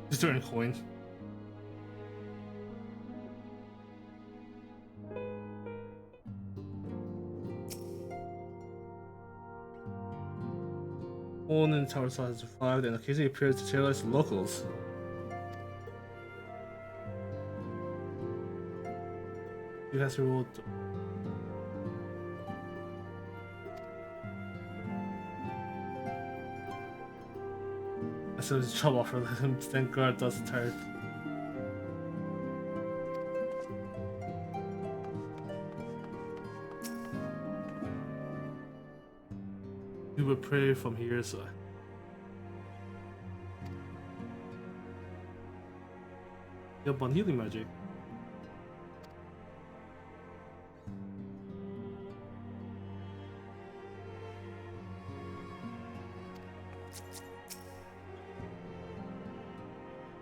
Just earn coins. One in the tower side has survived and occasionally appears to terrorize the locals. Who has ruled? So it's trouble for him. Thank God does the tired. We would pray from here, so. Yep, on healing magic.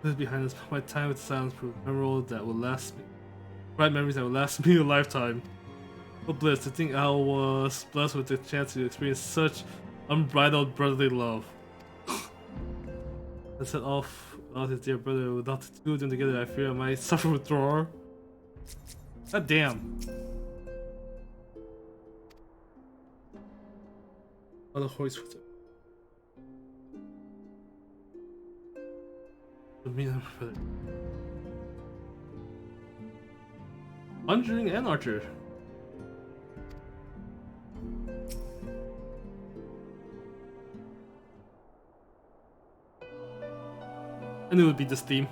This behind us, my time with silence proved memorable that will last me. Bright memories that will last me a lifetime. What bliss to think I was blessed with the chance to experience such unbridled brotherly love. I set off without his dear brother. Without the two of them together, I fear I might suffer withdrawal. God damn. What a horse with it. Conjuring and Archer. I knew it would be this theme.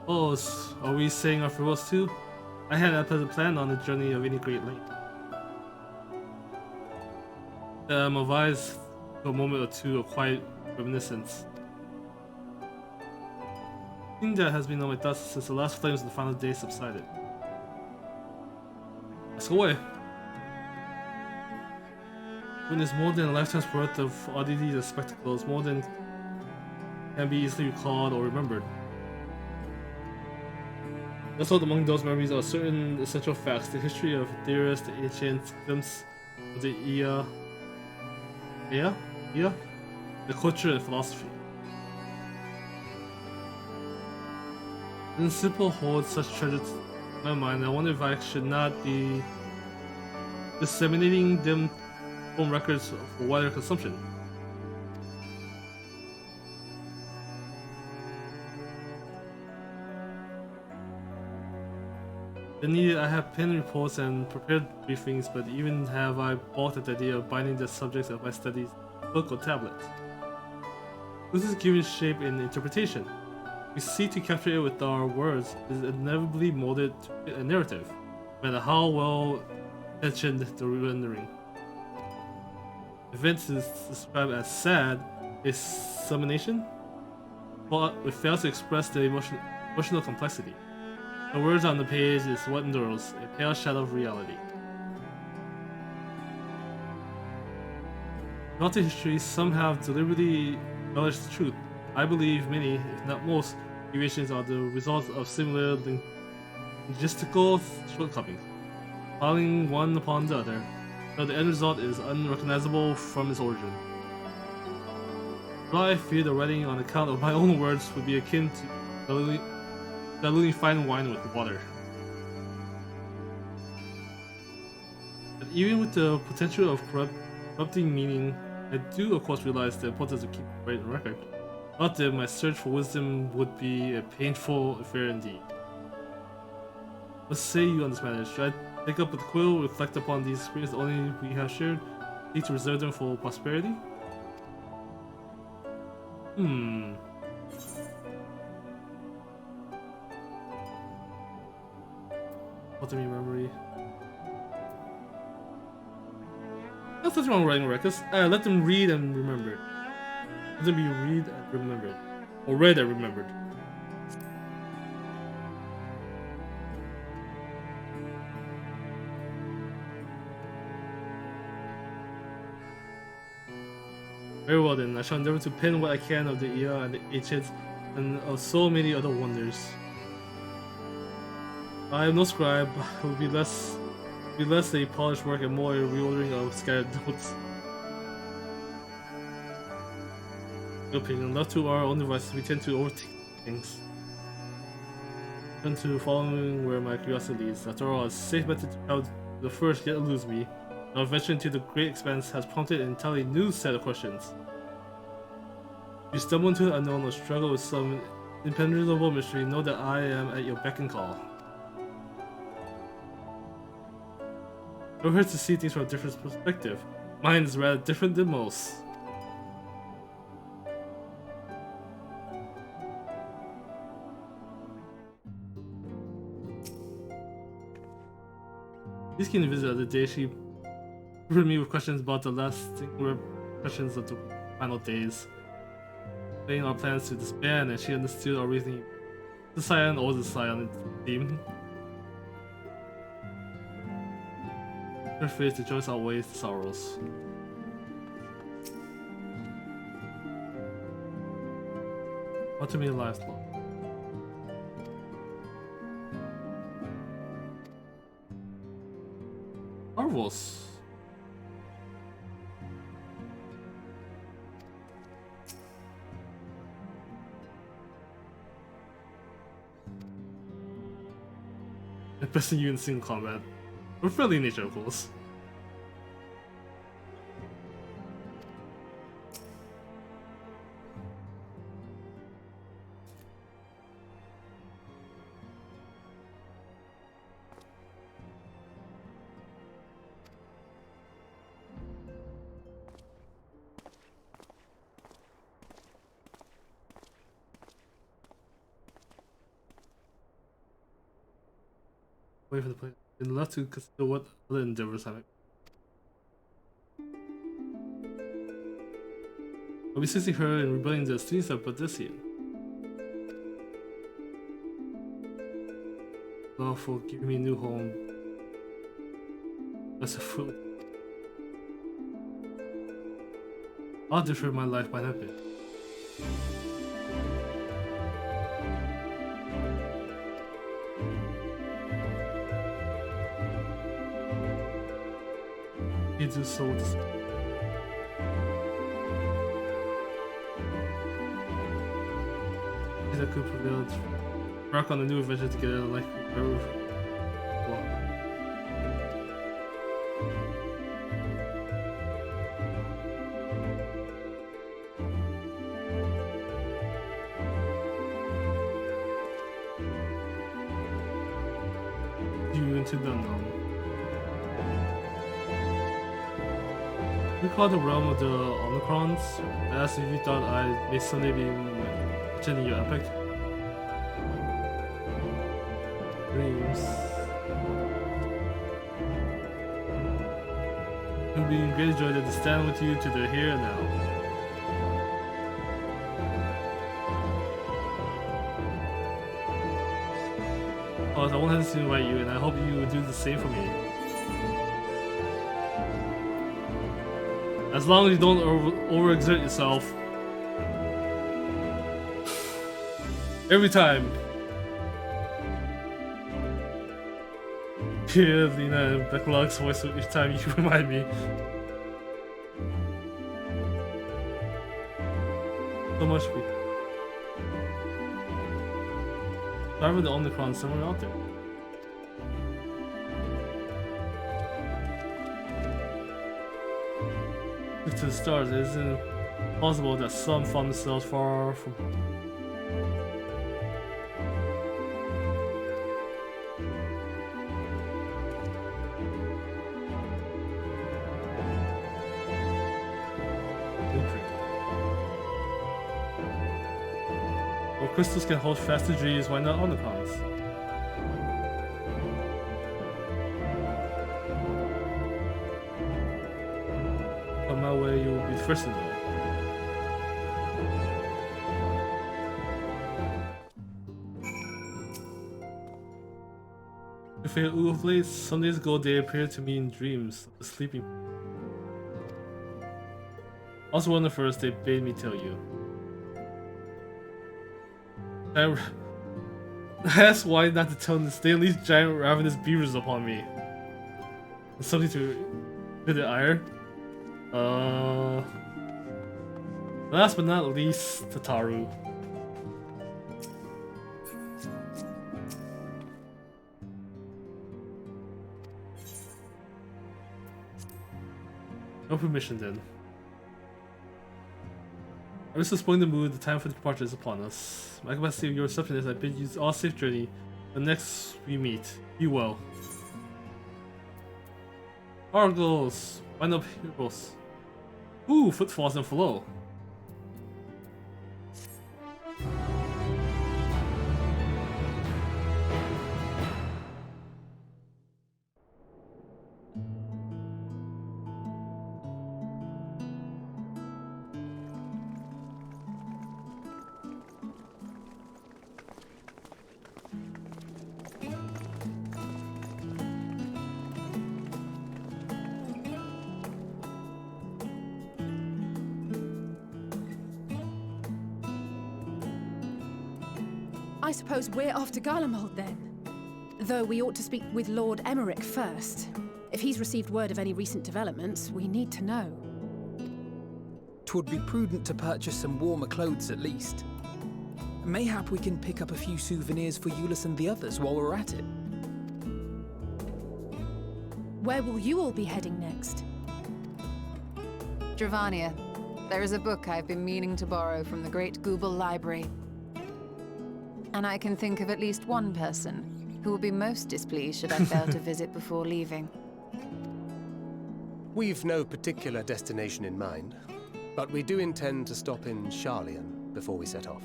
Oh, are we saying our farewells too? I had a pleasant plan on a journey of any great length. I'm advised to a moment or two of quiet reminiscence. The thing that has been on my thoughts since the last flames of the final day subsided. Let's go away. Witness more than a lifetime's worth of oddities and spectacles, more than can be easily recalled or remembered. Also, among those memories are certain essential facts: the history of theorists, the ancient glimpse of the the culture and philosophy. When simple holds such treasures in my mind, I wonder if I should not be disseminating them from records for wider consumption. Indeed, I have penned reports and prepared briefings, but even have I balked at the idea of binding the subjects of my studies in book or tablet. This is giving shape in interpretation. We seek to capture it with our words, it is inevitably molded to a narrative, no matter how well intentioned the rendering. Events is described as sad, is summation, but it fails to express the emotional complexity. The words on the page is what endures, a pale shadow of reality. Throughout the history, some have deliberately embellished the truth. I believe many, if not most, deviations are the result of similar logistical shortcomings, piling one upon the other, so the end result is unrecognizable from its origin. But I fear the writing on account of my own words would be akin to diluting fine wine with water. But even with the potential of corrupting meaning, I do of course realize the importance of keeping right on record. Without them, my search for wisdom would be a painful affair indeed. What say you on this matter? Should I take up with Quill, reflect upon these experiences only we have shared, seek to reserve them for posterity? Ultimate memory. That's what's wrong with writing records. Let them read and remember. Let them be read and remembered. Or read and remembered. Very well then, I shall endeavor to pen what I can of the era and the ancients and of so many other wonders. I am no scribe, it will be less a polished work and more a reordering of scattered notes. In my opinion, left to our own devices, we tend to overthink things. Turn to following where my curiosity leads. After all, a safe method to how the first yet eludes me. Our venture into the great expanse has prompted an entirely new set of questions. If you stumble into the unknown or struggle with some impenetrable mystery, know that I am at your beck and call. It hurts to see things from a different perspective. Mine is rather different than most. These can visit the other day. She peppered me with questions about the last singular questions of the final days. explained our plans to disband, and she understood our reasoning. The Scion or the Scion team. Her face to join our ways to sorrows. What to me lives long. Marvels. Best in you in single combat. We're friendly in nature, of course. Wait for the play. And left to consider what other endeavors have. I'll be assisting her in rebuilding the streets of Badesian. Lord for giving me a new home. That's a fruit. How different my life might have been. He do so this. I could prevail to embark on a new adventure together like well. You into the unknown. We call the realm of the Omicrons. I asked if you thought I may someday be attending your epic. Dreams. It will be in great joy to stand with you to the here and now. Oh, I won't hesitate to invite you, and I hope you will do the same for me. As long as you don't overexert yourself. Every time. Yeah, Lena and Becklog's voice each time you remind me. So much we. However, the Omicron somewhere out there. Look to the stars, it isn't possible that some found themselves far from. Well, crystals can hold faster dreams, why not Omicrons? On my way, you will be the first to know. If I of late, some days ago they appeared to me in dreams of the sleeping. Also on the first, they bade me tell you. I asked why not to tell them to stay these giant ravenous beavers upon me. Something to with the ire. Last but not least, Tataru. No permission then. I was just spoiling the mood, the time for the departure is upon us. My capacity of your receptionist, I bid you all safe journey. The next we meet, be well. Argos, wind up heroes. Ooh, footfalls and flow. I suppose we're off to Garlemald then. Though we ought to speak with Lord Emmerich first. If he's received word of any recent developments, we need to know. 'Twould be prudent to purchase some warmer clothes at least. Mayhap we can pick up a few souvenirs for Euless and the others while we're at it. Where will you all be heading next? Dravania. There is a book I've been meaning to borrow from the Great Google Library. And I can think of at least one person who would be most displeased should I fail to visit before leaving. We've no particular destination in mind, but we do intend to stop in Sharlayan before we set off.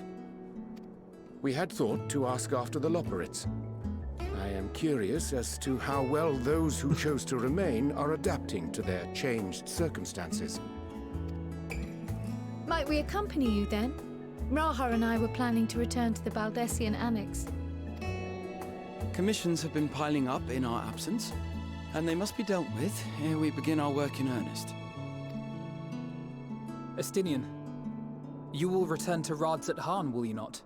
We had thought to ask after the Loporrits. I am curious as to how well those who chose to remain are adapting to their changed circumstances. Might we accompany you then? Raha and I were planning to return to the Baldessian Annex. Commissions have been piling up in our absence, and they must be dealt with ere we begin our work in earnest. Estinian, you will return to Rads at Han, will you not?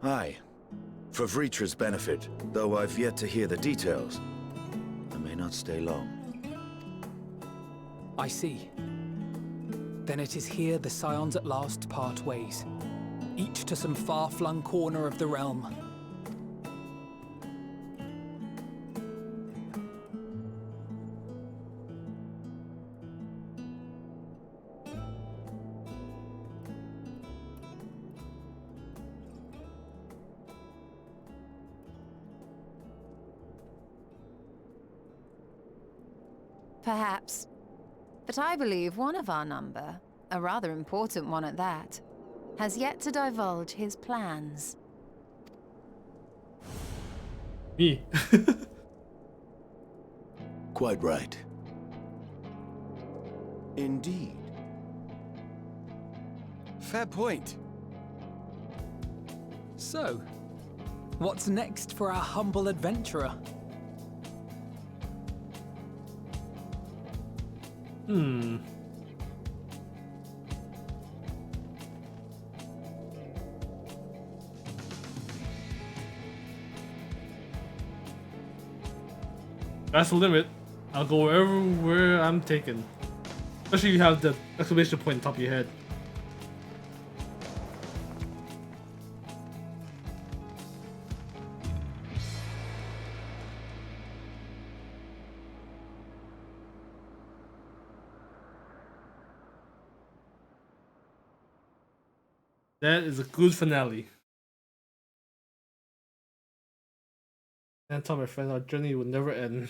Aye. For Vritra's benefit, though I've yet to hear the details. I may not stay long. I see. Then it is here the Scions at last part ways, each to some far-flung corner of the realm. Perhaps. But I believe one of our number, a rather important one at that, has yet to divulge his plans. Me. Quite right. Indeed. Fair point. So, what's next for our humble adventurer? That's the limit. I'll go where I'm taken. Especially if you have the exclamation point on top of your head. That is a good finale. And tell my friend our journey will never end.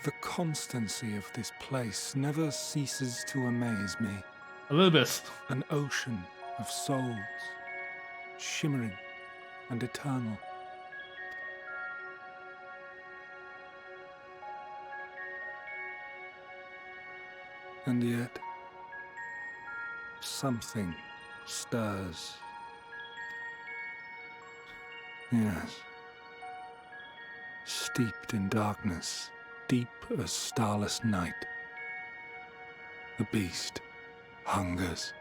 The constancy of this place never ceases to amaze me. A little bit. An ocean of souls, shimmering and eternal. And yet, something stirs. Yes. Steeped in darkness, deep as starless night, the beast hungers.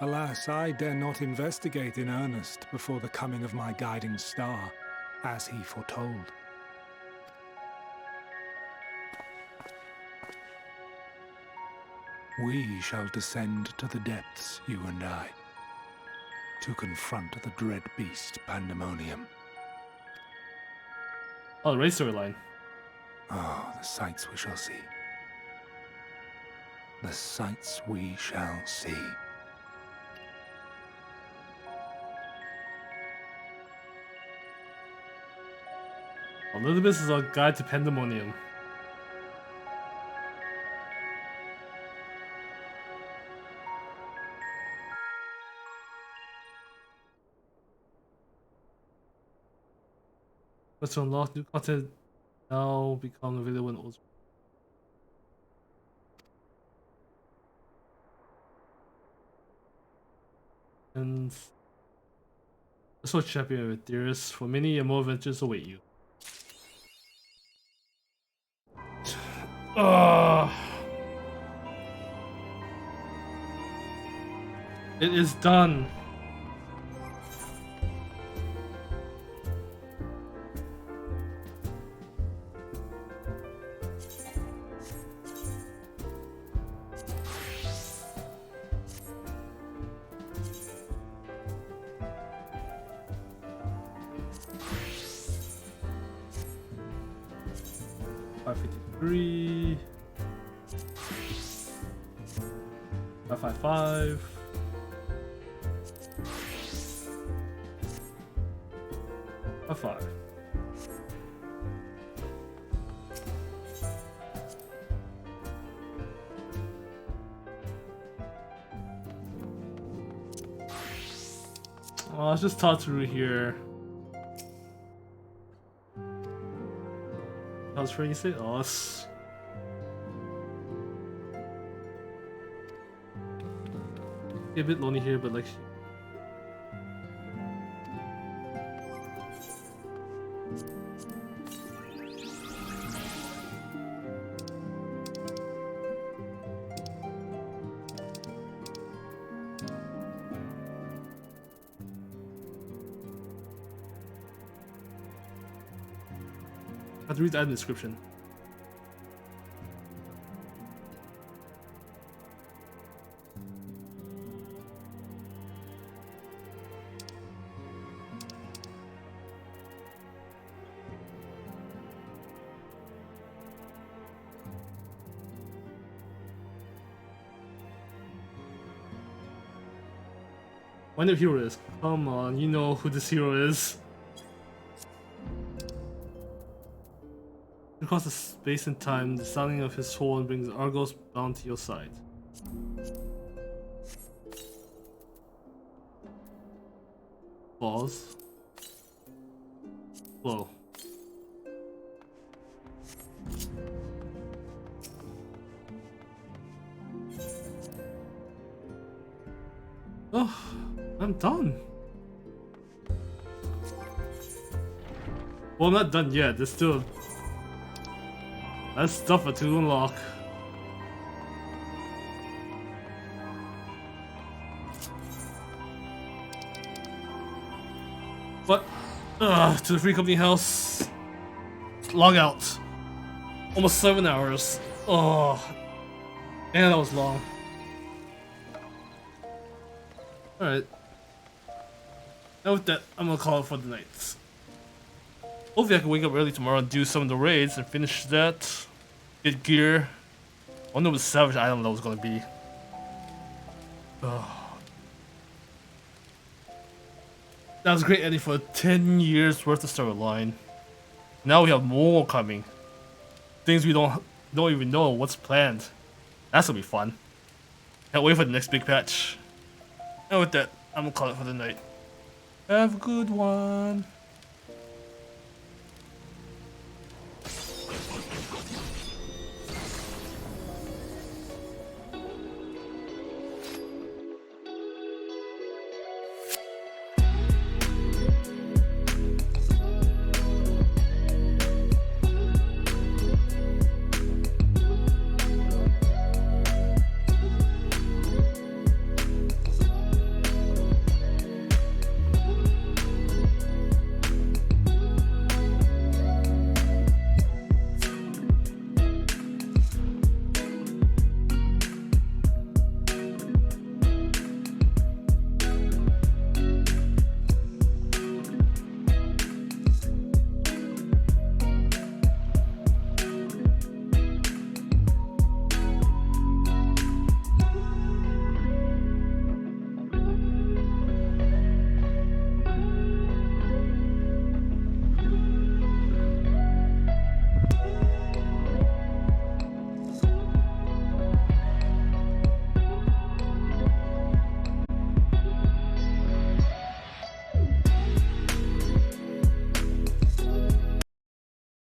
Alas, I dare not investigate in earnest before the coming of my guiding star, as he foretold. We shall descend to the depths, you and I, to confront the dread beast Pandemonium. Oh, the race storyline. Oh, the sights we shall see. The sights we shall see. Elizabeth is our guide to Pandemonium. Let's unlock new content now become available in Oz. weapons. That's what champion with dearest. For many and more adventures await you. It is done. $553. $555. $5. Oh, let's just talk through here. How's Frankie say? Oh, it's... a bit lonely here, but like... I have to read that in the description. Find the hero is. Come on, you know who this hero is. Across the space and time, the sounding of his horn brings Argos bound to your side. Pause. Whoa. Oh, I'm done. Well, I'm not done yet. There's still... that's stuff to unlock. But, to the free company house. Log out. Almost 7 hours. Oh, man, that was long. Alright. Now with that, I'm gonna call it for the night. Hopefully I can wake up early tomorrow and do some of the raids and finish that. Get gear. I wonder what savage item that was gonna be. Oh. That was a great ending for 10 years worth of storyline. Now we have more coming. Things we don't even know what's planned. That's gonna be fun. Can't wait for the next big patch. And with that, I'm gonna call it for the night. Have a good one.